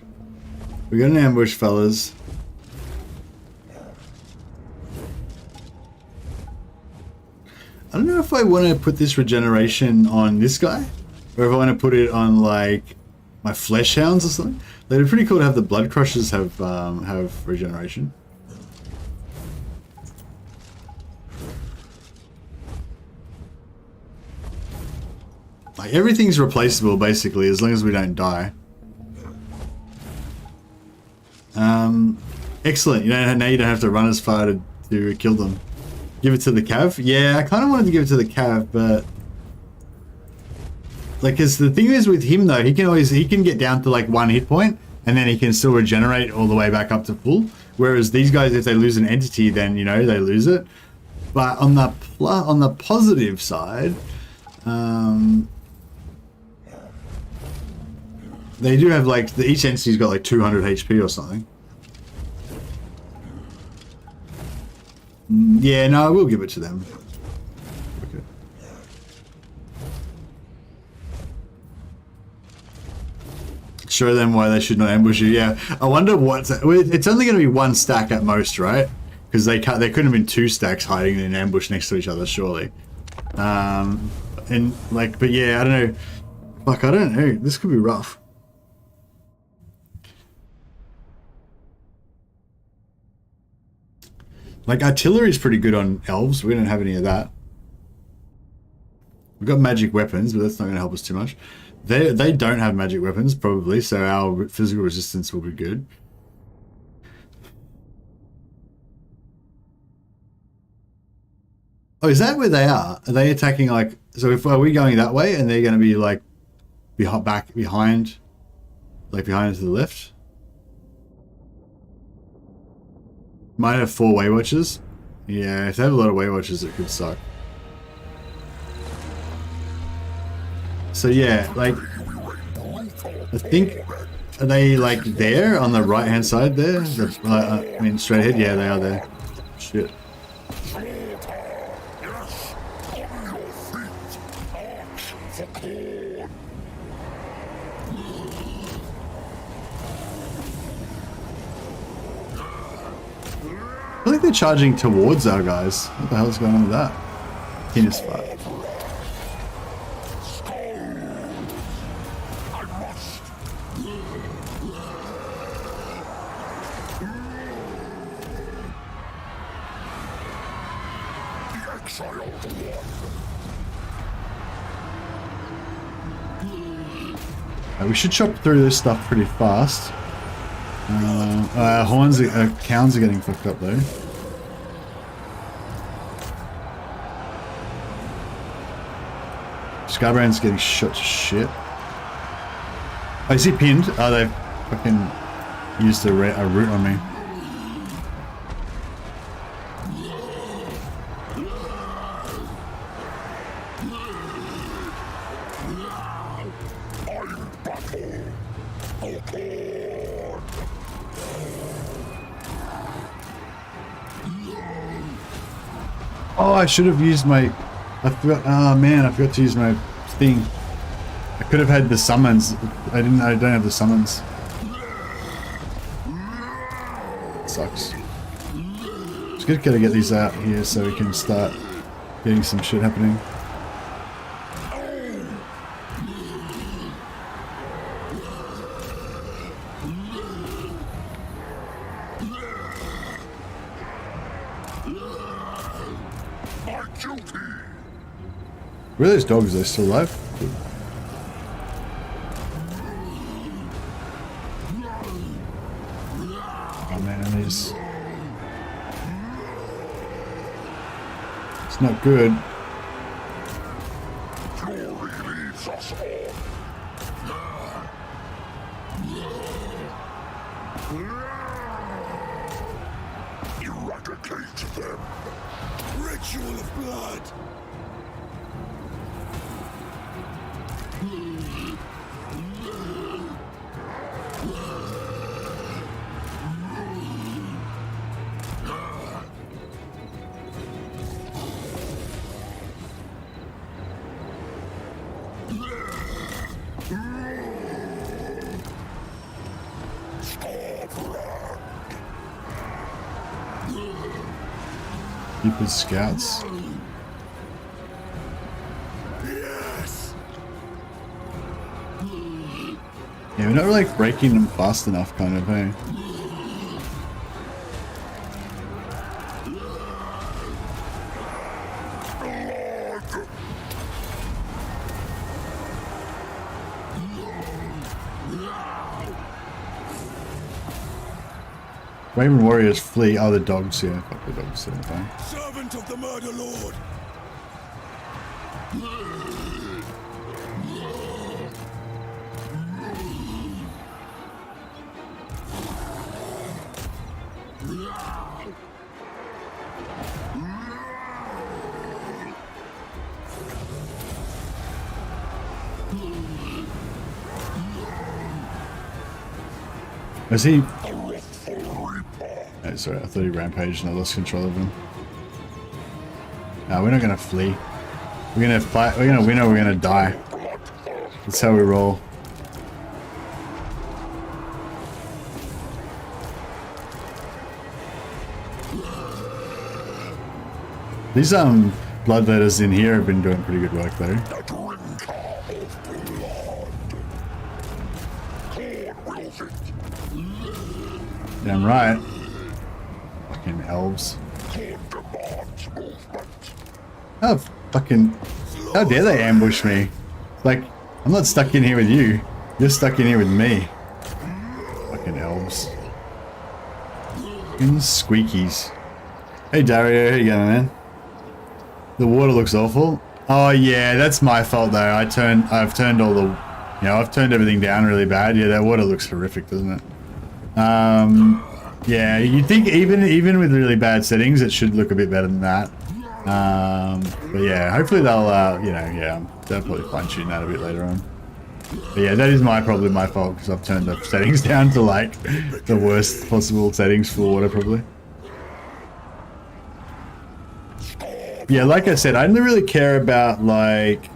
We got an ambush, fellas. I don't know if I want to put this regeneration on this guy, or if I want to put it on like my flesh hounds or something. They're pretty cool to have the blood crushers have regeneration. Like everything's replaceable basically, as long as we don't die. Excellent. Now you don't have to run as far to kill them. Give it to the cav? Yeah, I kind of wanted to give it to the cav, but like, cause the thing is with him though, he can get down to like 1 hit point, and then he can still regenerate all the way back up to full. Whereas these guys, if they lose an entity, then you know they lose it. But on the positive side, they do have like each entity's got like 200 HP or something. Yeah, no, I will give it to them. Okay. Show them why they should not ambush you. Yeah, I wonder what's. It's only going to be 1 stack at most, right? Because they couldn't have been 2 stacks hiding in an ambush next to each other, surely. And like, but yeah, I don't know. Fuck, I don't know. This could be rough. Like, artillery is pretty good on elves. We don't have any of that. We've got magic weapons, but that's not going to help us too much. They don't have magic weapons, probably, so our physical resistance will be good. Oh, is that where they are? Are they attacking, like... So are we going that way, and they're going to be, like, behind... Like, behind to the left? Might have 4 Waywatchers. Yeah, if they have a lot of Waywatchers, it could suck. So yeah, like, I think, are they like there on the right hand side there? I mean, straight ahead. Yeah, they are there. Shit. I think they're charging towards our guys. What the hell is going on with that? Penis fuck. We should chop through this stuff pretty fast. Hounds are getting fucked up though. Skarbrand's getting shot to shit. Oh, is he pinned? Oh, they fucking used a root on me. Oh, I should have used my... I forgot... Oh man, I forgot to use my thing. I could have had the summons. I don't have the summons. Sucks. It's good to get these out here so we can start getting some shit happening. Where are those dogs? Are they still alive? Good. Oh man, these... It's not good. Eradicate them. Ritual of blood. Stupid scouts. Yes. Yeah, we're not really like breaking them fast enough, kind of, hey? Raven warriors flee. Oh, the dogs, yeah. Fuck the dogs, they're fine. Servant of the murder lord. Is he? Oh, sorry, I thought he rampaged and I lost control of him. No, we're not gonna flee. We're gonna fight. We're gonna win or we're gonna die. That's how we roll. These bloodletters in here have been doing pretty good work though. That drinker of blood. Khorne wills it. Damn right. Fucking elves. Khorne demands movement. Oh, fucking... How dare they ambush me? Like, I'm not stuck in here with you. You're stuck in here with me. Fucking elves. Fucking squeakies. Hey Dario, how you going, man? The water looks awful. Oh yeah, that's my fault though. I've turned all the... You know, I've turned everything down really bad. Yeah, that water looks horrific, doesn't it? Yeah, you'd think even with really bad settings, it should look a bit better than that. But yeah, hopefully they'll, you know, yeah, they'll probably fine tune that a bit later on. But yeah, that is probably my fault because I've turned the settings down to like the worst possible settings for water probably. Yeah, like I said, I only really care about like,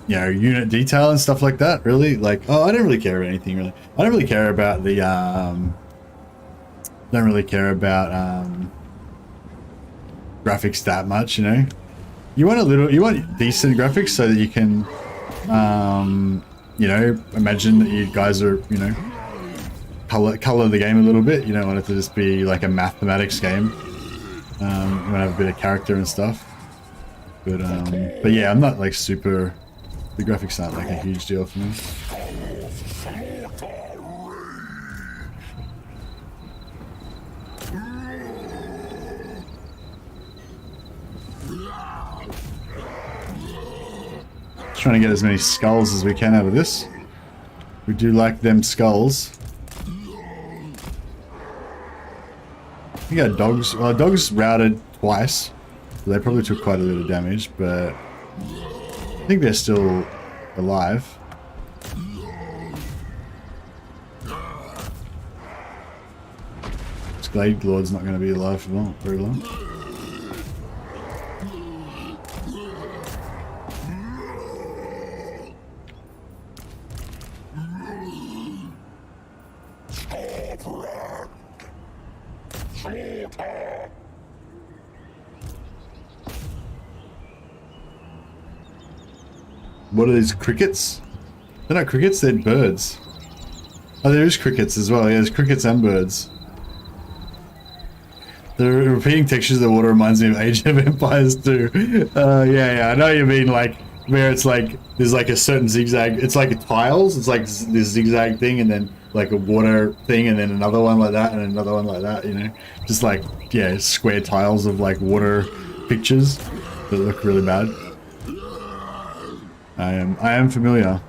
you know, unit detail and stuff like that, really. Like, oh, I don't really care about anything, really. I don't really care about the, graphics that much, you know? You want decent graphics so that you can, you know, imagine that you guys are, you know, color the game a little bit. You don't want it to just be like a mathematics game. You want to have a bit of character and stuff. But yeah, I'm not like super... The graphics aren't like a huge deal for me. Trying to get as many skulls as we can out of this. We do like them skulls. We got dogs. Well, dogs routed twice. So they probably took quite a bit of damage, but I think they're still alive. This Glade Lord's not going to be alive for long, very long. What are these crickets? They're not crickets, they're birds. Oh, there is crickets as well. Yeah, there's crickets and birds. The repeating textures of the water reminds me of Age of Empires too. Yeah, I know what you mean, like, where it's like, there's like a certain zigzag, it's like tiles, it's like this zigzag thing and then like a water thing and then another one like that and another one like that, you know? Just like, yeah, square tiles of like water pictures that look really bad. I am familiar.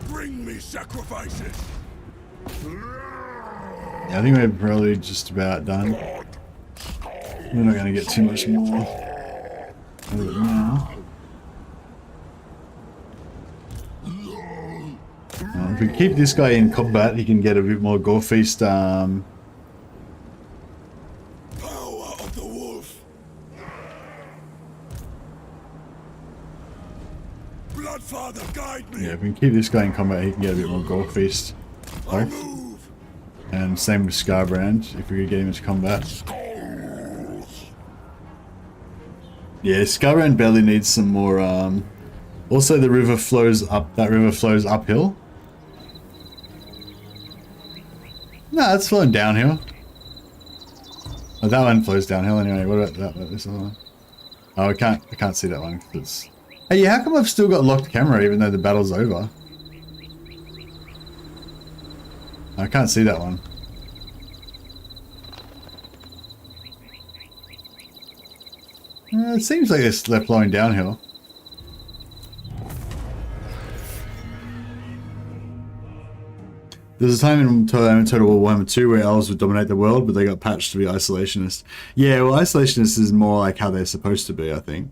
Bring me sacrifices. Yeah, I think we're probably just about done. We're not going to get too much more out of it now. If we keep this guy in combat, he can get a bit more gore feast. Power of the wolf. Godfather, guide me. Yeah, if we can keep this guy in combat, he can get a bit more gore feast. I'll move. And same with Skarbrand, if we could get him into combat. Yeah, Skarbrand barely needs some more, also the river flows up, that river flows uphill. No, it's flowing downhill. Oh, that one flows downhill anyway. What about that? This other one? Oh, I can't see that one. It's... Hey, yeah, how come I've still got locked camera even though the battle's over? I can't see that one. It seems like they're flowing downhill. There's a time in Total War Warhammer 2 where elves would dominate the world, but they got patched to be isolationist. Yeah, well, isolationist is more like how they're supposed to be, I think.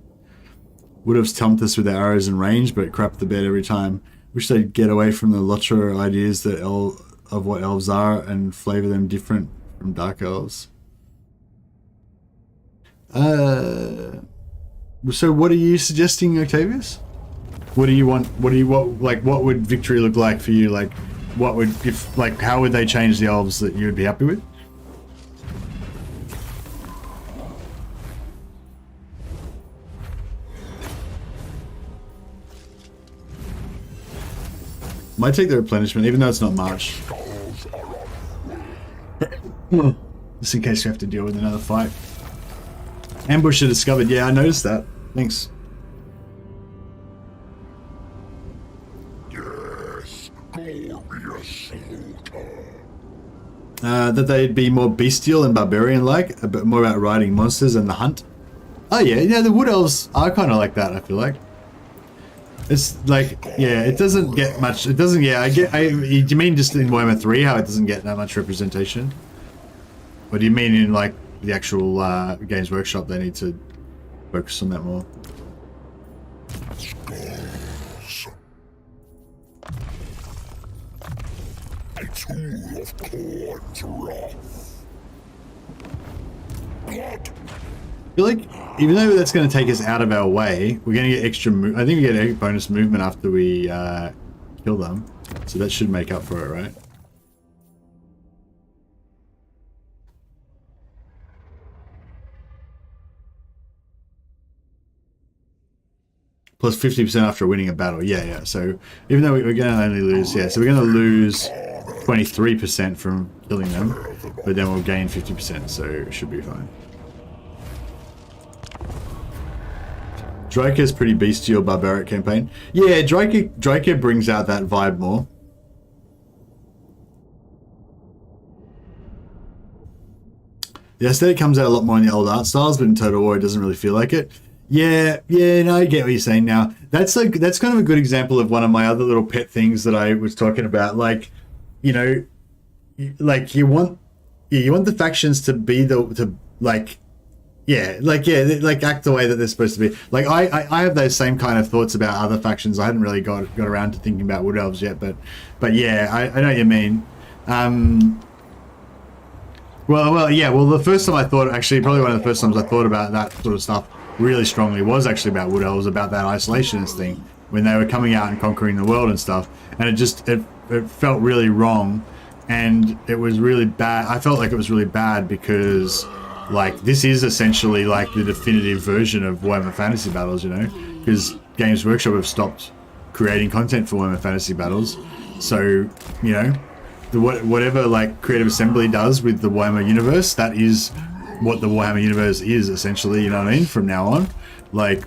Would have stumped us with their arrows and range, but crapped the bed every time. Wish they'd get away from the Lotra ideas that of what elves are and flavor them different from dark elves. So what are you suggesting, Octavius? What do you want? What would victory look like for you? Like, what would, if, like, how would they change the elves that you would be happy with? Might take the replenishment, even though it's not much. Just in case you have to deal with another fight. Ambusher discovered. Yeah, I noticed that. Thanks. Yes, glorious slaughter. That they'd be more bestial and barbarian-like, a bit more about riding monsters and the hunt. Oh yeah, the Wood Elves are kind of like that, I feel like. It's like, yeah, it doesn't get much, it doesn't, yeah, you mean just in Warhammer 3 how it doesn't get that much representation? Or do you mean in, like, the actual Games Workshop they need to focus on that more? Skulls. A tool of Khorne's wrath. Blood. I feel like, even though that's going to take us out of our way, we're going to get extra I think we get a bonus movement after we kill them. So that should make up for it, right? Plus 50% after winning a battle. Yeah. So even though we're going to only lose, yeah, so we're going to lose 23% from killing them, but then we'll gain 50%, so it should be fine. Dryker's pretty bestial barbaric campaign. Yeah, Dryker brings out that vibe more. The aesthetic comes out a lot more in the old art styles, but in Total War it doesn't really feel like it. Yeah, no, I get what you're saying now. That's kind of a good example of one of my other little pet things that I was talking about. Like, you know, like you want the factions to be like act the way that they're supposed to be. Like I have those same kind of thoughts about other factions. I hadn't really got around to thinking about Wood Elves yet, but yeah, I know what you mean. Well, the first time I thought, actually, probably one of the first times I thought about that sort of stuff really strongly was actually about Wood Elves, about that isolationist thing when they were coming out and conquering the world and stuff, and it felt really wrong, and it was really bad. I felt like it was really bad because, like, this is essentially like the definitive version of Warhammer Fantasy Battles, you know, because Games Workshop have stopped creating content for Warhammer Fantasy Battles, so, you know, whatever like Creative Assembly does with the Warhammer universe, that is what the Warhammer universe is essentially, you know what I mean, from now on. Like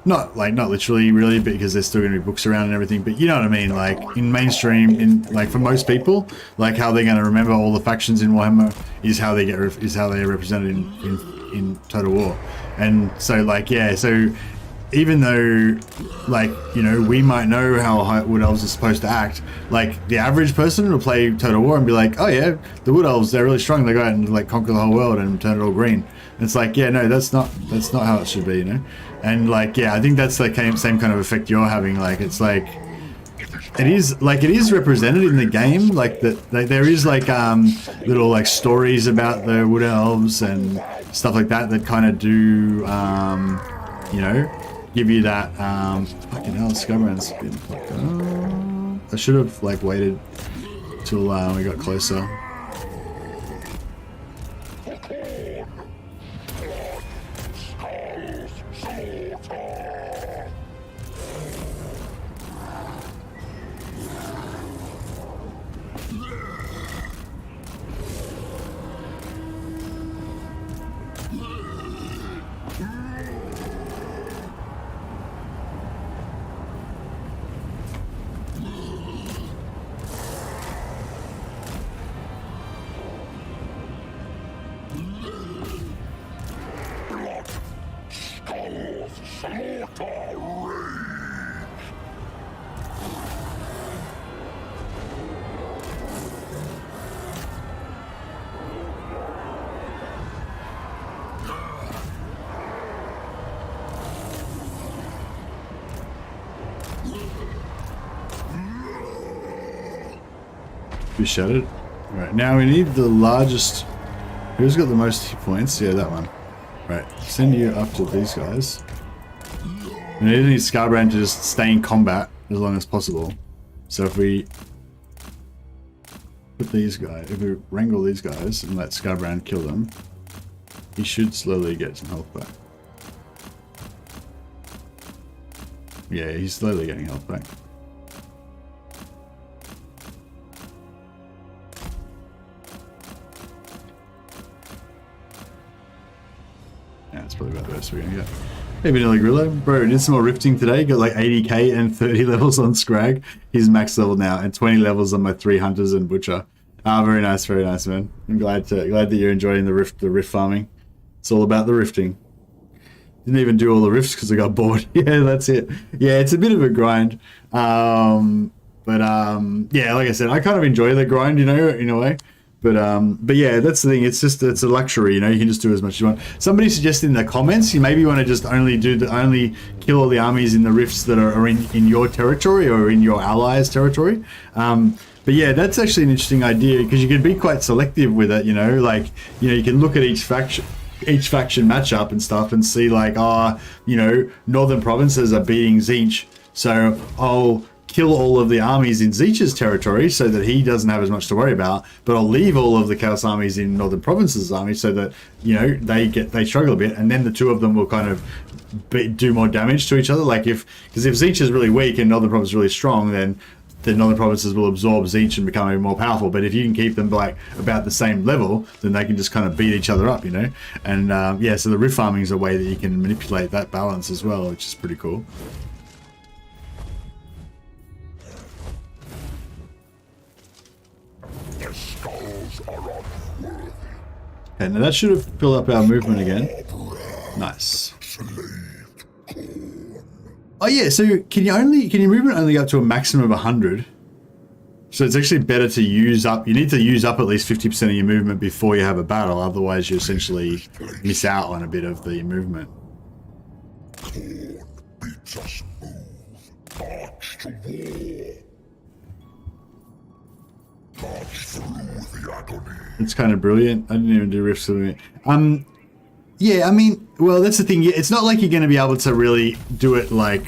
not literally really, because there's still going to be books around and everything, but you know what I mean, like in mainstream, in like for most people, like how they're going to remember all the factions in Warhammer is how they're represented in Total War. And so, like, yeah, so even though, like, you know, we might know how Wood Elves are supposed to act, like the average person will play Total War and be like, oh yeah, the Wood Elves, they're really strong, they go out and like conquer the whole world and turn it all green. And it's like, yeah, no, that's not how it should be, you know. And like, yeah, I think that's the same kind of effect you're having. Like, it's like, it is represented in the game, like that there is like little like stories about the Wood Elves and stuff like that kind of do you know, give you that. Fucking hell, Skarbrand's been. I should have like waited till we got closer. We shattered. Right, now we need the largest. Who's got the most hit points? Yeah, that one. Right, send you up to these guys. We need Skarbrand to just stay in combat as long as possible. So if we put these guys, if we wrangle these guys and let Skarbrand kill them, he should slowly get some health back. Yeah, he's slowly getting health back. Yeah, that's probably about the best we're gonna get. Hey Vanilla Grillo, bro, did some more rifting today, got like 80k and 30 levels on Scrag. He's max level now, and 20 levels on my 3 Hunters and Butcher. Ah, very nice, man. I'm glad that you're enjoying the rift farming. It's all about the rifting. Didn't even do all the rifts because I got bored. Yeah, that's it. Yeah, it's a bit of a grind. Yeah, like I said, I kind of enjoy the grind, you know, in a way. But yeah, that's the thing. It's a luxury, you know. You can just do as much as you want. Somebody suggested in the comments you maybe want to just only kill all the armies in the rifts that are in your territory or in your allies' territory. But yeah, that's actually an interesting idea because you can be quite selective with it, you know. Like, you know, you can look at each faction matchup and stuff and see like, you know, northern provinces are beating Tzeentch, so I'll kill all of the armies in Tzeentch's territory so that he doesn't have as much to worry about, but I'll leave all of the Chaos armies in Northern Province's army so that, you know, they struggle a bit, and then the two of them will kind of do more damage to each other. Like because if Tzeentch is really weak and Northern Province is really strong, then the Northern Provinces will absorb Tzeentch and become even more powerful. But if you can keep them like about the same level, then they can just kind of beat each other up, you know. And yeah, so the rift farming is a way that you can manipulate that balance as well, which is pretty cool. Okay, now that should have filled up our movement again. Nice. Oh yeah, so can your movement only go up to a maximum of 100? So it's actually better to use up. You need to use up at least 50% of your movement before you have a battle. Otherwise, you essentially miss out on a bit of the movement. Khorne bids us move. March to war. March through the agony. It's kind of brilliant. I didn't even do rifts with it. Yeah, I mean, well, that's the thing. It's not like you're going to be able to really do it like,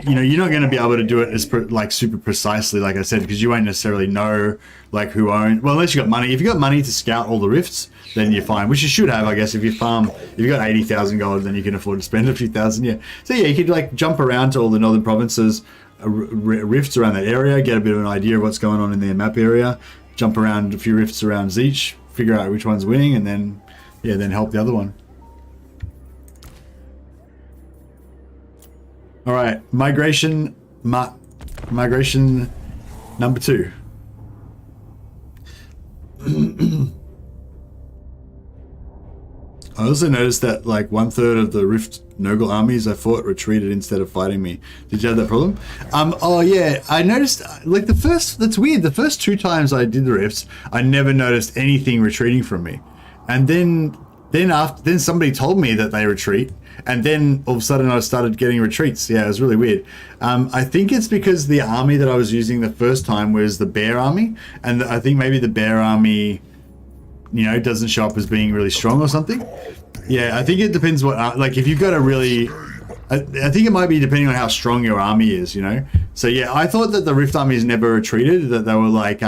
you know, you're not going to be able to do it as like super precisely, like I said, because you won't necessarily know like who owns. Well, unless you got money. If you got money to scout all the rifts, then you're fine. Which you should have, I guess. If you got 80,000 gold, then you can afford to spend a few thousand. Yeah. So yeah, you could like jump around to all the northern provinces, rifts around that area, get a bit of an idea of what's going on in their map area, jump around a few rifts around Tzeentch, figure out which one's winning, and then then help the other one. All right, migration number 2. I also noticed that like 1/3 of the Rift Noggle armies I fought retreated instead of fighting me. Did you have that problem? Oh yeah, I noticed like that's weird. The first 2 times I did the Rifts, I never noticed anything retreating from me. And then somebody told me that they retreat, and then all of a sudden I started getting retreats. Yeah, it was really weird. I think it's because the army that I was using the first time was the bear army, and I think maybe the bear army, you know, doesn't show up as being really strong or something. Yeah, I think it depends what, like if you've got a really, I think it might be depending on how strong your army is, you know. So yeah, I thought that the Rift armies never retreated, that they were like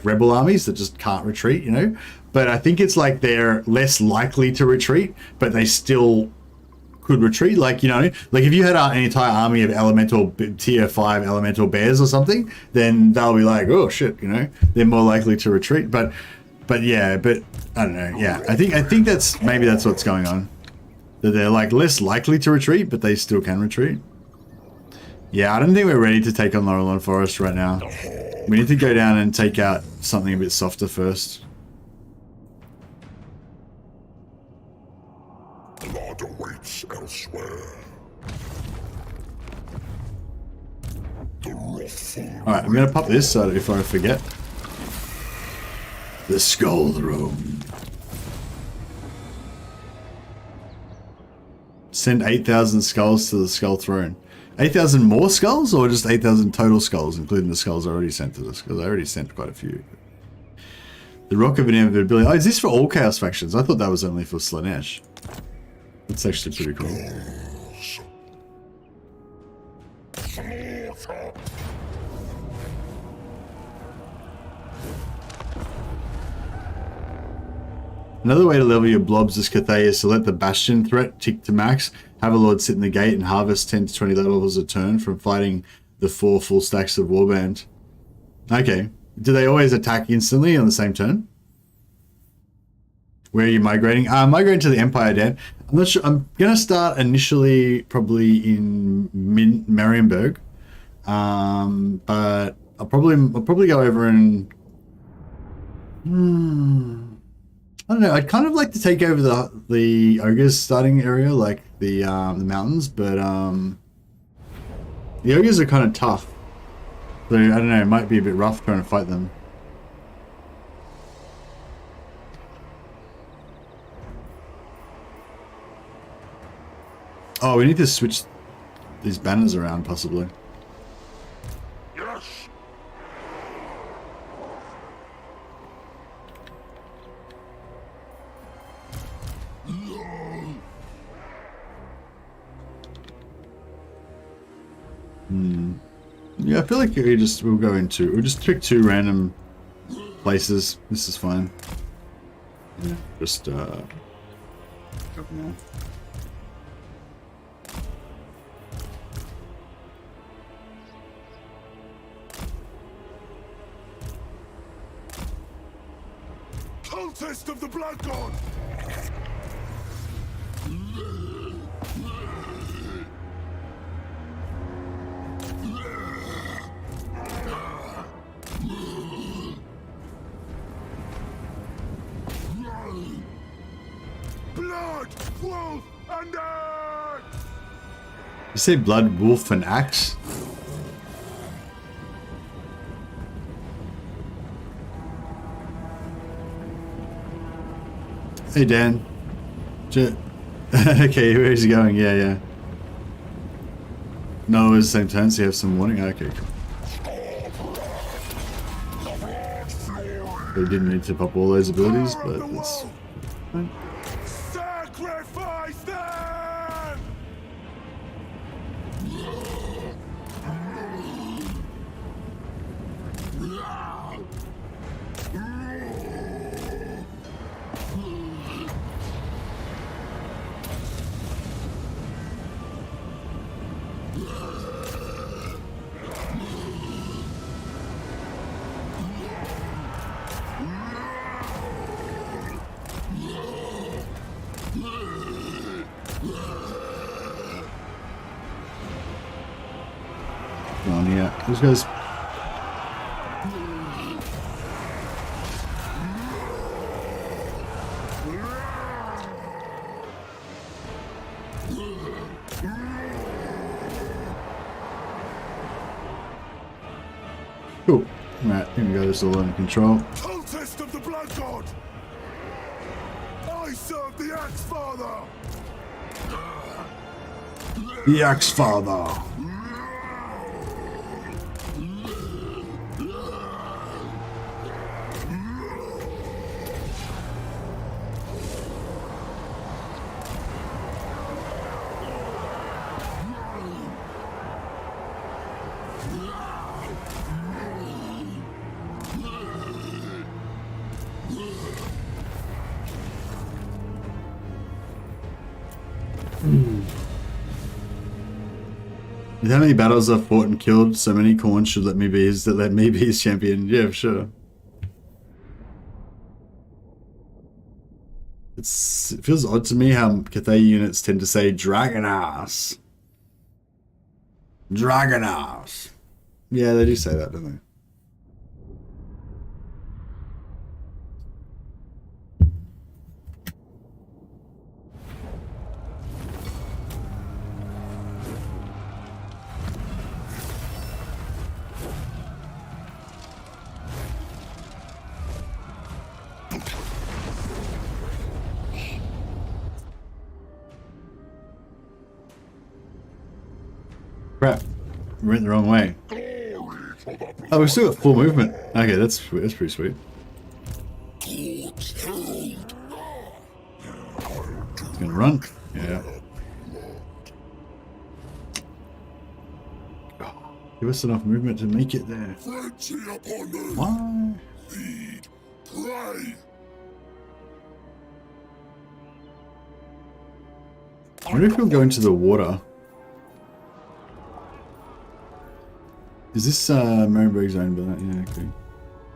rebel armies that just can't retreat, you know. But I think it's like they're less likely to retreat, but they still could retreat. Like, you know, like if you had an entire army of elemental tier 5 elemental bears or something, then they'll be like, oh shit, you know, they're more likely to retreat. But yeah, but I don't know. Yeah, I think that's maybe that's what's going on. That they're like less likely to retreat, but they still can retreat. Yeah, I don't think we're ready to take on Laurelon Forest right now. We need to go down and take out something a bit softer first. Blood awaits elsewhere. The wrathful. Alright, I'm gonna pop this so that if I forget. The Skull Throne. Send 8,000 skulls to the Skull Throne. 8,000 more skulls, or just 8,000 total skulls, including the skulls I already sent to this? Because I already sent quite a few. The Rock of Inevitability. Oh, is this for all Chaos factions? I thought that was only for Slanesh. That's actually pretty cool. Slaughter. Another way to level your blobs as Cathay is to let the Bastion threat tick to max, have a Lord sit in the gate, and harvest 10 to 20 levels a turn from fighting the 4 full stacks of Warband. Okay. Do they always attack instantly on the same turn? Where are you migrating? Migrating to the Empire, Dan. I'm not sure. I'm going to start initially probably in Marienburg. But I'll probably go over and... I don't know. I'd kind of like to take over the ogres starting area, like the mountains, but the ogres are kind of tough. So I don't know. It might be a bit rough trying to fight them. Oh, we need to switch these banners around, possibly. Yes. Yeah, I feel like we'll just pick 2 random places. This is fine. Yeah, just go now. Cultist of the Blood God! Blood, wolf, and axe! You say blood, wolf, and axe? Hey, Dan. Okay, where's he going? Yeah. No, it was the same turn, so you have some warning? Okay, cool. They didn't need to pop all those abilities, but it's fine. Sacrifice them! Come on, yeah. Those guys. Cool. Alright, here we go. This is all under control. Cultist of the Blood God! I serve the Axe Father! The Axe Father. With how many battles I've fought and killed, so many Khorne should let me be his champion. Yeah, for sure. It feels odd to me how Cathay units tend to say dragon ass. Dragon ass. Yeah, they do say that, don't they? Crap. We went the wrong way. Oh, we've still got full movement. Okay, that's pretty sweet. It's gonna run. Yeah. Give us enough movement to make it there. Why? I wonder if we'll go into the water. Is this Marienburg's own building? Yeah, okay.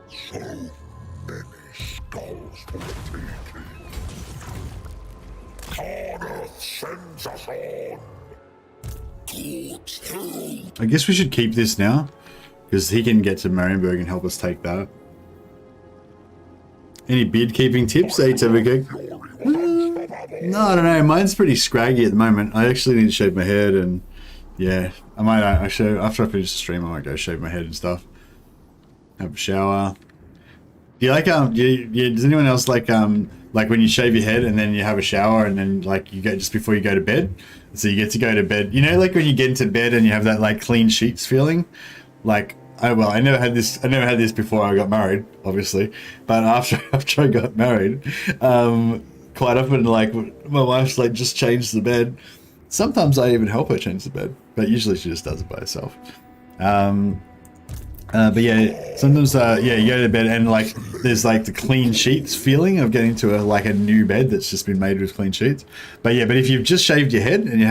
So many skulls for the taking. Khorne sends us on. I guess we should keep this now, because he can get to Marienburg and help us take that. Any beard keeping tips, HWK? No, I don't know. Mine's pretty scraggy at the moment. I actually need to shave my head and... yeah, I might actually, after I finish the stream, I might go shave my head and stuff. Have a shower. Do you like, does anyone else like when you shave your head and then you have a shower and then like you go just before you go to bed? So you get to go to bed, you know, like when you get into bed and you have that like clean sheets feeling? Like, I never had this before I got married, obviously. But after I got married, quite often like my wife's like just changed the bed. Sometimes I even help her change the bed, but usually she just does it by herself. But yeah, sometimes yeah, you go to bed and like there's like the clean sheets feeling of getting to a new bed that's just been made with clean sheets. But yeah, but if you've just shaved your head and you've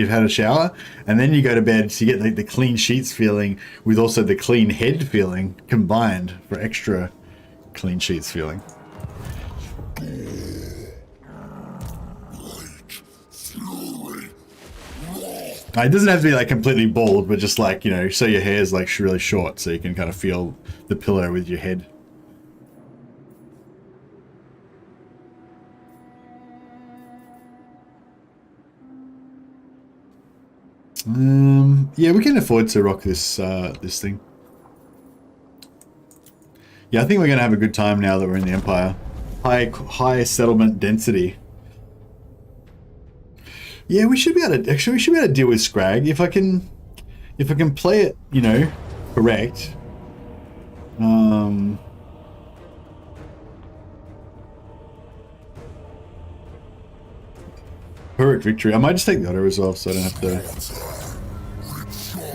had a shower and then you go to bed, so you get like the clean sheets feeling with also the clean head feeling combined for extra clean sheets feeling. It doesn't have to be like completely bald, but just like, you know, so your hair is like really short so you can kind of feel the pillow with your head. Yeah, we can afford to rock this this thing. Yeah, I think we're gonna have a good time now that we're in the Empire. High settlement density. Yeah, we should be able to deal with Scrag if I can play it, you know, correct. Heroic victory. I might just take the auto resolve so I don't have to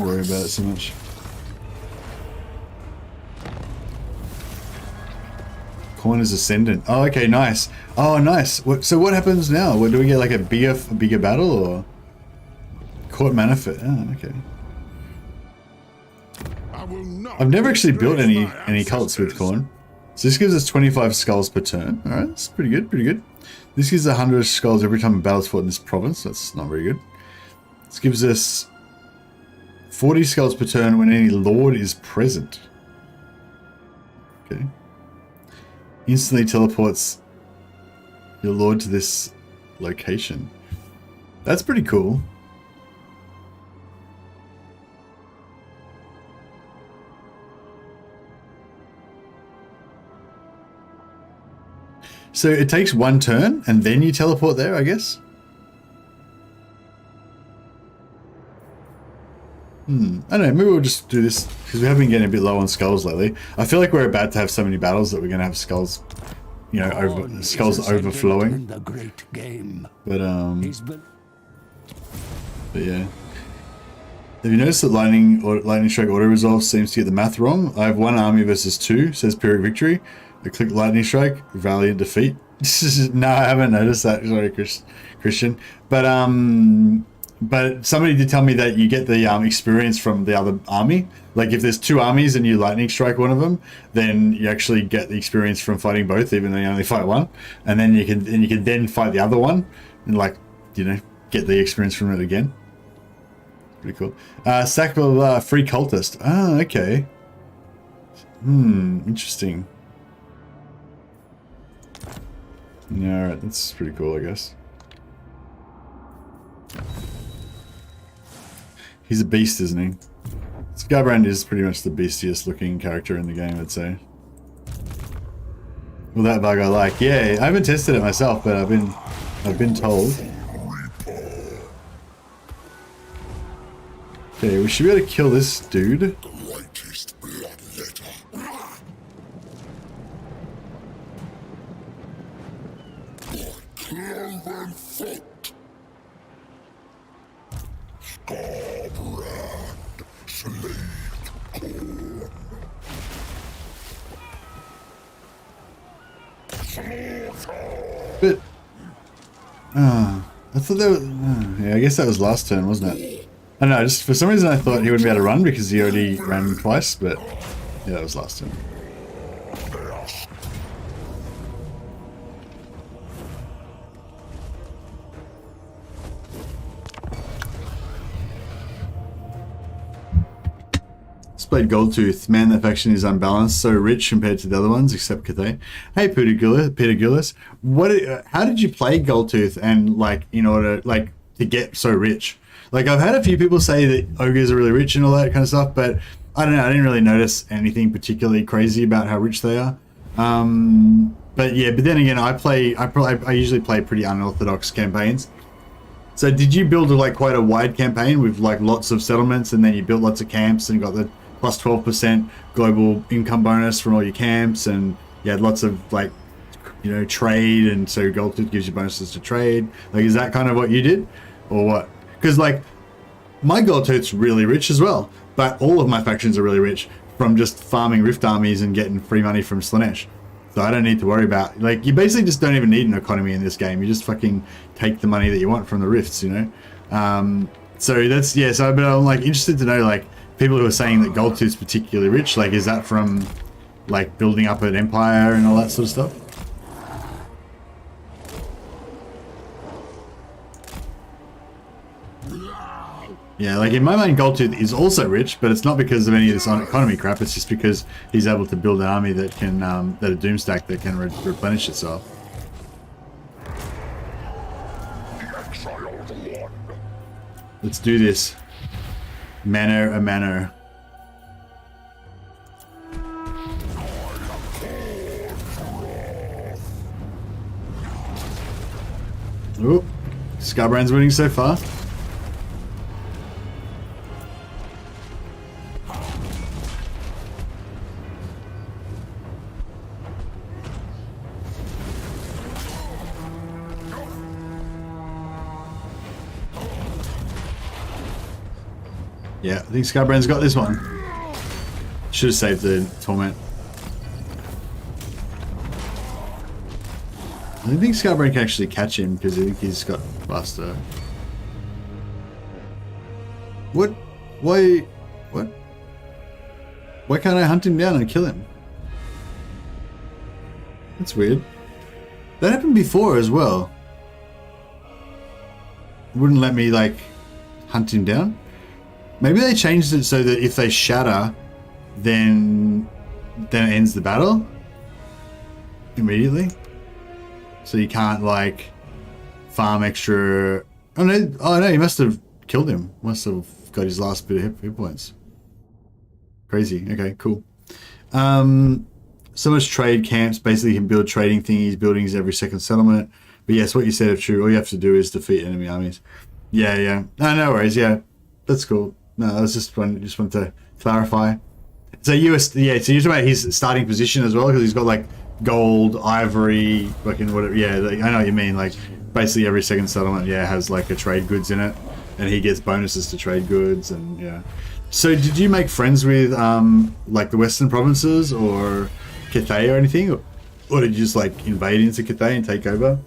worry about it so much. Khorne's Ascendant. Oh, okay, nice. Oh, nice. So what happens now? What, do we get like a bigger battle or court manifest? Oh, okay. I've never actually built any cults with Khorne. So this gives us 25 skulls per turn. All right, that's pretty good, pretty good. This gives 100 skulls every time a battle's fought in this province. That's not very good. This gives us 40 skulls per turn when any lord is present. Okay. Instantly teleports your lord to this location. That's pretty cool. So it takes one turn and then you teleport there, I guess? I don't know, maybe we'll just do this because we have been getting a bit low on skulls lately. I feel like we're about to have so many battles that we're going to have skulls, you know, skulls overflowing. The great game. But yeah. Have you noticed that lightning strike auto resolve seems to get the math wrong? I have one army versus two, says Pyrrhic victory. I click lightning strike, valiant defeat. No, I haven't noticed that. Sorry, Christian. But somebody did tell me that you get the experience from the other army. Like if there's two armies and you lightning strike one of them, then you actually get the experience from fighting both, even though you only fight one. And then you can then fight the other one and, like, you know, get the experience from it again. Pretty cool. Sackable free cultist. Ah, okay. Interesting. Yeah, alright, that's pretty cool, I guess. He's a beast, isn't he? Skarbrand is pretty much the beastiest looking character in the game, I'd say. Well, that bug I like. Yeah, I haven't tested it myself, but I've been told. Okay, we should be able to kill this dude. Greatest bloodletter. Cloven foot. Skarbrand. Slave Khorne. But I thought that was, yeah, I guess that was last turn, wasn't it? I don't know, just for some reason I thought he wouldn't be able to run because he already ran twice, but yeah, that was last turn. Played Goldtooth. Man, that faction is unbalanced. So rich compared to the other ones, except Cathay. Hey, Peter Gillis. How did you play Goldtooth and, like, in order, like, to get so rich? Like, I've had a few people say that ogres are really rich and all that kind of stuff, but I don't know. I didn't really notice anything particularly crazy about how rich they are. But yeah, but then again, I usually play pretty unorthodox campaigns. So did you build like quite a wide campaign with like lots of settlements, and then you built lots of camps and got the plus 12% global income bonus from all your camps, and you had lots of, like, you know, trade, and so Goldtooth gives you bonuses to trade? Like, is that kind of what you did, or what? Because, like, my Goldtooth's really rich as well, but all of my factions are really rich from just farming rift armies and getting free money from Slaanesh. So I don't need to worry about, like, you basically just don't even need an economy in this game. You just fucking take the money that you want from the rifts, you know? So that's, yeah, so but I'm, like, interested to know, like, people who are saying that Goldtooth's particularly rich, like, is that from, like, building up an empire and all that sort of stuff? Yeah, like, in my mind, Goldtooth is also rich, but it's not because of any of this economy crap. It's just because he's able to build an army that can, that a doomstack that can replenish itself. Let's do this. Manor a manor. Ooh, Skarbrand's winning so far. Yeah, I think Skarbrand's got this one. Should have saved the torment. I don't think Skarbrand can actually catch him because I think he's got faster. What? Why? What? Why can't I hunt him down and kill him? That's weird. That happened before as well. Wouldn't let me, like, hunt him down. Maybe they changed it so that if they shatter, then it ends the battle immediately. So you can't, like, farm extra. Oh no! He must have killed him. Must have got his last bit of hit points. Crazy. Okay, cool. So much trade camps. Basically, you can build trading thingies, buildings every second settlement. But yes, what you said is true. All you have to do is defeat enemy armies. Yeah. No worries. Yeah, that's cool. No, I was just wanted to clarify. So so you're talking about his starting position as well, because he's got like gold, ivory, fucking whatever. Yeah, like, I know what you mean. Like basically every second settlement, has like a trade goods in it, and he gets bonuses to trade goods, and yeah. So did you make friends with like the Western provinces or Cathay or anything? Or did you just like invade into Cathay and take over?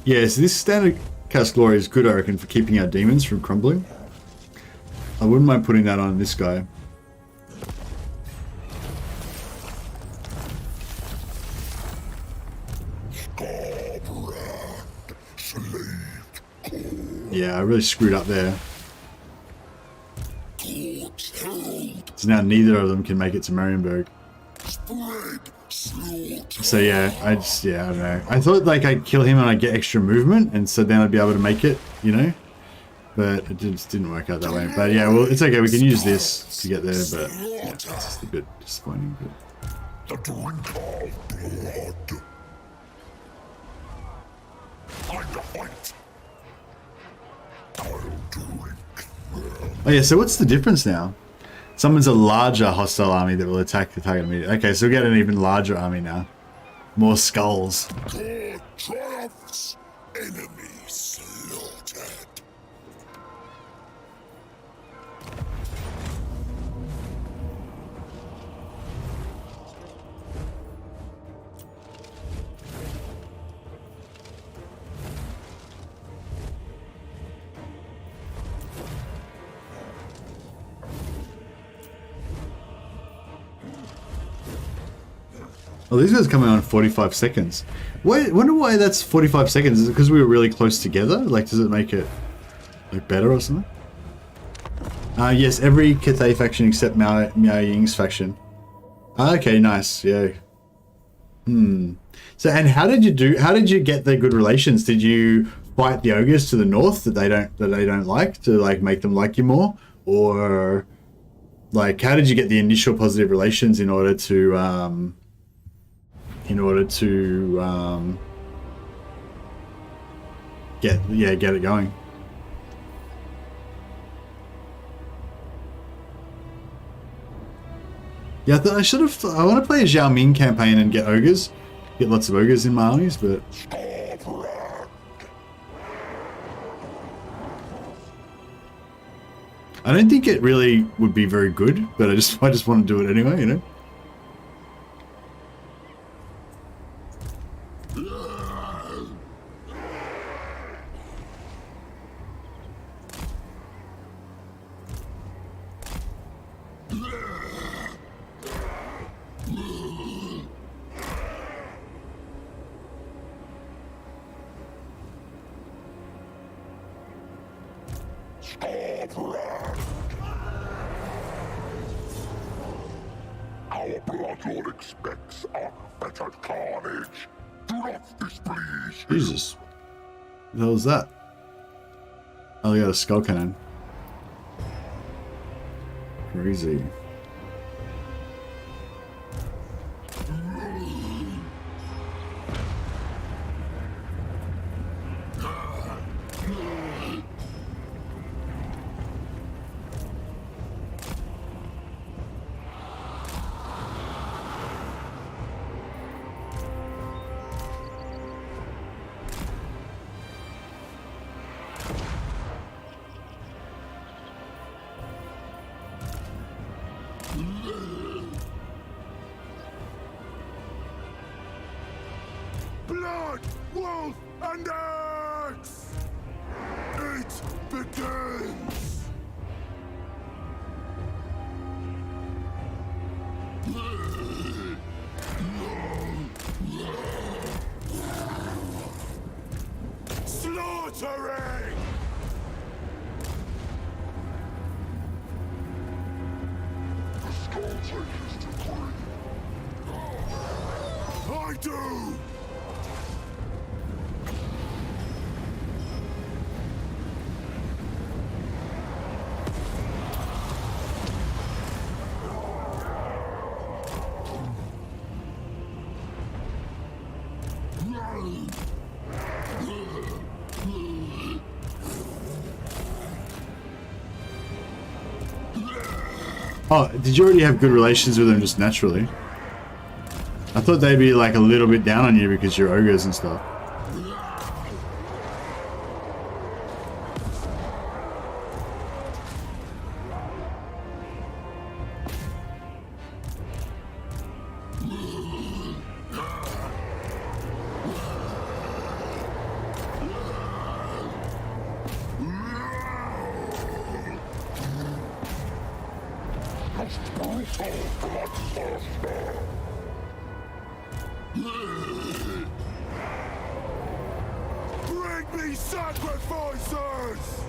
Yeah, so this standard cast glory is good, I reckon, for keeping our demons from crumbling. I wouldn't mind putting that on this guy. Skarbrand, slave Yeah, I really screwed up there. Court's held, So now neither of them can make it to Marienburg. spread, slaughter. So yeah, I don't know. I thought like I'd kill him and I'd get extra movement, and so then I'd be able to make it, you know? But it just didn't work out that way. But yeah, well, it's okay. We can use this to get there, but yeah, it's just a bit disappointing. But The drink of blood. I'm the fight. I'll drink. oh yeah, so what's the difference now? Summons a larger hostile army that will attack the target immediately. Okay, so we get an even larger army now. More skulls. God triumphs. Enemy slaughtered. Oh, these guys are coming on in 45 seconds. Wait, wonder why that's 45 seconds. Is it because we were really close together? Like, does it make it like better or something? Yes, every Cathay faction except Miao Ying's faction. Okay, nice. Yeah. So, and how did you get the good relations? Did you fight the ogres to the north that they don't like to like make them like you more, or like how did you get the initial positive relations in order to get it going? Yeah, I thought I want to play a Zhao Ming campaign and get ogres, get lots of ogres in my armies, but Skarbrand. I don't think it really would be very good. But I just want to do it anyway, you know. Skarbrand. Our bloodlord expects unfettered carnage. Do not displease him. Jesus, what the hell is that? Oh, they got a skull cannon. Crazy. Blood, wolf, and axe! It begins! Slaughtering! The Skull Taker's decree. I do! Oh, did you already have good relations with them just naturally? I thought they'd be like a little bit down on you because you're ogres and stuff. Bring me sacrifices!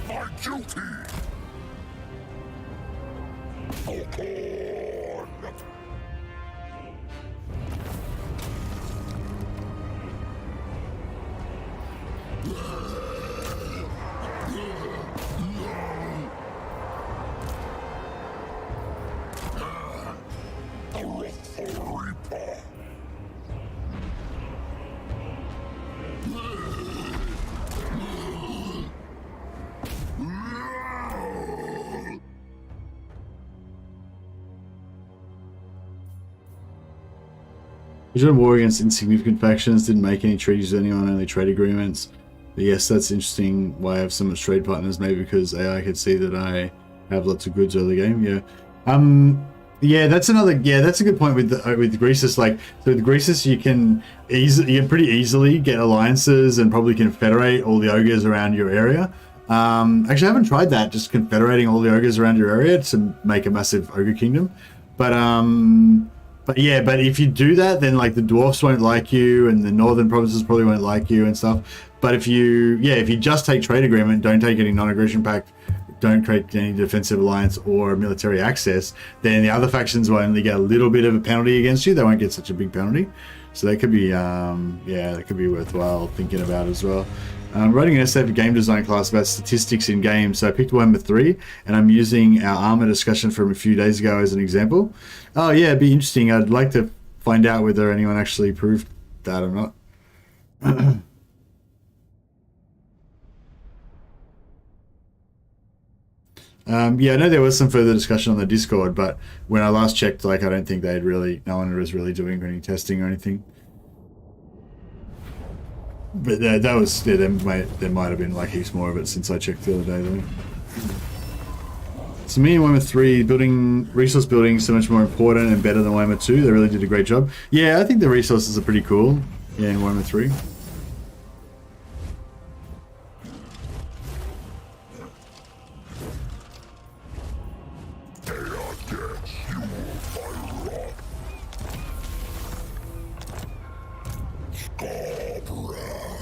My duty! For Khorne! The wrathful Reaper! We joined war against insignificant factions, didn't make any treaties with anyone, only trade agreements. But yes, that's interesting why I have so much trade partners, maybe because AI could see that I have lots of goods early game, yeah. Yeah, that's a good point with with Greasus. Like, so with Greasus, you can pretty easily get alliances and probably confederate all the ogres around your area. Actually, I haven't tried that, just confederating all the ogres around your area to make a massive ogre kingdom. But yeah, but if you do that, then like the dwarfs won't like you, and the northern provinces probably won't like you and stuff. But if you just take trade agreement, don't take any non-aggression pact, don't create any defensive alliance or military access, then the other factions will only get a little bit of a penalty against you. They won't get such a big penalty. So that could be, that could be worthwhile thinking about as well. I'm writing an essay for game design class about statistics in games. So I picked Warhammer 3, and I'm using our armor discussion from a few days ago as an example. Oh yeah, it'd be interesting. I'd like to find out whether anyone actually proved that or not. Yeah, I know there was some further discussion on the Discord, but when I last checked, like, I don't think no one was really doing any testing or anything. But that was, yeah, there might have been like heaps more of it since I checked the other day though. So me and Warhammer 3, resource building is so much more important and better than Warhammer 2. They really did a great job. Yeah, I think the resources are pretty cool. Yeah, in Warhammer 3.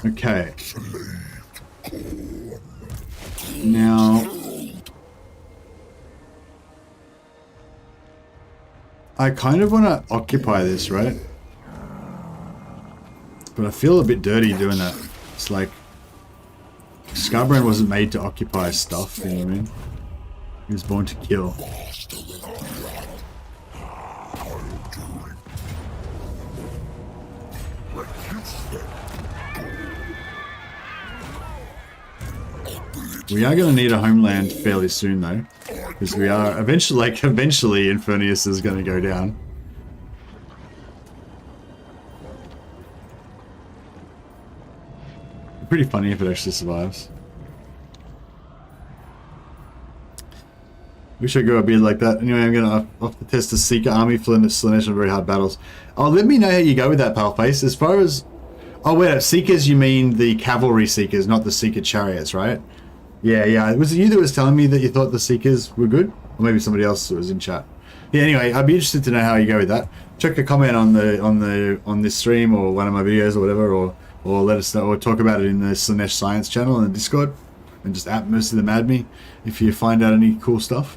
Okay. Now, I kind of want to occupy this, right? But I feel a bit dirty doing that. It's like Skarbrand wasn't made to occupy stuff, you know what I mean? He was born to kill. We are going to need a homeland fairly soon, though, because we are eventually Infernius is going to go down. Pretty funny if it actually survives. Wish I go a bit like that. Anyway, I'm going to off to test the Seeker army for Slanesh on very hard battles. Oh, let me know how you go with that, Paleface. As far as... Oh, wait, Seekers, you mean the cavalry Seekers, not the Seeker chariots, right? Yeah. Was it you that was telling me that you thought the Seekers were good? Or maybe somebody else was in chat. Yeah, anyway, I'd be interested to know how you go with that. Check a comment on this stream or one of my videos or whatever, or let us know, or talk about it in the Slanesh Science channel in the Discord, and just at most of them add me if you find out any cool stuff.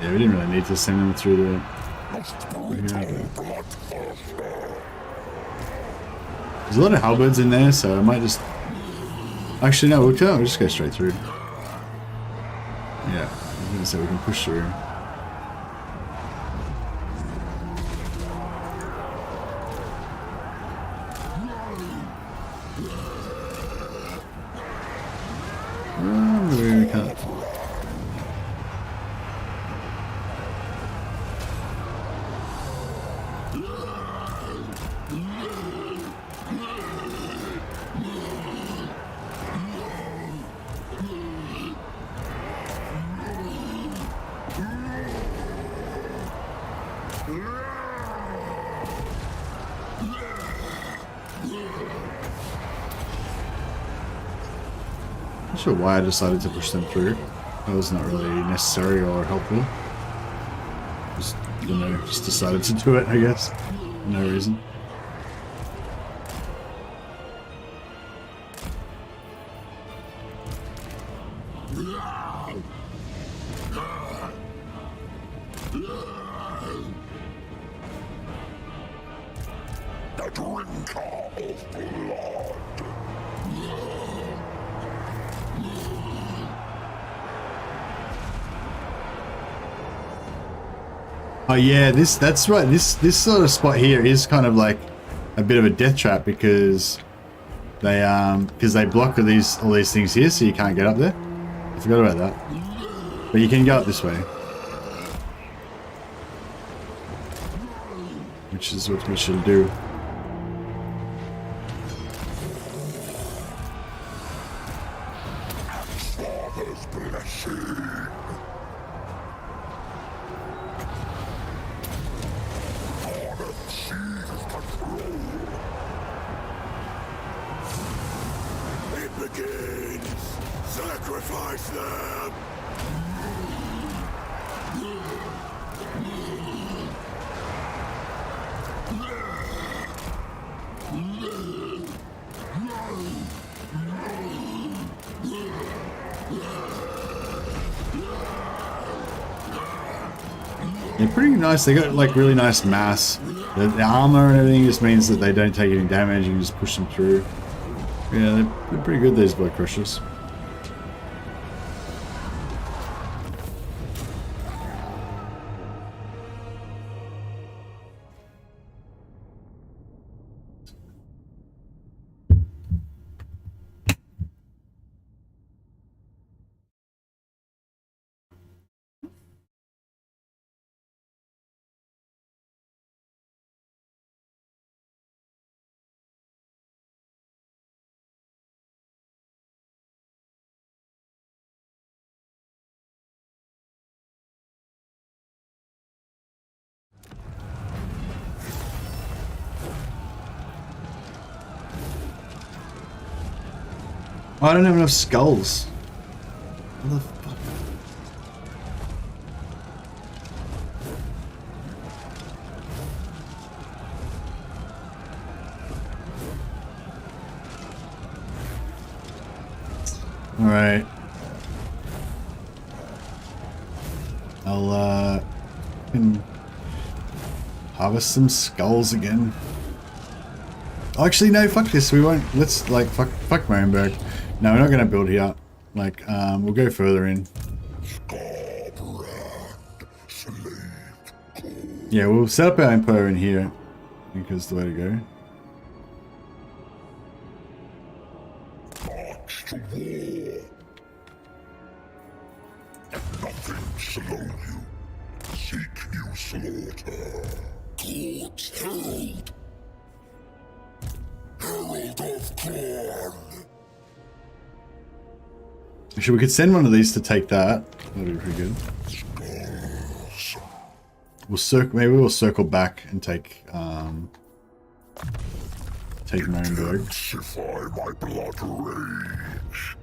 Yeah, we didn't really need to send them through the... There's a lot of halberds in there, so I might just... Actually, no, we'll just go straight through. Yeah, I was gonna say we can push through. We can't. Not sure why I decided to push them through. That was not really necessary or helpful. Just, you know, just decided to do it, I guess. For no reason. The drinker of blood. Oh yeah, that's right. This sort of spot here is kind of like a bit of a death trap because they block all these things here, so you can't get up there. I forgot about that. But you can go up this way, which is what we should do. Father's blessing. Sacrifice them! They're pretty nice. They got like really nice mass. The armor and everything just means that they don't take any damage. You can just push them through. Yeah, they're pretty good, these blood crushers. Oh, I don't have enough skulls. What the fuck? All right. I'll can harvest some skulls again. Oh, actually, no, fuck this. We won't. Let's like fuck Marienburg. No, we're not going to build here. Like, we'll go further in. Skarbrand, slave. Yeah, we'll set up our empire in here. I think is the way to go. March to war. Nothing slow you. Seek new slaughter. Court's herald. Herald of Khorne. Actually, we could send one of these to take that. That'd be pretty good. We'll circle. Maybe we'll circle back and take Marienburg. Intensify my blood rage.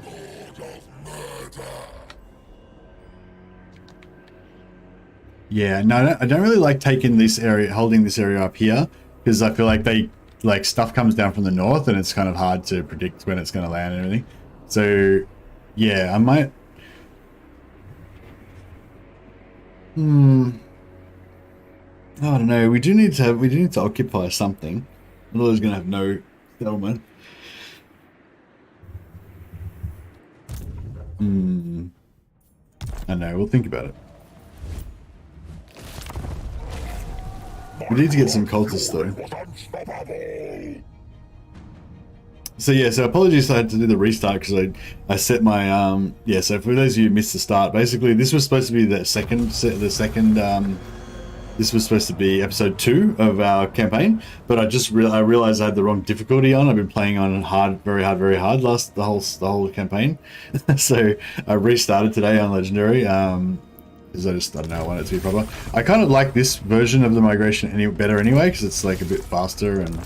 Lord of murder. Yeah, no, I don't really like taking this area, holding this area up here, because I feel like they like stuff comes down from the north, and it's kind of hard to predict when it's going to land and everything. So, yeah, I might. I don't know. We do need to occupy something. Otherwise, going to have no settlement. I know. We'll think about it. We need to get some cultists though. So yeah, so apologies I had to do the restart because I set my yeah. So for those of you who missed the start, basically this was supposed to be the second this was supposed to be episode 2 of our campaign, but I realized I had the wrong difficulty on. I've been playing on hard, very hard the whole campaign. So I restarted today on legendary because I don't know, I want it to be proper. I kind of like this version of the migration better anyway because it's like a bit faster and.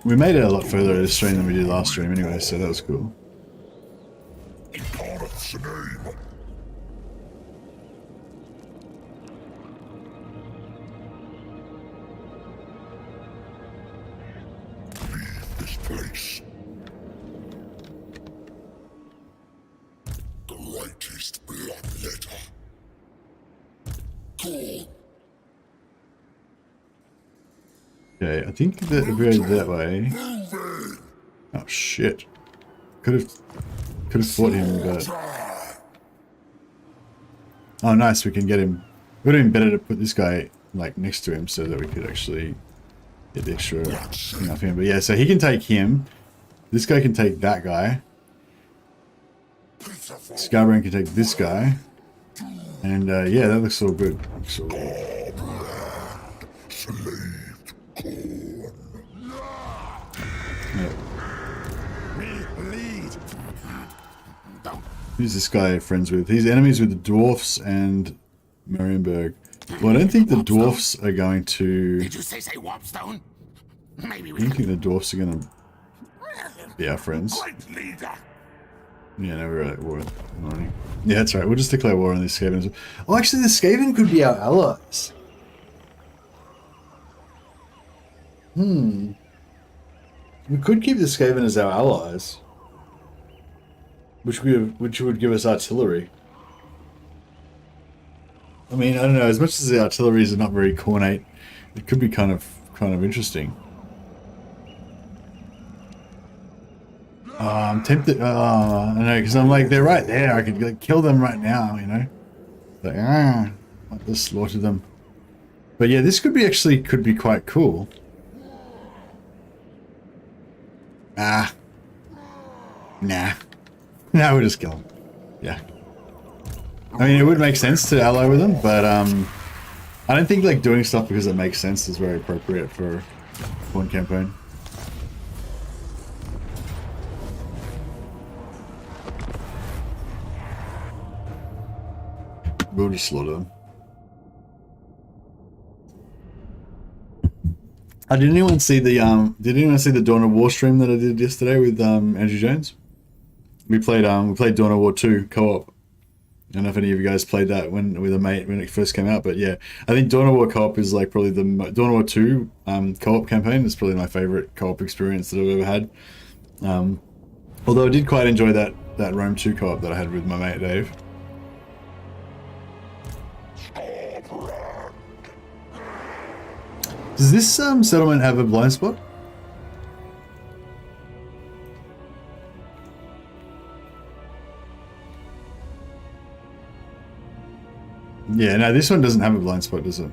We made it a lot further this stream than we did last stream anyway, so that was cool. Incarnate's name. Leave this place. Greatest bloodletter. Go. Okay, I think that if we go that way. Oh shit! Could have fought him, but oh nice, we can get him. It would have been better to put this guy like next to him so that we could actually get the extra thing off him. But yeah, so he can take him. This guy can take that guy. Skarbrand can take this guy, and yeah, that looks all good. Looks all good. Yeah. Who's this guy friends with? He's enemies with the dwarfs and Marienburg. Well, I don't think the dwarfs are going to. Did you say Warpstone? Maybe I we don't can. think the dwarfs are going to be our friends. Great leader. Yeah, no, we're at war with them already. Yeah, that's right. We'll just declare war on these Skavens. Oh, actually, the Skaven could be our allies. We could keep the Skaven as our allies, which would give us artillery. I mean, I don't know. As much as the artilleries are not very cornate, it could be kind of interesting. I'm tempted. I know, because I'm like, they're right there. I could like, kill them right now, you know. Like, I just slaughter them. But yeah, this could be quite cool. Nah. Nah, we'll just kill him. Yeah. I mean, it would make sense to ally with them, but I don't think like doing stuff because it makes sense is very appropriate for one campaign. We'll just slaughter them. Did anyone see the Dawn of War stream that I did yesterday with Andrew Jones? We played Dawn of War 2 co-op. I don't know if any of you guys played that with a mate when it first came out, but yeah, I think Dawn of War co-op is like probably Dawn of War 2 co-op campaign is probably my favorite co-op experience that I've ever had. Although I did quite enjoy that Rome 2 co-op that I had with my mate Dave. Does this settlement have a blind spot? Yeah, no, this one doesn't have a blind spot, does it?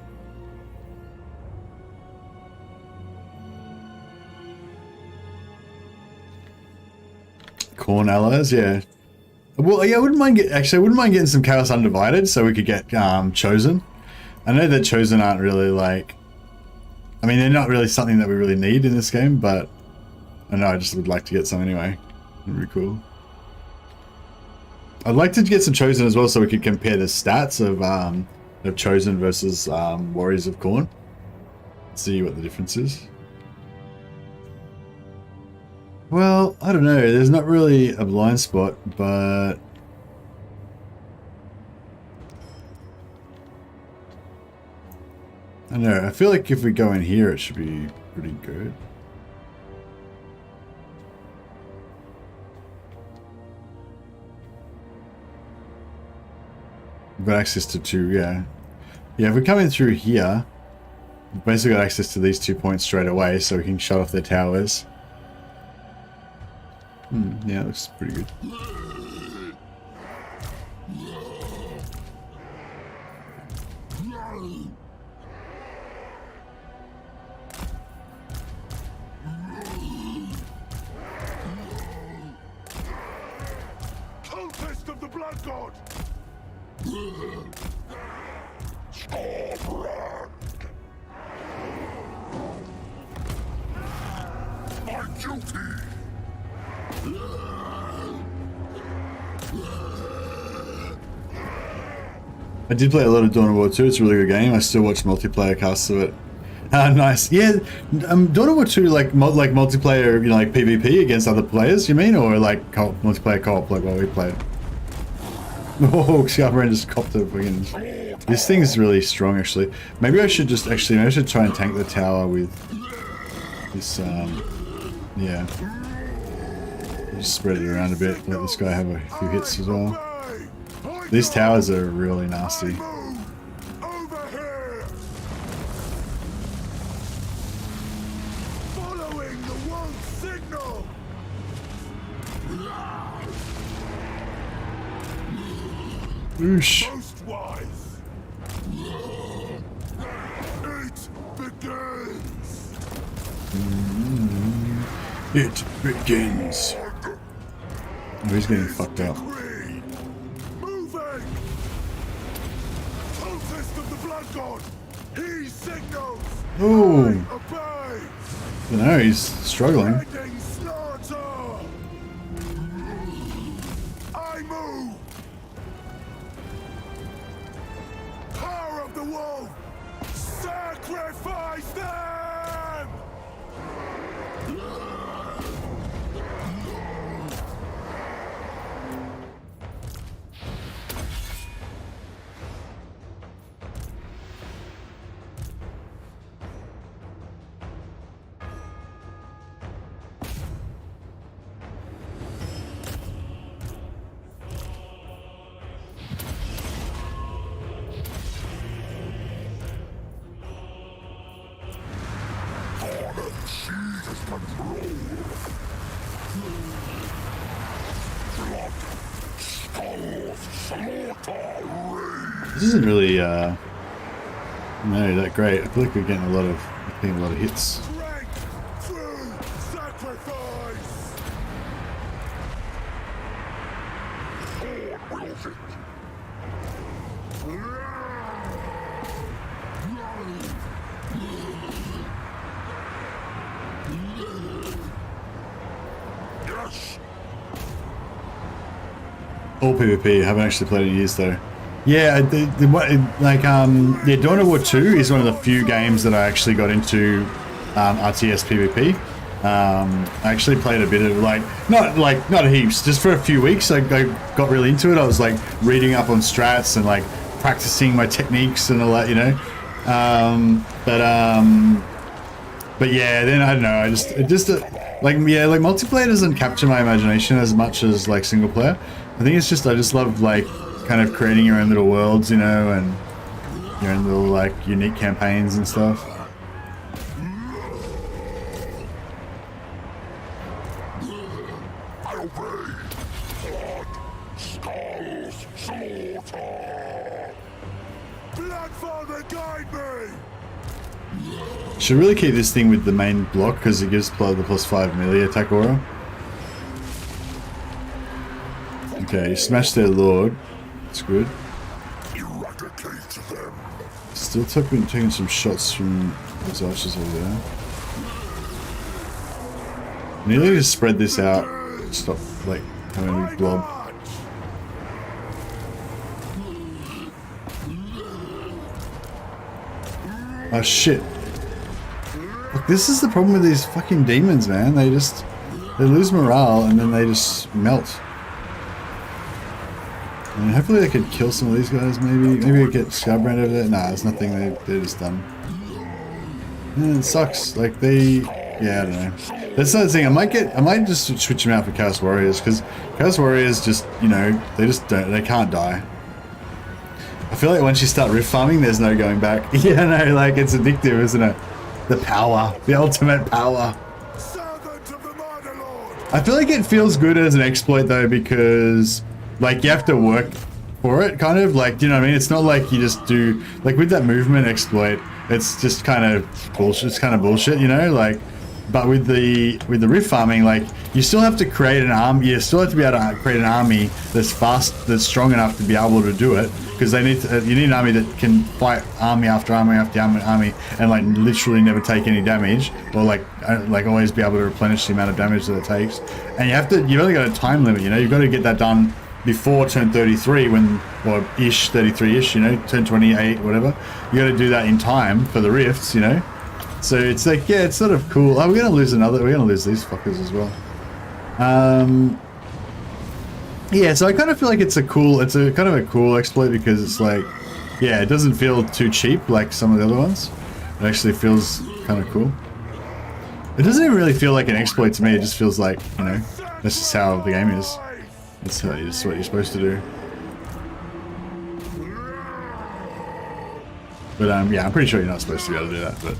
Khorne allies, yeah. Well, yeah, I wouldn't mind getting some Chaos Undivided so we could get Chosen. I know that Chosen aren't really like. I mean, they're not really something that we really need in this game, but I know I just would like to get some anyway. It'd be cool. I'd like to get some Chosen as well, so we could compare the stats of Chosen versus Warriors of Khorne. See what the difference is. Well, I don't know. There's not really a blind spot, but I don't know, I feel like if we go in here, it should be pretty good. We've got access to 2, yeah. Yeah, if we come in through here, we've basically got access to these 2 points straight away, so we can shut off their towers. Yeah, it looks pretty good. Cultist of the Blood God! Skarbrand! My duty! I did play a lot of Dawn of War 2, it's a really good game. I still watch multiplayer casts of it. Nice. Yeah, Dawn of War 2, like multiplayer, you know, like PvP against other players, you mean? Or like multiplayer co-op, like while we played? Oh, Skarbrand just copped a freaking... This thing is really strong, actually. Maybe I should just, maybe I should try and tank the tower with this, yeah. Just spread it around a bit, let this guy have a few hits as well. These towers are really nasty. Over here! Following the wolf signal! Oosh. Postwise! It begins! It begins. Oh, he's getting fucked up. Moving! Cultist of the Blood God! He signals! Oh, Obey! I don't know, he's struggling. Heading slaughter! I move! Power of the wolf! Sacrifice them! This isn't really, no, that great. I feel like we're getting a lot of hits. Strength through sacrifice! Khorne wills it. Yes! All PvP, haven't actually played in years though. Yeah, yeah, Dawn of War 2 is one of the few games that I actually got into RTS PvP. I actually played a bit of not heaps, just for a few weeks. I got really into it. I was like reading up on strats and like practicing my techniques and all that, you know. But yeah, then I don't know. Like multiplayer doesn't capture my imagination as much as like single player. I think it's just I just love like kind of creating your own little worlds, you know, and your own little like unique campaigns and stuff. I obey! Blood, skulls, slaughter! Bloodfather, guide me! Should really keep this thing with the main block because it gives the +5 melee attack aura. Okay, you smashed their lord. That's good. Eradicate them! Still taking some shots from those archers over there. We need to just spread this out. Stop like having a big blob. Oh shit. Look, this is the problem with these fucking demons, man. They lose morale and then they just melt. I mean, hopefully I could kill some of these guys, maybe. Maybe I get Skarbrand over there. Nah, there's nothing. They're just done. It sucks. Like yeah, I don't know. That's the thing. I might just switch them out for Chaos Warriors, because Chaos Warriors just, you know, they can't die. I feel like once you start rift farming, there's no going back. Yeah, no, like it's addictive, isn't it? The power, the ultimate power. I feel like it feels good as an exploit though, because like you have to work for it, kind of, like, you know what I mean? It's not like you just do, like with that movement exploit, it's just kind of bullshit. It's kind of bullshit, you know, like. But with the rift farming, like, you still have to create an army. You still have to be able to create an army that's fast, that's strong enough to be able to do it. Because you need an army that can fight army after army after army, and like literally never take any damage, or like always be able to replenish the amount of damage that it takes. And you've only got a time limit. You know, you've got to get that done before turn 33, or 33-ish. You know, turn 28, whatever. You got to do that in time for the rifts. You know. So it's like, yeah, it's sort of cool. Oh, we're gonna lose these fuckers as well. Yeah, so I kind of feel like it's a kind of a cool exploit, because it's like, yeah, it doesn't feel too cheap like some of the other ones. It actually feels kind of cool. It doesn't even really feel like an exploit to me. It just feels like, you know, that's just how the game is. It's what you're supposed to do. But yeah, I'm pretty sure you're not supposed to be able to do that, but.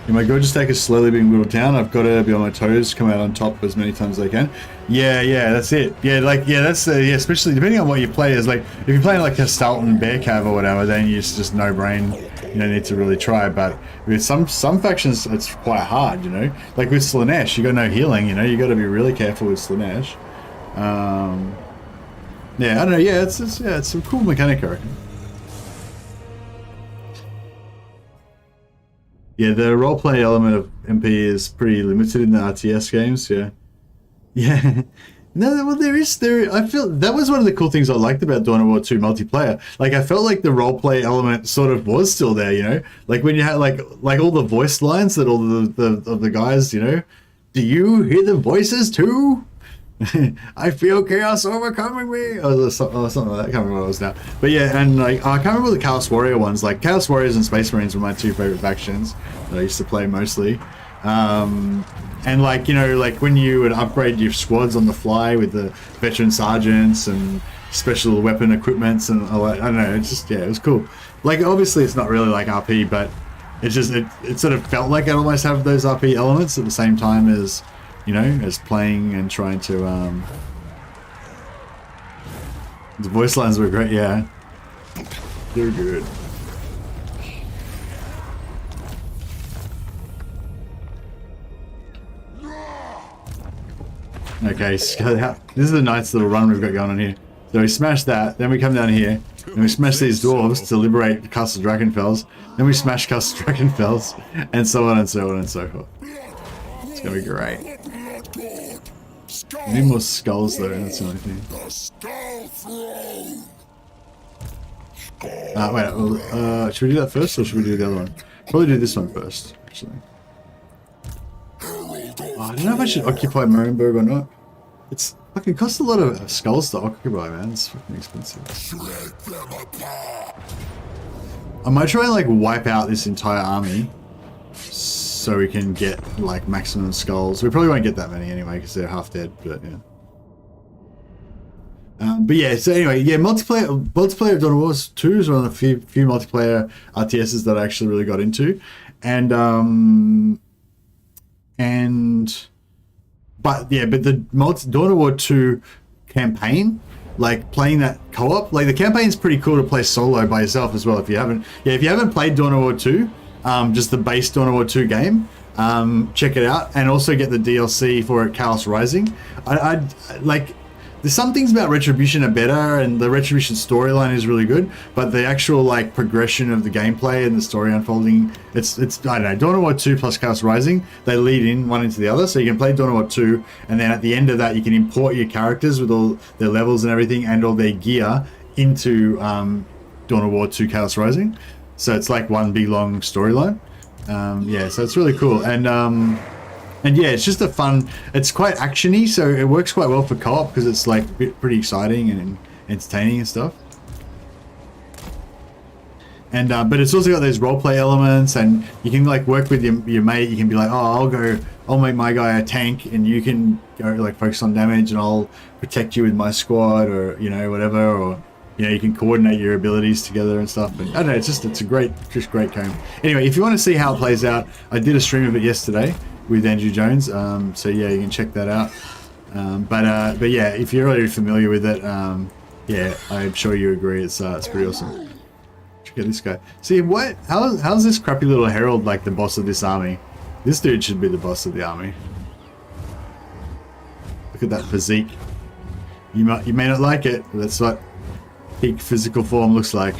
In my gorgeous deck is slowly being whittled down. I've got to be on my toes, come out on top as many times as I can. Yeah, that's it. Yeah, like, yeah, that's especially depending on what you play. Is like, if you're playing like a Stalton Bear Cav or whatever, then you just no brain. You don't need to really try. But with some factions, it's quite hard. You know, like with Slaanesh, you got no healing. You know, you got to be really careful with Slaanesh. Yeah, I don't know. Yeah, it's a cool mechanic, I reckon. Yeah, the roleplay element of MP is pretty limited in the RTS games, yeah. Yeah. No, well, there. I feel that was one of the cool things I liked about Dawn of War 2 multiplayer. Like, I felt like the roleplay element sort of was still there, you know? Like, when you had, like all the voice lines that all the guys, you know? Do you hear the voices too? I feel chaos overcoming me, or something like that. I can't remember what it was now. But yeah, and like I can't remember the Chaos Warrior ones. Like Chaos Warriors and Space Marines were my two favorite factions that I used to play mostly. And like, you know, like when you would upgrade your squads on the fly with the veteran sergeants and special weapon equipments and all that, I don't know, it's just, yeah, it was cool. Like, obviously it's not really like RP, but it's just, it sort of felt like it almost have those RP elements at the same time as, you know, as playing and trying to, the voice lines were great, yeah. They're good. Okay, so this is a nice little run we've got going on here. So we smash that, then we come down here, and we smash these dwarves to liberate Castle Drakenfels, then we smash Castle Drakenfels, and so on and so on and so forth. It's gonna be great. We need more skulls though, that's the only thing. Wait, should we do that first or should we do the other one? Probably do this one first, actually. I don't know if I should occupy Marienburg or not. It costs a lot of skulls to occupy, man. It's fucking expensive. I might try and like wipe out this entire army so we can get like maximum skulls. We probably won't get that many anyway because they're half dead, but yeah. But yeah, so anyway, yeah, multiplayer of Dawn of War 2 is one of the few multiplayer RTSs that I actually really got into. But the Dawn of War 2 campaign, like playing that co-op, like the campaign's pretty cool to play solo by yourself as well. If you haven't played Dawn of War 2, just the base Dawn of War 2 game, check it out, and also get the DLC for it, Chaos Rising. I like. There's some things about Retribution are better, and the Retribution storyline is really good, but the actual like progression of the gameplay and the story unfolding, it's I don't know, Dawn of War 2 plus Chaos Rising, they lead in one into the other, so you can play Dawn of War 2, and then at the end of that you can import your characters with all their levels and everything and all their gear into Dawn of War 2 Chaos Rising. So it's like one big long storyline. Yeah, so it's really cool. And yeah, it's just it's quite actiony, so it works quite well for co-op because it's like pretty exciting and entertaining and stuff. And but it's also got those roleplay elements, and you can like work with your mate. You can be like, oh, I'll make my guy a tank, and you can go like focus on damage, and I'll protect you with my squad, or whatever, or you can coordinate your abilities together and stuff. And I don't know, it's a great game. Anyway, if you want to see how it plays out, I did a stream of it yesterday with Andrew Jones. So yeah, you can check that out. But yeah, if you're already familiar with it, yeah, I'm sure you agree. It's pretty awesome. Check out this guy. See how's this crappy little herald like the boss of this army? This dude should be the boss of the army. Look at that physique. You may not like it, but that's what peak physical form looks like.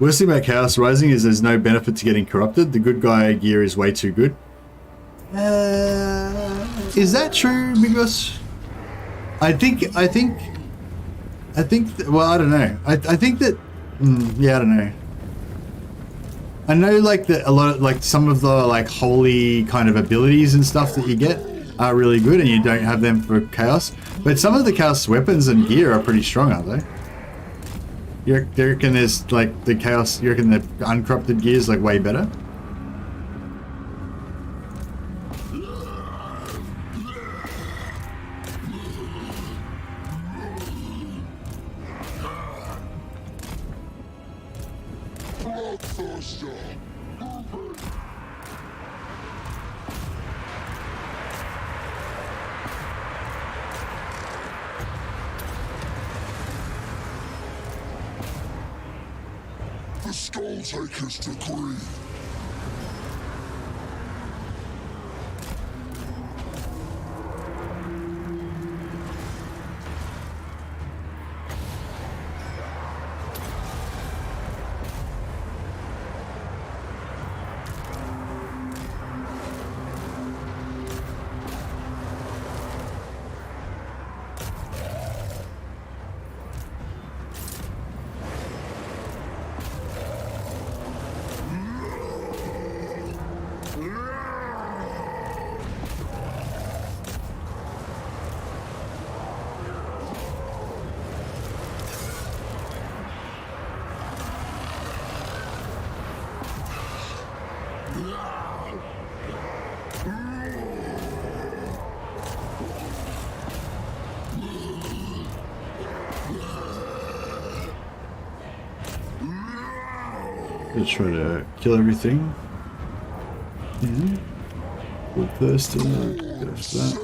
Worst thing about Chaos Rising is there's no benefit to getting corrupted. The good guy gear is way too good. Is that true? Because I think well, I don't know. I think that yeah, I don't know. I know like that a lot of like some of the like holy kind of abilities and stuff that you get are really good, and you don't have them for Chaos. But some of the Chaos weapons and gear are pretty strong, aren't they? You reckon there's like the Chaos, you reckon the uncorrupted gear is like way better? The Skulltaker's decree. Let's try to kill everything. Good first, get after that.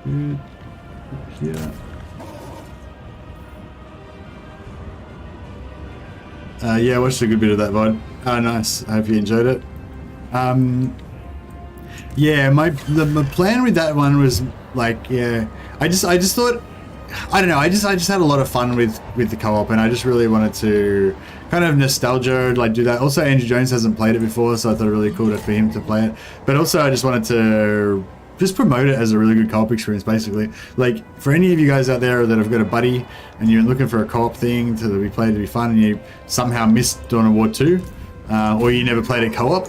Good. Yeah. Yeah, I watched a good bit of that VOD. Oh, nice. I hope you enjoyed it. Yeah, my plan with that one was like, yeah, I just thought, I don't know, I just had a lot of fun with the co-op, and I just really wanted to kind of nostalgia, like do that. Also, Andrew Jones hasn't played it before, so I thought it really cool for him to play it. But also, I just wanted to just promote it as a really good co-op experience, basically. Like, for any of you guys out there that have got a buddy and you're looking for a co-op thing to be played to be fun, and you somehow missed Dawn of War 2, or you never played a co-op,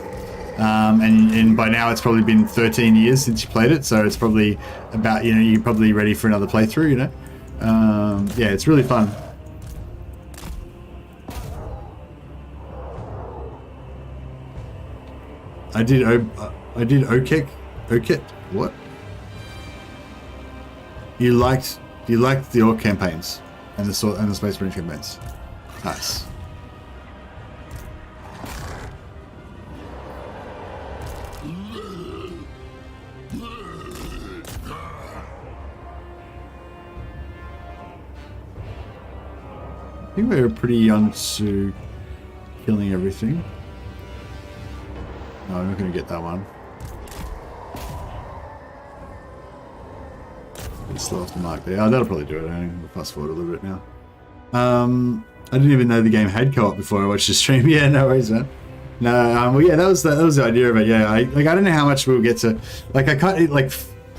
and by now it's probably been 13 years since you played it, so it's probably about, you're probably ready for another playthrough, yeah, it's really fun. I did Okek. What? You liked the Orc campaigns and the Space Marine campaigns. Nice. I think we were pretty on to killing everything. No, I'm not going to get that one. It's still off the mark there. Oh, that'll probably do it. We'll fast forward a little bit now. I didn't even know the game had co-op before I watched the stream. Yeah, no worries, man. No, well, yeah, that was the idea of it. Yeah, I don't know how much we'll get to. Like, I can't like.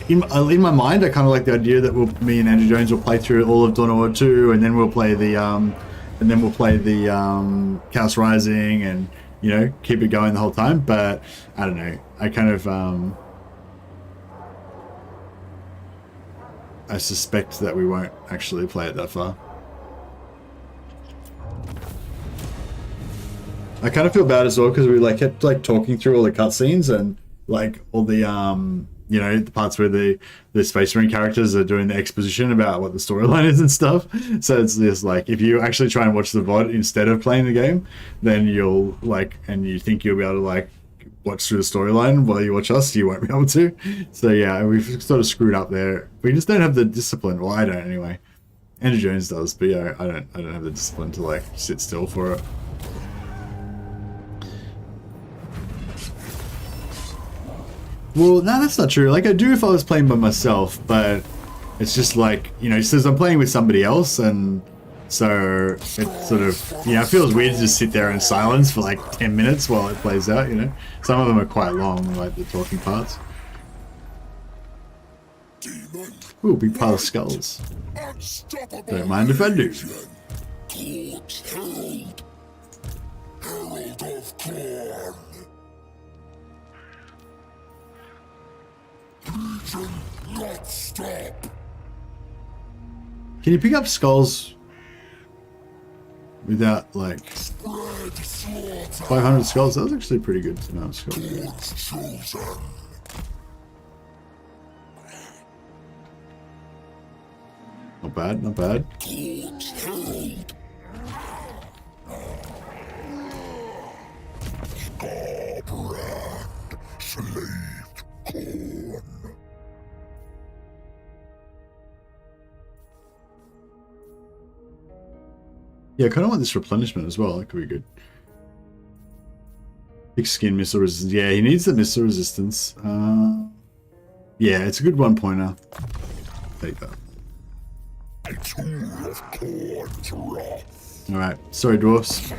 In my mind, I kind of like the idea that me and Andrew Jones will play through all of Dawn of War 2, and then we'll play the Chaos Rising, and keep it going the whole time. But I don't know. I kind of I suspect that we won't actually play it that far. I kind of feel bad as well because we like kept like talking through all the cutscenes and like all the you know, the parts where the Space Marine characters are doing the exposition about what the storyline is and stuff. So it's just like, if you actually try and watch the VOD instead of playing the game, then you'll like, and you think you'll be able to like watch through the storyline while you watch us, you won't be able to. So yeah, we've sort of screwed up there. We just don't have the discipline. Well, I don't anyway. Andrew Jones does, but yeah, I don't have the discipline to like sit still for it. Well, no, that's not true. Like, I do if I was playing by myself, but it's just like, you know, it says I'm playing with somebody else, and so it sort of, you know, it feels weird to just sit there in silence for like 10 minutes while it plays out, you know? Some of them are quite long, like the talking parts. Ooh, big pile of skulls. Don't mind if I do. Herald of Khorne. Legion, not stop. Can you pick up skulls without like 500 skulls? That was actually a pretty good amount of skulls. Khorne's chosen. Not bad, not bad. Khorne's herald. Skarbrand slaved Khorne. Yeah, I kind of want this replenishment as well. That could be good. Big skin, missile resistance. Yeah, he needs the missile resistance. Yeah, it's a good 1-pointer. Take that. A tool of Khorne's wrath. Alright, sorry dwarfs.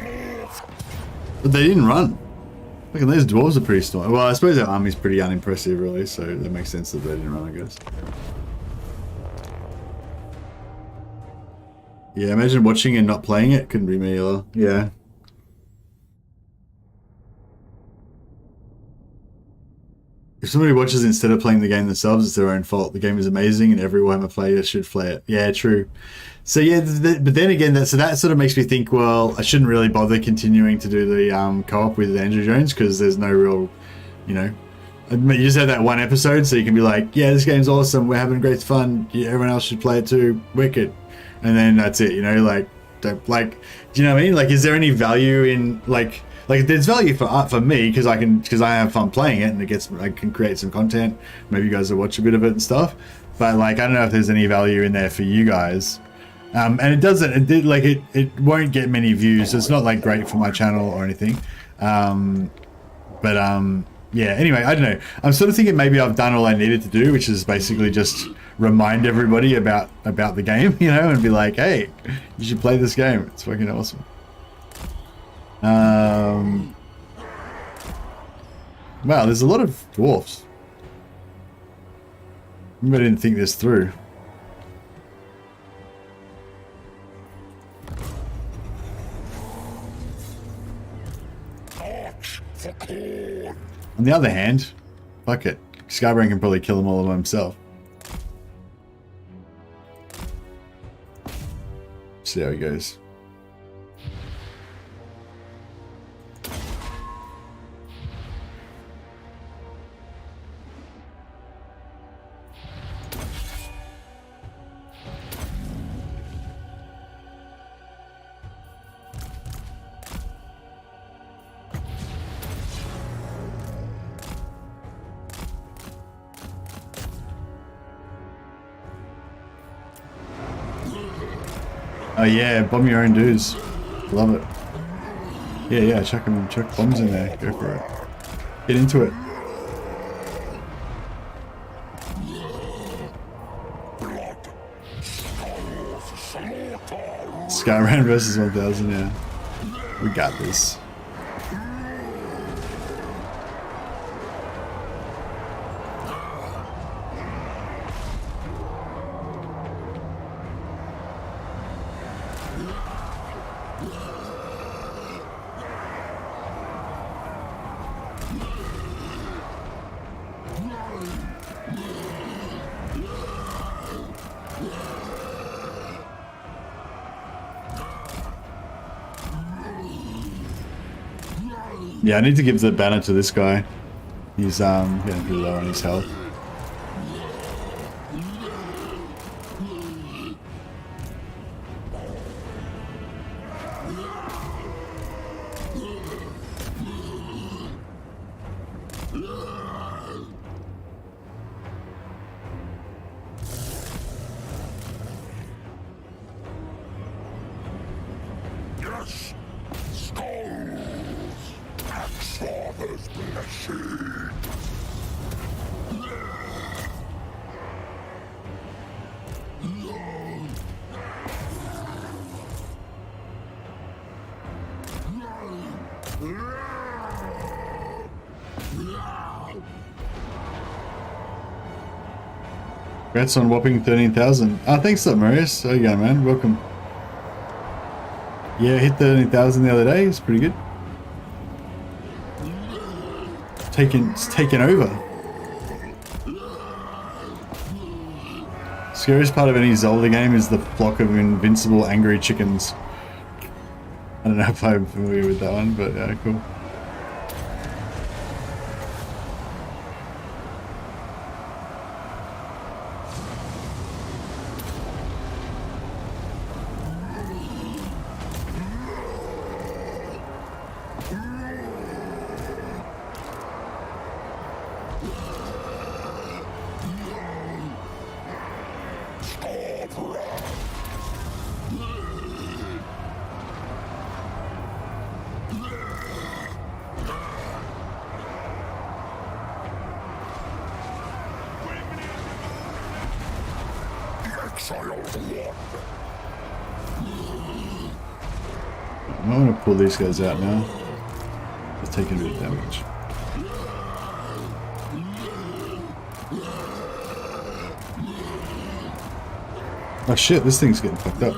But they didn't run. Look at those dwarves are pretty strong. Well, I suppose their army's pretty unimpressive really, so that makes sense that they didn't run, I guess. Yeah, imagine watching and not playing it. Couldn't be me either. Yeah. If somebody watches instead of playing the game themselves, it's their own fault. The game is amazing and every Warhammer player should play it. Yeah, true. So yeah, but then again, that sort of makes me think, well, I shouldn't really bother continuing to do the co-op with Andrew Jones because there's no real, you know, you just have that one episode so you can be like, yeah, this game's awesome, we're having great fun, yeah, everyone else should play it too, wicked. And then that's it, you know, like, don't, like, do you know what I mean? Like, is there any value in, like there's value for art for me because I have fun playing it and I can create some content. Maybe you guys will watch a bit of it and stuff. But like, I don't know if there's any value in there for you guys. And it won't get many views. So it's not like great for my channel or anything. Yeah, anyway, I don't know. I'm sort of thinking maybe I've done all I needed to do, which is basically just remind everybody about the game, you know, and be like, hey, you should play this game. It's fucking awesome. Wow, there's a lot of dwarfs. Maybe I didn't think this through. On the other hand, fuck it. Skarbrand can probably kill them all by himself. See how he goes. Oh yeah, bomb your own dudes. Love it. Yeah, chuck bombs in there. Go for it. Get into it. Skarbrand versus 1000, yeah. We got this. Yeah, I need to give the banner to this guy. He's getting pretty low on his health. Yes! Skulls! Axfather's blessing! Congrats on whopping 13,000. Ah, thanks up, Marius. How you going, man? Welcome. Yeah, hit 13,000 the other day. It's pretty good. It's taken over. Scariest part of any Zelda game is the flock of invincible angry chickens. I don't know if I'm familiar with that one, but yeah, cool. I want to pull these guys out now. They're taking a bit of damage. Oh shit, this thing's getting fucked up.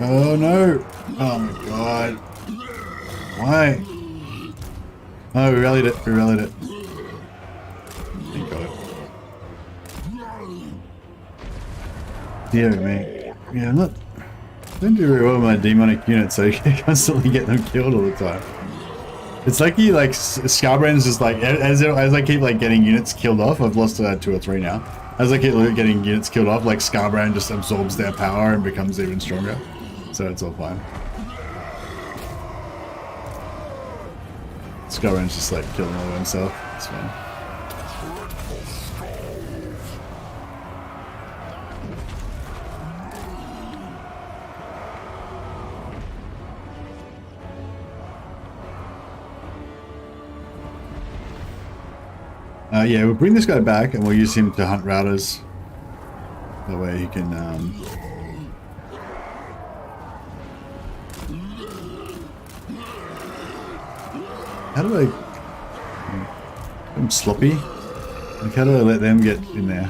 Oh no! Oh my god. Why? Oh, we rallied it. We rallied it. Thank god. Dear me. Yeah, look. I don't do very well with my demonic units, so you constantly get them killed all the time. It's like you like Skarbrand's just like as I keep like getting units killed off. I've lost 2 or 3 now. As I keep getting units killed off, like Skarbrand just absorbs their power and becomes even stronger. So it's all fine. Skarbrand's just like killing all of himself. It's fine. Yeah, we'll bring this guy back and we'll use him to hunt routers. That way he can, how do I... I'm sloppy. Like, how do I let them get in there?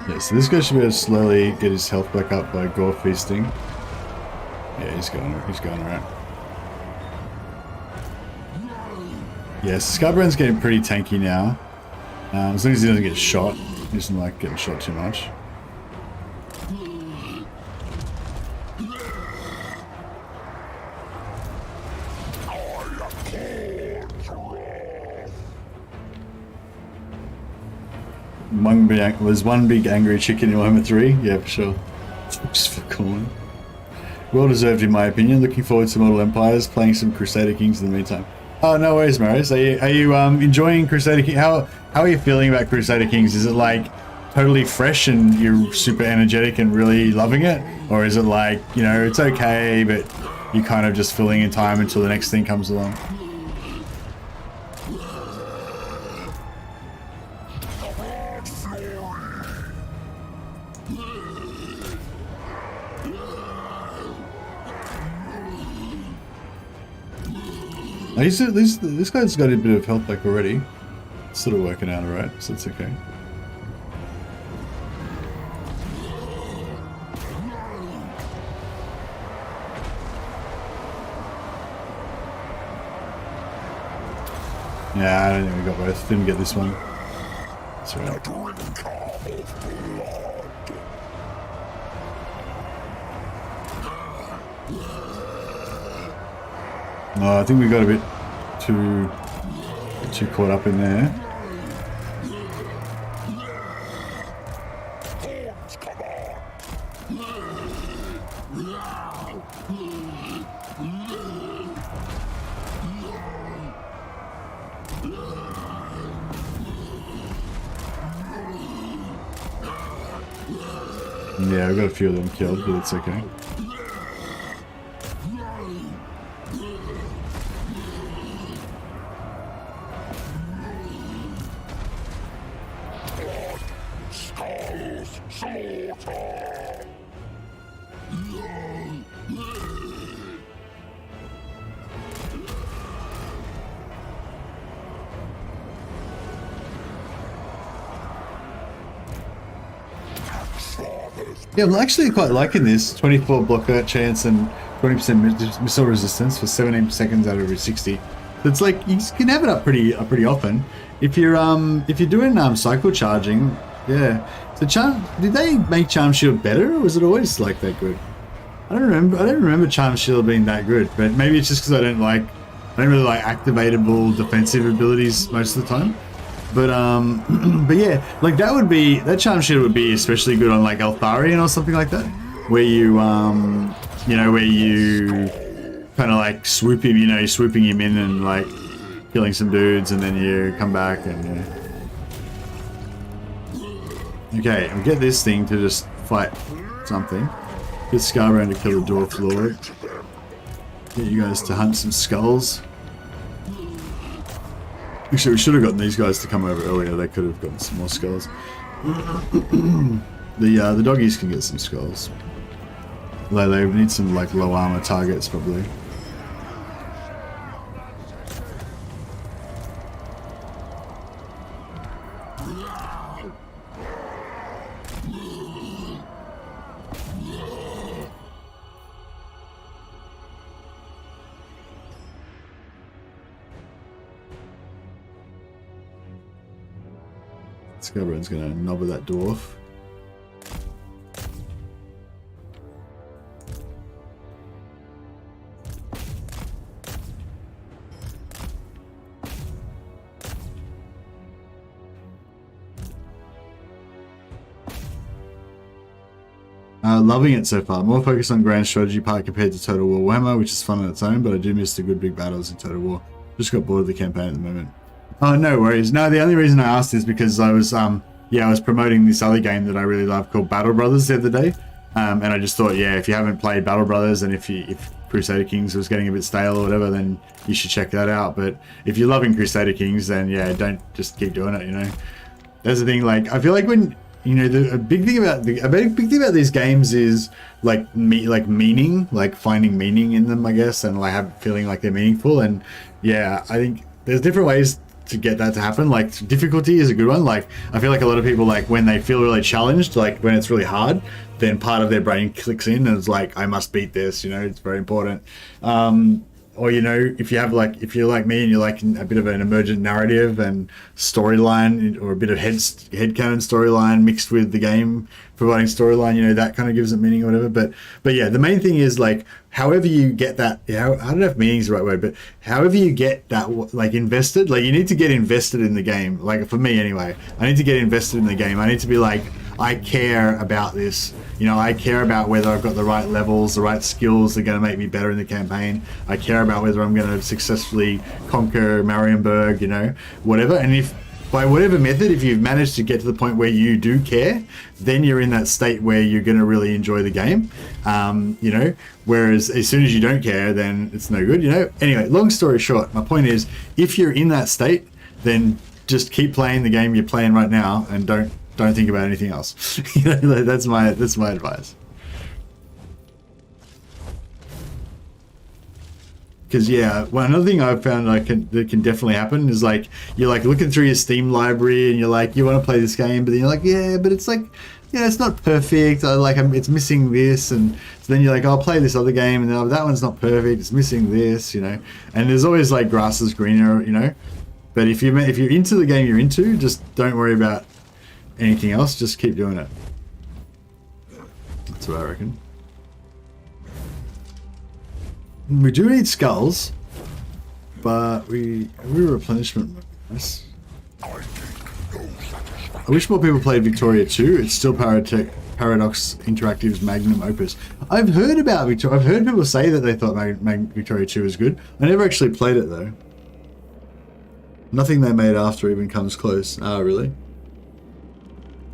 Yeah, so this guy should be able to slowly get his health back up by gore feasting. Yeah, he's going alright. Yeah, so Skarbrand's getting pretty tanky now. As long as he doesn't get shot. He doesn't like getting shot too much. There's one big angry chicken in Warhammer 3. Yeah, for sure. Just for Khorne. Well deserved in my opinion. Looking forward to Mortal Empires, playing some Crusader Kings in the meantime. Oh, no worries, Marius. Are you enjoying Crusader King? How how are you feeling about Crusader Kings? Is it like totally fresh and you're super energetic and really loving it? Or is it like, you know, it's okay, but you're kind of just filling in time until the next thing comes along? This guy's got a bit of health back already. It's sort of working out alright, so it's okay. Yeah, I don't think we got both. Didn't get this one. That's right. No, I think we got a bit too caught up in there. Yeah, I've got a few of them killed, but it's okay. Yeah, I'm actually quite liking this. 24 blocker chance and 20% missile resistance for 17 seconds out of every 60. It's like you can have it up pretty often. If you're doing cycle charging, yeah. So did they make Charm Shield better, or was it always like that good? I don't remember Charm Shield being that good, but maybe it's just because I don't really like activatable defensive abilities most of the time. But but yeah, like that Charm Shield would be especially good on like Eltharion or something like that, where you where you kind of like swoop him, you're swooping him in and like killing some dudes, and then you come back and okay, and get this thing to just fight something. Get Skarbrand to kill the Dwarf Lord. Get you guys to hunt some skulls. Actually, we should have gotten these guys to come over earlier. They could have gotten some more skulls. The doggies can get some skulls. They need some like low armor targets probably. Skarbrand's gonna nobble that dwarf. Loving it so far. More focus on grand strategy part compared to Total War Warhammer, which is fun on its own, but I do miss the good big battles in Total War. Just got bored of the campaign at the moment. Oh, no worries. No, the only reason I asked is because I was I was promoting this other game that I really love called Battle Brothers the other day. And I just thought, yeah, if you haven't played Battle Brothers and if Crusader Kings was getting a bit stale or whatever, then you should check that out. But if you're loving Crusader Kings, then yeah, don't just keep doing it, That's the thing, like, I feel like when, a big thing about these games is like meaning, like finding meaning in them, I guess, and like feeling like they're meaningful. And yeah, I think there's different ways to get that to happen. Like difficulty is a good one. Like I feel like a lot of people, like when they feel really challenged, like when it's really hard, then part of their brain clicks in and it's like, I must beat this, it's very important. Or if you're like me and you like a bit of an emergent narrative and storyline, or a bit of headcanon storyline mixed with the game providing storyline, that kind of gives it meaning or whatever. But yeah, the main thing is like however you get that, I don't know if meaning is the right word, but however you get that like invested, like you need to get invested in the game. Like for me anyway, I need to get invested in the game. I need to be like, I care about this. I care about whether I've got the right levels, the right skills that are going to make me better in the campaign. I care about whether I'm going to successfully conquer Marienburg, whatever. And by whatever method, if you've managed to get to the point where you do care, then you're in that state where you're going to really enjoy the game, you know, whereas as soon as you don't care, then it's no good, you know. Anyway, long story short, my point is, if you're in that state, then just keep playing the game you're playing right now and don't think about anything else. You know, that's my advice. Because yeah, well, another thing I've found that can definitely happen is like you're like looking through your Steam library and you're like, you want to play this game, but then you're like, yeah, but it's like, yeah, it's not perfect. It's missing this, and so then you're like, I'll play this other game, and then, oh, that one's not perfect. It's missing this, you know. And there's always like grass is greener, you know. But if you're into the game you're into, just don't worry about anything else. Just keep doing it. That's what I reckon. We do need skulls, but we replenishment. Nice. I wish more people played Victoria 2. It's still Paradox Interactive's magnum opus. I've heard about Victoria. I've heard people say that they thought Victoria 2 was good. I never actually played it though. Nothing they made after even comes close. Oh, really?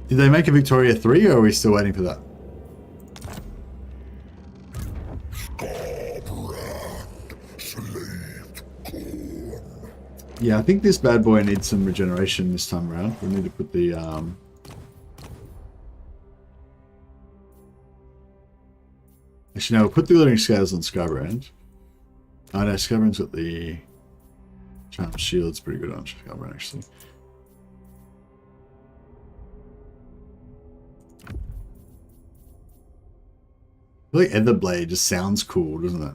Did they make a Victoria 3, or are we still waiting for that? Yeah, I think this bad boy needs some regeneration this time around. We need to put the actually, no, we'll put the living scales on Skarbrand. Oh no, Skarbrand's got the charm shield's pretty good on Skarbrand actually. I feel like Etherblade just sounds cool, doesn't it?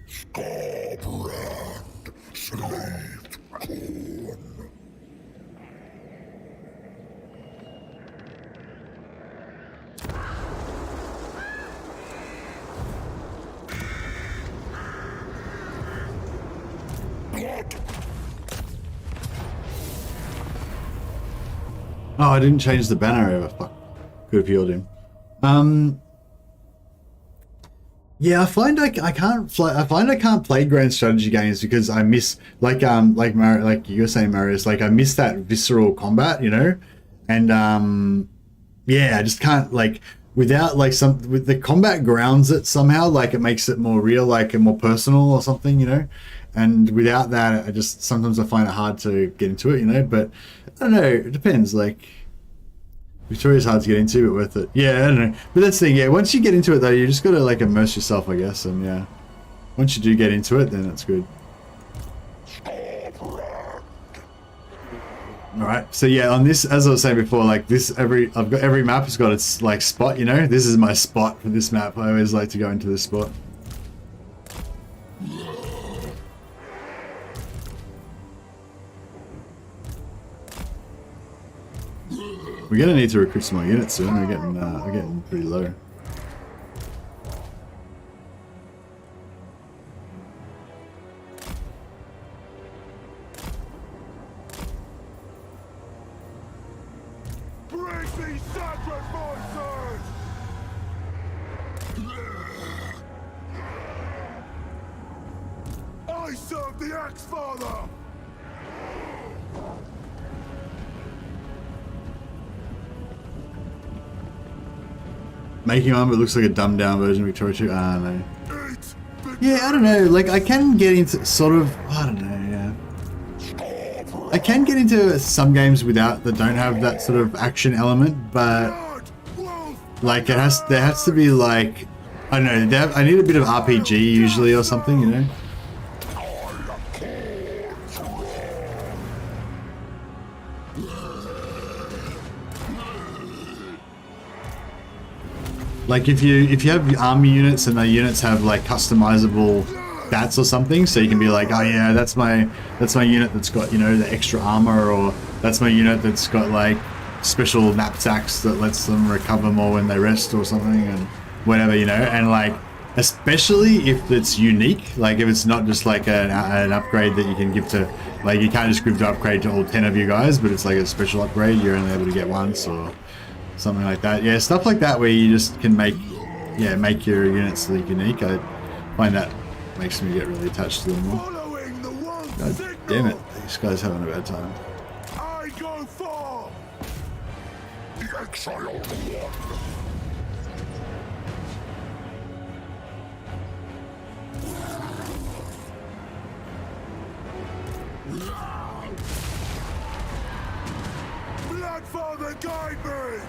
Skarbrand, slave Khorne. Oh, I didn't change the banner over. Fuck. Could have healed him. Yeah, I find I can't play grand strategy games because I miss like you were saying, Marius, like I miss that visceral combat, you know, and yeah, I just can't like without like with the combat grounds it somehow, like it makes it more real, like and more personal or something, you know, and without that, I just sometimes I find it hard to get into it, you know, but I don't know, it depends, like. Victoria's hard to get into, but worth it. Yeah, I don't know. But that's the thing, yeah, once you get into it though, you just gotta like immerse yourself, I guess, and yeah. Once you do get into it, then it's good. Alright, so yeah, on this, as I was saying before, like this, I've got every map has got its like spot, you know? This is my spot for this map. I always like to go into this spot. We're gonna need to recruit some more units soon. We're getting pretty low. Bring these sacrifices! I serve the Axe-Father! Making one, but it looks like a dumbed down version of Victoria 2. Ah, no. Yeah, I don't know. Like, I can get into sort of. I don't know, yeah. I can get into some games without that don't have that sort of action element, but like there has to be like I don't know. I need a bit of RPG usually or something, you know. Like if you have army units and the units have like customizable stats or something, so you can be like, oh yeah, that's my unit that's got, you know, the extra armor, or that's my unit that's got like special knapsacks that lets them recover more when they rest or something, and whatever, you know, and like especially if it's unique, like if it's not just like an upgrade that you can give to, like you can't just give to upgrade to all 10 of you guys, but it's like a special upgrade you're only able to get once or something like that. Yeah, stuff like that where you just can make your units like unique. I find that makes me get really attached to them more. God damn it, these guys having a bad time. I go for the exiled one. Bloodfather, guide me!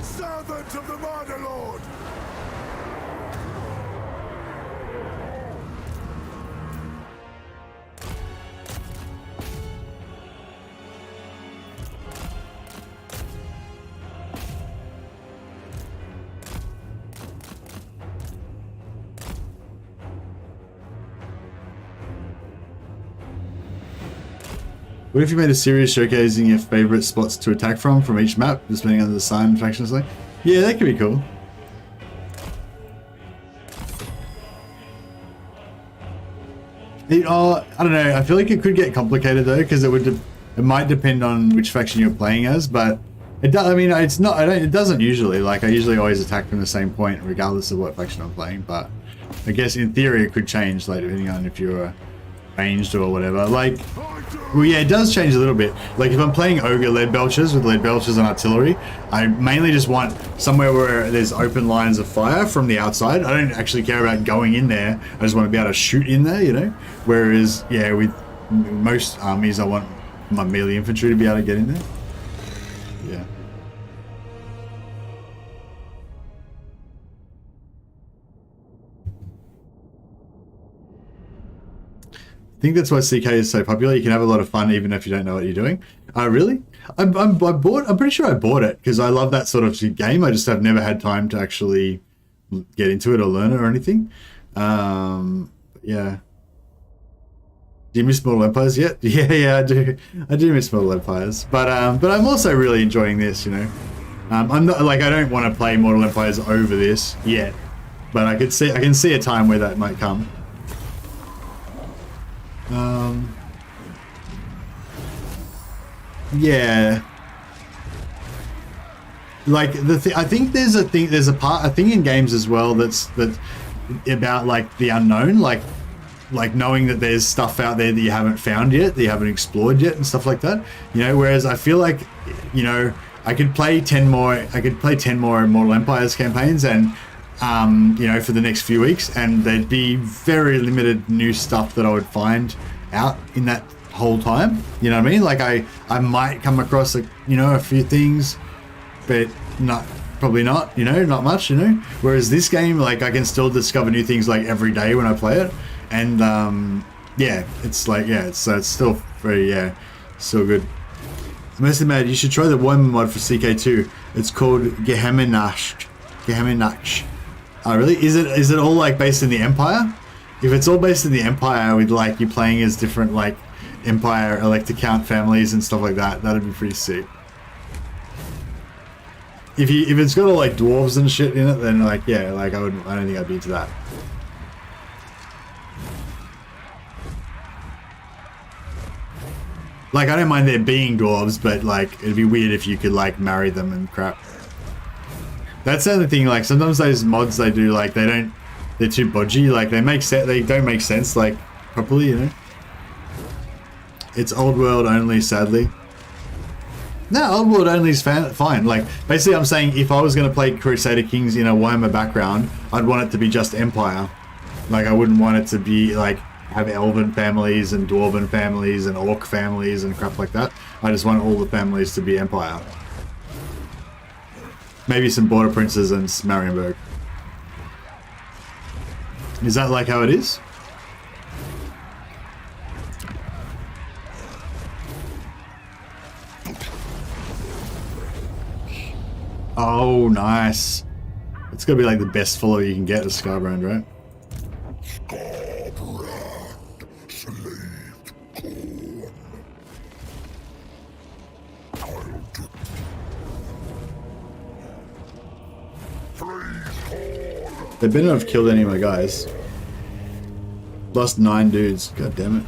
Servant of the Murder Lord! What if you made a series showcasing your favorite spots to attack from each map, just depending on the sign faction or something? Yeah, that could be cool. I don't know. I feel like it could get complicated though, because it might depend on which faction you're playing as. But it does. I mean, it's not. It doesn't usually. Like I usually always attack from the same point, regardless of what faction I'm playing. But I guess in theory it could change, like depending on if you're ranged or whatever. Like, well, yeah, it does change a little bit. Like if I'm playing ogre lead belchers with lead belchers and artillery, I mainly just want somewhere where there's open lines of fire from the outside. I don't actually care about going in there. I just want to be able to shoot in there, you know. Whereas, yeah, with most armies, I want my melee infantry to be able to get in there. Yeah. I think that's why CK is so popular. You can have a lot of fun even if you don't know what you're doing. Really? I'm pretty sure I bought it because I love that sort of game. I just have never had time to actually get into it or learn it or anything. Yeah. Do you miss Mortal Empires yet? Yeah, I do. I do miss Mortal Empires, but I'm also really enjoying this. You know, I'm not like I don't want to play Mortal Empires over this yet, but I can see a time where that might come. Yeah. Like I think there's a thing in games as well that's about like the unknown, like knowing that there's stuff out there that you haven't found yet, that you haven't explored yet and stuff like that. You know, whereas I feel like, you know, I could play 10 more Mortal Empires campaigns and you know, for the next few weeks, and there'd be very limited new stuff that I would find out in that whole time. You know what I mean? Like I might come across a few things, but probably not, you know, not much, you know. Whereas this game, like I can still discover new things like every day when I play it, and yeah, it's like it's still very still good. I'm mostly mad. You should try the Warhammer mod for CK2. It's called Geheimnach. Oh, really? Is it all like based in the Empire? If it's all based in the Empire with like you playing as different like Empire Elector Count families and stuff like that, that'd be pretty sick. If it's got all like dwarves and shit in it, then like yeah, like I don't think I'd be into that. Like I don't mind there being dwarves, but like it'd be weird if you could like marry them and crap. That's the other thing, like sometimes those mods they do, like they're too bodgy, like they don't make sense like properly, you know. It's old world only, sadly. No, old world only is fine. Like basically I'm saying if I was going to play Crusader Kings in a Warhammer background, I'd want it to be just Empire. Like I wouldn't want it to be like have elven families and dwarven families and orc families and crap like that. I just want all the families to be Empire. Maybe some border princes and Marienburg. Is that like how it is? Oh, nice. It's gotta be like the best follower you can get as Skarbrand, right? Skarbrand, slave to Khorne. I'll do. Freeze Khorne. They better not have killed any of my guys. Lost 9 dudes. God damn it.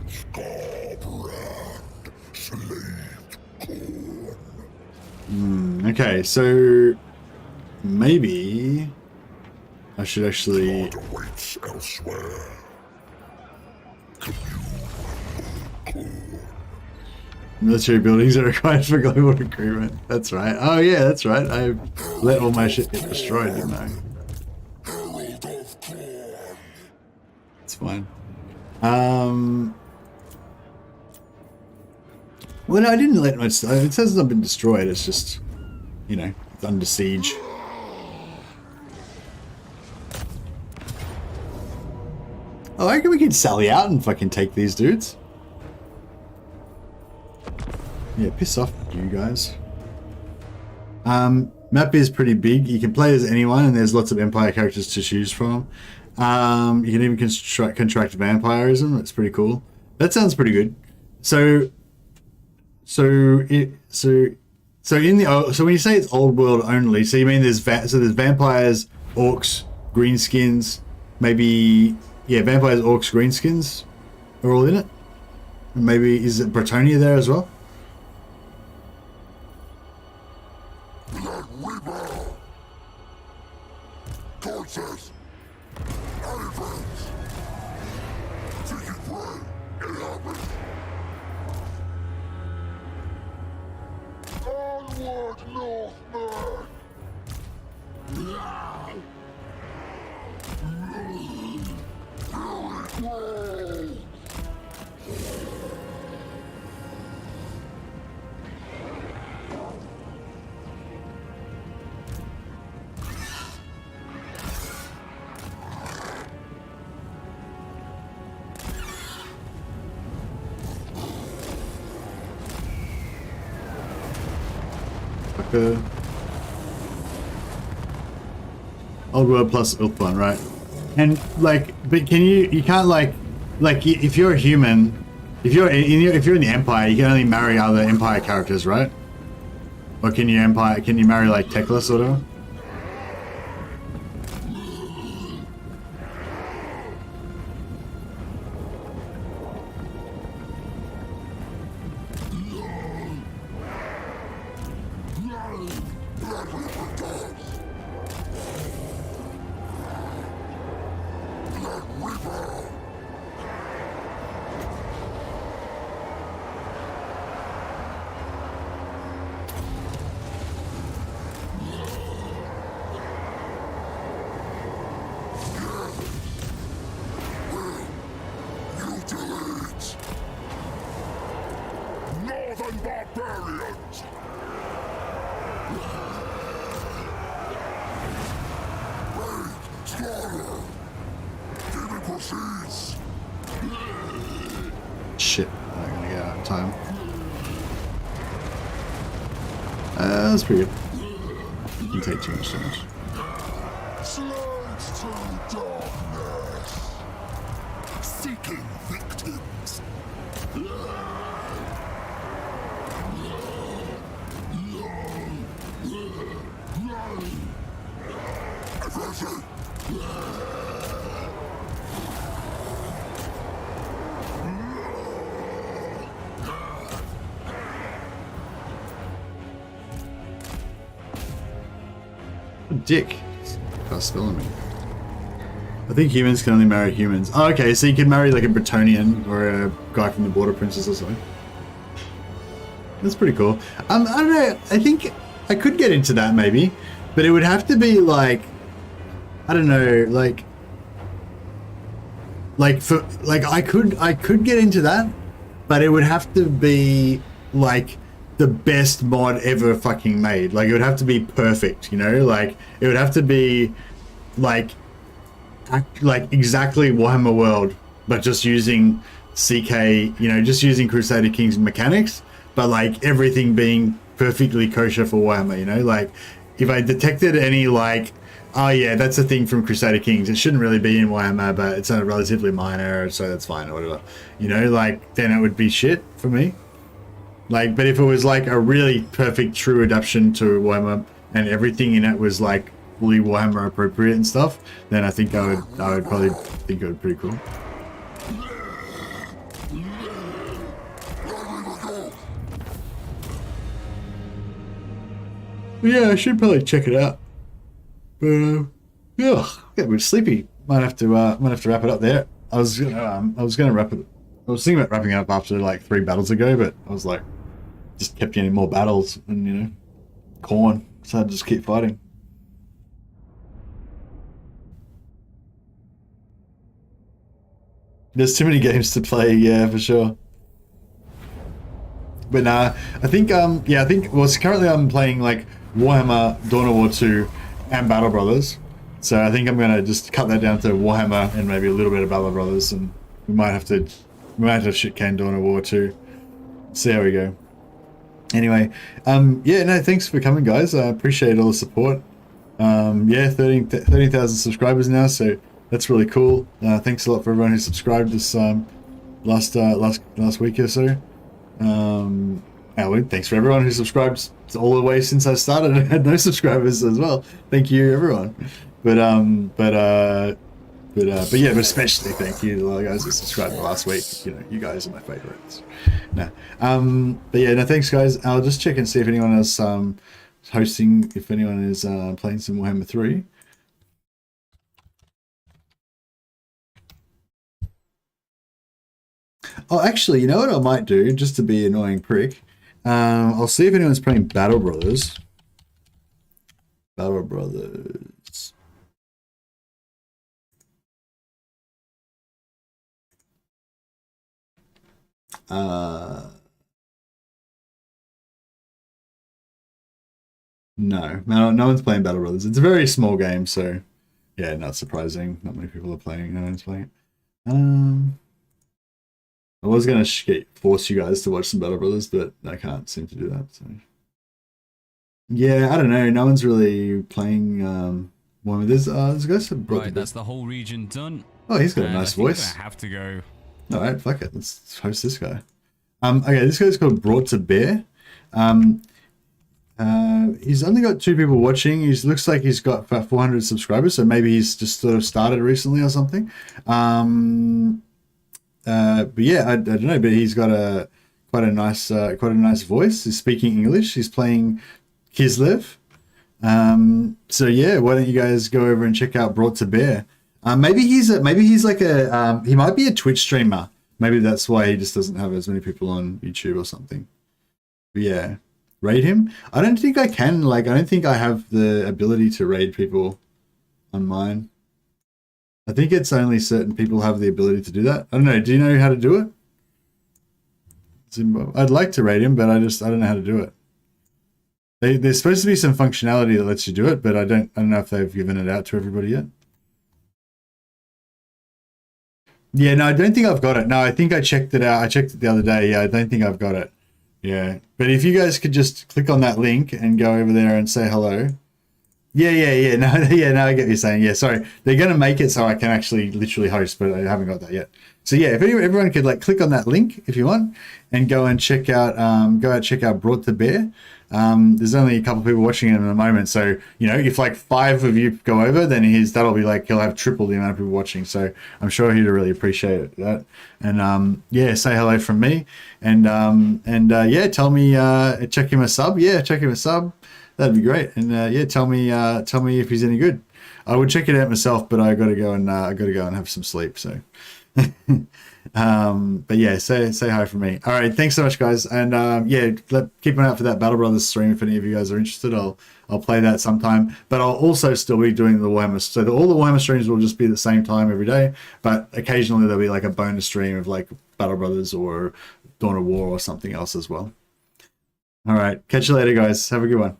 Skarbrand, slave to Khorne. Okay, so maybe I should actually. Blood awaits elsewhere. Military buildings are required for global recruitment. That's right. Oh yeah, that's right. I let all my shit get destroyed, didn't I? Herald of Khorne. It's fine. Well, no, I didn't let much. It says it's not been destroyed. It's just, you know, it's under siege. Oh, I reckon we could sally out and fucking take these dudes. Yeah, piss off, you guys. Map is pretty big. You can play as anyone, and there's lots of Empire characters to choose from. You can even contract vampirism. That's pretty cool. That sounds pretty good. So when you say it's old world only, so you mean there's vampires, orcs, greenskins, maybe vampires, orcs, greenskins are all in it. Maybe is it Bretonia there as well? Blood Reaper. Torches. Elephants. Seeking prey. Inhabit. Onward, Northmen. Fury grows. Old world plus Ultron, right? And like, but you can't like if you're a human, if you're in the Empire, you can only marry other Empire characters, right? Or can you marry like Teclis or whatever? Mutilates. Northern barbarians. Raid, slaughter. Demon proceeds. Shit, I'm gonna get out of time. That's pretty good. You can take too much damage. Slaves to darkness. Seeking victims. Advancing. Dick. Cast spell on me. I think humans can only marry humans. Oh, okay, so you can marry like a Bretonian or a guy from the Border Princess or something. That's pretty cool. I don't know. I think I could get into that maybe, but it would have to be like, I don't know, like I could get into that, but it would have to be like the best mod ever fucking made. Like it would have to be perfect, you know? Like it would have to be like exactly Warhammer World, but just using CK, you know, just using Crusader Kings mechanics, but like everything being perfectly kosher for Warhammer, you know, like if I detected any like, oh yeah, that's a thing from Crusader Kings, it shouldn't really be in Warhammer, but it's a relatively minor, so that's fine or whatever, you know, like then it would be shit for me. Like, but if it was like a really perfect true adaptation to Warhammer and everything in it was like fully Warhammer appropriate and stuff, then I think I would probably think it would be pretty cool. Yeah, I should probably check it out. But yeah, we're sleepy. Might have to wrap it up there. I was gonna wrap it. I was thinking about wrapping it up after like 3 battles ago, but I was like, just kept getting more battles and, you know, Khorne, so I just keep fighting. There's too many games to play, yeah, for sure. But nah, I think well, currently I'm playing like Warhammer, Dawn of War 2, and Battle Brothers. So I think I'm gonna just cut that down to Warhammer and maybe a little bit of Battle Brothers, and we might have to shit can Dawn of War 2. See how we go. Anyway, yeah, no, thanks for coming, guys. I appreciate all the support. Yeah, 13,000 subscribers now, so that's really cool. Thanks a lot for everyone who subscribed this last week or so. Thanks for everyone who subscribed all the way since I started. I had no subscribers as well. Thank you, everyone. But especially thank you to the guys that subscribed last week. You know, you guys are my favorites. No, but yeah, no, thanks, guys. I'll just check and see if anyone else hosting. If anyone is playing some Warhammer 3. Oh, actually, you know what I might do, just to be an annoying prick? I'll see if anyone's playing Battle Brothers. Battle Brothers. No, one's playing Battle Brothers. It's a very small game, so yeah, not surprising. Not many people are playing. No one's playing it. I was gonna force you guys to watch some Battle Brothers, but I can't seem to do that. So yeah, I don't know. No one's really playing. One there's a guy said right. That's the whole region done. Oh, he's got a nice voice. I have to go. All right, fuck it. Let's host this guy. Okay, this guy's called Brought to Bear. He's only got 2 people watching. He looks like he's got about 400 subscribers, so maybe he's just sort of started recently or something. But yeah, I don't know. But he's got quite a nice voice. He's speaking English. He's playing Kislev. So yeah, why don't you guys go over and check out Brought to Bear? Maybe he's like he might be a Twitch streamer. Maybe that's why he just doesn't have as many people on YouTube or something. But yeah, raid him. I don't think I can. Like, I don't think I have the ability to raid people on mine. I think it's only certain people have the ability to do that. I don't know. Do you know how to do it? I'd like to raid him, but I don't know how to do it. There's supposed to be some functionality that lets you do it, but I don't know if they've given it out to everybody yet. Yeah, no, I don't think I've got it. No, I think I checked it out. I checked it the other day. Yeah, I don't think I've got it. Yeah, but if you guys could just click on that link and go over there and say hello. Yeah. No, I get what you're saying. Yeah, sorry. They're going to make it so I can actually literally host, but I haven't got that yet. So yeah, if everyone could like click on that link if you want and go and check out Brought to Bear. There's only a couple of people watching it at the moment, so you know, if like 5 of you go over, then that'll be like he'll have triple the amount of people watching. So I'm sure he'd really appreciate that. And yeah, say hello from me, and yeah, tell me check him a sub. Yeah, check him a sub. That'd be great. And yeah, tell me if he's any good. I would check it out myself, but I got to go and have some sleep. So. But yeah, say hi from me. All right, thanks so much, guys, and yeah, keep an eye out for that Battle Brothers stream if any of you guys are interested. I'll play that sometime, but I'll also still be doing the Warhammer. So all the Warhammer streams will just be at the same time every day, but occasionally there'll be like a bonus stream of like Battle Brothers or Dawn of War or something else as well. All right, catch you later, guys. Have a good one.